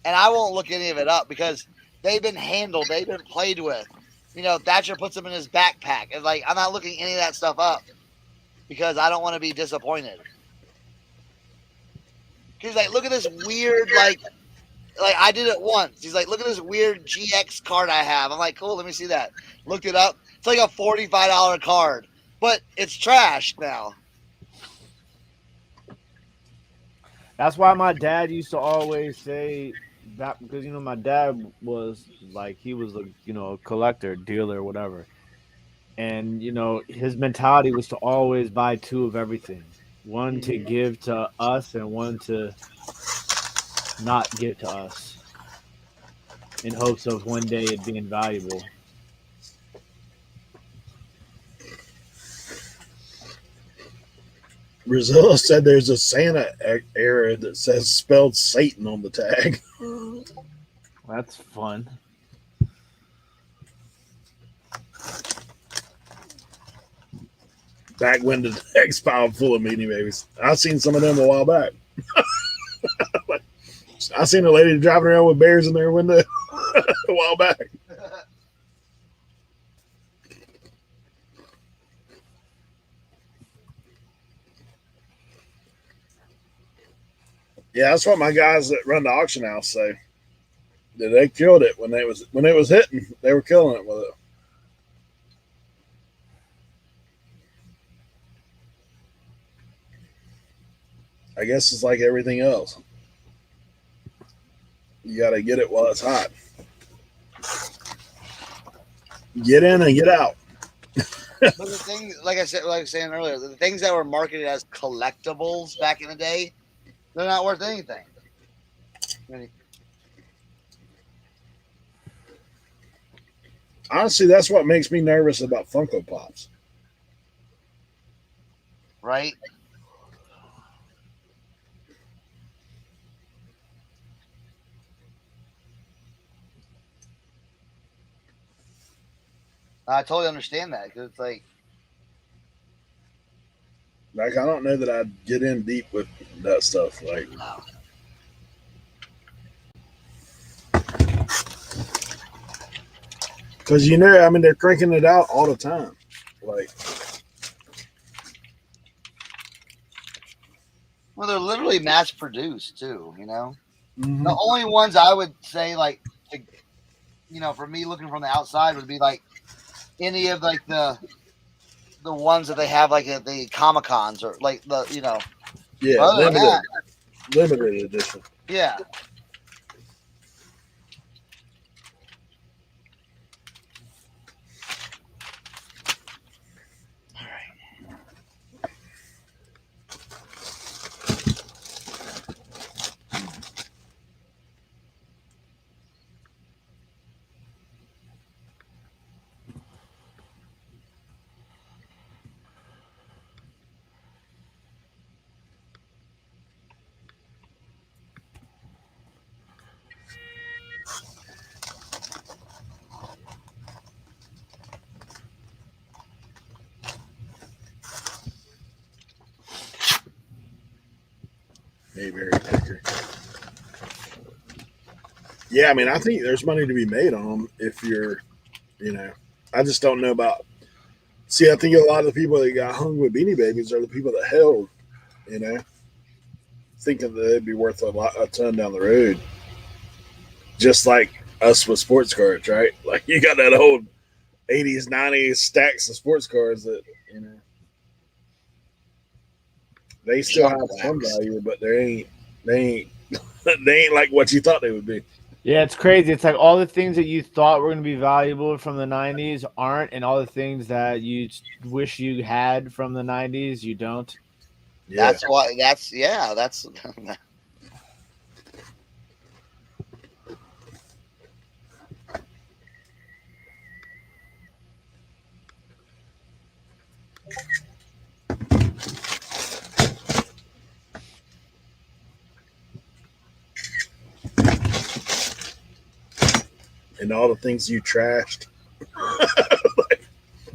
Speaker 2: and I won't look any of it up because they've been handled, they've been played with. You know, Thatcher puts them in his backpack, and like I'm not looking any of that stuff up because I don't want to be disappointed. He's like, look at this weird, like I did it once. He's like, look at this weird GX card I have. I'm like, cool, let me see that. Looked it up. It's like a $45 card, but it's trash now.
Speaker 5: That's why my dad used to always say that, because my dad was like, he was a collector, dealer, whatever. And his mentality was to always buy two of everything. One to give to us and one to not give to us, in hopes of one day it being valuable.
Speaker 3: Brazil said there's a Santa era that says spelled Satan on the tag.
Speaker 5: That's fun.
Speaker 3: Back when the tag's piled full of Beanie Babies. I seen some of them a while back. I seen a lady driving around with bears in their window a while back. Yeah, that's what my guys that run the auction house say. That they killed it when it was hitting. They were killing it with it. I guess it's like everything else. You got to get it while it's hot. Get in and get out.
Speaker 2: But the thing, like I was saying earlier, the things that were marketed as collectibles back in the day, they're not worth anything.
Speaker 3: Honestly, that's what makes me nervous about Funko Pops.
Speaker 2: Right? I totally understand that, because it's like
Speaker 3: I don't know that I'd get in deep with that stuff. Like,
Speaker 2: no.
Speaker 3: because they're cranking it out all the time. Like,
Speaker 2: Well, they're literally mass produced too.
Speaker 3: mm-hmm.
Speaker 2: The only ones I would say, like, for me looking from the outside, would be like any of like the ones that they have like at the Comic Cons, or like the
Speaker 3: yeah, limited edition.
Speaker 2: Yeah.
Speaker 3: Mayberry picker. Yeah, I think there's money to be made on them if you're, I just don't know about. See, I think a lot of the people that got hung with Beanie Babies are the people that held, thinking that it'd be worth a ton down the road. Just like us with sports cards, right? Like, you got that old 80s, 90s stacks of sports cards that, they still have some value, but they ain't they ain't like what you thought they would be.
Speaker 5: Yeah, it's crazy. It's like all the things that you thought were going to be valuable from the 90s aren't, and all the things that you wish you had from the 90s, you don't.
Speaker 2: Yeah. That's why. That's.
Speaker 3: And all the things you trashed.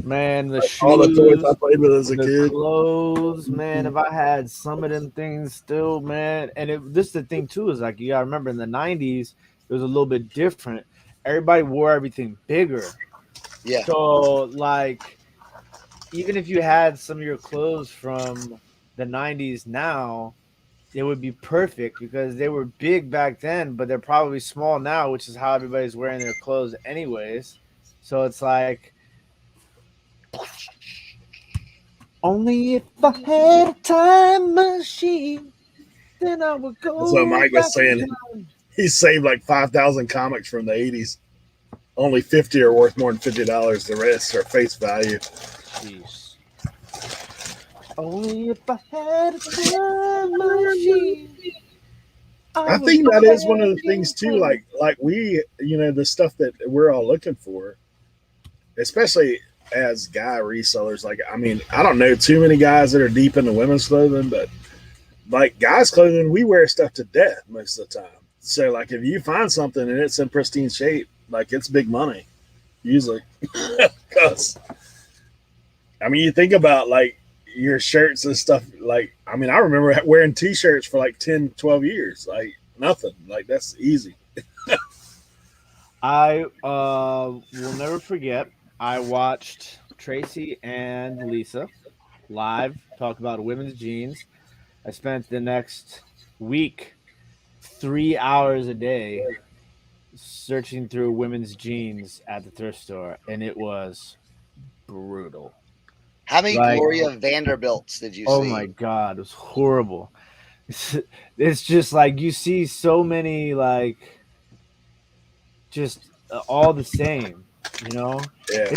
Speaker 5: Man, the shoes,
Speaker 3: all the toys I played with as a
Speaker 5: the
Speaker 3: kid.
Speaker 5: clothes, man. If I had some of them things still, man. And this is the thing too, is like, you gotta remember, in the 90s, it was a little bit different. Everybody wore everything bigger.
Speaker 2: Yeah.
Speaker 5: So like, even if you had some of your clothes from the 90s now, it would be perfect because they were big back then, but they're probably small now, which is how everybody's wearing their clothes anyways. So it's like, only if I had a time machine, Then I would go.
Speaker 3: That's what Mike was
Speaker 5: back
Speaker 3: saying.
Speaker 5: in time.
Speaker 3: He saved like 5,000 comics from the 80s. Only 50 are worth more than $50. The rest are face value.
Speaker 5: Jeez. Only if I had a time machine.
Speaker 3: I think that is one of the things too. Like we, the stuff that we're all looking for, especially as guy resellers. Like, I mean, I don't know too many guys that are deep into women's clothing, but like guys' clothing, we wear stuff to death most of the time. So, like, if you find something and it's in pristine shape, like, it's big money, usually. Because, I mean, you think about, like, your shirts and stuff. Like, I mean, I remember wearing T-shirts for, like, 10, 12 years. Like, nothing. Like, that's easy.
Speaker 5: I will never forget, I watched Tracy and Lisa live talk about women's jeans. I spent the next week 3 hours a day searching through women's jeans at the thrift store, and it was brutal.
Speaker 2: How many
Speaker 5: Like-
Speaker 2: Gloria Vanderbilts did you
Speaker 5: Oh
Speaker 2: see?
Speaker 5: my god, it was horrible. It's just like you see so many like just all the same, you know?
Speaker 3: Yeah.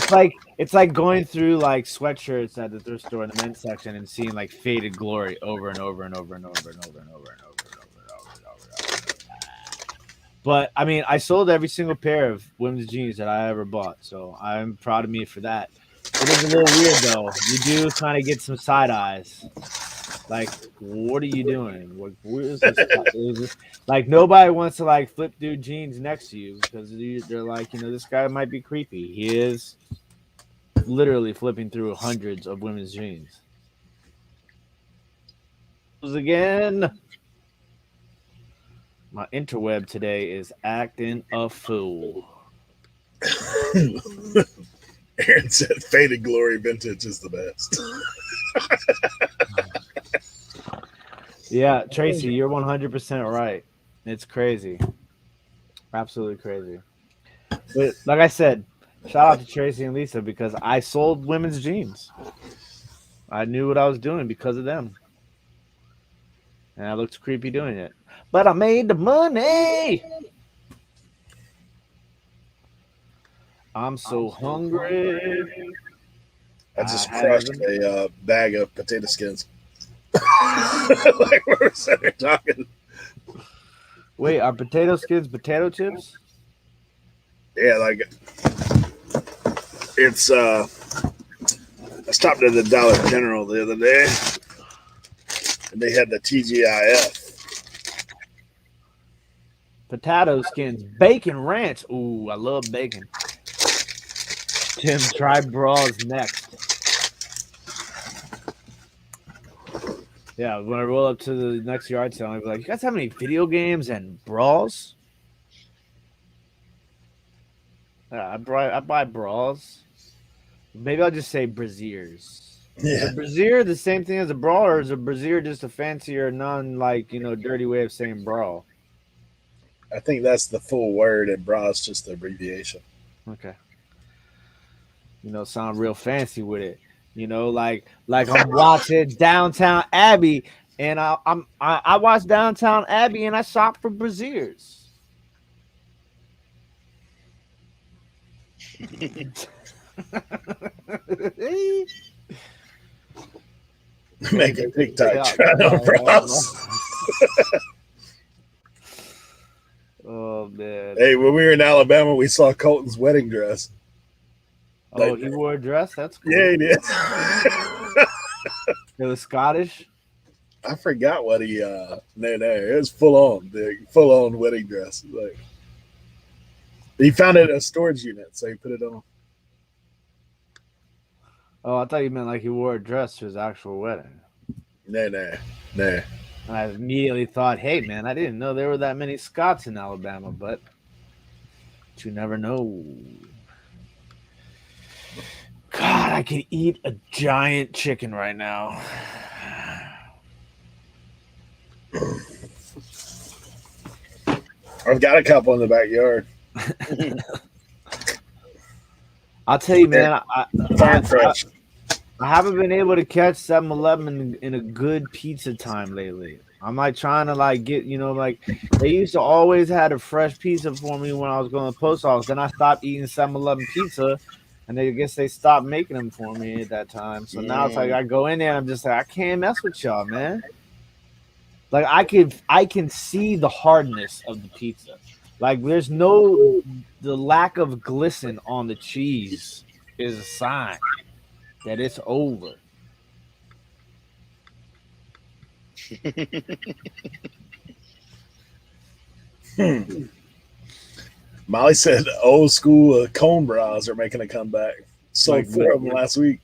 Speaker 5: It's like going through like sweatshirts at the thrift store in the men's section and seeing like faded glory over and over and over and over and over and over and over and over and over and over and over. But I mean, I sold every single pair of women's jeans that I ever bought, so I'm proud of me for that. It is a little weird though. You do kind of get some side eyes. Like, what are you doing? What is this? Like, nobody wants to like flip through jeans next to you because they're like, this guy might be creepy. He is literally flipping through hundreds of women's jeans. Again, my interweb today is acting a fool.
Speaker 3: Aaron said faded glory vintage is the best.
Speaker 5: Yeah, Tracy, you're 100% right. It's crazy. Absolutely crazy. But like I said, shout out to Tracy and Lisa because I sold women's jeans. I knew what I was doing because of them. And I looked creepy doing it. But I made the money. I'm so hungry.
Speaker 3: I just crushed a bag of potato skins. Like we're sitting there talking.
Speaker 5: Wait, are potato skins potato chips?
Speaker 3: Yeah, like it's I stopped at the Dollar General the other day and they had the TGIF.
Speaker 5: Potato skins, bacon ranch. Ooh, I love bacon. Tim, try bras next. Yeah, when I roll up to the next yard sale, I'll be like, you guys have any video games and bras? I buy bras. Maybe I'll just say brassieres.
Speaker 3: Yeah.
Speaker 5: Is a brassiere the same thing as a bra, or is a brassiere just a fancier, dirty way of saying bra?
Speaker 3: I think that's the full word and bra is just the abbreviation.
Speaker 5: Okay. Sound real fancy with it. Like I'm watching Downtown Abbey, and I watched Downtown Abbey, and I shop for brassieres.
Speaker 3: Make a TikTok trying on bras.
Speaker 5: Oh man!
Speaker 3: Hey, when we were in Alabama, we saw Colton's wedding dress.
Speaker 5: Oh, he wore a dress? That's cool.
Speaker 3: Yeah, he did.
Speaker 5: It was Scottish.
Speaker 3: I forgot what he no, it was full on wedding dress. Like he found it at a storage unit, so he put it on.
Speaker 5: Oh, I thought you meant like he wore a dress to his actual wedding.
Speaker 3: No.
Speaker 5: And I immediately thought, hey man, I didn't know there were that many Scots in Alabama, but you never know. God, I could eat a giant chicken right now.
Speaker 3: I've got a couple in the backyard.
Speaker 5: I'll tell you, man,
Speaker 3: Farm fresh.
Speaker 5: I haven't been able to catch 7-Eleven in a good pizza time lately. I'm like trying to like get, like they used to always had a fresh pizza for me when I was going to the post office. Then I stopped eating 7-Eleven pizza, and I guess they stopped making them for me at that time. So now it's like I go in there and I'm just like, I can't mess with y'all, man. Like I can see the hardness of the pizza. Like there's the lack of glisten on the cheese is a sign that it's over.
Speaker 3: Molly said old school cone bras are making a comeback. Sold
Speaker 5: Like
Speaker 3: 4 of them last week.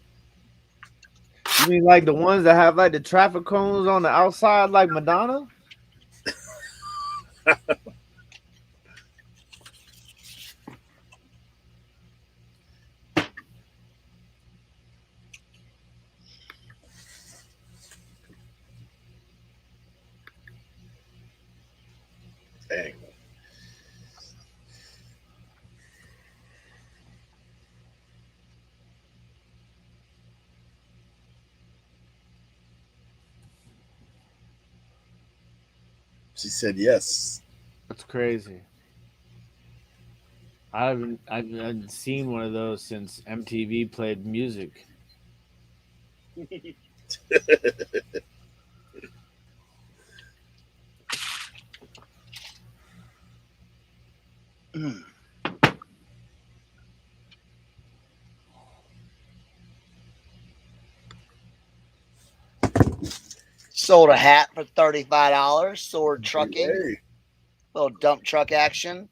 Speaker 5: you mean like the ones that have like the traffic cones on the outside, like Madonna?
Speaker 3: Dang. She said yes.
Speaker 5: That's crazy. I haven't seen one of those since MTV played music.
Speaker 10: Sold a hat for $35. Sword trucking.
Speaker 3: Hey.
Speaker 10: Little dump truck action.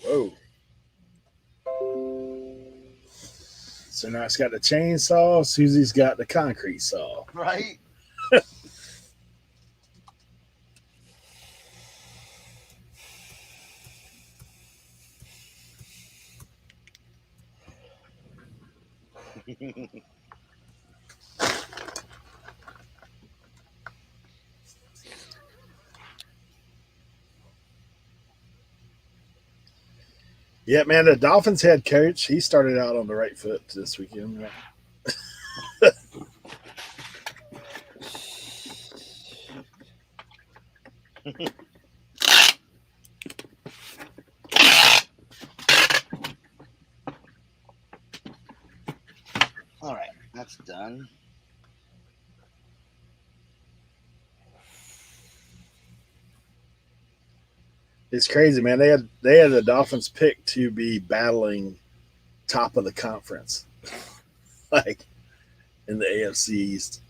Speaker 3: Whoa. So now it's got the chainsaw. Susie's got the concrete saw.
Speaker 2: Right?
Speaker 3: Yeah, man, the Dolphins head coach, he started out on the right foot this weekend. Right?
Speaker 10: All right, that's done.
Speaker 3: It's crazy, man. They had the Dolphins picked to be battling top of the conference, like in the AFC East.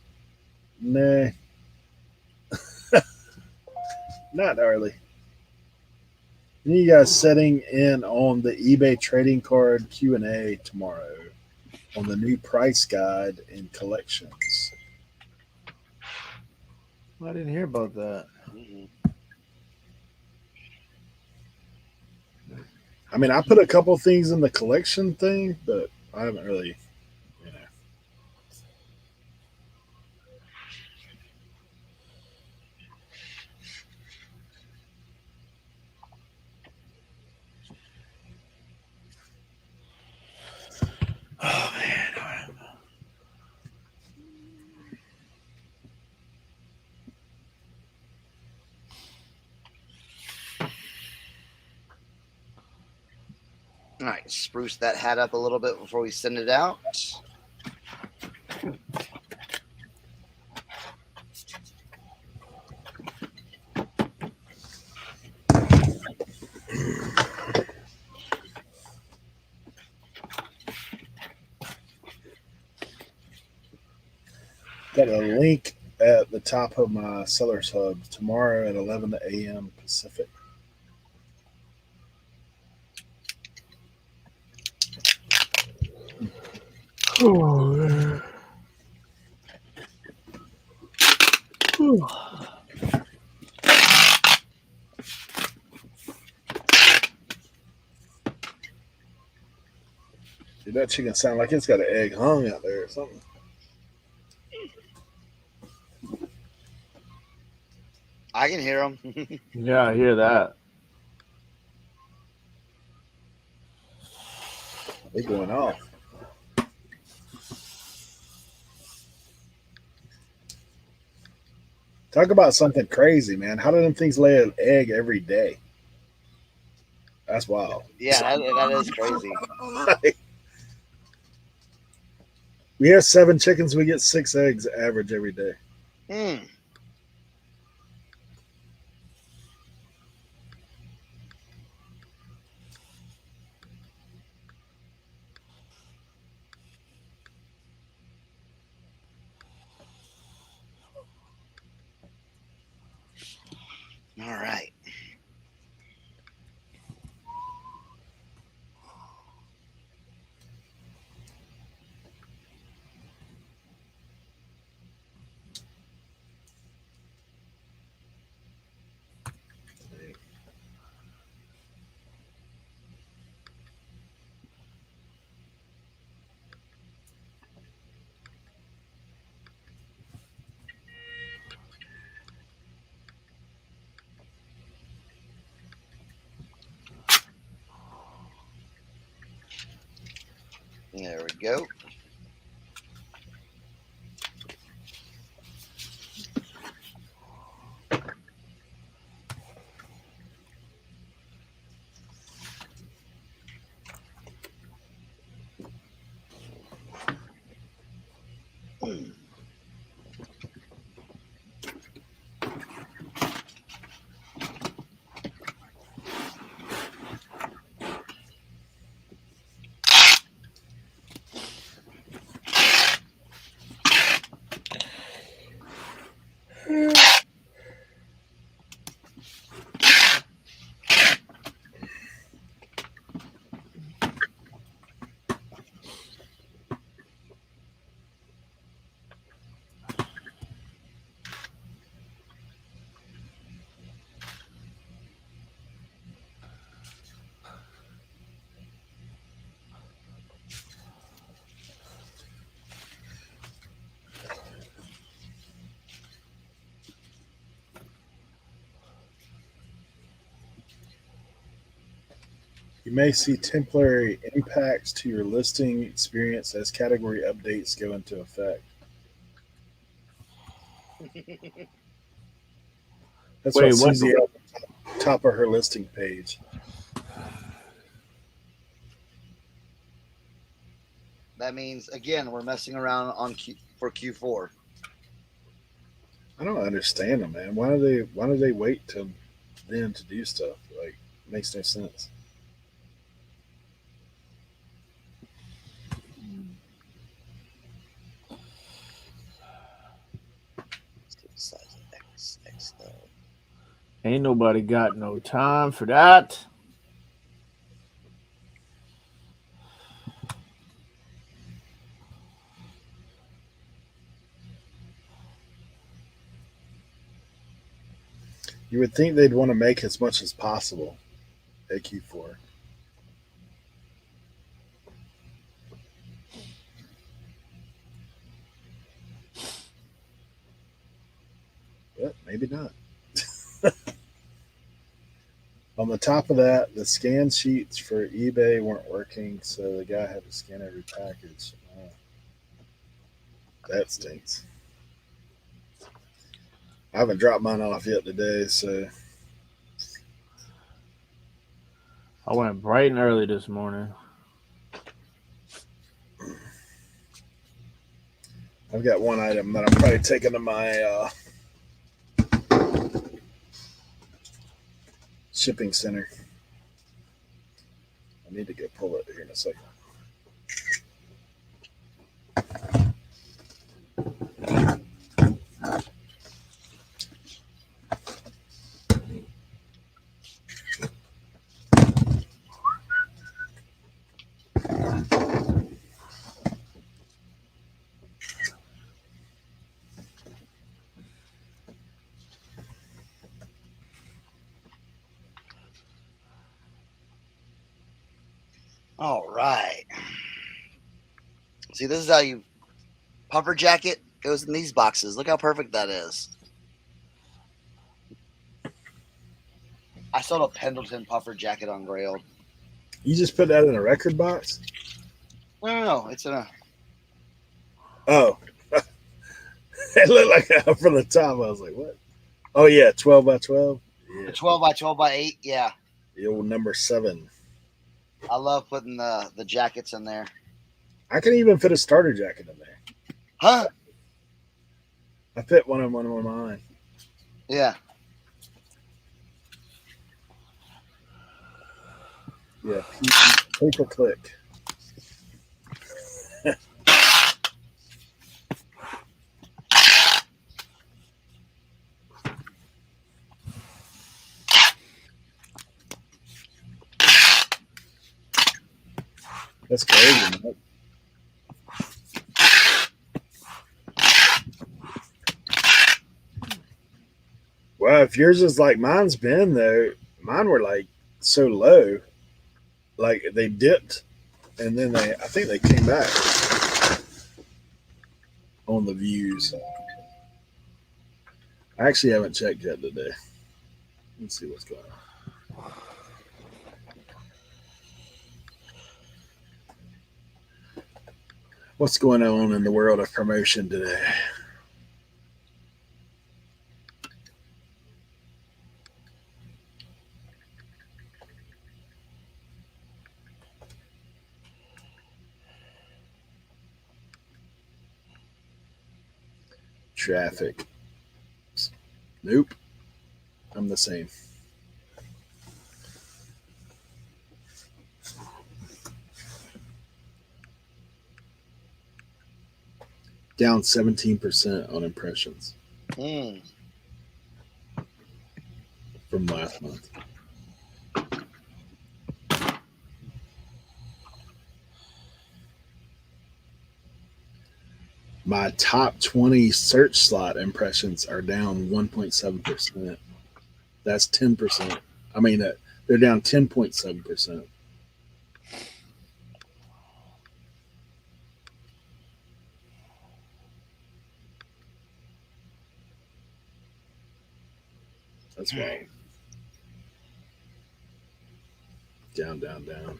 Speaker 3: Nah, not early. You guys setting in on the eBay trading card Q&A tomorrow on the new price guide and collections.
Speaker 5: I didn't hear about that.
Speaker 10: Mhm.
Speaker 3: I mean, I put a couple things in the collection thing, but I haven't really, you know.
Speaker 5: Oh man.
Speaker 10: All right, spruce that hat up a little bit before we send it out.
Speaker 3: Got a link at the top of my Sellers Hub tomorrow at 11 a.m. Pacific.
Speaker 5: Oh man.
Speaker 3: Dude, that chicken sound like it's got an egg hung out there or something.
Speaker 10: I can hear them.
Speaker 5: Yeah, I hear that.
Speaker 3: They going off. Talk about something crazy, man. How do them things lay an egg every day? That's wild.
Speaker 10: Yeah, that is crazy.
Speaker 3: We have 7 chickens. We get 6 eggs average every day.
Speaker 10: Hmm. All right. There we go.
Speaker 3: You may see temporary impacts to your listing experience as category updates go into effect. That's what
Speaker 5: Wait, what?
Speaker 3: Susie had at the top of her listing page.
Speaker 10: That means again we're messing around on for Q4.
Speaker 3: I don't understand them, man. Why do they wait till then to do stuff? Like, makes no sense.
Speaker 10: Size X, XL.
Speaker 5: Ain't nobody got no time for that.
Speaker 3: You would think they'd want to make as much as possible at Q4. But maybe not. On the top of that, the scan sheets for eBay weren't working, so the guy had to scan every package. That stinks. I haven't dropped mine off yet today, so
Speaker 5: I went bright and early this morning.
Speaker 3: I've got one item that I'm probably taking to my shipping center. I need to go pull it here in a second.
Speaker 10: All right. See, this is how you puffer jacket goes in these boxes. Look how perfect that is. I sold a Pendleton puffer jacket on Grailed.
Speaker 3: You just put that in a record box?
Speaker 10: No. It's in a.
Speaker 3: Oh, it looked like from the top. I was like, what? Oh yeah, 12 by 12. Yeah,
Speaker 10: 12 by 12 by 8. Yeah.
Speaker 3: the old number 7.
Speaker 10: I love putting the jackets in there.
Speaker 3: I can even fit a starter jacket in there.
Speaker 10: Huh?
Speaker 3: I fit one of mine.
Speaker 10: Yeah.
Speaker 3: Yeah, pay per click. That's crazy, man. Well, if yours is like mine's been though, mine were like so low, like they dipped, and then I think they came back on the views. I actually haven't checked yet today. Let's see what's going on. What's going on in the world of promotion today? Traffic. Nope. I'm the same. Down 17% on impressions
Speaker 10: Mm.
Speaker 3: from last month. My top 20 search slot impressions are down 1.7%. That's 10%. I mean, they're down 10.7%. That's right. Down. Down there.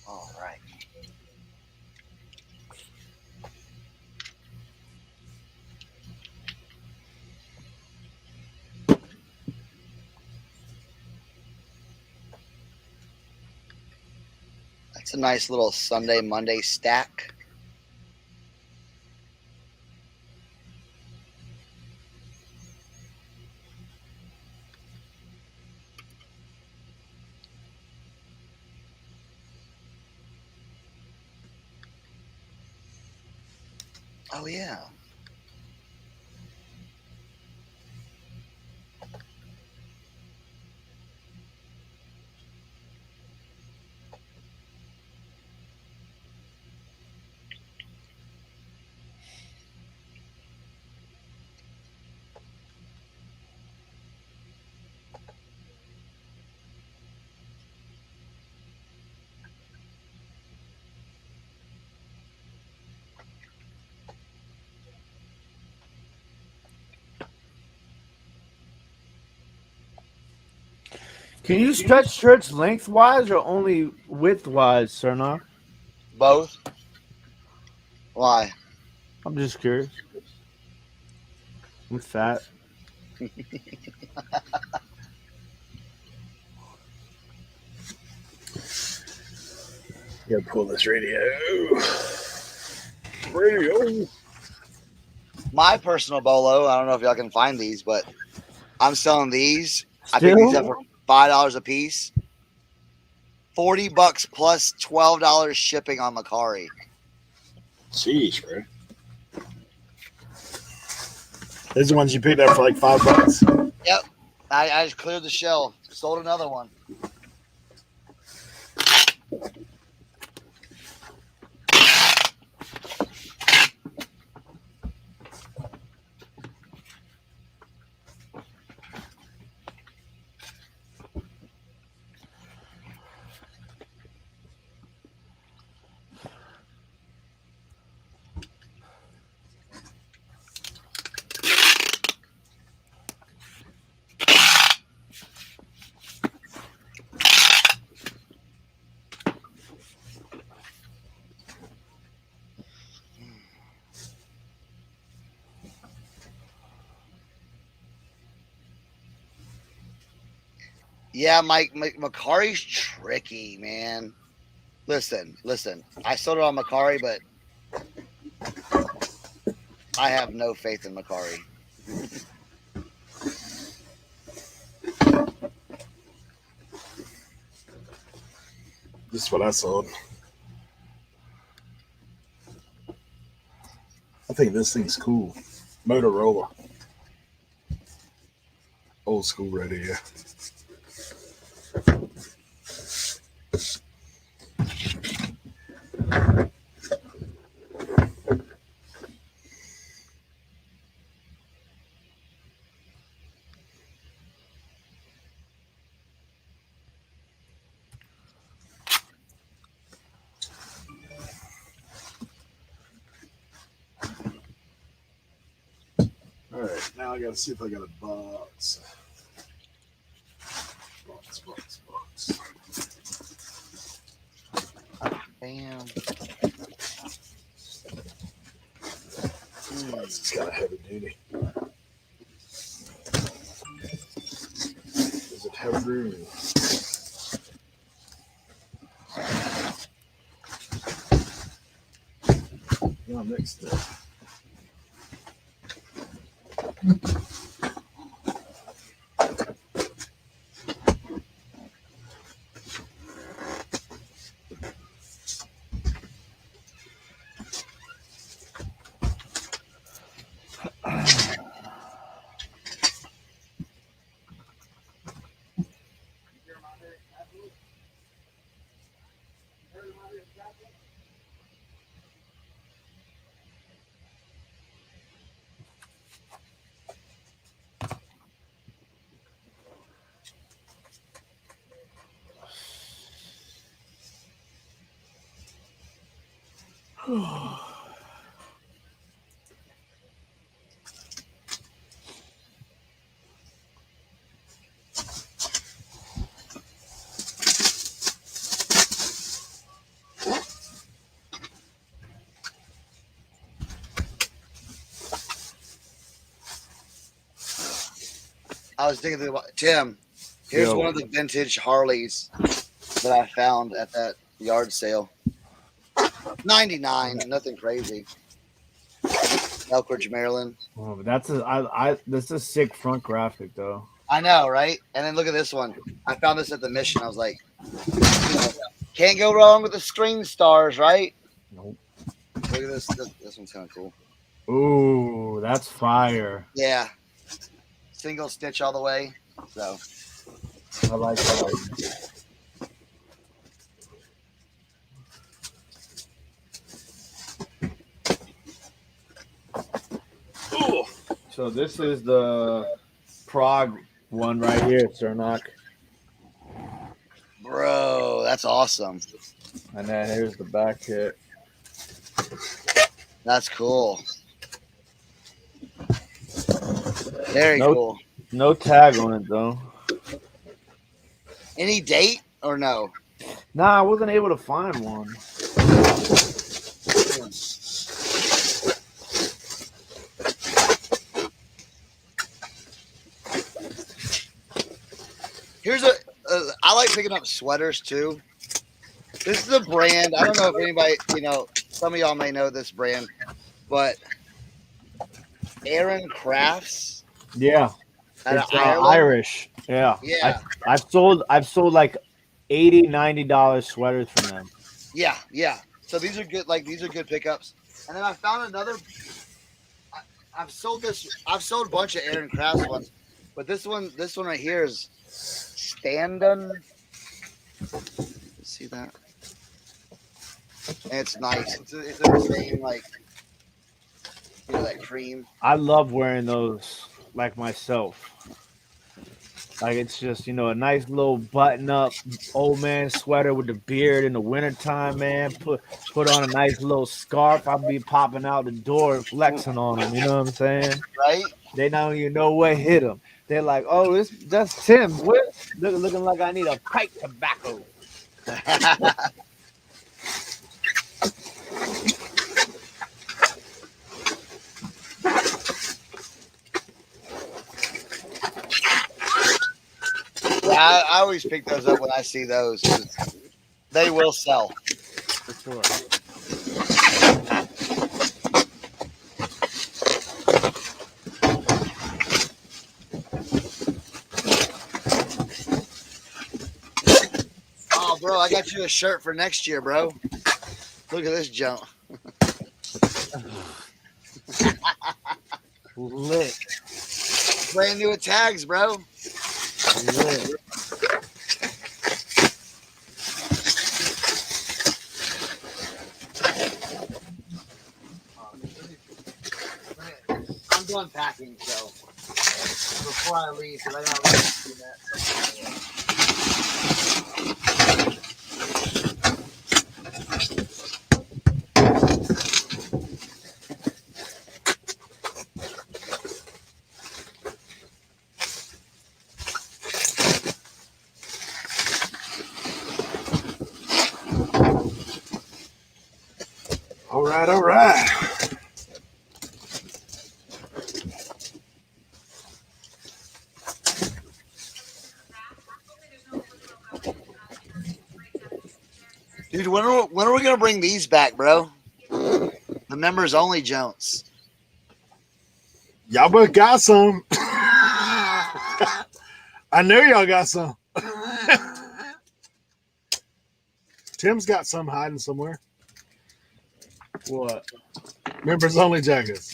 Speaker 10: All right. That's a nice little Sunday, Monday stack. Oh, yeah.
Speaker 5: Can you stretch shirts lengthwise or only widthwise, Cernar?
Speaker 10: Both. Why?
Speaker 5: I'm just curious. I'm fat.
Speaker 3: Gotta pull this radio. Radio.
Speaker 10: My personal bolo, I don't know if y'all can find these, but I'm selling these. I picked these up for $5 a piece. $40 plus $12 shipping on Macari.
Speaker 3: Jeez, bro. These are the ones you picked up for like $5.
Speaker 10: Yep. I just cleared the shelf. Sold another one. Yeah, Mike Macari's tricky, man. Listen. I sold it on Macari, but I have no faith in Macari.
Speaker 1: This is what I sold. I think this thing's cool. Motorola. Old school radio. All right, now I got to see if I got a box. Box.
Speaker 10: Damn.
Speaker 1: It's kind of heavy duty. Does it have room? No, next up.
Speaker 10: I was thinking about Tim. Here's one of the vintage Harleys that I found at that yard sale. 99, nothing crazy. Elkridge, Maryland.
Speaker 5: Oh, but that's a sick front graphic though.
Speaker 10: I know, right? And then look at this one. I found this at the Mission. I was like, can't go wrong with the screen stars, right?
Speaker 5: Nope.
Speaker 10: Look at this. This one's kind of cool.
Speaker 5: Ooh, that's fire.
Speaker 10: Yeah. Single stitch all the way. So
Speaker 5: I like that. So this is the Prague one right here, Cernak.
Speaker 10: Bro, that's awesome.
Speaker 5: And then here's the back kit.
Speaker 10: That's cool. Very cool.
Speaker 5: No tag on it though.
Speaker 10: Any date or no?
Speaker 5: Nah, I wasn't able to find one.
Speaker 10: Here's I like picking up sweaters too. This is a brand. I don't know if anybody, some of y'all may know this brand, but Aaron Crafts.
Speaker 5: Yeah. It's Irish. Yeah.
Speaker 10: Yeah.
Speaker 5: I've sold like $80-$90 sweaters from them.
Speaker 10: Yeah. So these are good. Like these are good pickups. And then I found another. I've sold a bunch of Aaron Crafts ones, but this one right here is Standen. See that? And it's nice. It's in the same like that cream.
Speaker 5: I love wearing those like myself. Like it's just, a nice little button up old man sweater with the beard in the wintertime, man. Put on a nice little scarf. I'll be popping out the door and flexing on them. You know what I'm saying?
Speaker 10: Right?
Speaker 5: They don't even know what hit them. They're like, oh, that's Tim. What? Looking like I need a pipe tobacco.
Speaker 10: I always pick those up when I see those. They will sell.
Speaker 5: For sure.
Speaker 10: Oh, bro, I got you a shirt for next year, bro. Look at this junk.
Speaker 5: Lit.
Speaker 10: Brand new at tags, bro.
Speaker 5: Lit.
Speaker 10: I'm done packing, so before I leave, because I got to leave in
Speaker 3: All right.
Speaker 10: Dude, when are we gonna bring these back, bro? The members only Jones.
Speaker 3: Y'all both got some. I know y'all got some. Tim's got some hiding somewhere.
Speaker 5: What?
Speaker 3: Members only jackets.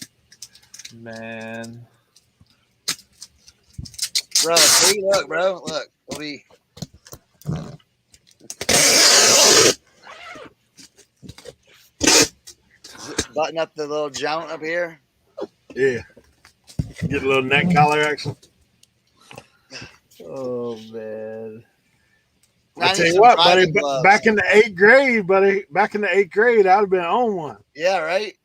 Speaker 5: Man.
Speaker 10: Bro, see, look, bro. Look. We'll be button up the little joint up here.
Speaker 3: Yeah. Get a little neck collar action.
Speaker 5: Oh, man.
Speaker 3: I tell you what, buddy, back in the 8th grade, I'd have been on one.
Speaker 10: Yeah, right?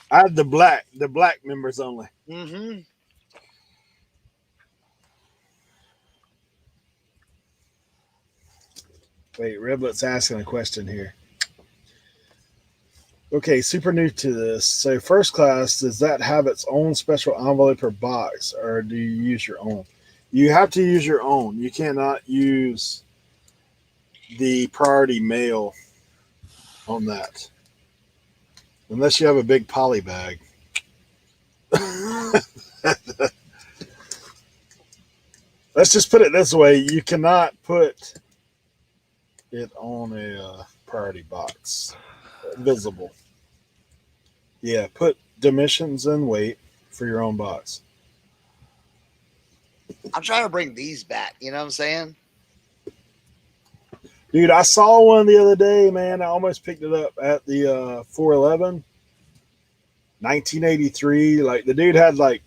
Speaker 3: I had the black members only.
Speaker 10: Mm-hmm.
Speaker 3: Wait, Riblet's asking a question here. Okay, super new to this. So first class, does that have its own special envelope or box, or do you use your own? You have to use your own. You cannot use the priority mail on that. Unless you have a big poly bag. Let's just put it this way. You cannot put it on a priority box. Visible. Yeah, put dimensions and weight for your own box.
Speaker 10: I'm trying to bring these back. You know what I'm saying?
Speaker 3: Dude, I saw one the other day, man. I almost picked it up at the 411. 1983. Like, the dude had, like,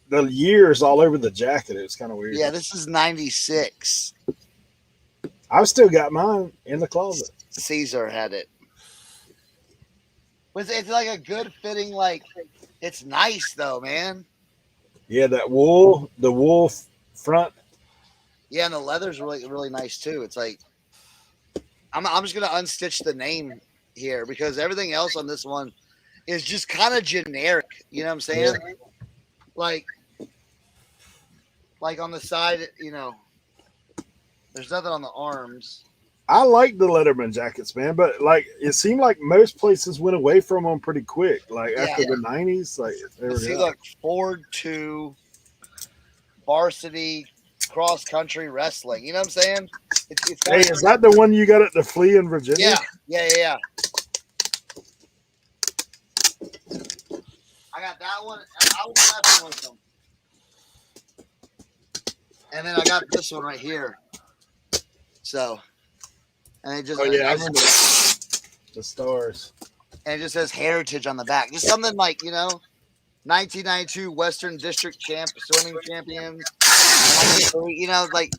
Speaker 3: the years all over the jacket. It was kind of weird.
Speaker 10: Yeah, this is 96.
Speaker 3: I've still got mine in the closet.
Speaker 10: Caesar had it. It's like a good fitting, like, it's nice, though, man.
Speaker 3: Yeah, the wool front.
Speaker 10: Yeah, and the leather's really, really nice, too. It's like, I'm just going to unstitch the name here because everything else on this one is just kind of generic. You know what I'm saying? Yeah. Like on the side, you know, there's nothing on the arms.
Speaker 3: I like the Letterman jackets, man, but like it seemed like most places went away from them pretty quick. Like after the 90s, like
Speaker 10: see, look, Ford 2, varsity, cross country wrestling. You know what I'm saying? It's
Speaker 3: hey, is that the one you got at the Flea in Virginia?
Speaker 10: Yeah.
Speaker 2: I got that one. I was messing with them. And then I got this one right here. So, and it just
Speaker 1: Oh yeah, I remember the stars.
Speaker 2: and it just says heritage on the back. Just something like, 1992 Western District swimming champions. Like,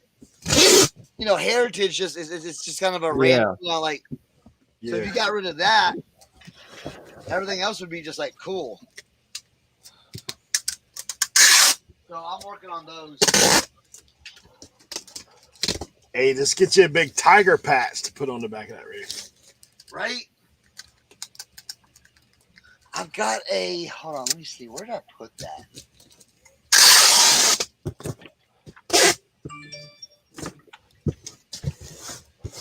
Speaker 2: heritage just it's just kind of a random, like. So if you got rid of that, everything else would be just like cool. So I'm working on those.
Speaker 1: Hey, just get you a big tiger patch to put on the back of that race.
Speaker 2: Right? I've got hold on, let me see. Where did I put that?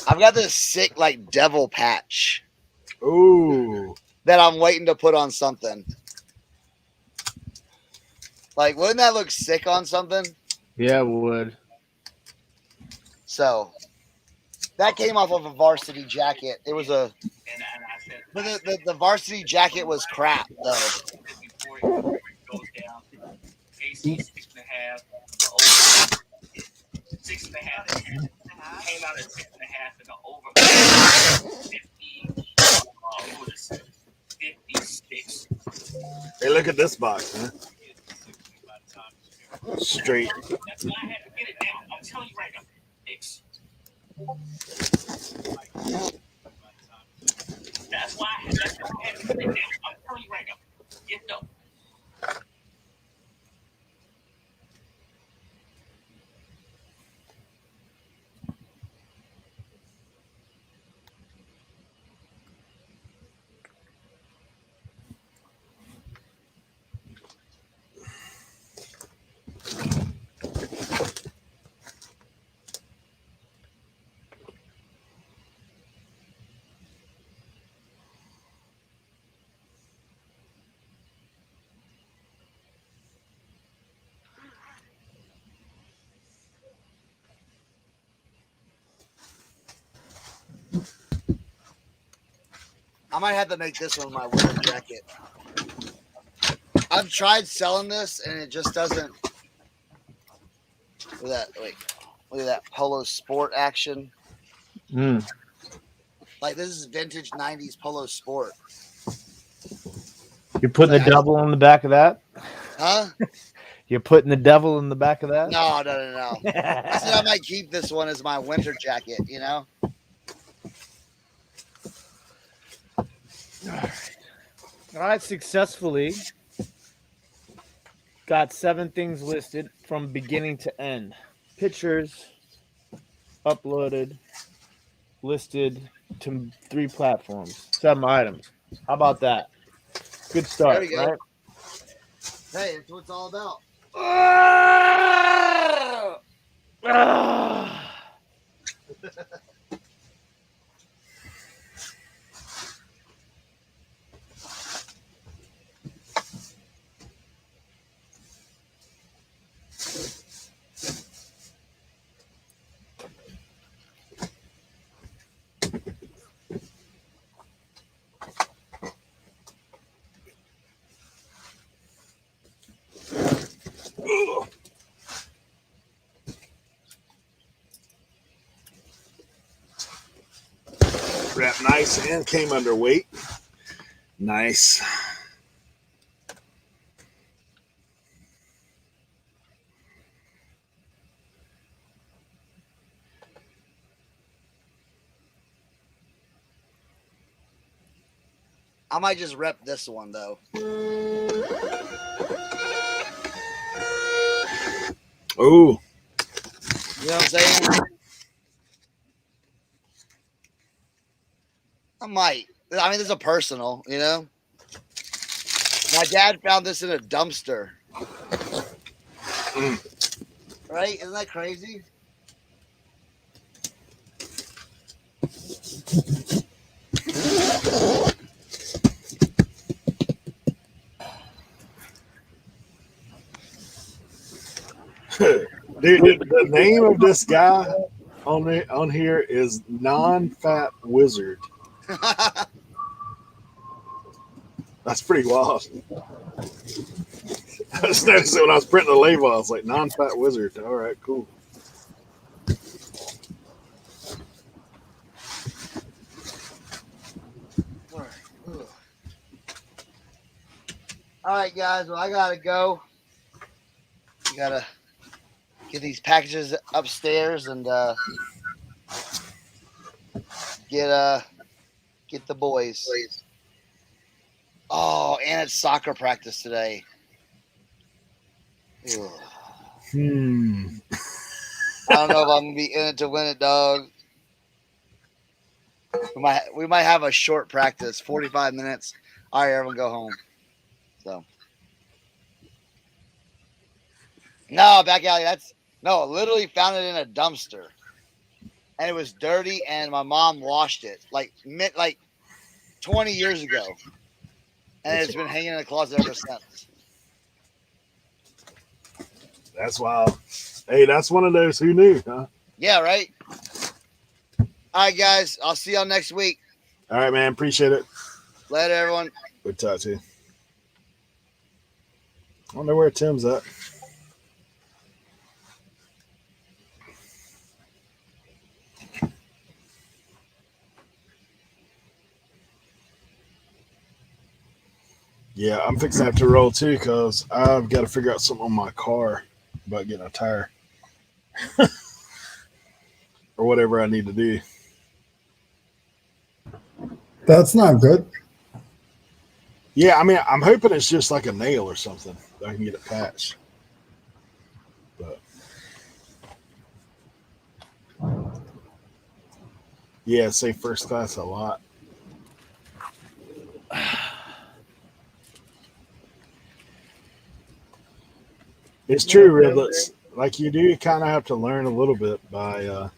Speaker 2: I've got this sick, like, devil patch.
Speaker 1: Ooh.
Speaker 2: That I'm waiting to put on something. Like, wouldn't that look sick on something?
Speaker 5: Yeah, it would.
Speaker 2: So, that came off of a varsity jacket. It was but the varsity jacket was crap, though.
Speaker 11: AC 6.5, 6.5 came out at 6.5 and the over 56.
Speaker 1: Hey, look at this box, huh? Straight.
Speaker 11: That's why I had to get it now. I'm telling you right now. That's why I had to get it now. I'm telling you right now. Get them.
Speaker 2: I might have to make this one my winter jacket. I've tried selling this and it just doesn't. Look at that Polo Sport action. Like, this is vintage 90s Polo Sport.
Speaker 5: You're putting the devil on the back of that?
Speaker 2: Huh?
Speaker 5: You're putting the devil in the back of that?
Speaker 2: No. I said I might keep this one as my winter jacket,
Speaker 5: All right, successfully got 7 things listed from beginning to end. Pictures uploaded, listed to 3 platforms, 7 items. How about that? Good start,
Speaker 2: There we go.
Speaker 5: right?
Speaker 2: Hey, that's what it's all about.
Speaker 1: Wrap nice and came under weight. Nice.
Speaker 2: I might just rep this one, though.
Speaker 1: Ooh.
Speaker 2: You know what I'm saying? I might. I mean, this is a personal, My dad found this in a dumpster. Right? Isn't that crazy?
Speaker 1: Dude, the name of this guy on here is Non-Fat Wizard. That's pretty wild. I just noticed it when I was printing the label. I was like, non-fat wizard. All right, cool.
Speaker 10: All right, guys. Well, I gotta go. We gotta get these packages upstairs and get the boys. Oh, and it's soccer practice today. Ugh. I don't know if I'm gonna be in it to win it, dog. We might have a short practice, 45 minutes. All right, everyone, go home. So no, back alley. Literally found it in a dumpster, and it was dirty, and my mom washed it like 20 years ago, and it's been hanging in the closet ever since.
Speaker 1: That's wild. Hey, that's one of those. Who knew, huh?
Speaker 10: Yeah, right. All right, guys. I'll see y'all next week.
Speaker 1: All right, man. Appreciate it.
Speaker 10: Later, everyone.
Speaker 1: Good talk to you. I don't know where Tim's at. Yeah, I'm fixing to have to roll too because I've got to figure out something on my car about getting a tire or whatever I need to do.
Speaker 6: That's not good.
Speaker 1: Yeah, I mean, I'm hoping it's just like a nail or something that I can get it patched. But yeah, say first class a lot. It's true, Riblets. Like you do kind of have to learn a little bit by.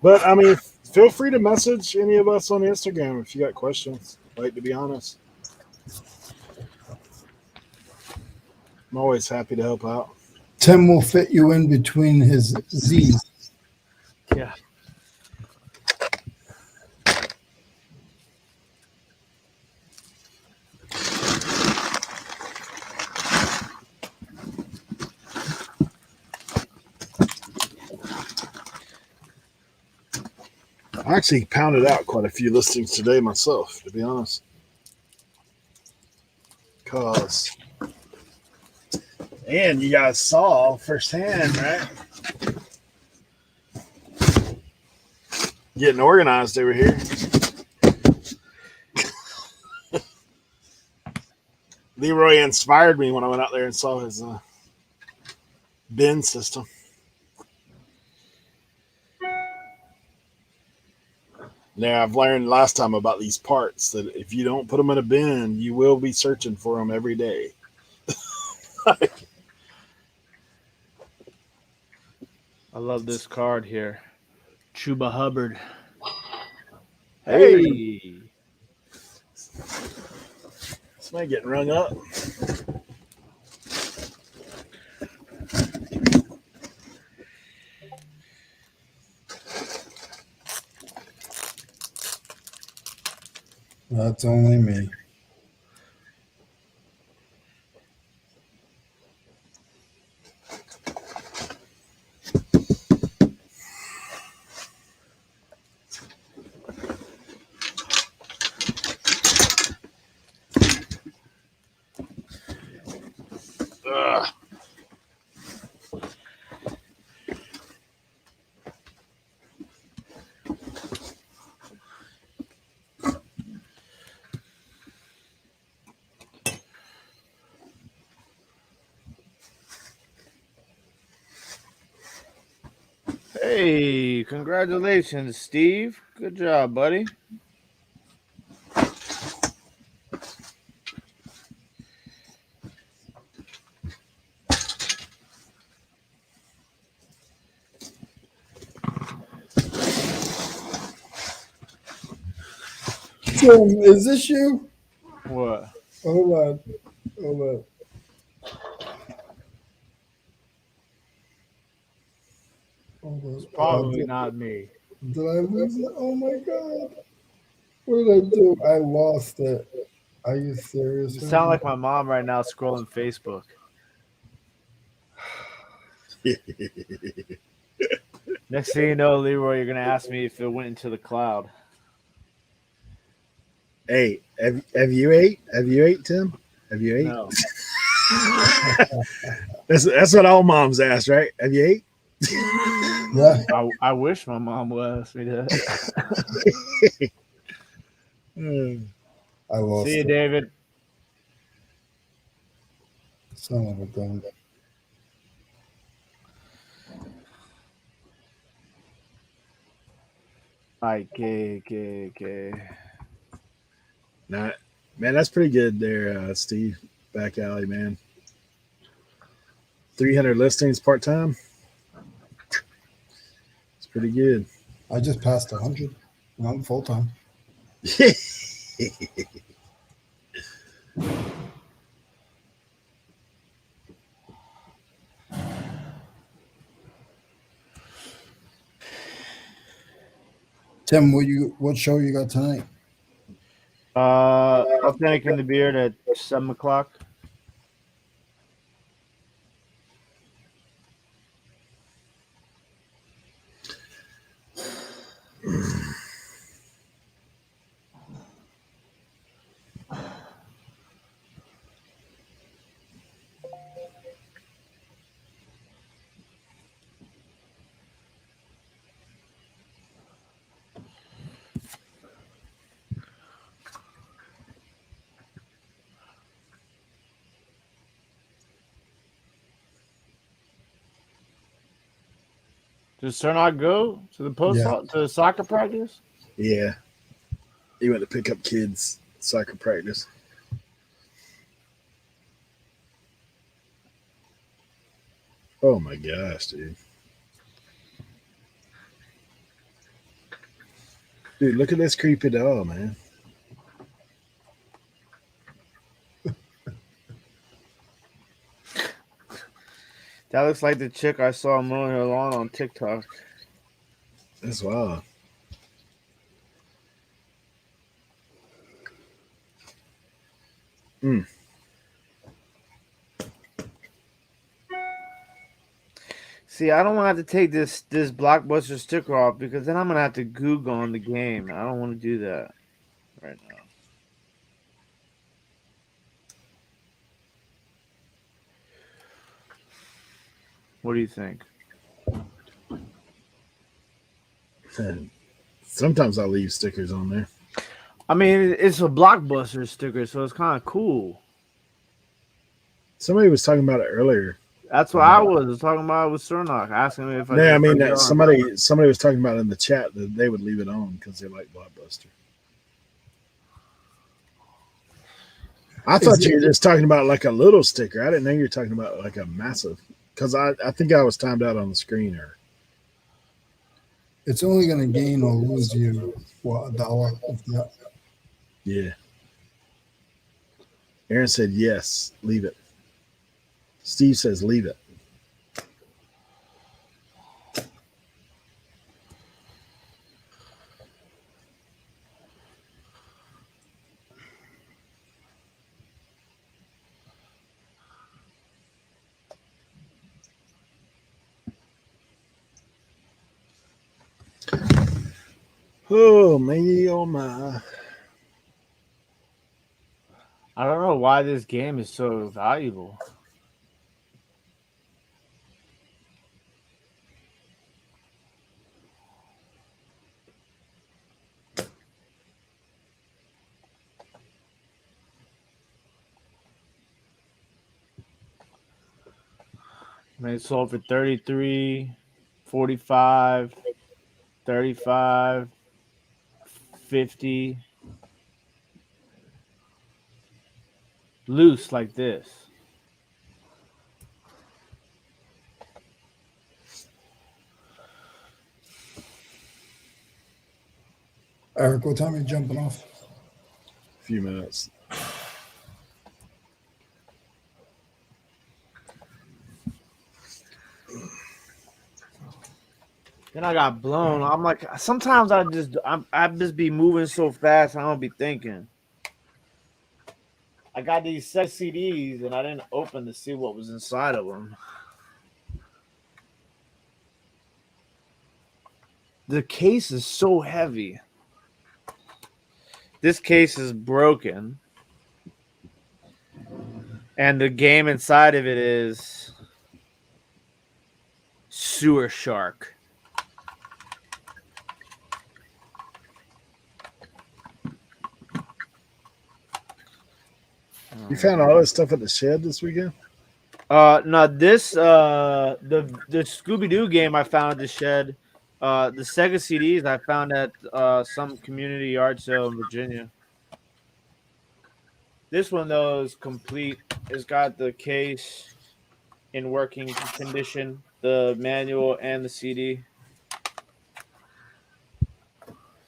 Speaker 1: But I mean, feel free to message any of us on Instagram if you got questions. Like, to be honest, I'm always happy to help out.
Speaker 6: Tim will fit you in between his Z's.
Speaker 5: Yeah.
Speaker 1: I actually pounded out quite a few listings today myself, to be honest. And you guys saw firsthand, right? Getting organized over here. Leroy inspired me when I went out there and saw his bin system. Now, I've learned last time about these parts that if you don't put them in a bin, you will be searching for them every day.
Speaker 5: I love this card here. Chuba Hubbard.
Speaker 1: Hey! This man getting rung up.
Speaker 6: That's only me.
Speaker 1: Ugh.
Speaker 5: Hey, congratulations, Steve. Good job, buddy.
Speaker 6: Tim, is this you?
Speaker 5: What?
Speaker 6: Hold on. Hold on.
Speaker 5: It's probably not me.
Speaker 6: Did I lose it? Oh my God. What did I do? I lost it. Are you serious?
Speaker 5: You sound like my mom right now scrolling Facebook. Next thing you know, Leroy, you're gonna ask me if it went into the cloud.
Speaker 3: Hey, have you ate? Have you ate, Tim? Have you ate?
Speaker 5: No.
Speaker 3: That's what all moms ask, right? Have you ate?
Speaker 6: Yeah.
Speaker 5: I wish my mom would ask me that.
Speaker 6: I lost
Speaker 5: See you,
Speaker 6: it.
Speaker 5: David.
Speaker 6: Son of a gun.
Speaker 5: Okay.
Speaker 3: Nah, man, that's pretty good there, Steve. Back alley, man. 300 listings part time. It's pretty good.
Speaker 6: I just passed 100. I'm full time. Tim, what show you got tonight?
Speaker 5: Authentic in the Beard at 7:00. Does Cernak go to the to the soccer practice?
Speaker 3: Yeah. He went to pick up kids soccer practice. Oh my gosh, dude. Dude, look at this creepy dog, man.
Speaker 5: That looks like the chick I saw mowing her lawn on TikTok.
Speaker 3: That's wild.
Speaker 5: See, I don't want to have to take this Blockbuster sticker off because then I'm gonna have to Google on the game. I don't want to do that right now. What do you think?
Speaker 3: Sometimes I'll leave stickers on there.
Speaker 5: I mean, it's a Blockbuster sticker, so it's kind of cool.
Speaker 3: Somebody was talking about it earlier.
Speaker 5: That's what I was talking about with Cernak, asking me if I.
Speaker 3: Yeah, I
Speaker 5: could
Speaker 3: mean
Speaker 5: put it on.
Speaker 3: somebody was talking about in the chat that they would leave it on because they like Blockbuster. I thought you were just talking about like a little sticker. I didn't know you were talking about like a massive. Because I think I was timed out on the screen. Or
Speaker 6: it's only going to gain or lose you $1 if that.
Speaker 3: Yeah. Aaron said yes, leave it. Steve says leave it. Oh me, oh my.
Speaker 5: I don't know why this game is so valuable. I mean, it sold for 33, 45, 35, 50. Loose like this.
Speaker 6: Eric, what time are you jumping off?
Speaker 3: A few minutes.
Speaker 5: Then I got blown. I'm like, sometimes I just be moving so fast. I don't be thinking. I got these 6 CDs and I didn't open to see what was inside of them. The case is so heavy. This case is broken. And the game inside of it is Sewer Shark.
Speaker 3: You found all this stuff at the shed this weekend?
Speaker 5: No, this the Scooby Doo game I found at the shed. The Sega CDs I found at some community yard sale in Virginia. This one though is complete. It's got the case in working condition, the manual and the CD.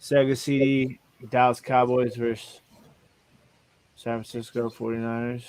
Speaker 5: Sega CD, Dallas Cowboys versus San Francisco 49ers.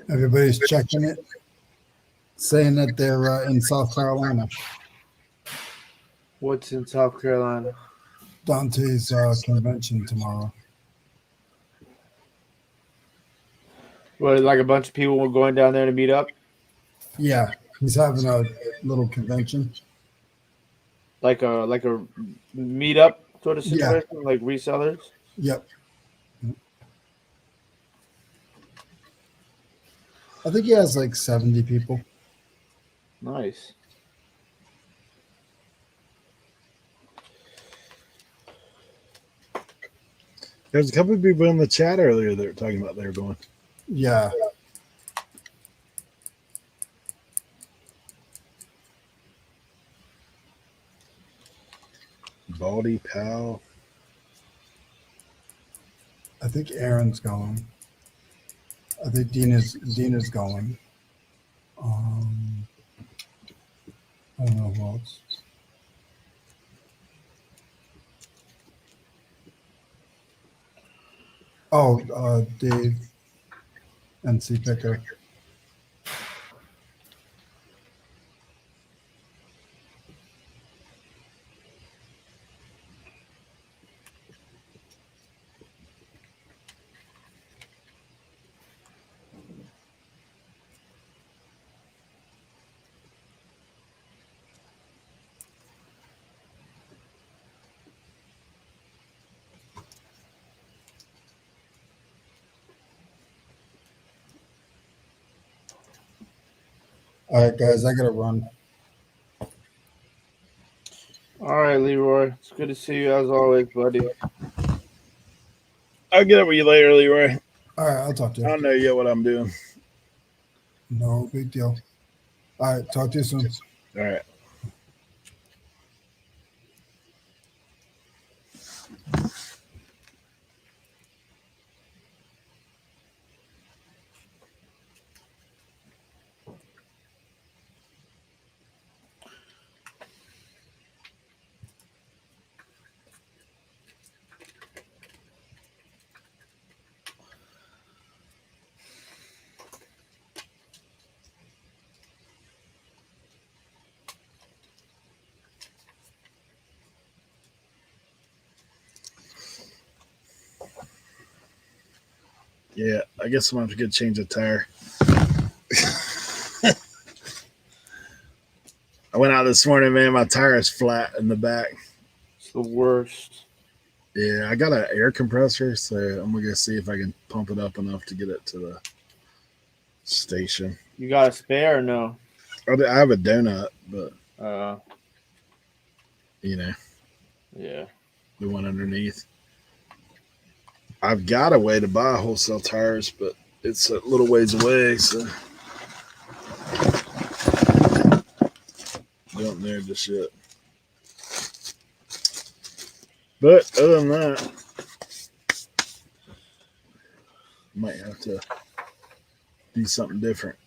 Speaker 6: Everybody's checking it, saying that they're in South Carolina.
Speaker 5: What's in South Carolina?
Speaker 6: Dante's convention tomorrow.
Speaker 5: What, like a bunch of people were going down there to meet up?
Speaker 6: Yeah, he's having a little convention.
Speaker 5: Like a meetup sort of
Speaker 6: Yeah.
Speaker 5: situation, like resellers?
Speaker 6: Yep. I think he has like 70 people.
Speaker 5: Nice.
Speaker 3: There's a couple of people in the chat earlier that were talking about they were going.
Speaker 6: Yeah.
Speaker 3: Baldy Pal.
Speaker 6: I think Aaron's going. I think Dina's going. I don't know who else. Oh, Dave NC Picker. All right, guys, I gotta run.
Speaker 5: All right, Leroy. It's good to see you as always, buddy.
Speaker 3: I'll get up with you later, Leroy.
Speaker 6: All right, I'll talk to
Speaker 3: I
Speaker 6: you.
Speaker 3: don't know yet what I'm doing.
Speaker 6: No big deal. All right, talk to you soon.
Speaker 3: All right. Yeah, I guess I'm going to have to get change of tire. I went out this morning, man. My tire is flat in the back.
Speaker 5: It's the worst.
Speaker 3: Yeah, I got an air compressor, so I'm going to go see if I can pump it up enough to get it to the station.
Speaker 5: You got a spare or no?
Speaker 3: I have a donut, but, you know,
Speaker 5: Yeah.
Speaker 3: the one underneath. I've got a way to buy wholesale tires, but it's a little ways away, so don't there just yet. But other than that, might have to do something different.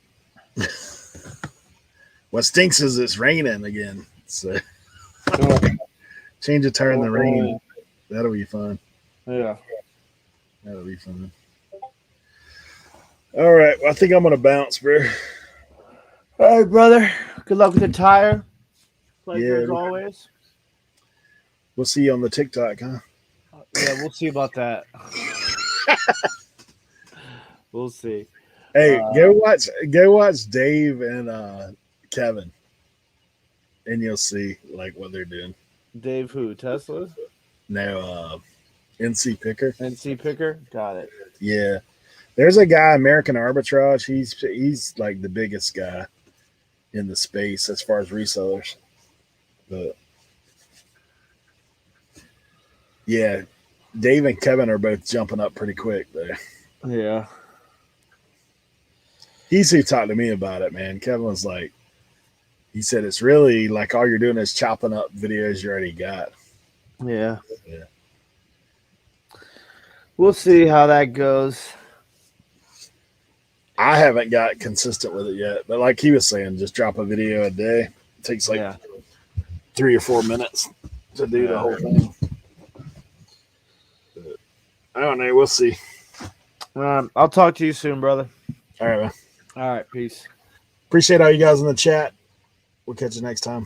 Speaker 3: What stinks is it's raining again. So change a tire in the rain. That'll be fun.
Speaker 5: Yeah.
Speaker 3: That'll be fun. All right. Well, I think I'm gonna bounce, bro.
Speaker 5: All right, brother. Good luck with the tire. Pleasure
Speaker 3: Yeah.
Speaker 5: as always.
Speaker 3: We'll see you on the TikTok, huh?
Speaker 5: Yeah, we'll see about that. We'll see.
Speaker 3: Hey, go watch Dave and Kevin, and you'll see like what they're doing.
Speaker 5: Dave who? Tesla?
Speaker 3: No, NC Picker.
Speaker 5: NC Picker? Got it.
Speaker 3: Yeah. There's a guy, American Arbitrage. He's like the biggest guy in the space as far as resellers. But yeah, Dave and Kevin are both jumping up pretty quick there.
Speaker 5: Yeah.
Speaker 3: He's who talked to me about it, man. Kevin was like, he said it's really like all you're doing is chopping up videos you already got.
Speaker 5: Yeah.
Speaker 3: Yeah.
Speaker 5: We'll see how that goes.
Speaker 3: I haven't got consistent with it yet, but like he was saying, just drop a video a day. It takes like 3 or 4 minutes to do the whole thing. But I don't know. We'll see.
Speaker 5: I'll talk to you soon, brother.
Speaker 3: All right, man.
Speaker 5: All right. Peace.
Speaker 3: Appreciate all you guys in the chat. We'll catch you next time.